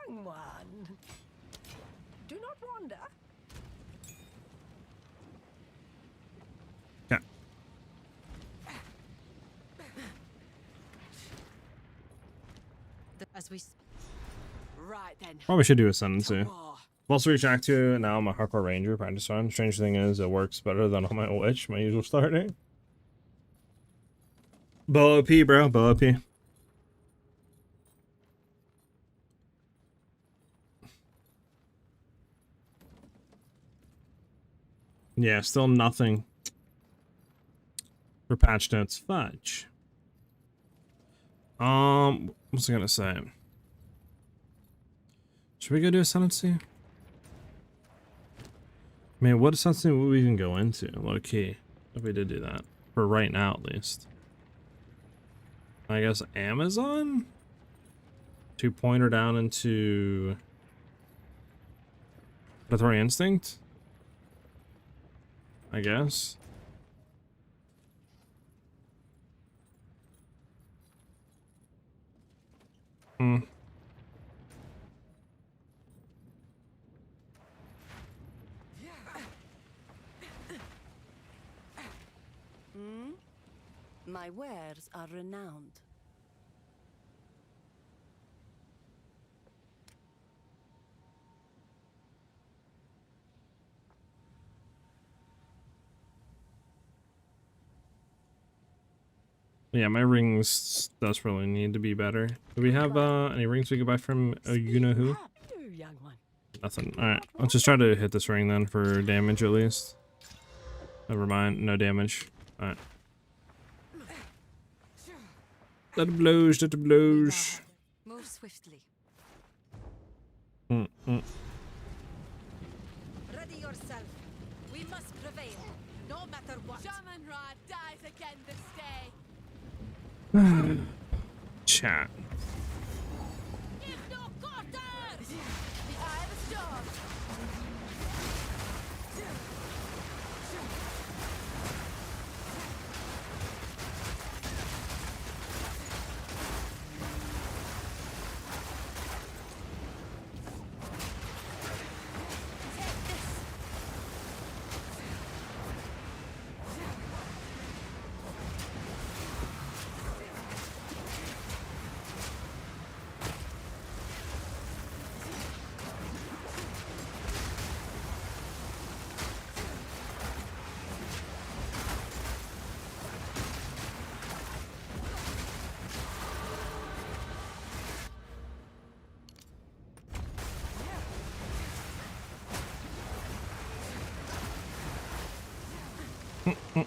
Speaker 10: Young one, do not wander.
Speaker 1: Yeah.
Speaker 3: As we... Right then.
Speaker 1: Probably should do Ascendancy.
Speaker 3: War.
Speaker 1: I've also reached Act 2, and now I'm a Hardcore Ranger practice run. Strange thing is, it works better than on my Witch, my usual starting. Bow OP, bro. Bow OP. Yeah, still nothing for patch notes. Fudge. What was I gonna say? Should we go do Ascendancy? I mean, what Ascendancy would we even go into? Low key, if we did do that. For right now, at least. I guess Amazon? 2-pointer down into Predatory Instinct? I guess.
Speaker 9: My wares are renowned.
Speaker 1: Yeah, my rings desperately need to be better. Do we have any rings we could buy from you know who? Nothing. Alright, let's just try to hit this ring then for damage at least. Never mind, no damage. Alright. That blows, that blows.
Speaker 7: Move swiftly.
Speaker 10: Ready yourself. We must prevail, no matter what.
Speaker 3: Shaman Ra dies again this day.
Speaker 1: Chat.
Speaker 3: Give no quarter! The eye of the storm.
Speaker 1: You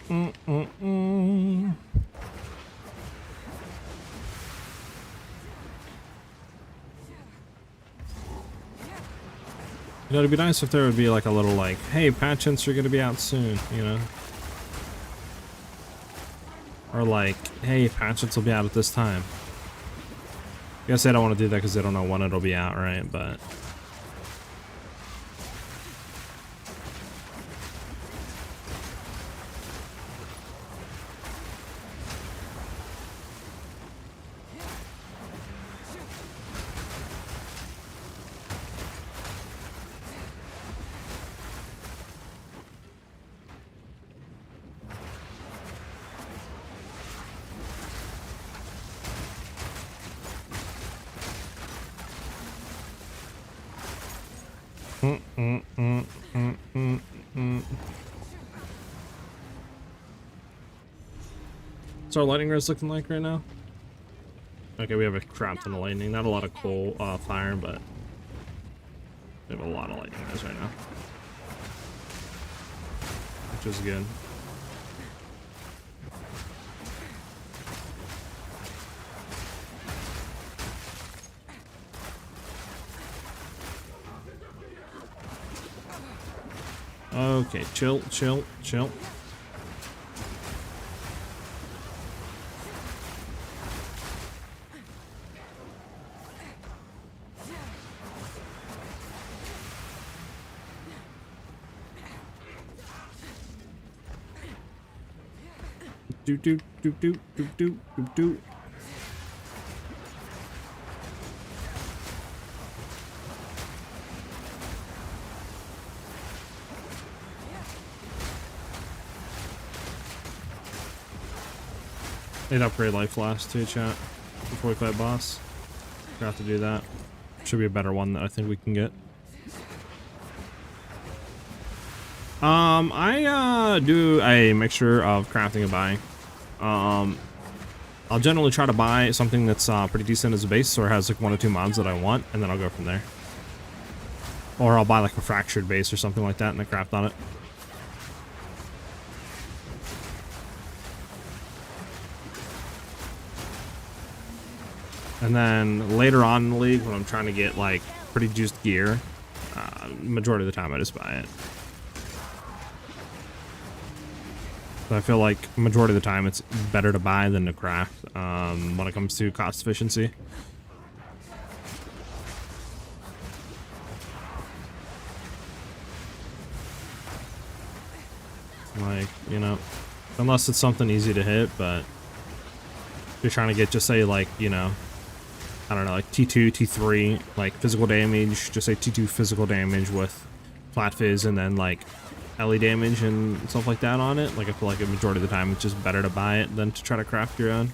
Speaker 1: know, it'd be nice if there would be like a little like, hey, patch hints are gonna be out soon, you know? Or like, hey, patch hints will be out at this time. I guess they don't want to do that because they don't know when it'll be out, right? But what's our lightning res looking like right now? Okay, we have a crap ton of lightning. Not a lot of coal fire, but we have a lot of lightning res right now, which is good. Okay, chill, chill, chill. Do do do do do do do do. Need to upgrade life last too, chat, before we fight boss. Forgot to do that. Should be a better one that I think we can get. I do a mixture of crafting and buying. I'll generally try to buy something that's pretty decent as a base, or has like 1 or 2 mods that I want, and then I'll go from there. Or I'll buy like a fractured base or something like that and then craft on it. And then later on in the league, when I'm trying to get like pretty juiced gear, majority of the time I just buy it. So I feel like majority of the time it's better to buy than to craft when it comes to cost efficiency. Like, you know, unless it's something easy to hit, but if you're trying to get, just say, like, you know, I don't know, like T2, T3, like physical damage, just say T2 physical damage with flat fizz and then like LE damage and stuff like that on it. Like, I feel like a majority of the time it's just better to buy it than to try to craft your own.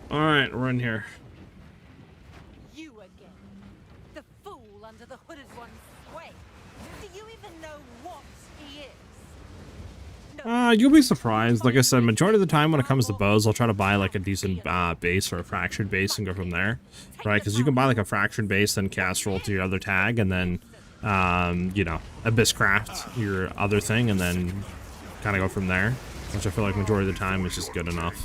Speaker 1: Alright, we're in here.
Speaker 10: You again. The fool under the hooded one's sway. Do you even know what he is?
Speaker 1: You'll be surprised. Like I said, majority of the time when it comes to bows, I'll try to buy like a decent base or a fractured base and go from there, right? Because you can buy like a fractured base, then cast roll to your other tag, and then, you know, abyss craft your other thing, and then kind of go from there, which I feel like majority of the time is just good enough.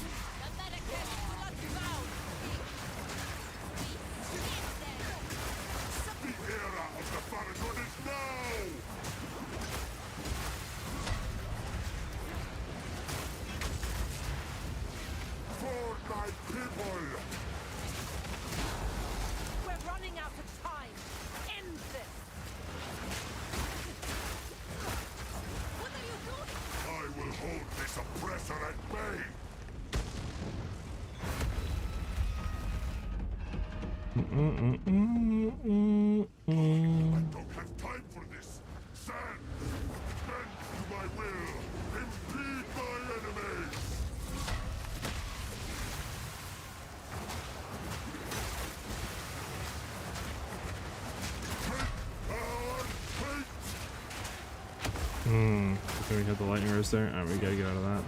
Speaker 1: Okay, we got the lightning rose there. Alright, we gotta get out of that.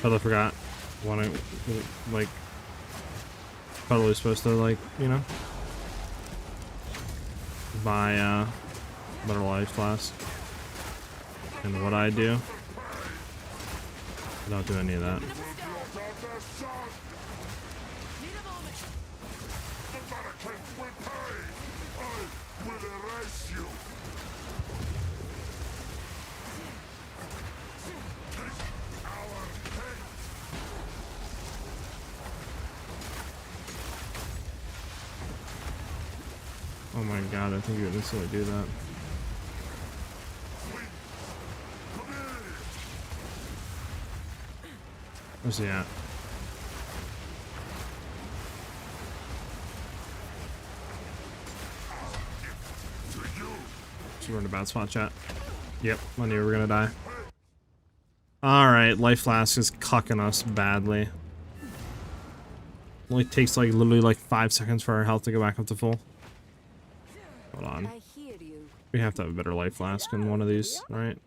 Speaker 1: Totally forgot when I, like, totally supposed to, like, you know, buy, better life flask. And what I do, I don't do any of that. Oh my god, I think you would instantly do that. Where's he at? So we're in a bad spot, chat. Yep, I knew we were gonna die. Alright, life flask is cucking us badly. Only takes like literally like 5 seconds for our health to go back up to full. Hold on. We have to have a better life flask in one of these, right?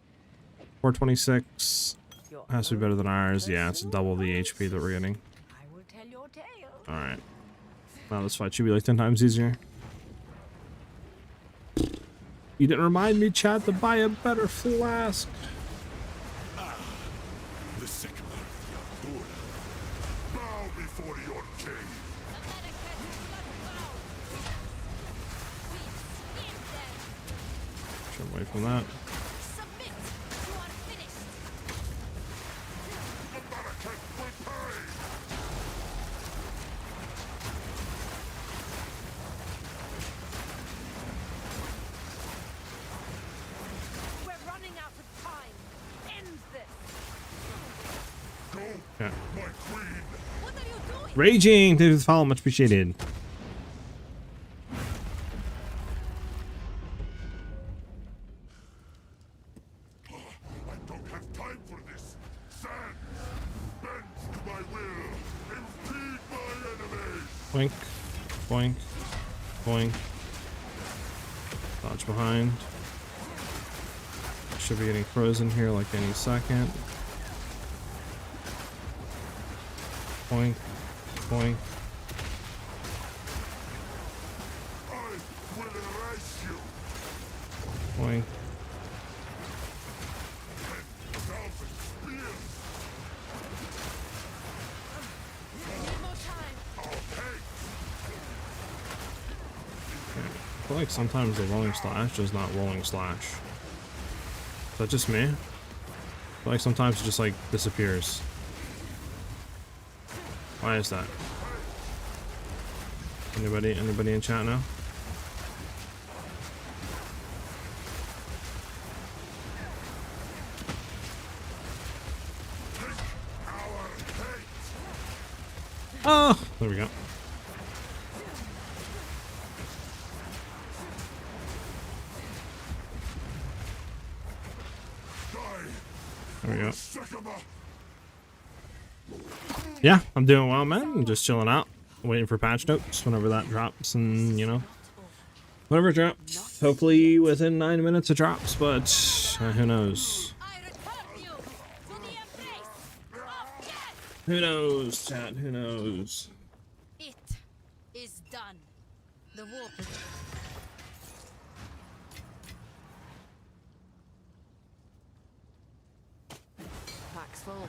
Speaker 1: 426 has to be better than ours. Yeah, it's double the HP that we're getting. Alright. Now this fight should be like 10 times easier. You didn't remind me, chat, to buy a better flask.
Speaker 6: The second Aldur. Bow before your king.
Speaker 1: Jump away from that. Okay. Raging! Thank you for the follow, much appreciated.
Speaker 6: I don't have time for this. Sand, bend
Speaker 1: Boink, boink, boink. Dodge behind. Should be getting frozen here like any second. Boink, boink. Boink. I feel like sometimes the rolling slash is not rolling slash. Is that just me? I feel like sometimes it just like disappears. Why is that? Anybody in chat now? Oh, there we go. There we go. Yeah, I'm doing well, man. I'm just chilling out, waiting for patch notes whenever that drops, and you know, whatever drops. Hopefully within 9 minutes it drops, but who knows? Who knows, chat? Who knows?
Speaker 10: It is done. The war. Pack's full.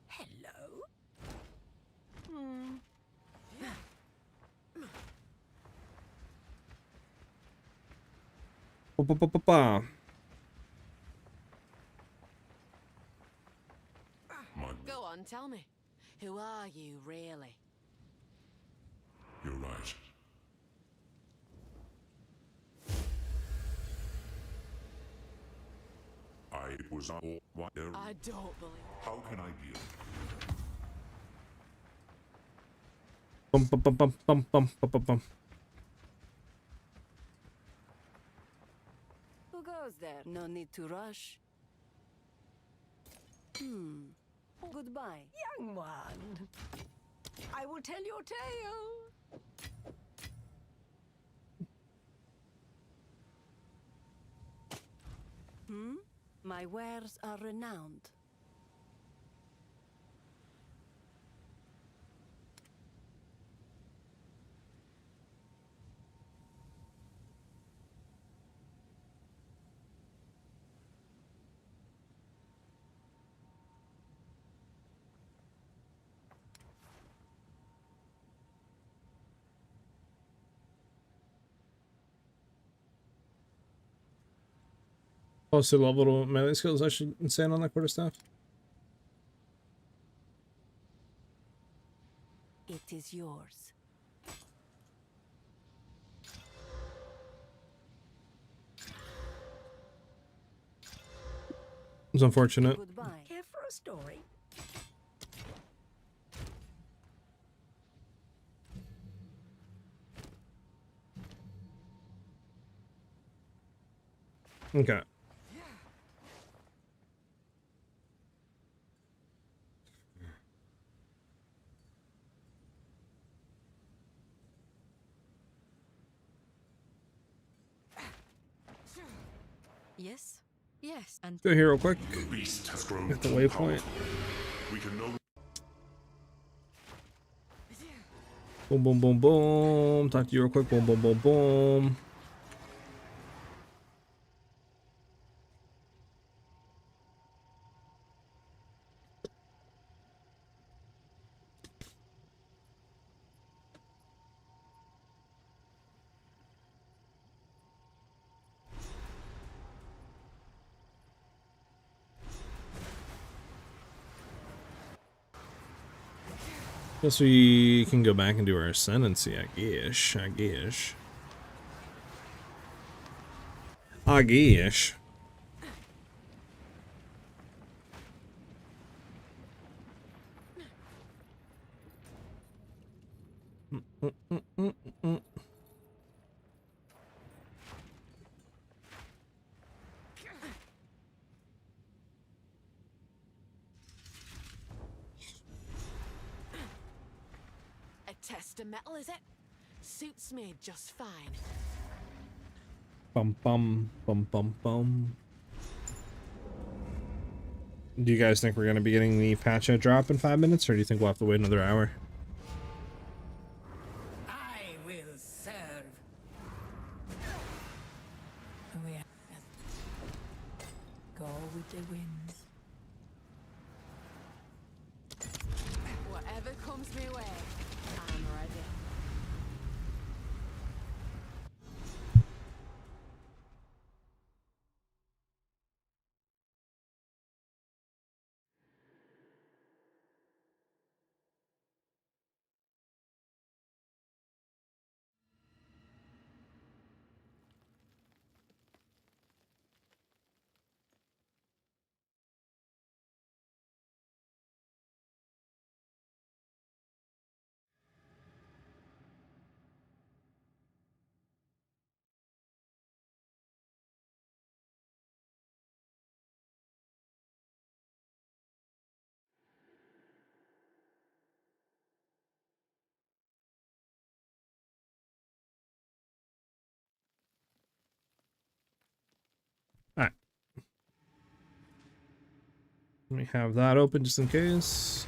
Speaker 10: Hello.
Speaker 1: Ba-ba-ba-ba-ba.
Speaker 3: Go on, tell me. Who are you, really?
Speaker 6: You're right. I was all what there.
Speaker 3: I don't believe.
Speaker 6: How can I be?
Speaker 1: Bum bum bum bum bum bum bum bum bum.
Speaker 9: Who goes there? No need to rush. Goodbye.
Speaker 10: Young one, I will tell your tale.
Speaker 9: My wares are renowned.
Speaker 1: Oh, so level melee skills actually insane on that quarterstaff.
Speaker 9: It is yours.
Speaker 1: It's unfortunate.
Speaker 9: Goodbye.
Speaker 10: Care for a story?
Speaker 1: Okay.
Speaker 10: Yes. Yes. And
Speaker 1: Go here real quick.
Speaker 6: The beast has grown
Speaker 1: Hit the
Speaker 6: too
Speaker 1: waypoint.
Speaker 6: powerful. We can no.
Speaker 1: Boom, boom, boom, boom. Talk to you real quick. Boom, boom, boom, boom. Guess we can go back and do our Ascendancy, I guess. I guess.
Speaker 3: test of metal, is it? Suits me just fine.
Speaker 1: Bum bum bum bum bum. Do you guys think we're gonna be getting the patch note drop in 5 minutes, or do you think we'll have to wait another hour?
Speaker 10: I will serve. Go with the winds.
Speaker 3: Whatever comes my way, I'm ready.
Speaker 1: Alright. Let me have that open just in case.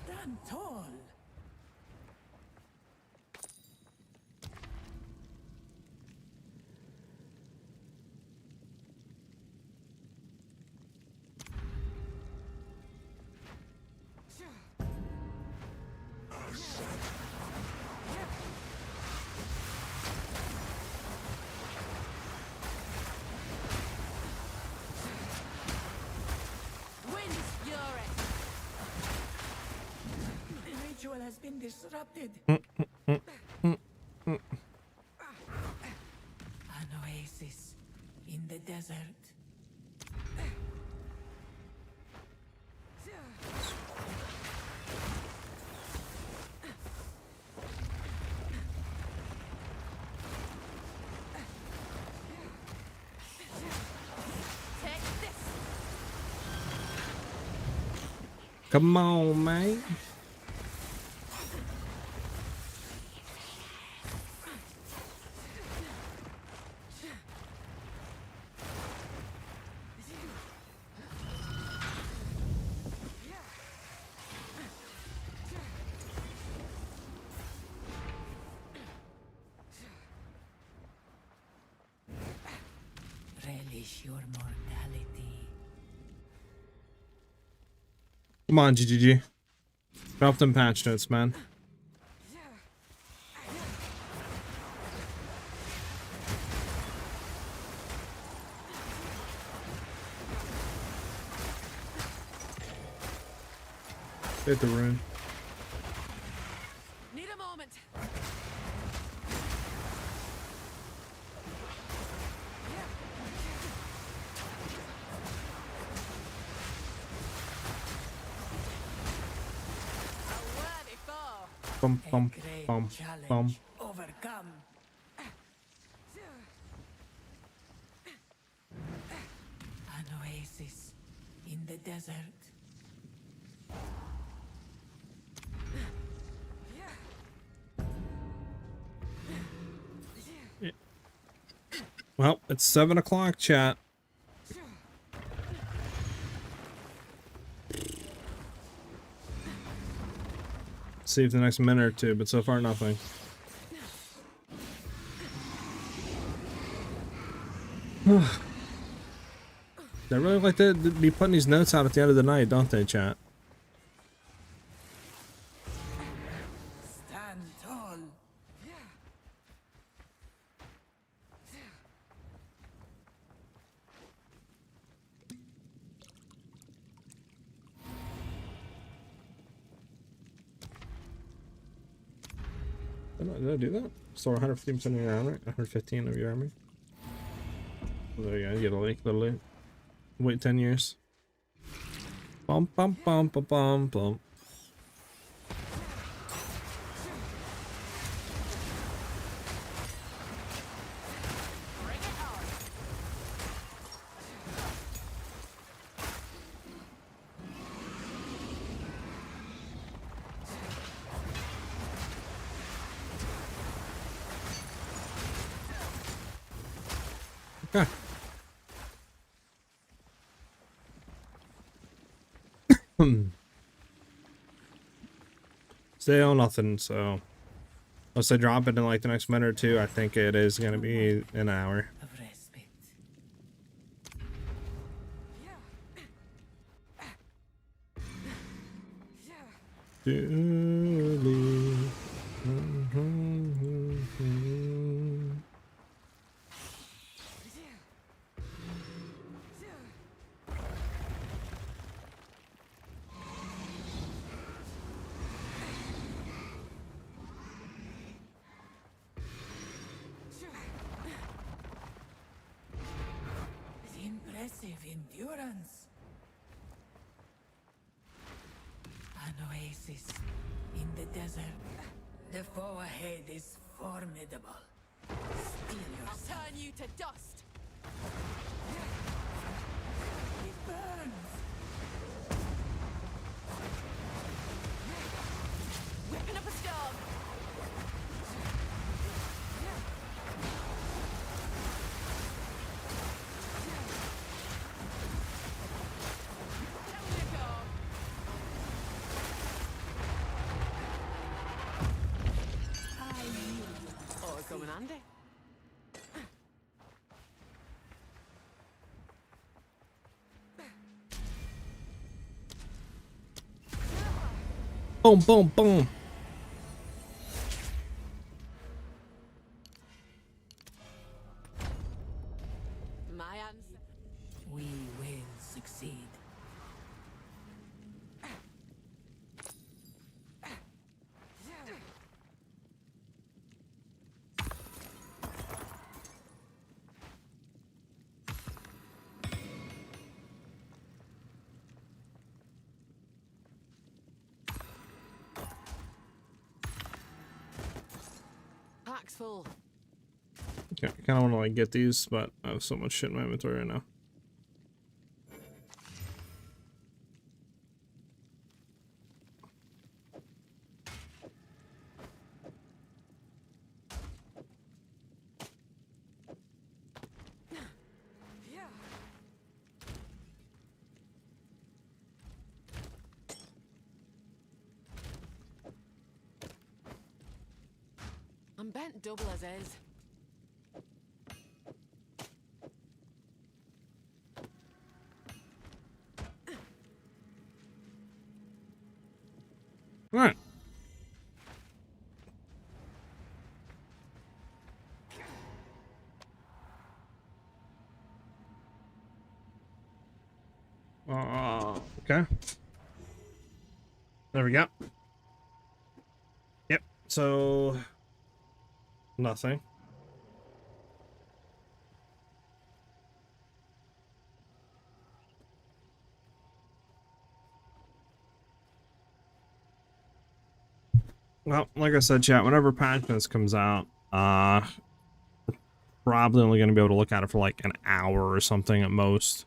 Speaker 10: Stand tall.
Speaker 3: Wind's fury.
Speaker 10: The ritual has been disrupted. An oasis in the desert.
Speaker 3: Take this.
Speaker 1: Come on, mate.
Speaker 10: Relish your mortality.
Speaker 1: Come on, GGG. Drop them patch notes, man. Hit the rune.
Speaker 3: Need a moment. A worthy foe.
Speaker 1: Bum bum
Speaker 10: Great
Speaker 1: bum
Speaker 10: challenge
Speaker 1: bum.
Speaker 10: overcome. An oasis in the desert.
Speaker 1: Well, it's 7 o'clock, chat. See if the next minute or two, but so far nothing. They really like to be putting these notes out at the end of the night, don't they, chat?
Speaker 10: Stand tall.
Speaker 1: Did I do that? Store 150% of your armor, 115 of your armor. There you go, you get a link, literally. Wait 10 years. Bum bum bum bum bum bum. Okay. Still nothing, so unless I drop it in like the next minute or two, I think it is gonna be an hour.
Speaker 9: Of respite. Impressive endurance. An oasis in the desert. The foe ahead is formidable. Steel
Speaker 3: I'll
Speaker 9: yourself.
Speaker 3: turn you to dust.
Speaker 9: It burns.
Speaker 3: Whipping up a storm. Down you go. Oh, it's coming handy.
Speaker 1: Boom, boom, boom.
Speaker 3: My answer.
Speaker 9: We will succeed.
Speaker 3: Pack's full.
Speaker 1: Okay, I kind of want to like get these, but I have so much shit in my inventory right now.
Speaker 3: I'm bent double as is.
Speaker 1: All right. Okay. There we go. Yep. So nothing. Well, like I said, chat, whenever Patch Notes comes out, probably only going to be able to look at it for like an hour or something at most.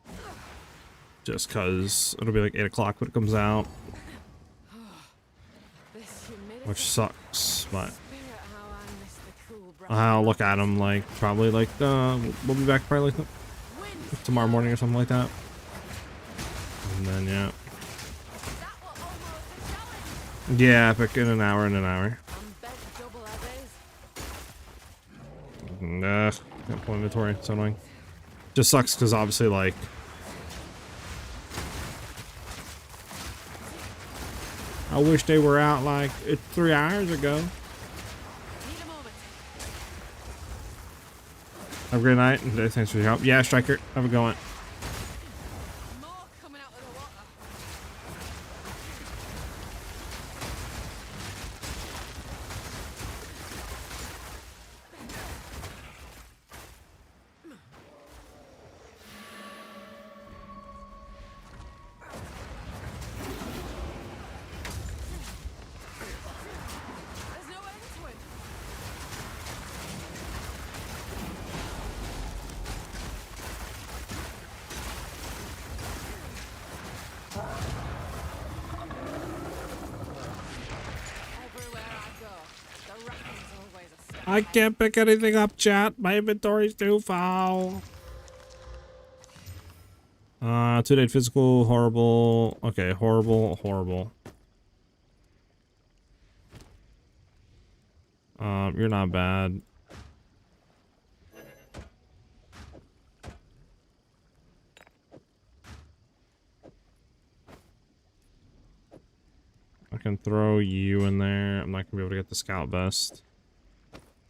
Speaker 1: Just because it'll be like 8 o'clock when it comes out. Which sucks, but I'll look at them like probably like we'll be back probably like tomorrow morning or something like that. And then yeah. Yeah, epic in an hour and an hour. Can't pull inventory, it's so annoying. Just sucks because obviously like I wish they were out like 3 hours ago. Have a great night and thanks for your help. Yeah, Striker, have a good one. I can't pick anything up, chat. My inventory's too foul. 2-day physical, horrible. Okay, horrible, horrible. You're not bad. I can throw you in there. I'm not gonna be able to get the scout vest.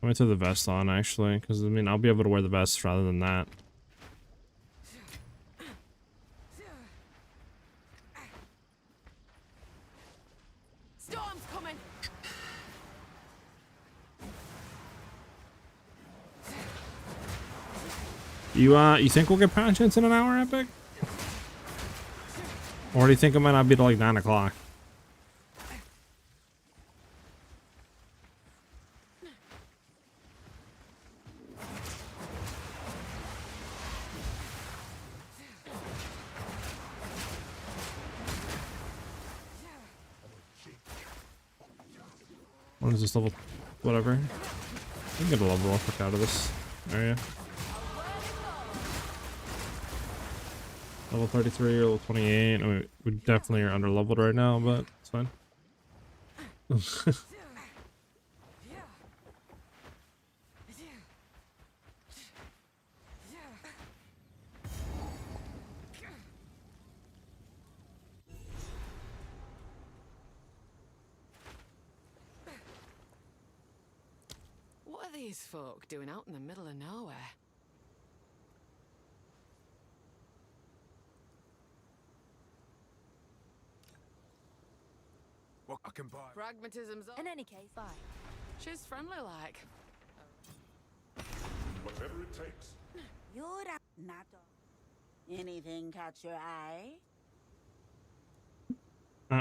Speaker 1: Let me throw the vest on, actually, because, I mean, I'll be able to wear the vest rather than that.
Speaker 3: Storm's coming.
Speaker 1: You think we'll get patience in an hour, Epic? Or do you think it might not be till like 9 o'clock? What is this level? Whatever. You can get a level up out of this area. Level 33 or level 28. I mean, we definitely are under leveled right now, but it's fine.
Speaker 3: What are these folk doing out in the middle of nowhere?
Speaker 6: What I can buy.
Speaker 3: Pragmatism's
Speaker 9: In any case, bye.
Speaker 3: She's friendly like.
Speaker 6: Whatever it takes.
Speaker 10: You're not. Anything catch your eye?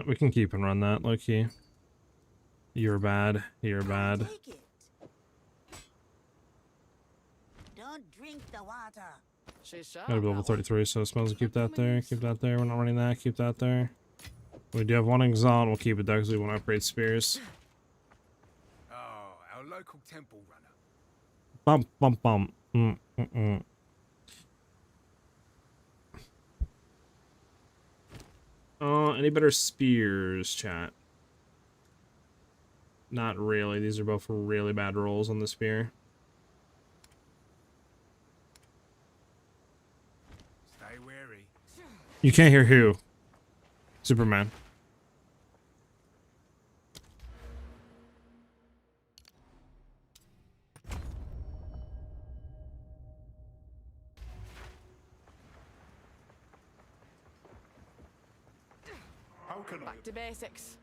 Speaker 1: We can keep and run that, low key. You're bad. You're bad.
Speaker 10: Take it. Don't drink the water.
Speaker 3: She's sharp.
Speaker 1: Gotta be level 33, so it smells like keep that there. Keep that there. We're not running that. Keep that there. We do have one Exile, and we'll keep it there because we want to upgrade spears.
Speaker 6: Oh, our local temple runner.
Speaker 1: Bump, bump, bump. Any better spears, chat? Not really. These are both really bad rolls on the spear.
Speaker 6: Stay wary.
Speaker 1: You can't hear who? Superman.
Speaker 6: How can I?
Speaker 3: Back to basics.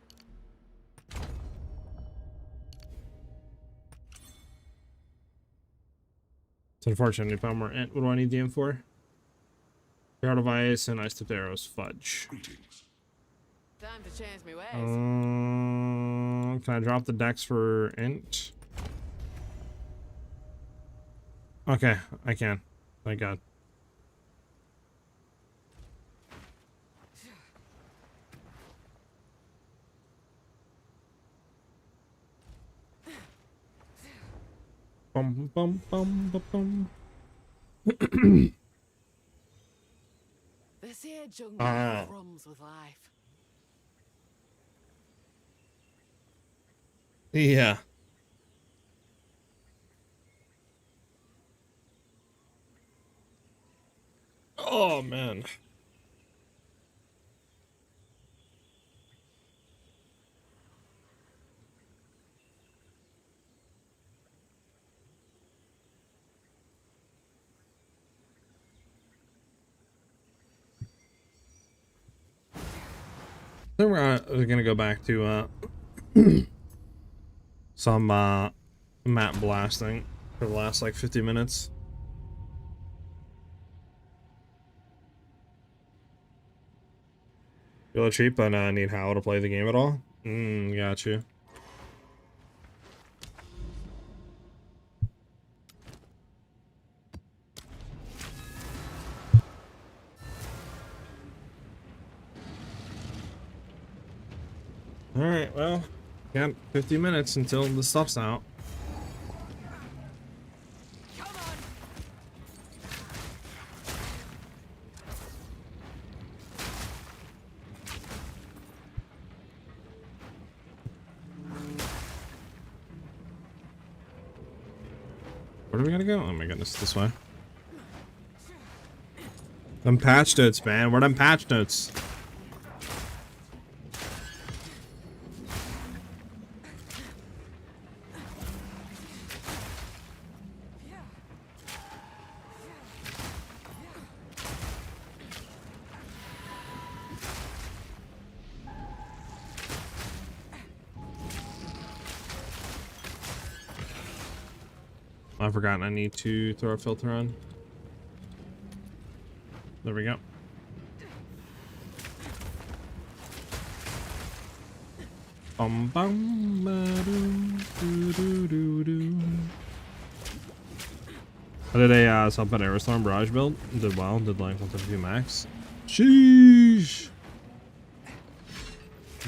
Speaker 1: It's unfortunate. If I'm more int, what do I need the int for? Herald of Ice and Ice Tipped Arrows. Fudge.
Speaker 3: Time to change my ways.
Speaker 1: Can I drop the dex for int? Okay, I can. Thank God. Bum bum bum bum bum.
Speaker 3: This here jungle thrums with life.
Speaker 1: Yeah. Oh man. Then we're gonna go back to some map blasting for the last like 50 minutes. Feel cheap, but need Hal to play the game at all? Got you. Alright, well, got 50 minutes until the stuff's out. Where do we gotta go? Oh my goodness, this way. Them patch notes, man. Where them patch notes? I've forgotten I need to throw a filter on. There we go. Bum bum ba doo doo doo. I did a Sunset Aerostorm Barrage build. Did well. Did like 152 max. Sheesh.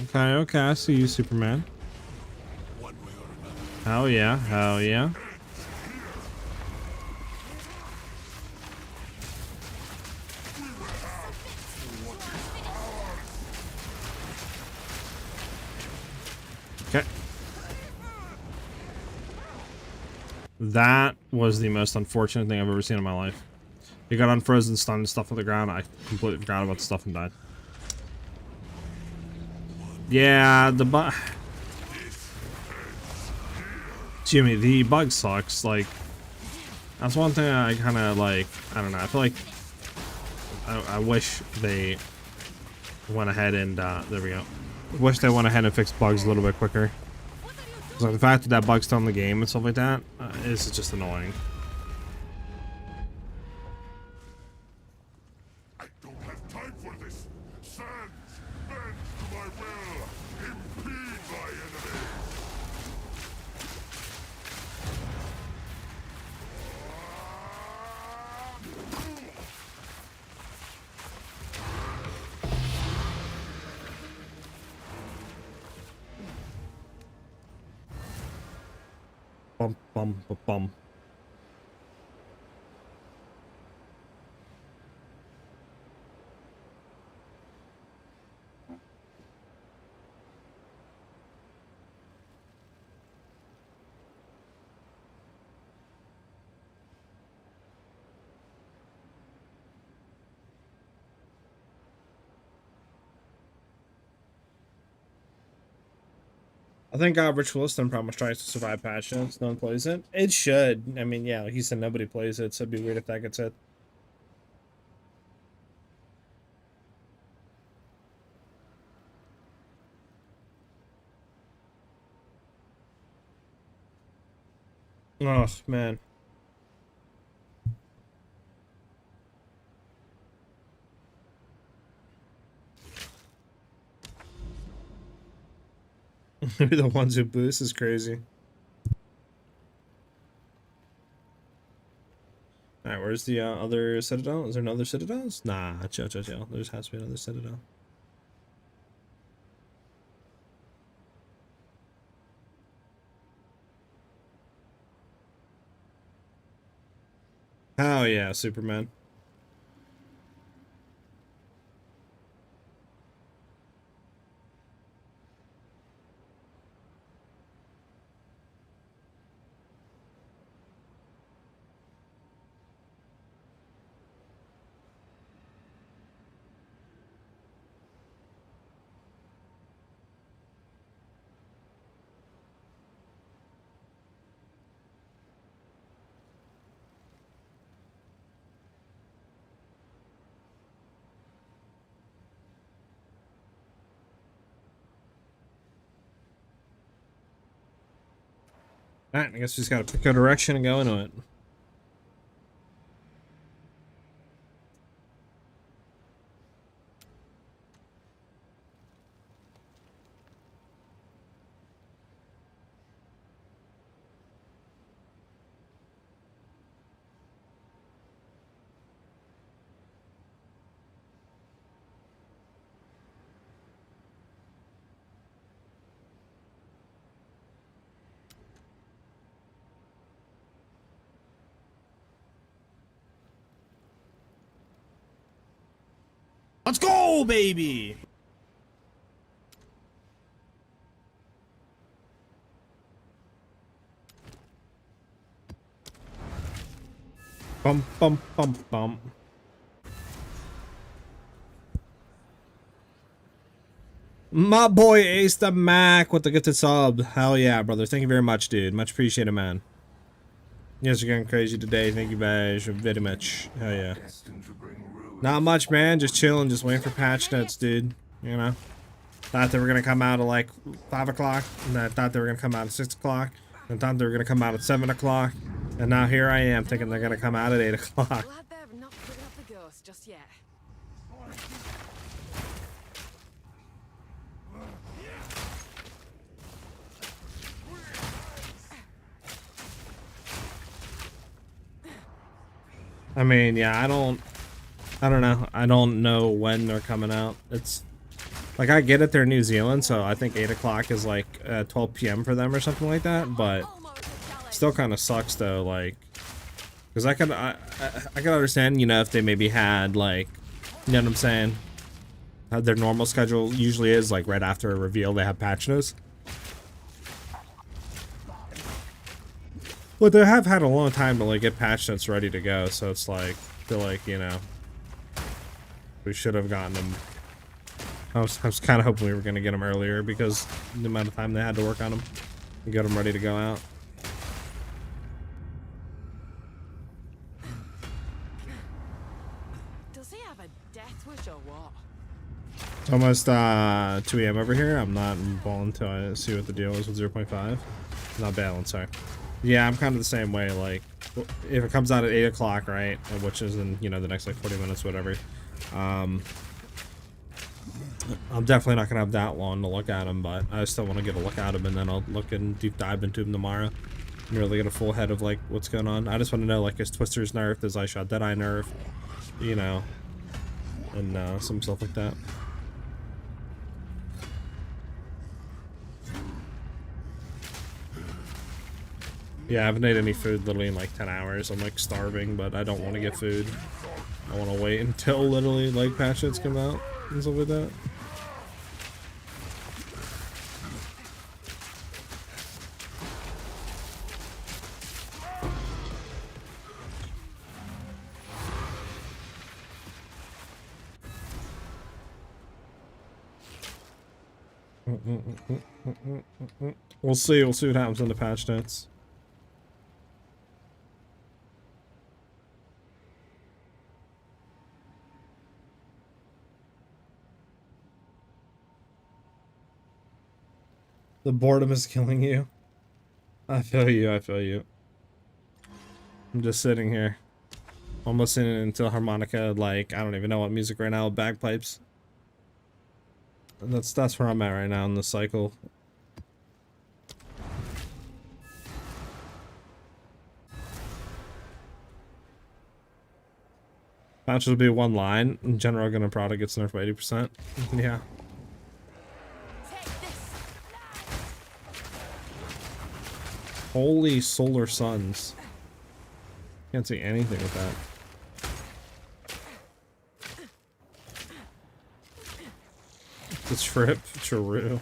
Speaker 1: Okay, okay. I see you, Superman. Hell yeah. Hell yeah. That was the most unfortunate thing I've ever seen in my life. He got unfrozen, stunned, and stuff on the ground. I completely forgot about the stuff and died. Yeah, the bug. Jimmy, the bug sucks. Like, that's one thing I kind of like. I don't know. I feel like I wish they went ahead and there we go. Wish they went ahead and fixed bugs a little bit quicker. So the fact that that bug's still in the game and stuff like that is just annoying.
Speaker 6: I don't have time for this. Stand, bend to my will. Impede my enemy.
Speaker 1: Bum bum bum bum. I think Ritualism pretty much tries to survive patch notes. No one plays it. It should. I mean, yeah, like he said, nobody plays it, so it'd be weird if that gets hit. Oh, man. Maybe the ones who boost is crazy. Alright, where's the other Citadel? Is there another Citadels? Nah, chill. There just has to be another Citadel. Hell yeah, Superman. Alright, I guess we just gotta pick a direction and go into it. Let's go, baby! Bum bum bum bum. My boy Ace the Mac with the gifted sub. Hell yeah, brother. Thank you very much, dude. Much appreciated, man. You guys are getting crazy today. Thank you guys very much. Hell yeah. Not much, man. Just chilling, just waiting for patch notes, dude. You know? Thought they were gonna come out at like 5 o'clock. And I thought they were gonna come out at 6 o'clock. And thought they were gonna come out at 7 o'clock. And now here I am thinking they're gonna come out at 8 o'clock.
Speaker 3: Glad they've not given up the ghost just yet.
Speaker 1: I mean, yeah, I don't know. I don't know when they're coming out. It's like, I get it, they're New Zealand, so I think 8 o'clock is like 12 p.m. for them or something like that, but still kind of sucks though, like, because I can understand, you know, if they maybe had, like, you know what I'm saying, their normal schedule usually is like right after a reveal they have patch notes. But they have had a long time to like get patch notes ready to go, so it's like, I feel like, you know, we should have gotten them. I was kind of hoping we were going to get them earlier because the amount of time they had to work on them and get them ready to go out.
Speaker 3: Does he have a death wish or what?
Speaker 1: It's almost 2 a.m. over here. I'm not balling until I see what the deal is with 0.5. Not balanced, sorry. Yeah, I'm kind of the same way. Like, if it comes out at 8 o'clock, right, which is in, you know, the next like 40 minutes, whatever. I'm definitely not gonna have that long to look at them, but I still want to get a look at them, and then I'll look and deep dive into them tomorrow and really get a full head of like what's going on. I just want to know, like, is Twister's nerfed? Is iShot Deadeye nerfed? You know, and some stuff like that. Yeah, I haven't ate any food literally in like 10 hours. I'm like starving, but I don't want to get food. I want to wait until literally like patch notes come out and stuff like that. We'll see what happens in the patch notes. The boredom is killing you. I feel you, I feel you. I'm just sitting here. I'm listening to harmonica, like, I don't even know what music right now, bagpipes. And that's where I'm at right now in the cycle. Patches will be one line. In general, gonna product gets nerfed by 80%. Yeah. Holy solar suns. Can't see anything with that. The trip, true.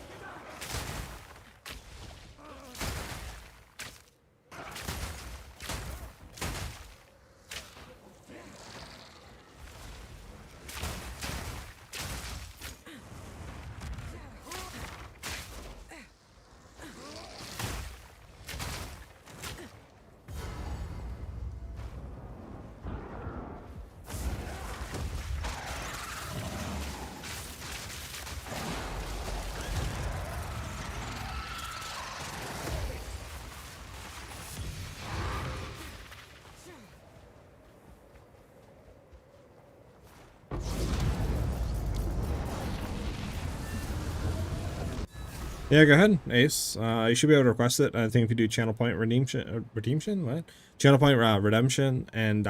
Speaker 1: Yeah, go ahead, Ace. You should be able to request it. I think if you do channel point redemption, what? Channel point redemption, and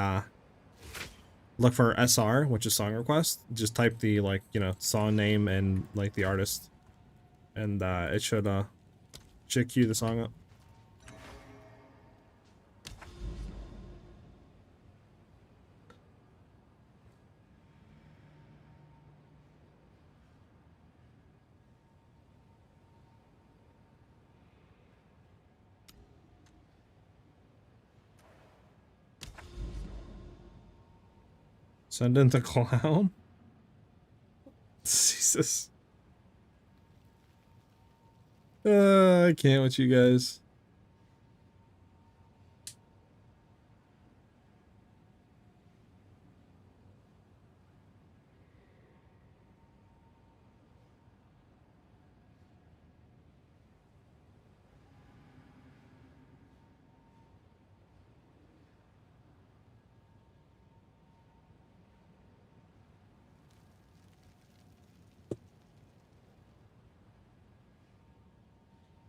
Speaker 1: look for SR, which is song request. Just type the, like, you know, song name and like the artist, and it should queue the song up. Send in the clown? Jesus. I can't with you guys.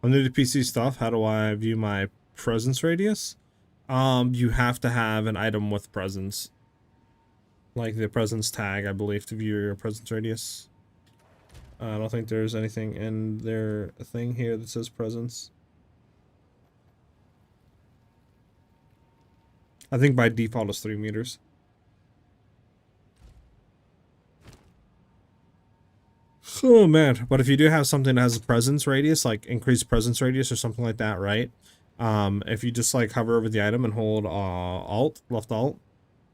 Speaker 1: I'm new to PC stuff. How do I view my presence radius? You have to have an item with presence. Like the presence tag, I believe, to view your presence radius. I don't think there's anything in their thing here that says presence. I think by default it's 3 meters. Oh man, but if you do have something that has a presence radius, like increased presence radius or something like that, right? If you just like hover over the item and hold left alt,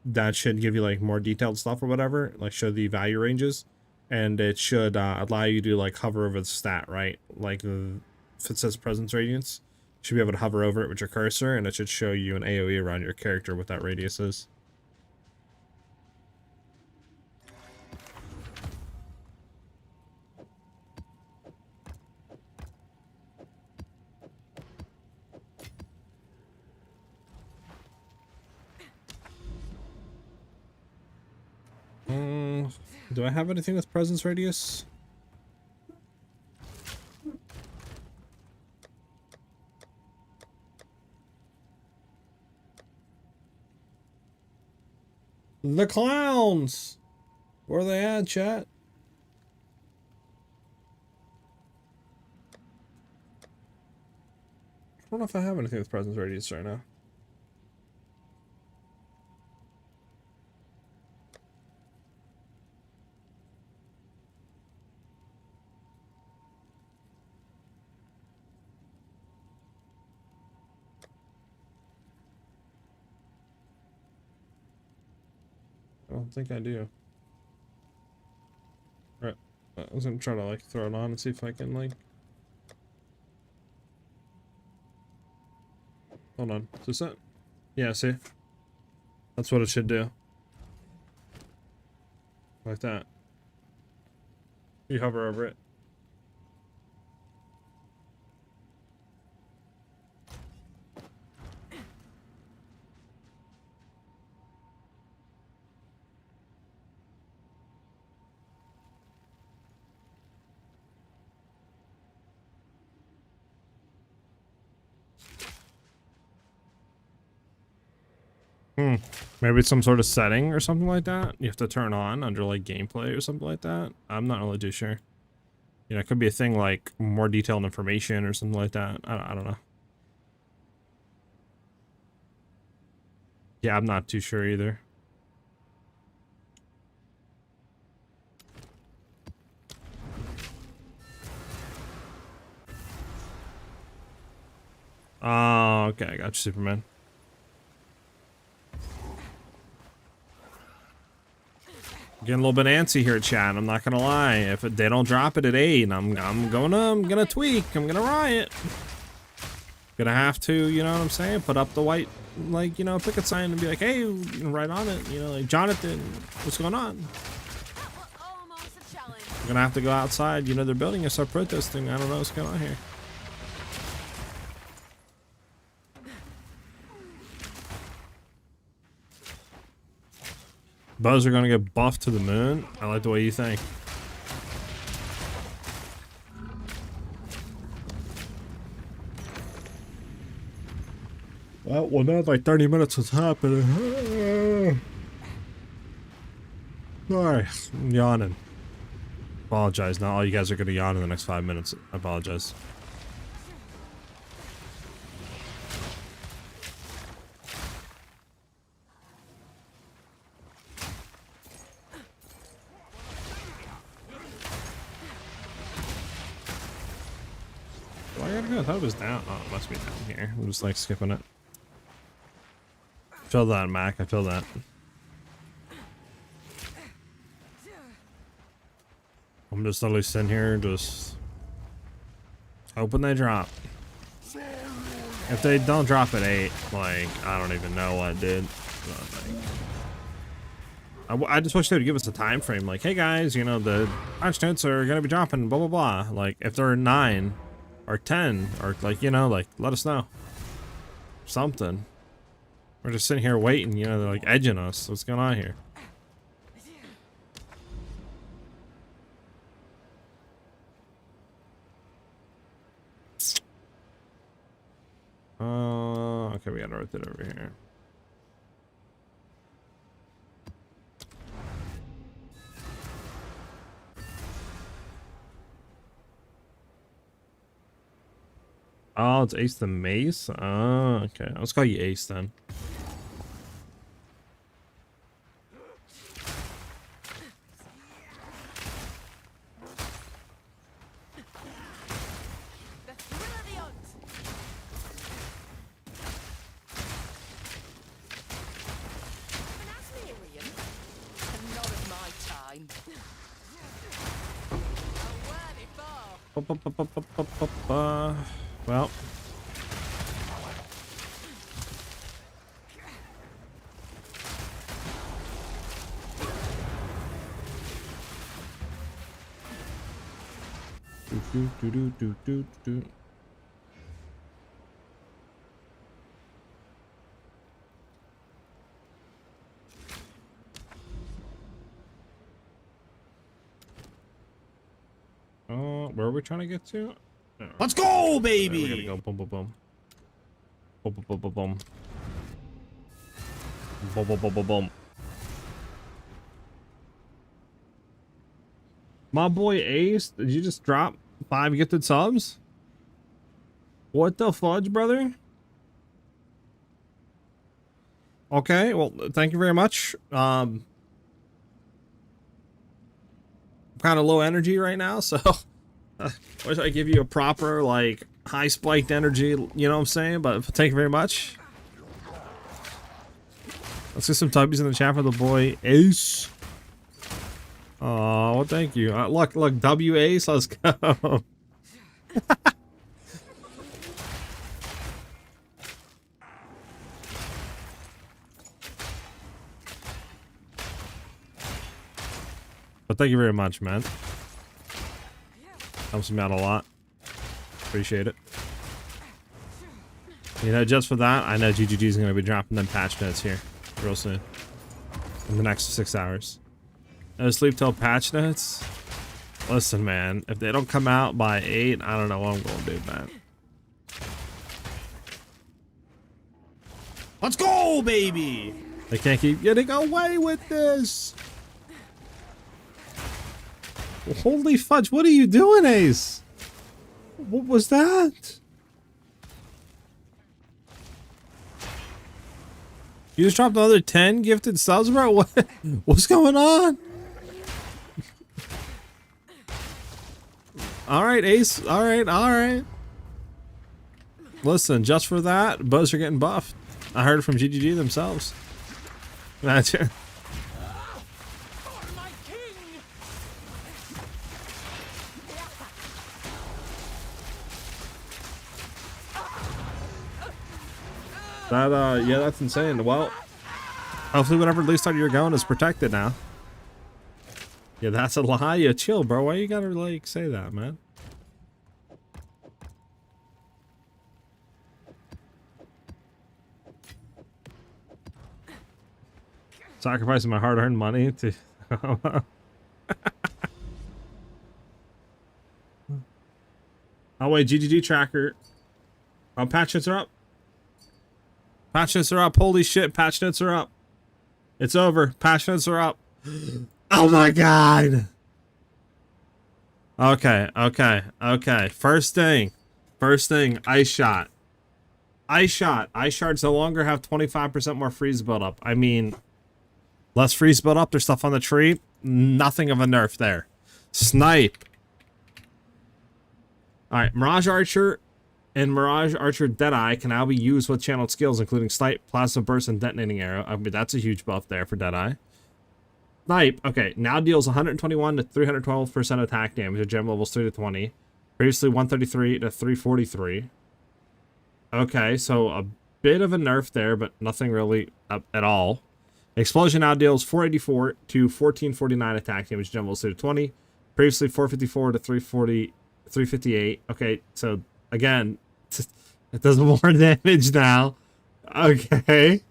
Speaker 1: that should give you like more detailed stuff or whatever, like show the value ranges, and it should allow you to like hover over the stat, right? Like if it says presence radius, you should be able to hover over it with your cursor, and it should show you an AoE around your character what that radius is. Do I have anything with presence radius? The clowns! Where are they at, chat? I don't know if I have anything with presence radius right now. I don't think I do. Right. I was gonna try to like throw it on and see if I can like... Hold on. Is this it? Yeah, see? That's what it should do. Like that. You hover over it. Maybe it's some sort of setting or something like that. You have to turn on under like gameplay or something like that. I'm not really too sure. You know, it could be a thing like more detailed information or something like that. I don't know. Yeah, I'm not too sure either. Oh, okay, I got you, Superman. Getting a little bit antsy here, chat. I'm not gonna lie. If they don't drop it at 8, I'm gonna tweak. I'm gonna riot. Gonna have to, you know what I'm saying? Put up the white, like, you know, picket sign and be like, hey, you know, right on it. You know, like, Jonathan, what's going on? I'm gonna have to go outside. You know, they're building us, start protesting. I don't know what's going on here. Bows are gonna get buffed to the moon. I like the way you think. Well, now like 30 minutes has happened. Sorry, I'm yawning. Apologize. Now all you guys are gonna yawn in the next 5 minutes. I apologize. I thought it was down. Oh, it must be down here. I'm just like skipping it. Feel that, Mac. I feel that. I'm just literally sitting here just hoping they drop. If they don't drop at 8, like, I don't even know what, dude. I just wish they would give us a time frame. Like, hey guys, you know, the patch notes are gonna be dropping, blah blah blah. Like, if they're 9 or 10 or like, you know, like, let us know. Something. We're just sitting here waiting, you know, they're like edging us. What's going on here? Okay, we gotta rotate over here. Oh, it's Ace the Mace? Oh, okay. Let's call you Ace then. Well. Do. Where are we trying to get to? No.
Speaker 11: Let's go, baby!
Speaker 1: We gotta go boom, boom, boom. Boom, boom, boom, boom, boom. Boom, boom, boom, boom, boom. My boy Ace, did you just drop 5 gifted subs? What the fudge, brother? Okay, well, thank you very much. I'm kind of low energy right now, so wish I give you a proper, like, high spiked energy, you know what I'm saying? But thank you very much. Let's get some tubbies in the chat for the boy Ace. Oh, well, thank you. Look, W Ace, let's go. But thank you very much, man. Helps me out a lot. Appreciate it. You know, just for that, I know GGG is going to be dropping them patch notes here real soon. In the next 6 hours. No sleep till patch notes? Listen, man. If they don't come out by 8, I don't know what I'm going to do, man.
Speaker 11: Let's go, baby!
Speaker 1: They can't keep getting away with this! Holy fudge, what are you doing, Ace? What was that? You just dropped another 10 gifted subs, bro? What's going on? Alright, Ace. Alright. Listen, just for that, bows are getting buffed. I heard it from GGG themselves. Imagine. That, yeah, that's insane. Well, hopefully whatever least start you're going is protected now. Yeah, that's a lie. Yeah, chill, bro. Why you gotta, like, say that, man? Sacrificing my hard-earned money to... Oh, wait, GGG tracker. Oh, patch notes are up. Patch notes are up. Holy shit, patch notes are up. It's over. Patch notes are up. Oh my god. Okay. First thing, ice shot. Ice shards no longer have 25% more freeze build up. I mean, less freeze build up. There's stuff on the tree. Nothing of a nerf there. Snipe. Alright, Mirage Archer and Mirage Archer Deadeye can now be used with channeled skills, including Snipe, Plasma Burst, and Detonating Arrow. I mean, that's a huge buff there for Deadeye. Snipe, okay, now deals 121 to 312% attack damage at gem levels 3 to 20. Previously 133 to 343. Okay, so a bit of a nerf there, but nothing really up at all. Explosion now deals 484 to 1449 attack damage, gem levels 3 to 20. Previously 454 to 358. Okay, so again, it does more damage now. Okay.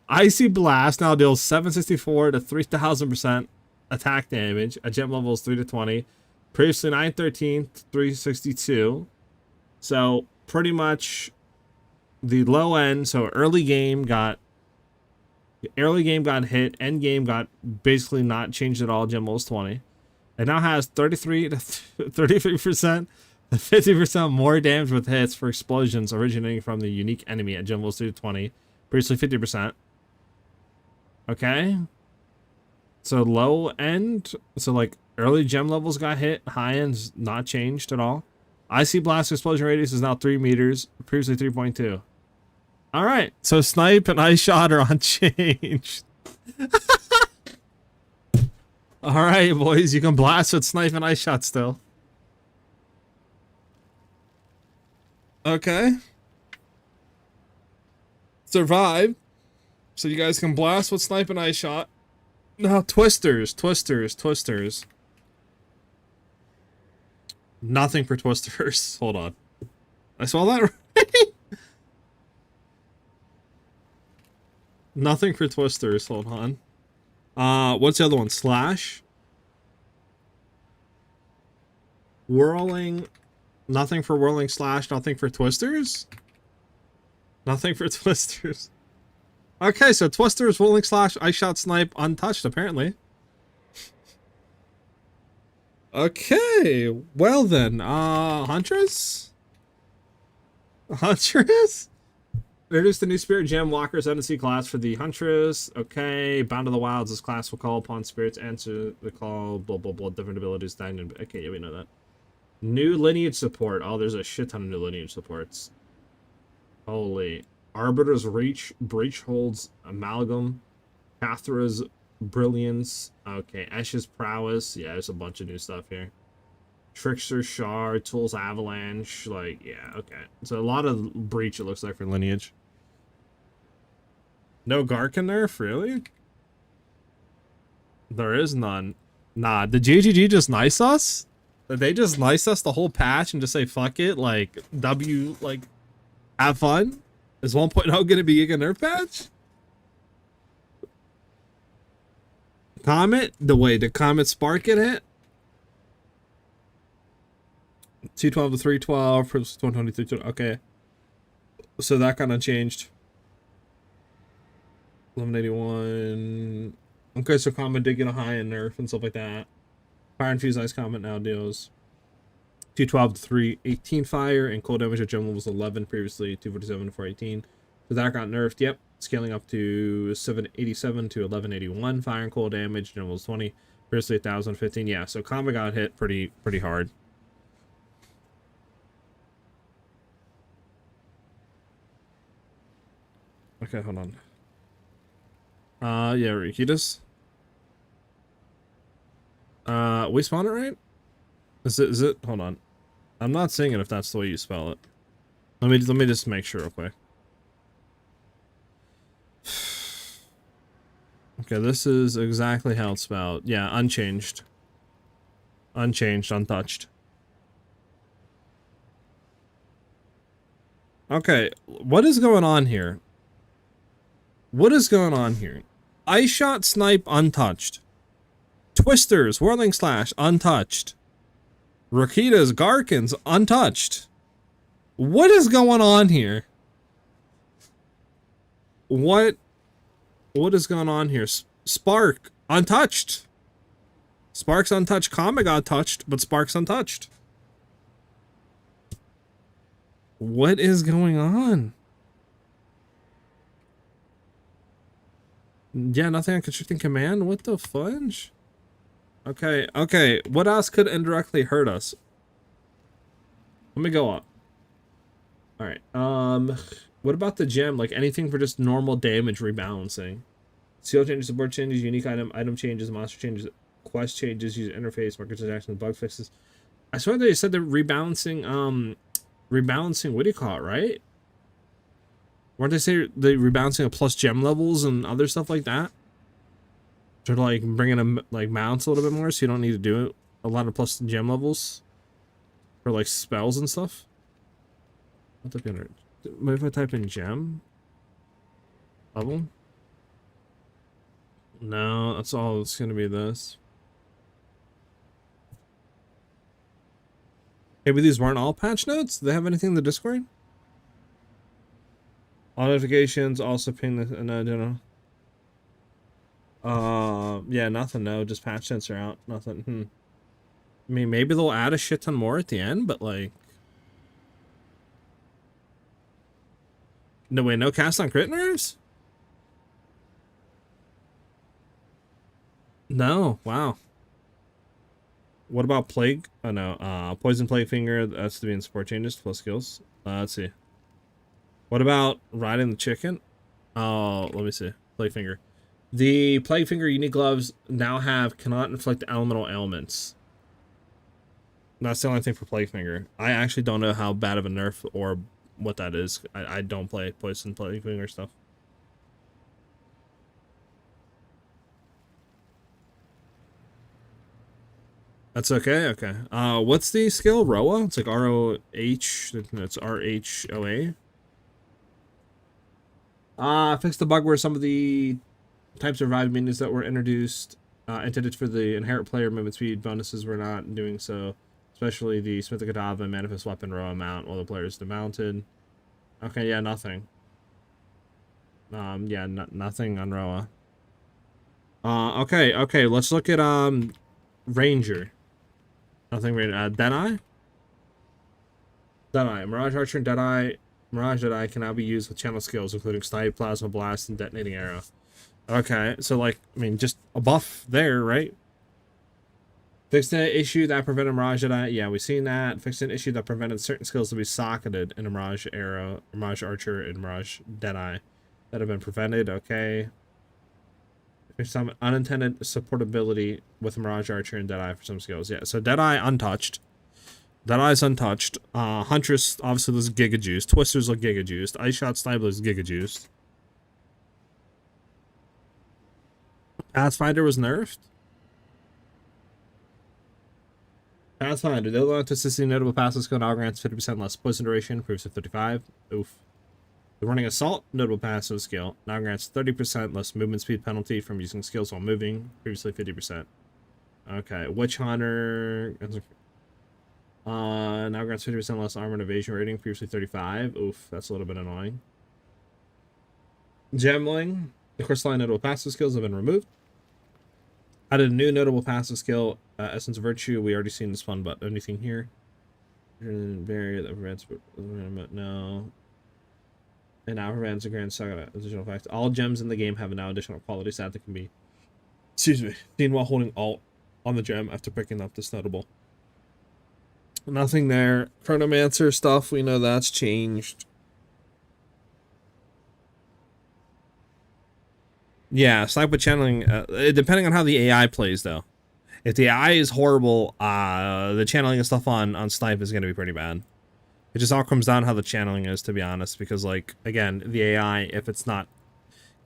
Speaker 1: Icy Blast now deals 764 to 3000% attack damage at gem levels 3 to 20. Previously 913 to 362. So pretty much the low end. So early game got hit. End game got basically not changed at all. Gem levels 20. It now has 33 to 33%. 50% more damage with hits for explosions originating from the unique enemy at gem levels 3 to 20. Previously 50%. Okay. So low end, so like early gem levels got hit, high end's not changed at all. Icy Blast explosion radius is now 3 meters, previously 3.2. Alright, so Snipe and Ice Shot are unchanged. Alright, boys, you can blast with Snipe and Ice Shot still. Okay. Survive. So you guys can blast with Snipe and Ice Shot. Now, Twisters. Nothing for Twisters. Hold on. I saw that right? Nothing for Twisters. Hold on. What's the other one? Slash? Whirling. Nothing for Whirling Slash. Nothing for Twisters? Nothing for Twisters. Okay, so Twisters, Whirling Slash, Ice Shot, Snipe, untouched, apparently. Okay, well then, Huntress? Huntress? Introduce the new Spirit Gem Walker Ascendancy class for the Huntress. Okay, Bound to the Wilds, this class will call upon spirits, answer the call, blah, blah, blah, different abilities, stagnant. Okay, yeah, we know that. New lineage support. Oh, there's a shit ton of new lineage supports. Holy. Arbiter's Breach holds Amalgam, Cathra's Brilliance, okay, Esh's Prowess, yeah, there's a bunch of new stuff here. Trickster Shard, Tools Avalanche, like, yeah, okay. So a lot of Breach, it looks like, for Lineage. No Garkin nerf, really? There is none. Nah, did GGG just nice us? Did they just nice us the whole patch and just say, fuck it, like, W, like, have fun? Is 1.0 going to be a nerf patch? Comet? Did Comet Spark get hit? 212 to 312, 123, okay. So that kind of changed. 1181. Okay, so Comet did get a high in nerf and stuff like that. Fire Infused Ice Comet now deals 212 to 318 fire, and cold damage at gem level was 11, previously 247 to 418. So that got nerfed, yep. Scaling up to 787 to 1181 fire and cold damage, gem level was 20, previously 1015. Yeah, so Combat got hit pretty hard. Okay, hold on. Yeah, Rikitas. We spawn it right? Is it? Hold on. I'm not seeing it if that's the way you spell it. Let me just make sure real quick. Okay, this is exactly how it's spelled. Yeah, unchanged. Unchanged, untouched. Okay, what is going on here? What is going on here? Ice Shot, Snipe, untouched. Twisters, Whirling Slash, untouched. Rakitas, Garkins, untouched. What is going on here? What is going on here? Spark, untouched. Spark's untouched. Comet got touched, but Spark's untouched. What is going on? Yeah, nothing on Constricting Command? What the fudge? Okay, okay. What else could indirectly hurt us? Let me go up. Alright, what about the gem? Like, anything for just normal damage rebalancing? Skill changes, support changes, unique item changes, monster changes, quest changes, user interface, microtransactions, bug fixes. I swear they said they're rebalancing what do you call it, right? Weren't they say they rebalancing a plus gem levels and other stuff like that? To like bringing them like mounts a little bit more, so you don't need to do a lot of plus gem levels for like spells and stuff. What if I type in gem level? No, that's all. It's gonna be this. Maybe these weren't all patch notes. Do they have anything in the Discord? All notifications also ping the no, no. Yeah, nothing. No, just patch notes are out. Nothing. I mean, maybe they'll add a shit ton more at the end, but like, no way, no cast on crit nerves. No, wow. What about plague? Oh no, poison plague finger. That's to be in support changes plus skills. Let's see. What about riding the chicken? Oh, let me see. Plague finger. The plague finger unique gloves now have cannot inflict elemental ailments. That's the only thing for plague finger. I actually don't know how bad of a nerf or what that is. I don't play poison plague finger stuff. That's okay. Okay. What's the skill? Roa? It's like R-O-H. It's R-H-O-A. Fix the bug where some of the types of revived minions that were introduced intended for the inherent player movement speed bonuses were not doing so. Especially the Smith of Kadava Manifest Weapon Roa mount while the players demounted. Okay, yeah, nothing. Yeah, nothing on Roa. Okay, let's look at Ranger. Nothing Ranger. Deadeye? Deadeye. Mirage Archer and Deadeye. Mirage Deadeye can now be used with channel skills, including Snipe, Plasma Blast, and Detonating Arrow. Okay, so like, I mean, just a buff there, right? Fixed an issue that prevented Mirage Deadeye. Yeah, we've seen that. Fixed an issue that prevented certain skills to be socketed in a Mirage Arrow, Mirage Archer, and Mirage Deadeye that have been prevented. Okay. There's some unintended supportability with Mirage Archer and Deadeye for some skills. Yeah, so Deadeye untouched. Deadeye's untouched. Huntress obviously looks Giga Juiced. Twisters look Giga Juiced. Ice Shot Sniper looks Giga Juiced. Pathfinder was nerfed. Pathfinder, the other toxicity notable passive skill now grants 50% less poison duration, improves to 35. Oof. The running assault notable passive skill now grants 30% less movement speed penalty from using skills while moving, previously 50%. Okay, Witch Hunter now grants 50% less armor and evasion rating, previously 35. Oof, that's a little bit annoying. Gemling, the crystalline notable passive skills have been removed. Added a new notable passive skill, Essence of Virtue. We already seen this one, but anything here? Barrier that prevents no. And now prevents a grand saga additional effect. All gems in the game have a now additional quality stat that can be, seen while holding Alt on the gem after picking up this notable. Nothing there. Chronomancer stuff, we know that's changed. Yeah, snipe with channeling, depending on how the AI plays, though. If the AI is horrible, the channeling and stuff on snipe is going to be pretty bad. It just all comes down to how the channeling is, to be honest, because, like, again, the AI, if it's not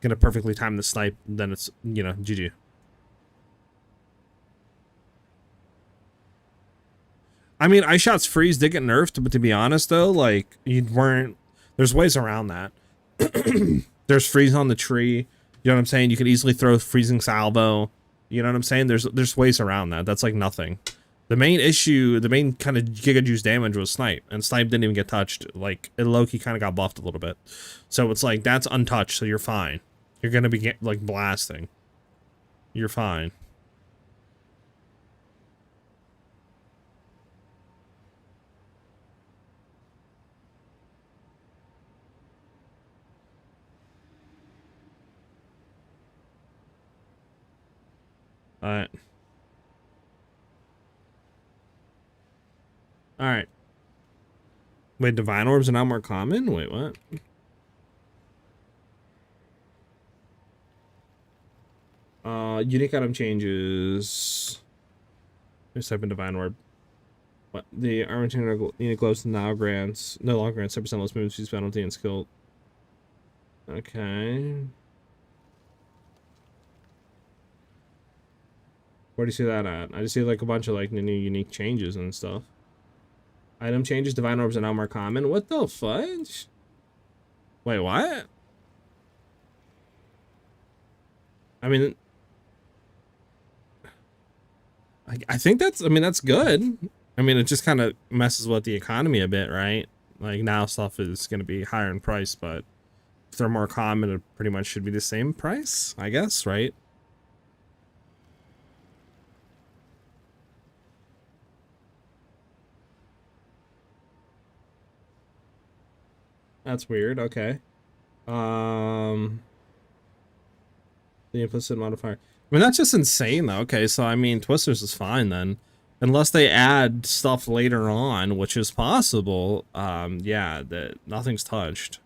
Speaker 1: going to perfectly time the snipe, then it's, you know, GG. I mean, Ice Shot's freeze did get nerfed, but to be honest, though, like, there's ways around that. There's freeze on the tree. You know what I'm saying? You can easily throw freezing salvo. You know what I'm saying? There's ways around that. That's like nothing. The main issue, the main kind of Giga Juice damage was Snipe, and Snipe didn't even get touched. Like, Loki kind of got buffed a little bit. So it's like, that's untouched, so you're fine. You're going to be, like, blasting. You're fine. Alright. Alright. Wait, Divine Orbs are now more common? Wait, what? Unique item changes. Let's type in Divine Orb. What? The armor unique glows now grants no longer grants 7% less movement speed penalty and skill. Okay. Where do you see that at? I just see like a bunch of like new unique changes and stuff. Item changes, Divine Orbs are now more common. What the fudge? Wait, what? I mean, I think that's, I mean, that's good. I mean, it just kind of messes with the economy a bit, right? Like now stuff is going to be higher in price, but if they're more common, it pretty much should be the same price, I guess, right? That's weird. Okay. The implicit modifier. I mean, that's just insane, though. Okay, so I mean, Twisters is fine then, unless they add stuff later on, which is possible. Yeah, that nothing's touched.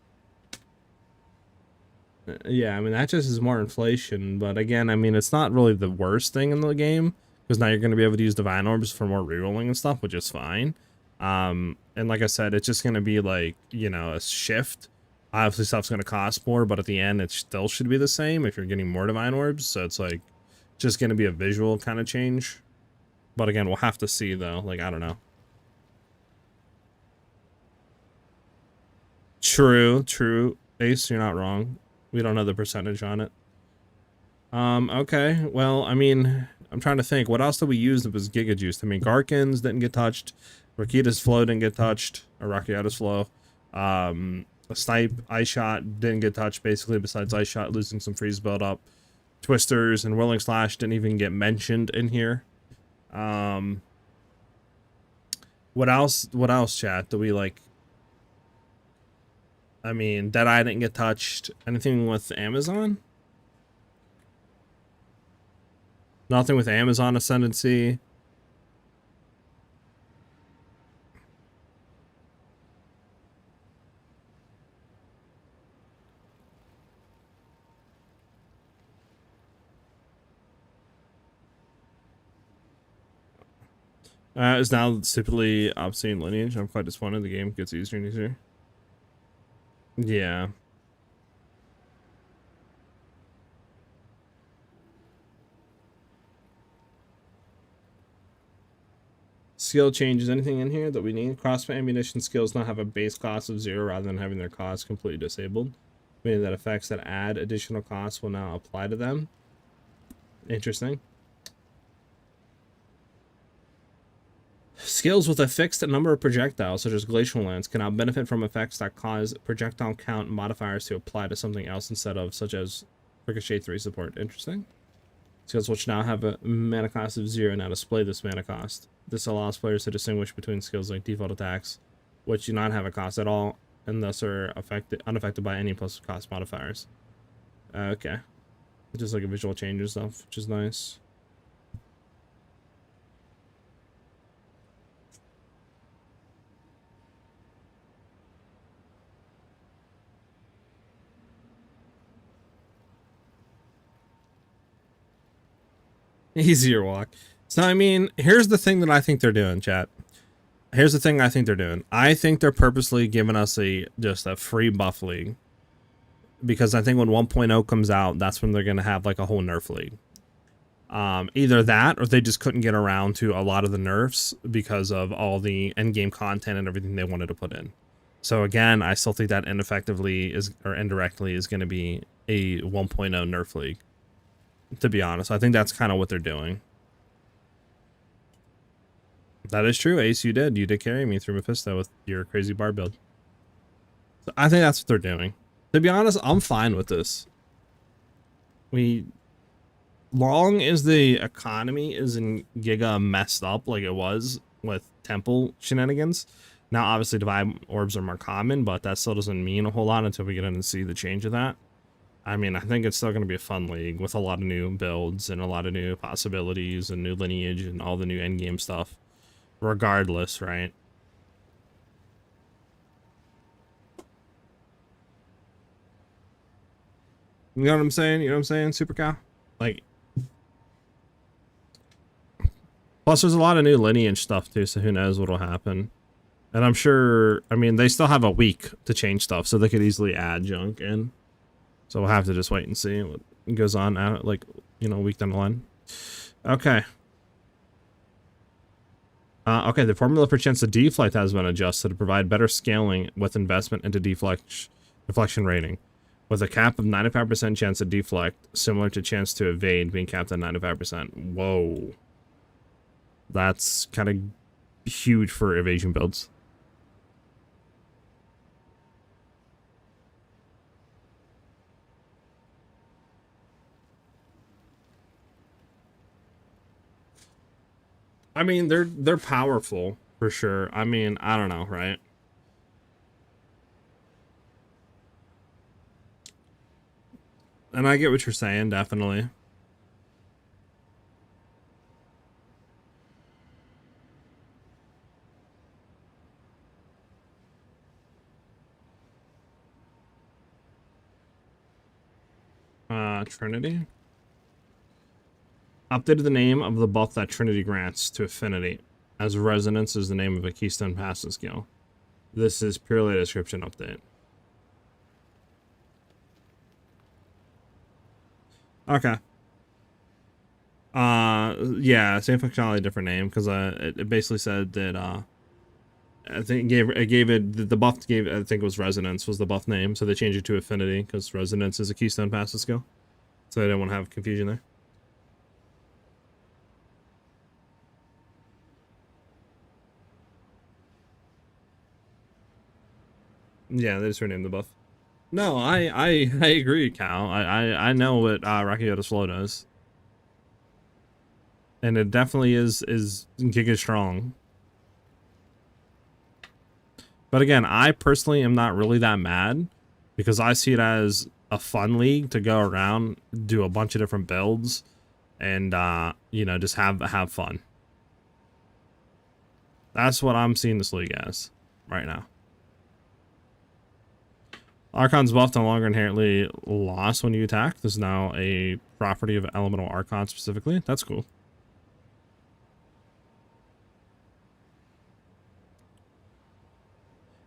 Speaker 1: Yeah, I mean, that just is more inflation. But again, I mean, it's not really the worst thing in the game because now you're going to be able to use Divine Orbs for more rerolling and stuff, which is fine. And like I said, it's just going to be like, you know, a shift. Obviously stuff's going to cost more, but at the end it still should be the same if you're getting more Divine Orbs. So it's like just going to be a visual kind of change. But again, we'll have to see though. Like, I don't know. True. Ace, you're not wrong. We don't know the percentage on it. Okay. Well, I mean, I'm trying to think. What else did we use that was Giga Juiced? I mean, Garkins didn't get touched. Rakita's Flow didn't get touched. Or Rakiata's Flow. A Snipe, Ice Shot didn't get touched, basically, besides Ice Shot losing some freeze build up. Twisters and Whirling Slash didn't even get mentioned in here. What else, chat? Do we, like... I mean, Deadeye didn't get touched. Anything with Amazon? Nothing with Amazon Ascendancy. Is now stupidly obscene lineage. I'm quite disappointed. The game gets easier and easier. Yeah. Skill changes. Anything in here that we need? Crossbow ammunition skills now have a base cost of 0 rather than having their cost completely disabled. Meaning that effects that add additional costs will now apply to them. Interesting. Skills with a fixed number of projectiles, such as Glacial Lance, can now benefit from effects that cause projectile count modifiers to apply to something else instead of, such as Ricochet 3 support. Interesting. Skills which now have a mana cost of 0 now display this mana cost. This allows players to distinguish between skills like default attacks, which do not have a cost at all, and thus are unaffected by any plus cost modifiers. Okay. Just like a visual change and stuff, which is nice. Easier walk. So, I mean, here's the thing that I think they're doing, chat. Here's the thing I think they're doing. I think they're purposely giving us just a free buff league. Because I think when 1.0 comes out, that's when they're going to have like a whole nerf league. Either that, or they just couldn't get around to a lot of the nerfs because of all the endgame content and everything they wanted to put in. So again, I still think that ineffectively or indirectly is going to be a 1.0 nerf league. To be honest, I think that's kind of what they're doing. That is true, Ace. You did carry me through Mephisto with your crazy bar build. So I think that's what they're doing. To be honest, I'm fine with this. Long as the economy isn't giga messed up like it was with temple shenanigans. Now, obviously, Divine Orbs are more common, but that still doesn't mean a whole lot until we get in and see the change of that. I mean, I think it's still going to be a fun league with a lot of new builds and a lot of new possibilities and new lineage and all the new endgame stuff. Regardless, right? You know what I'm saying? You know what I'm saying, Super Cow? Like, Plus, there's a lot of new lineage stuff too, so who knows what'll happen. And I'm sure, I mean, they still have a week to change stuff, so they could easily add junk in. So we'll have to just wait and see what goes on, like, you know, a week down the line. Okay. Okay, the formula for chance to deflect has been adjusted to provide better scaling with investment into deflection rating. With a cap of 95% chance to deflect, similar to chance to evade being capped at 95%. Whoa. That's kind of huge for evasion builds. I mean, they're powerful for sure. I mean, I don't know, right? And I get what you're saying, definitely. Trinity. Updated the name of the buff that Trinity grants to Affinity, as Resonance is the name of a Keystone passive skill. This is purely a description update. Okay. Yeah, same functionality, different name, because it basically said that I think it gave it the buff gave, I think it was Resonance was the buff name, so they changed it to Affinity because Resonance is a Keystone passive skill, so they didn't want to have confusion there. Yeah, they just renamed the buff. No, I agree, Cal. I know what Rakiota's flow does. And it definitely is giga strong. But again, I personally am not really that mad because I see it as a fun league to go around, do a bunch of different builds, and you know, just have fun. That's what I'm seeing this league as right now. Archon's buff no longer inherently lost when you attack. This is now a property of Elemental Archon specifically. That's cool.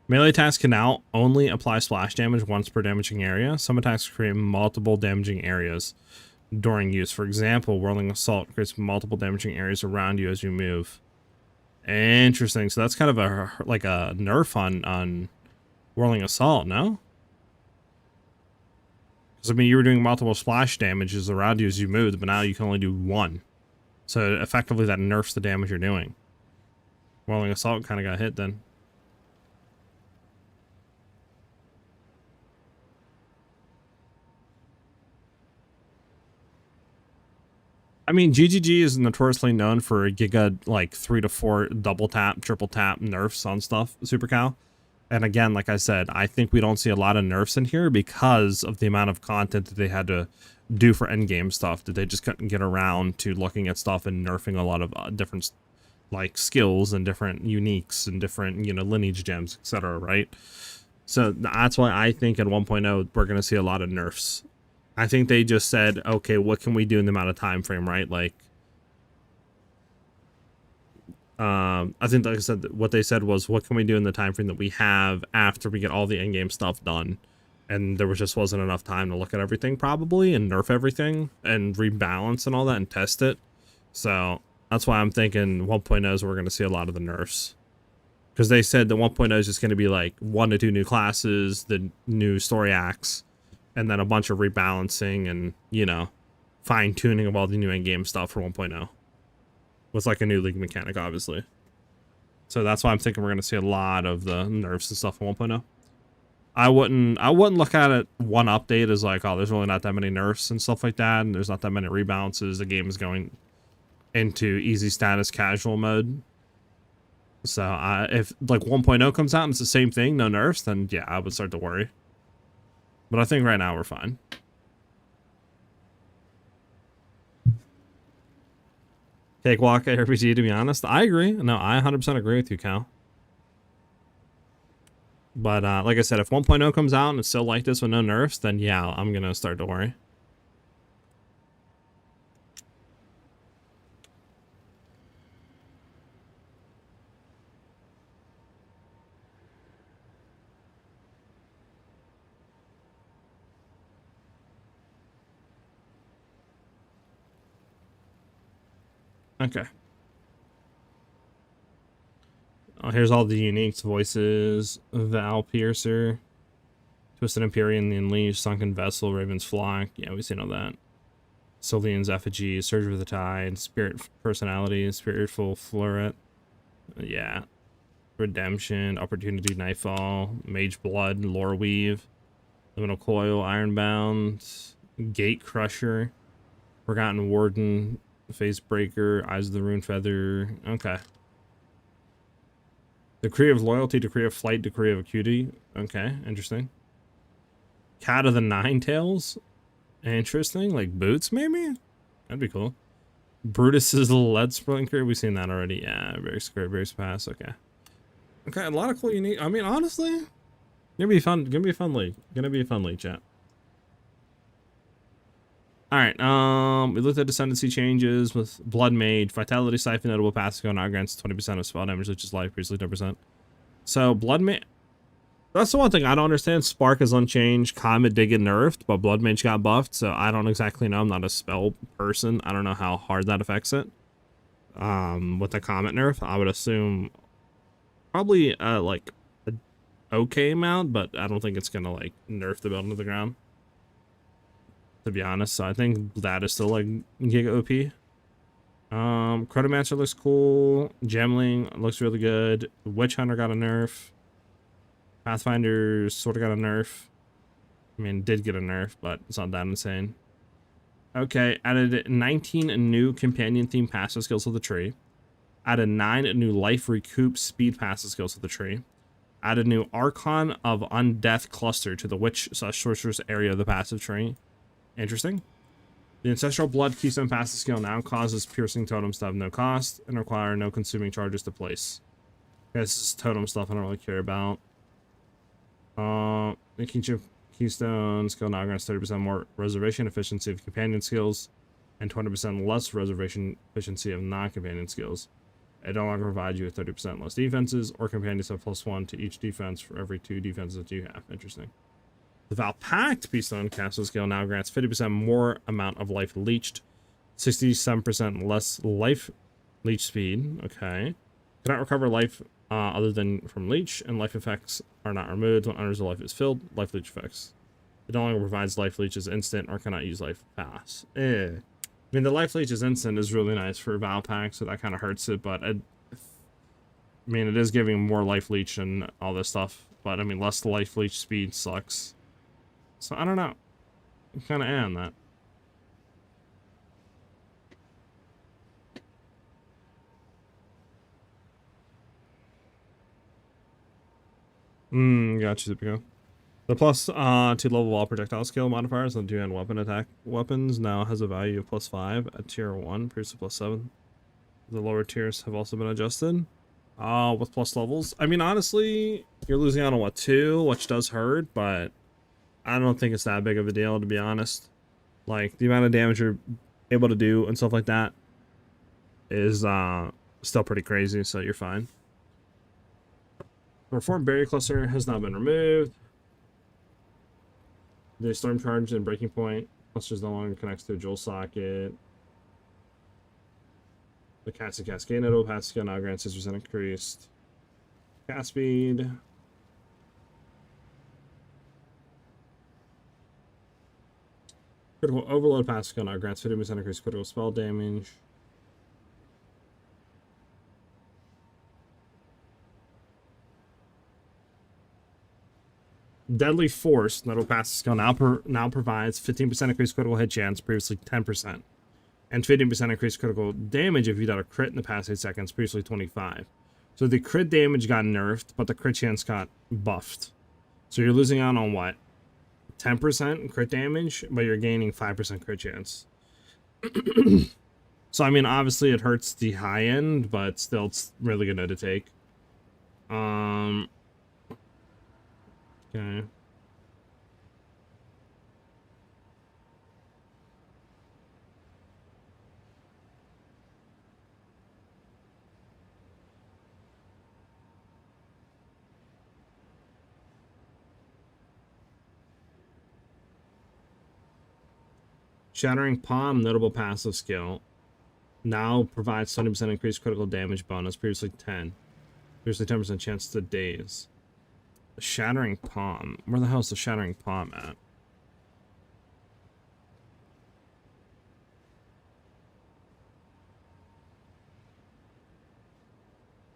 Speaker 1: Melee attacks can now only apply splash damage once per damaging area. Some attacks create multiple damaging areas during use. For example, Whirling Assault creates multiple damaging areas around you as you move. Interesting. So that's kind of a like a nerf on Whirling Assault, no? Because I mean, you were doing multiple splash damages around you as you moved, but now you can only do one. So effectively, that nerfs the damage you're doing. Whirling Assault kind of got hit then. I mean, GGG is notoriously known for giga, like, 3 to 4 double tap, triple tap nerfs on stuff, Super Cal. And again, like I said, I think we don't see a lot of nerfs in here because of the amount of content that they had to do for endgame stuff, that they just couldn't get around to looking at stuff and nerfing a lot of different, like, skills and different uniques and different, you know, lineage gems, etc., right? So that's why I think at 1.0, we're going to see a lot of nerfs. I think they just said, okay, what can we do in the amount of time frame, right? Like, I think, like I said, what they said was, what can we do in the time frame that we have after we get all the endgame stuff done? And there just wasn't enough time to look at everything, probably, and nerf everything, and rebalance and all that, and test it. So that's why I'm thinking 1.0 is where we're going to see a lot of the nerfs. Because they said that 1.0 is just going to be like 1 to 2 new classes, the new story acts, and then a bunch of rebalancing and, you know, fine-tuning of all the new endgame stuff for 1.0. With, like, a new league mechanic, obviously. So that's why I'm thinking we're going to see a lot of the nerfs and stuff in 1.0. I wouldn't look at it one update as like, oh, there's really not that many nerfs and stuff like that, and there's not that many rebalances. The game is going into easy status casual mode. So if, like, 1.0 comes out and it's the same thing, no nerfs, then yeah, I would start to worry. But I think right now we're fine. Cakewalk RPG, to be honest. I agree. No, I 100% agree with you, Cal. But like I said, if 1.0 comes out and it's still like this with no nerfs, then yeah, I'm going to start to worry. Okay. Oh, here's all the uniques voices. Val Piercer, Twisted Empyrean, The Unleashed, Sunken Vessel, Raven's Flock. Yeah, we've seen all that. Sylvian's Effigy, Surge of the Tide, Spirit Personality, Spiritful Fleuret. Yeah. Redemption, Opportunity Nightfall, Mage Blood, Lore Weave, Liminal Coil, Ironbound, Gate Crusher, Forgotten Warden, Face Breaker, Eyes of the Rune Feather. Okay. Decree of Loyalty, Decree of Flight, Decree of Acuity. Okay, interesting. Cat of the Nine Tails. Interesting. Like boots, maybe? That'd be cool. Brutus's Lead Splinker. We've seen that already. Yeah, very square, very fast. Okay. Okay, a lot of cool unique. I mean, honestly, gonna be fun. Gonna be a fun league. Gonna be a fun league, chat. All right. We looked at Ascendancy changes with Blood Mage, Vitality Siphon, notable passive go now grants 20% of spell damage, which is life, previously 10%. So Blood Mage. That's the one thing I don't understand. Spark is unchanged. Comet did get nerfed, but Blood Mage got buffed. So I don't exactly know. I'm not a spell person. I don't know how hard that affects it. With the Comet nerf, I would assume probably like a okay amount, but I don't think it's gonna like nerf the build into the ground, to be honest. So I think that is still like Giga OP. Chronomancer looks cool. Gemling looks really good. Witch Hunter got a nerf. Pathfinder sort of got a nerf. I mean, did get a nerf, but it's not that insane. Okay, added 19 new companion theme passive skills to the tree. Added 9 new life recoup speed passive skills to the tree. Added new Archon of Undeath cluster to the witch/sorceress area of the passive tree. Interesting. The Ancestral Blood Keystone passive skill now causes piercing totems to have no cost and require no consuming charges to place. Okay, this is totem stuff I don't really care about. The Keystone skill now grants 30% more reservation efficiency of companion skills and 20% less reservation efficiency of non-companion skills. It no longer provides you with 30% less defenses, or companions have +1 to each defense for every 2 defenses that you have. Interesting. The Val Pact Keystone Castle skill now grants 50% more amount of life leached, 67% less life leech speed. Okay. Cannot recover life other than from leech, and life effects are not removed when others' life is filled. Life leech effects. It no longer provides life leech as instant or cannot use life pass. I mean, the life leech is instant is really nice for Val Pack, so that kind of hurts it, but I mean, it is giving more life leech and all this stuff, but I mean, less life leech speed sucks. So I don't know. I'm kind of on that. Gotcha, Zupico. The plus 2 level wall projectile skill modifiers on 2-hand weapon attack weapons now has a value of +5 at tier 1, previously +7. The lower tiers have also been adjusted. With plus levels. I mean, honestly, you're losing out on what, 2, which does hurt, but I don't think it's that big of a deal, to be honest. Like, the amount of damage you're able to do and stuff like that is still pretty crazy, so you're fine. The Reformed Barrier Cluster has now been removed. The Storm Charge and Breaking Point clusters no longer connects to a Jewel Socket. The Cascade Nodal passive skill now grants 6% increased cast speed. Critical Overload passive skill now grants 50% increased critical spell damage. Deadly Force nodal passive skill now provides 15% increased critical hit chance, previously 10%, and 15% increased critical damage if you got a crit in the past 8 seconds, previously 25. So the crit damage got nerfed, but the crit chance got buffed. So you're losing out on what? 10% crit damage, but you're gaining 5% crit chance. So I mean, obviously it hurts the high end, but still it's really good to take. Okay. Shattering Palm notable passive skill Now provides 70% increased critical damage bonus, previously 10. Previously 10% chance to daze. The Shattering Palm. Where the hell is the Shattering Palm at?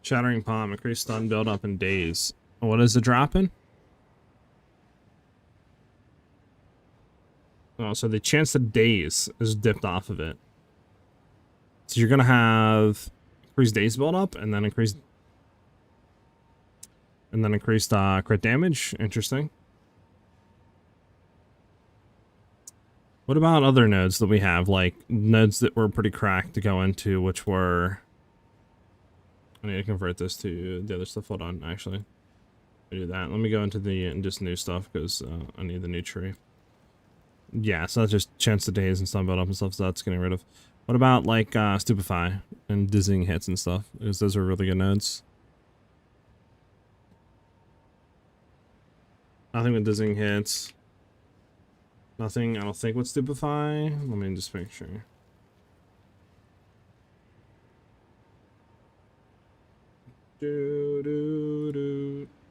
Speaker 1: Shattering Palm, increased stun build up and daze. What is the drop in? Oh, so the chance to daze is dipped off of it. So you're gonna have increased daze build up and then increased crit damage. Interesting. What about other nodes that we have, like nodes that were pretty cracked to go into, which were... I need to convert this to the other stuff. Hold on, actually. I do that. Let me go into the just new stuff because I need the new tree. Yeah, so that's just chance to daze and stun build up and stuff, so that's getting rid of. What about like Stupefy and dizzying hits and stuff? Because those are really good nodes. Nothing with dizzying hits. Nothing, I don't think, with Stupefy. Let me just make sure.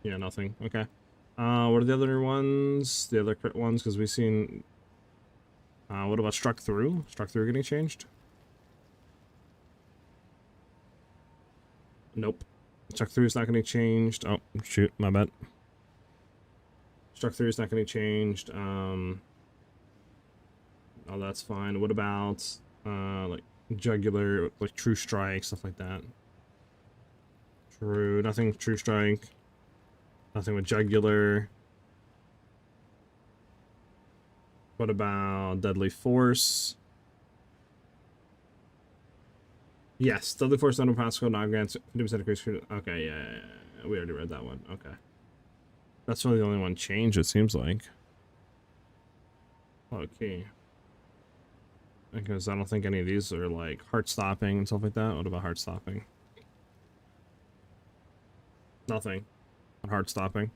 Speaker 1: Yeah, nothing. Okay. What are the other ones? The other crit ones? Because we've seen... what about Struck Through? Struck Through getting changed? Nope. Struck Through is not getting changed. Oh, shoot. My bad. Struck Through is not getting changed. Oh, that's fine. What about, like, Jugular, like, True Strike, stuff like that? True. Nothing True Strike. Nothing with Jugular. What about Deadly Force? Yes, Deadly Force under Pascal now grants 50% increase. Okay, yeah. We already read that one. Okay. That's really the only one changed, it seems like. Okay. Because I don't think any of these are like heart stopping and stuff like that. What about heart stopping? Nothing. Heart stopping.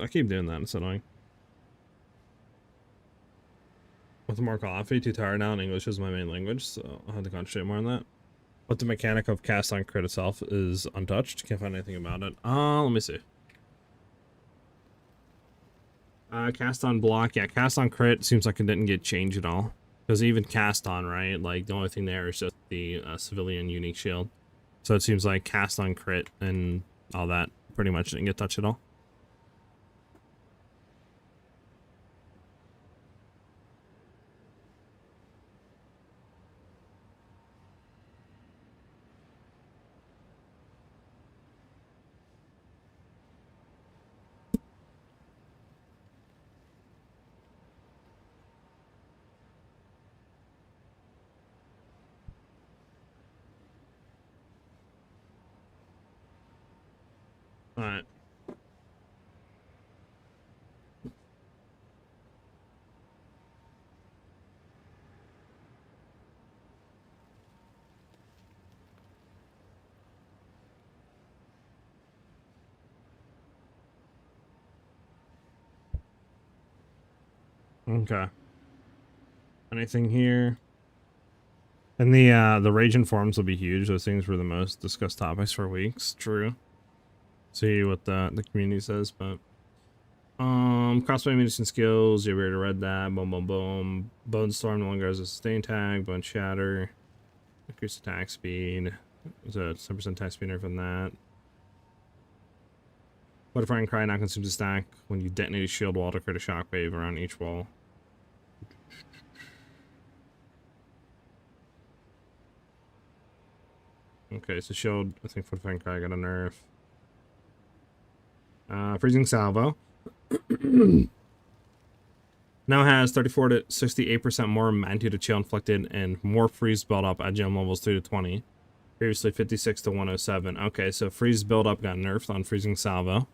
Speaker 1: I keep doing that, it's annoying. With more coffee, too tired now, and English is my main language, so I'll have to concentrate more on that. But the mechanic of cast on crit itself is untouched. Can't find anything about it. Let me see. Cast on block, yeah, cast on crit seems like it didn't get changed at all. Because even cast on, right? Like, the only thing there is just the civilian unique shield. So it seems like cast on crit and all that pretty much didn't get touched at all. Alright. Okay. Anything here? And the Raging forums will be huge. Those things were the most discussed topics for weeks. True. See what the community says, but crossbow medicine skills, you already read that. Boom boom boom. Bone Storm no longer has a sustain tag. Bone Shatter. Increased attack speed. There's a 10% attack speed nerf on that. Fortifying Cry now consumes a stack when you detonate a shield wall to create a shockwave around each wall. Okay, so shield, I think Fortifying Cry got a nerf. Freezing Salvo. Now has 34 to 68% more magnitude to chill inflicted and more freeze build up at gem levels 3 to 20. Previously 56 to 107. Okay, so freeze build up got nerfed on Freezing Salvo.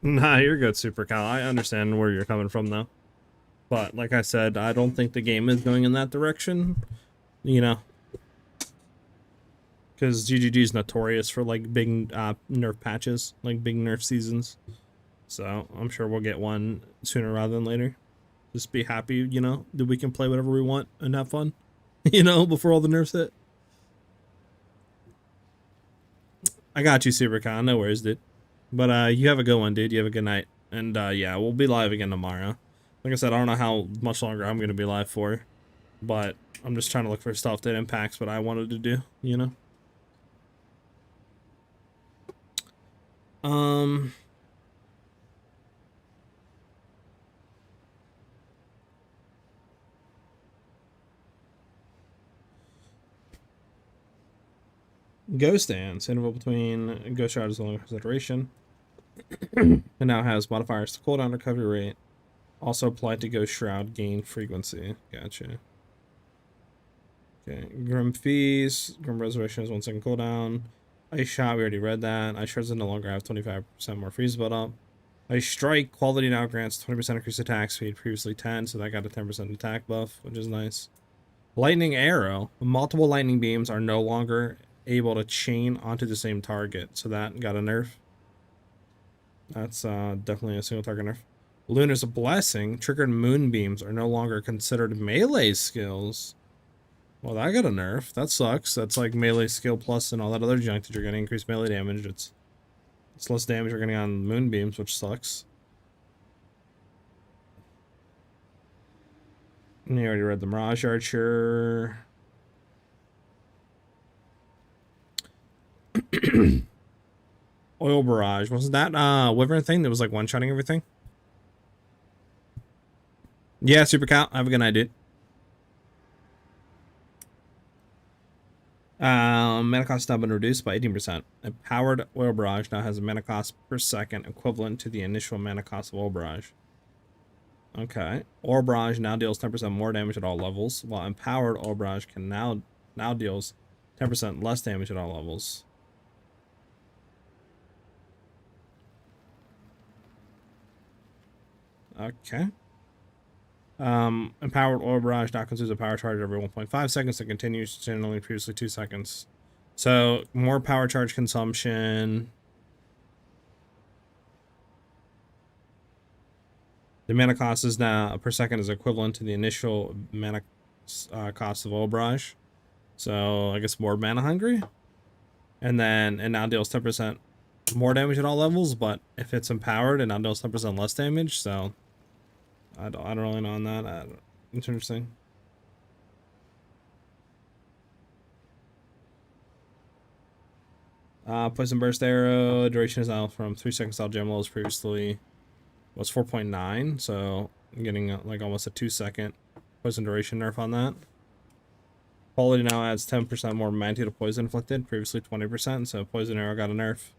Speaker 1: Nah, you're good, Super Cal. I understand where you're coming from, though. But, like I said, I don't think the game is going in that direction. You know. Because GGG is notorious for, like, big nerf patches. Like, big nerf seasons. So I'm sure we'll get one sooner rather than later. Just be happy, you know, that we can play whatever we want and have fun, you know, before all the nerfs hit. I got you, Supercon. No worries, dude. But you have a good one, dude. You have a good night. And yeah, we'll be live again tomorrow. Like I said, I don't know how much longer I'm going to be live for, but I'm just trying to look for stuff that impacts what I wanted to do, you know? Ghost Dance, interval between Ghost Shroud is only consideration. And now has modifiers to cooldown, recovery rate. Also applied to Ghost Shroud, gain frequency. Gotcha. Okay, Grim Feast, Grim Resurrection has 1 second cooldown. Ice Shot, we already read that. Ice Shards no longer have 25% more freeze build up. Ice Strike, quality now grants 20% increased attack speed, previously 10, so that got a 10% attack buff, which is nice. Lightning Arrow, multiple lightning beams are no longer able to chain onto the same target, so that got a nerf. That's definitely a single target nerf. Luna's Blessing, triggered moonbeams are no longer considered melee skills. Well, that got a nerf. That sucks. That's like melee skill plus and all that other junk that you're getting increased melee damage. It's less damage you're getting on moonbeams, which sucks. And you already read the Mirage Archer. Oil Barrage. Wasn't that Wyvern thing that was like one-shotting everything? Yeah, Super Cow. Have a good night, dude. Mana cost now been reduced by 18%. A powered Oil Barrage now has a mana cost per second equivalent to the initial mana cost of Oil Barrage. Okay. Oil Barrage now deals 10% more damage at all levels, while empowered Oil Barrage can now deals 10% less damage at all levels. Okay. Empowered Oil Barrage now consumes a power charge every 1.5 seconds that continues generally previously 2 seconds. So more power charge consumption. The mana cost is now per second is equivalent to the initial mana cost of Oil Barrage. So I guess more mana hungry. And then it now deals 10% more damage at all levels, but if it's empowered, it now deals 10% less damage, so I don't really know on that. It's interesting. Poison Burst Arrow duration is now from 3 seconds to gem levels previously was 4.9, so I'm getting like almost a 2-second poison duration nerf on that. Quality now adds 10% more mana to poison inflicted, previously 20%, so Poison Arrow got a nerf.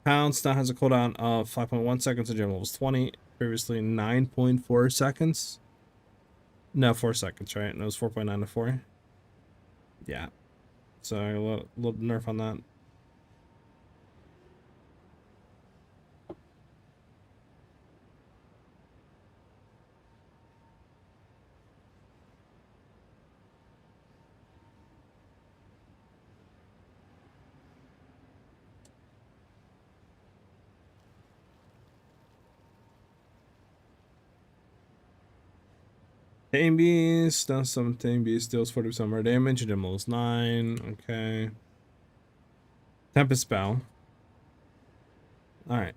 Speaker 1: Pounce now has a cooldown of 5.1 seconds to gem levels 20, previously 9.4 seconds. No, 4 seconds, right? And it was 4.9 to 4. Yeah. So a little nerf on that. Tame Beast, does some Tame Beast deals 40% more damage, gem levels 9, okay. Tempest Spell. Alright.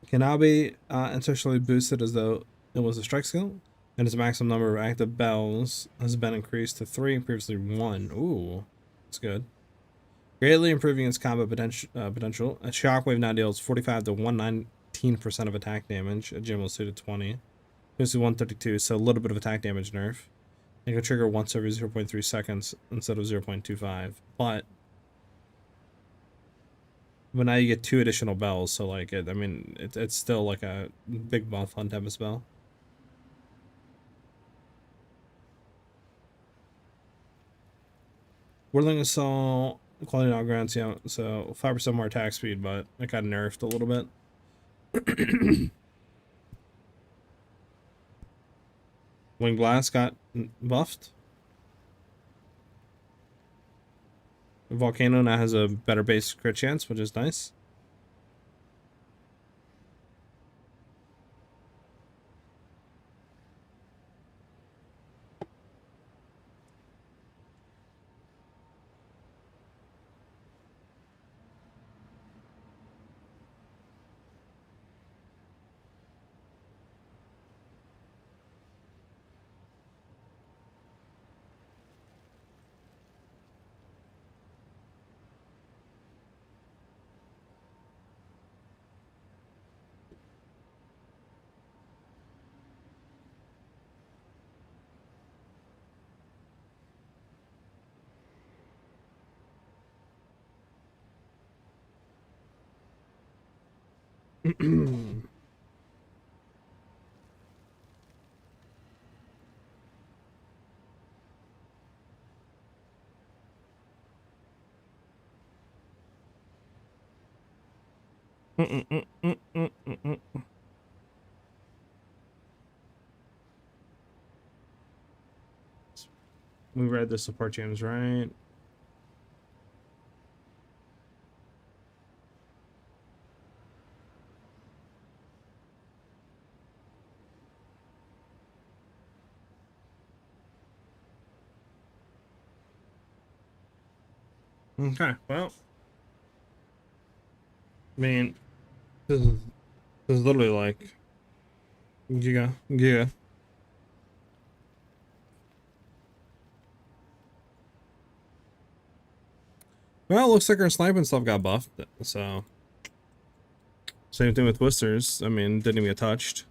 Speaker 1: Can now be intentionally boosted as though it was a strike skill, and its maximum number of active bells has been increased to 3, previously 1. Ooh, that's good. Greatly improving its combat potential. A Shockwave now deals 45 to 119% of attack damage, a gem level 2 to 20. This is 132, so a little bit of attack damage nerf. It can trigger once every 0.3 seconds instead of 0.25. But now you get 2 additional bells, so like I mean it's still like a big buff on Tempest Bell. Whirling Assault, quality now grants, yeah, so 5% more attack speed, but it got nerfed a little bit. Wing Blast got buffed. Volcano now has a better base crit chance, which is nice. We read the support gems, right? Okay, well, I mean, this is literally like, yeah. Well, it looks like our sniping stuff got buffed, so. Same thing with Whisters. I mean, didn't even get touched.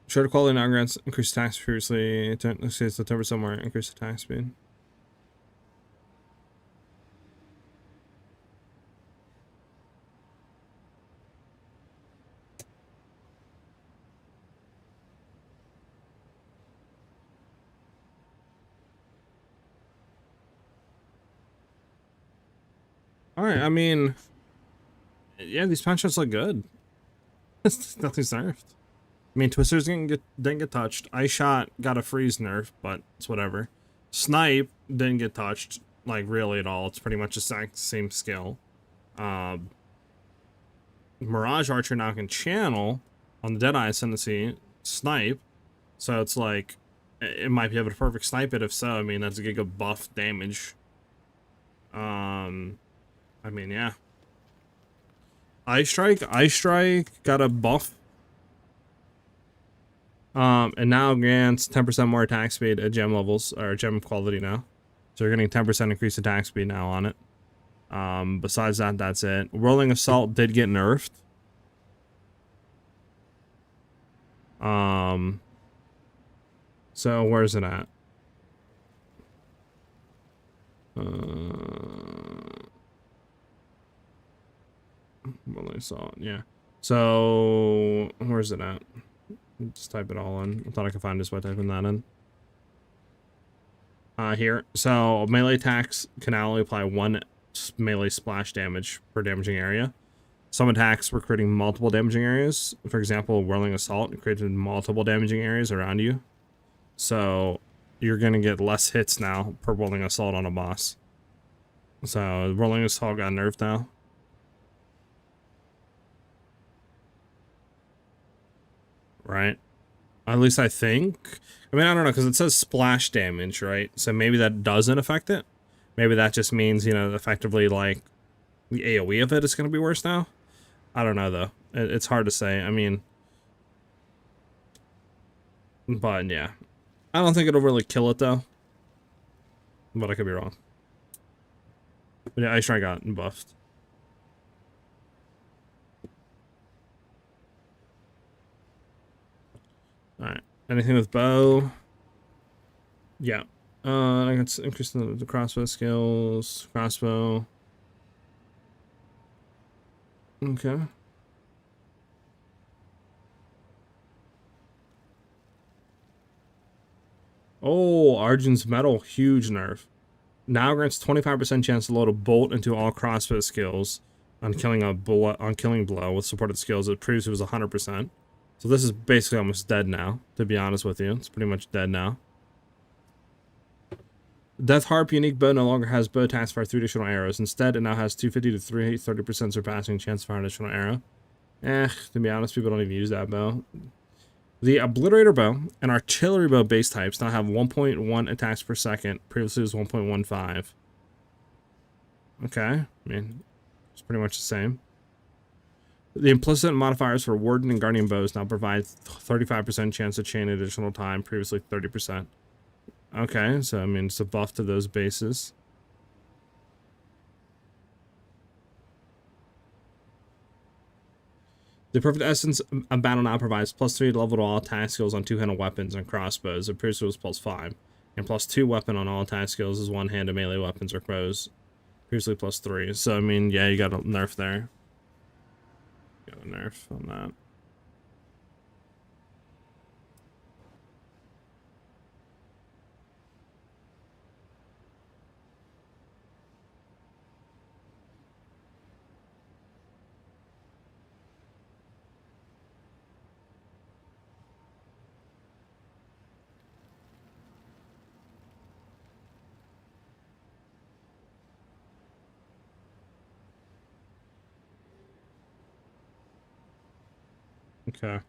Speaker 1: Shorter quality now grants increased attack speed previously. Let's say it's the 10% more increased attack speed. Alright, I mean, yeah, these punch shots look good. Nothing's nerfed. I mean, Twisters didn't get touched. Ice Shot got a freeze nerf, but it's whatever. Snipe didn't get touched, like, really at all. It's pretty much the same skill. Mirage Archer now can channel on the Deadeye Ascendancy snipe. So it's like, it might be able to perfect snipe it. If so, I mean, that's a giga buff damage. I mean, yeah. Ice Strike got a buff. And now grants 10% more attack speed at gem levels, or gem quality now. So you're getting 10% increased attack speed now on it. Besides that, that's it. Whirling Assault did get nerfed. So where's it at? Whirling Assault, yeah. So where's it at? Just type it all in. I thought I could find this by typing that in. Here. So melee attacks can now only apply one melee splash damage per damaging area. Some attacks were creating multiple damaging areas. For example, Whirling Assault created multiple damaging areas around you. So you're gonna get less hits now per Whirling Assault on a boss. So Whirling Assault got nerfed now. Right? At least I think. I mean, I don't know, because it says splash damage, right? So maybe that doesn't affect it. Maybe that just means, you know, effectively, like, the AoE of it is going to be worse now. I don't know, though. It's hard to say. I mean, but, yeah. I don't think it'll really kill it, though. But I could be wrong. But yeah, Ice Strike got buffed. Alright. Anything with bow? Yeah. I can increase the crossbow skills. Crossbow. Okay. Oh, Arjun's Metal. Huge nerf. Now grants 25% chance to load a bolt into all crossbow skills on killing a killing blow with supported skills. It previously was 100%. So this is basically almost dead now, to be honest with you. It's pretty much dead now. Death Harp unique bow no longer has bow attacks fire 3 additional arrows. Instead, it now has 250 to 330% surpassing chance to fire an additional arrow. To be honest, people don't even use that bow. The Obliterator bow and Artillery bow base types now have 1.1 attacks per second. Previously it was 1.15. Okay, I mean, it's pretty much the same. The implicit modifiers for Warden and Guardian bows now provide 35% chance to chain additional time, previously 30%. Okay, so I mean, it's a buff to those bases. The perfect essence of battle now provides +3 level to all attack skills on two-handed weapons and crossbows. The previously was +5, and +2 weapon on all attack skills as one-handed melee weapons or bows. Previously +3. So I mean, yeah, you got a nerf there. Got a nerf on that. Okay.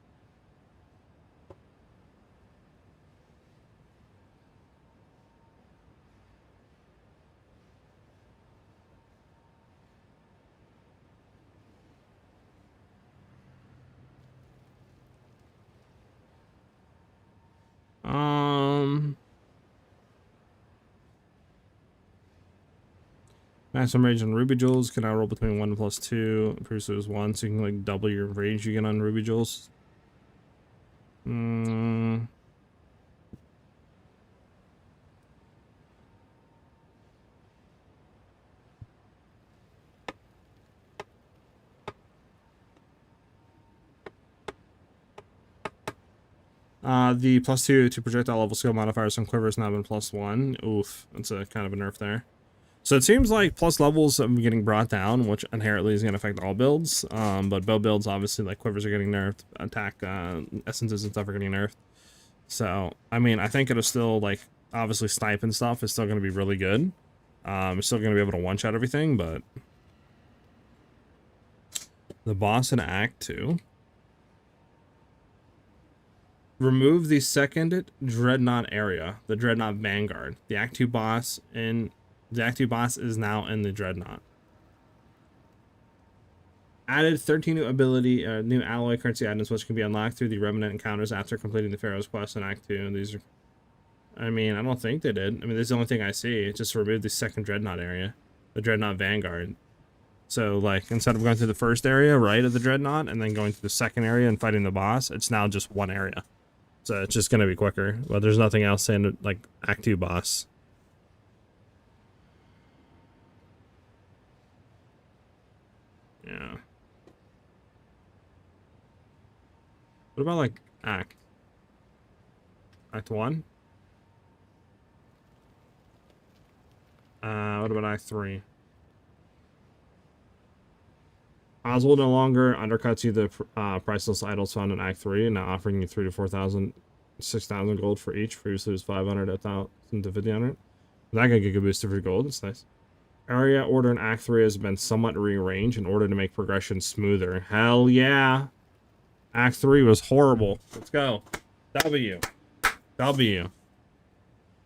Speaker 1: Maximum range on ruby jewels can now roll between 1 and +2. Previously was 1, so you can like double your range you get on ruby jewels. The +2 to projectile level skill modifiers on quivers now been +1. Oof, that's a kind of a nerf there. So it seems like plus levels are getting brought down, which inherently is going to affect all builds. But bow builds, obviously, like quivers are getting nerfed, attack essences and stuff are getting nerfed. So, I mean, I think it'll still, like, obviously snipe and stuff is still going to be really good. It's still going to be able to one-shot everything, but the boss in Act 2. Remove the second Dreadnought area, the Dreadnought Vanguard. The Act 2 boss is now in the Dreadnought. Added 13 new ability, new alloy currency items, which can be unlocked through the Remnant encounters after completing the Pharaoh's quest in Act 2. And these are, I mean, I don't think they did. I mean, this is the only thing I see. It just removed the second Dreadnought area, the Dreadnought Vanguard. So, like, instead of going through the first area, right, of the Dreadnought, and then going to the second area and fighting the boss, it's now just one area. So it's just going to be quicker. But there's nothing else in, like, Act 2 boss. Yeah. What about, like, Act 1? What about Act 3? Oswald no longer undercuts you the priceless idols found in Act 3, and now offering you 3 to 4,000, 6,000 gold for each. Previously it was 500, 1,000 to 1,500. That could get a boost for gold. It's nice. Area order in Act 3 has been somewhat rearranged in order to make progression smoother. Hell yeah! Act 3 was horrible. Let's go. W. W.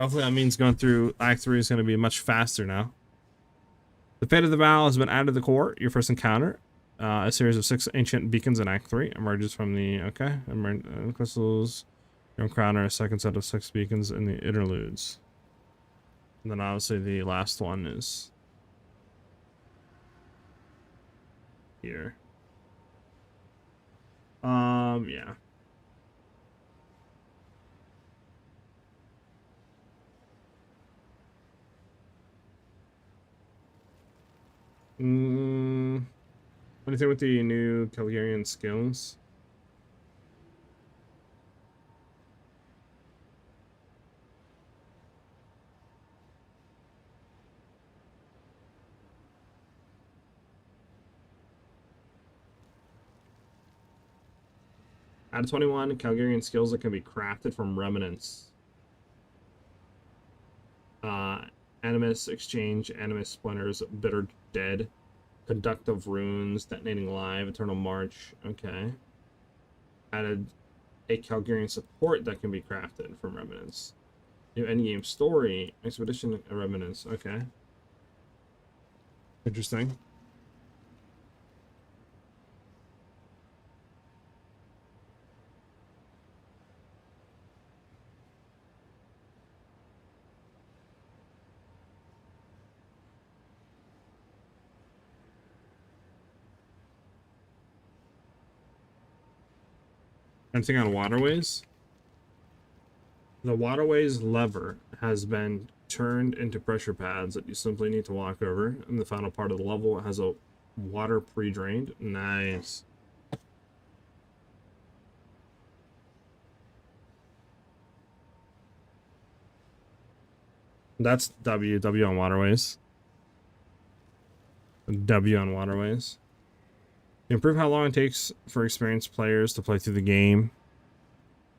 Speaker 1: Hopefully that means going through Act 3 is going to be much faster now. The Fate of the Battle has been added to the core. Your first encounter. A series of 6 ancient beacons in Act 3 emerges from the... Okay. Crystals. Your encounter a second set of 6 beacons in the interludes. And then obviously the last one is... here. Yeah. What do you think with the new Calgarian skills? Add 21 Calgarian skills that can be crafted from remnants. Animus Exchange, Animus Splinters, Bitter Dead, Conductive Runes, Detonating Live, Eternal March. Okay. Added a Calgarian support that can be crafted from remnants. New endgame story, Expedition Remnants. Okay. Interesting. Anything on waterways? The waterways lever has been turned into pressure pads that you simply need to walk over. And the final part of the level has a water pre-drained. Nice. That's W on waterways. W on waterways. Improve how long it takes for experienced players to play through the game.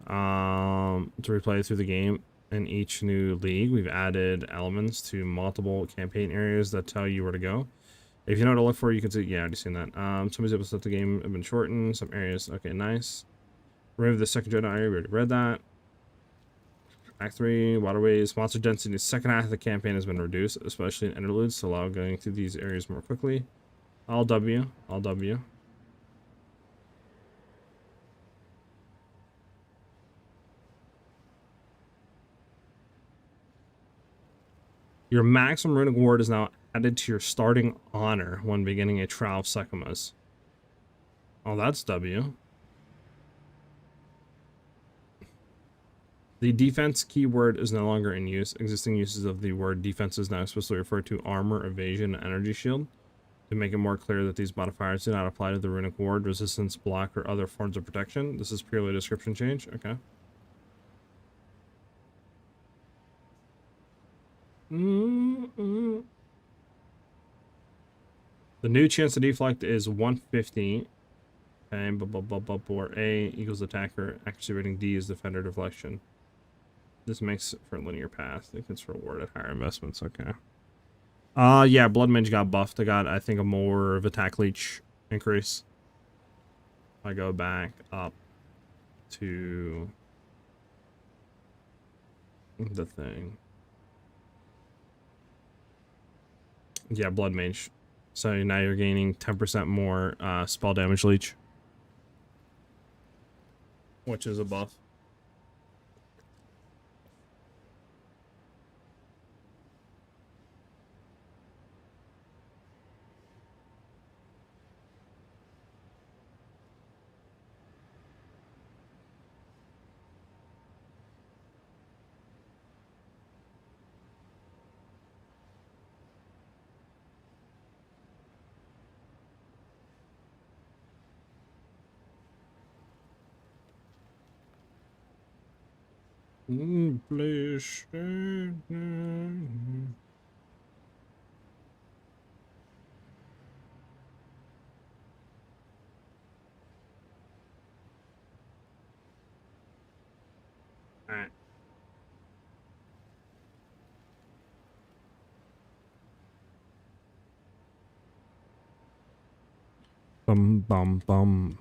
Speaker 1: To replay through the game. In each new league, we've added elements to multiple campaign areas that tell you where to go. If you know what to look for, you can see. Yeah, I already seen that. Some of these episodes of the game have been shortened. Some areas. Okay, nice. Remove the second dreadnought area. We already read that. Act 3, waterways. Monster density in the second half of the campaign has been reduced, especially in interludes, to allow going through these areas more quickly. All W. All W. Your maximum Runic Ward is now added to your starting honor when beginning a trial of Sekimas. Oh, that's W. The defense keyword is no longer in use. Existing uses of the word defense is now explicitly referred to armor, evasion, and energy shield. To make it more clear that these modifiers do not apply to the Runic Ward, resistance, block, or other forms of protection. This is purely a description change. Okay. The new chance to deflect is 150. Okay, or A equals attacker. Accuracy rating D is defender deflection. This makes for a linear path. It gets rewarded higher investments. Okay. Yeah, Blood Mage got buffed. I got, I think, a more of attack leech increase. I go back up to the thing. Yeah, Blood Mage. So now you're gaining 10% more spell damage leech, which is a buff. Please. Alright. Bum. Bum.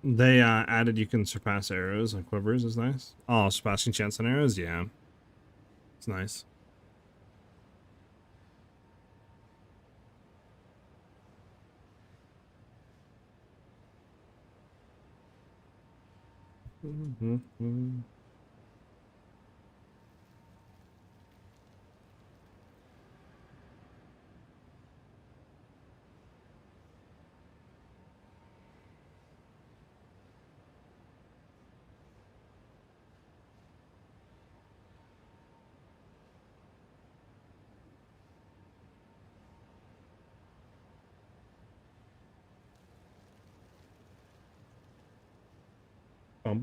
Speaker 1: They added you can surpass arrows and quivers is nice. Oh, surpassing chance on arrows, yeah. It's nice.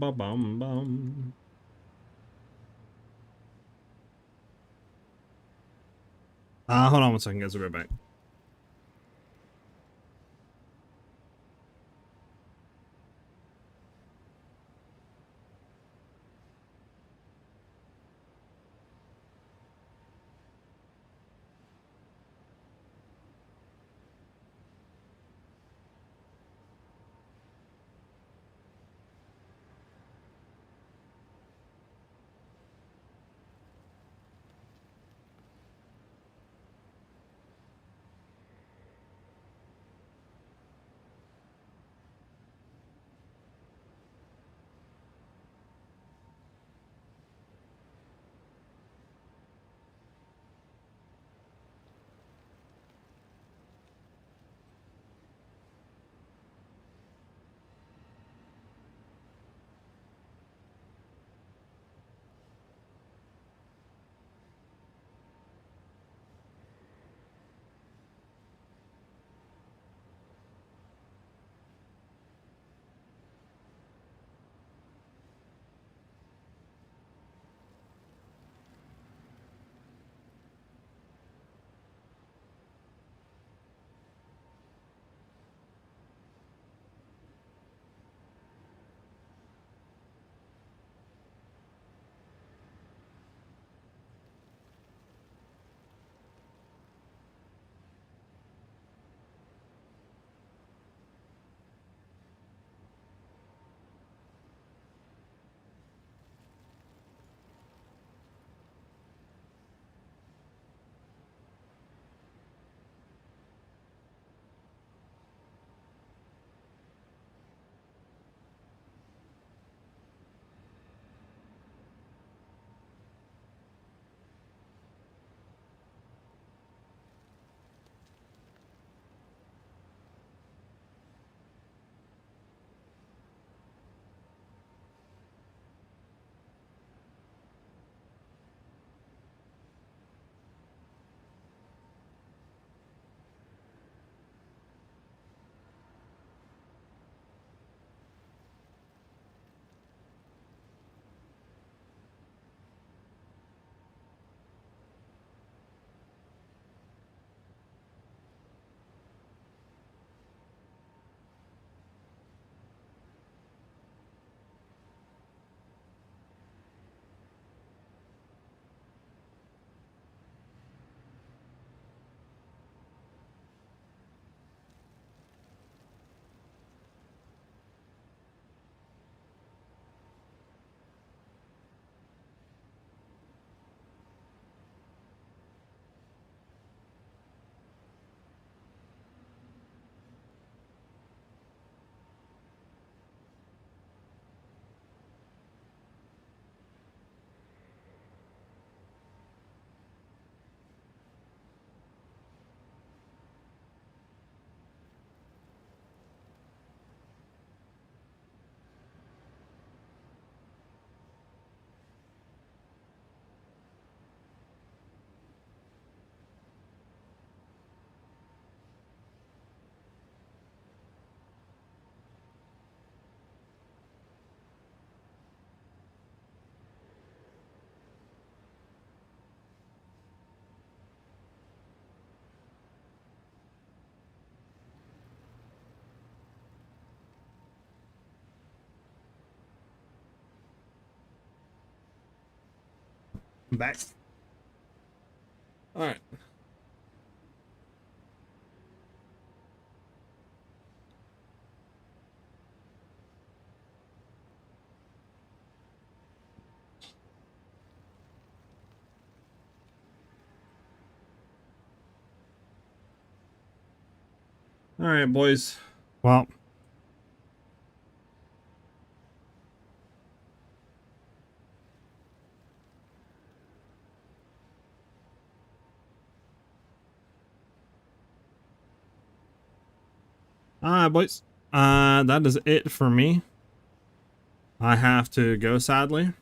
Speaker 1: Bum. Hold on one second, guys. I'll be right back. I'm back. All right. All right, boys. Well, all right, boys. That is it for me. I have to go, sadly.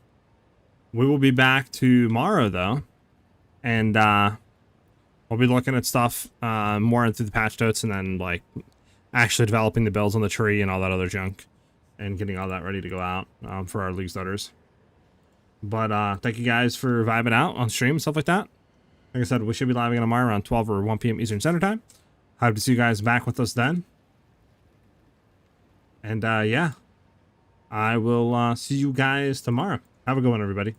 Speaker 1: We will be back tomorrow, though, and we'll be looking at stuff more into the patch notes, and then like actually developing the builds on the tree and all that other junk, and getting all that ready to go out for our league starters. But thank you guys for vibing out on stream and stuff like that. Like I said, we should be live again tomorrow around 12 or 1 p.m. Eastern Standard Time. Hope to see you guys back with us then. And yeah, I will see you guys tomorrow. Have a good one, everybody. Peace.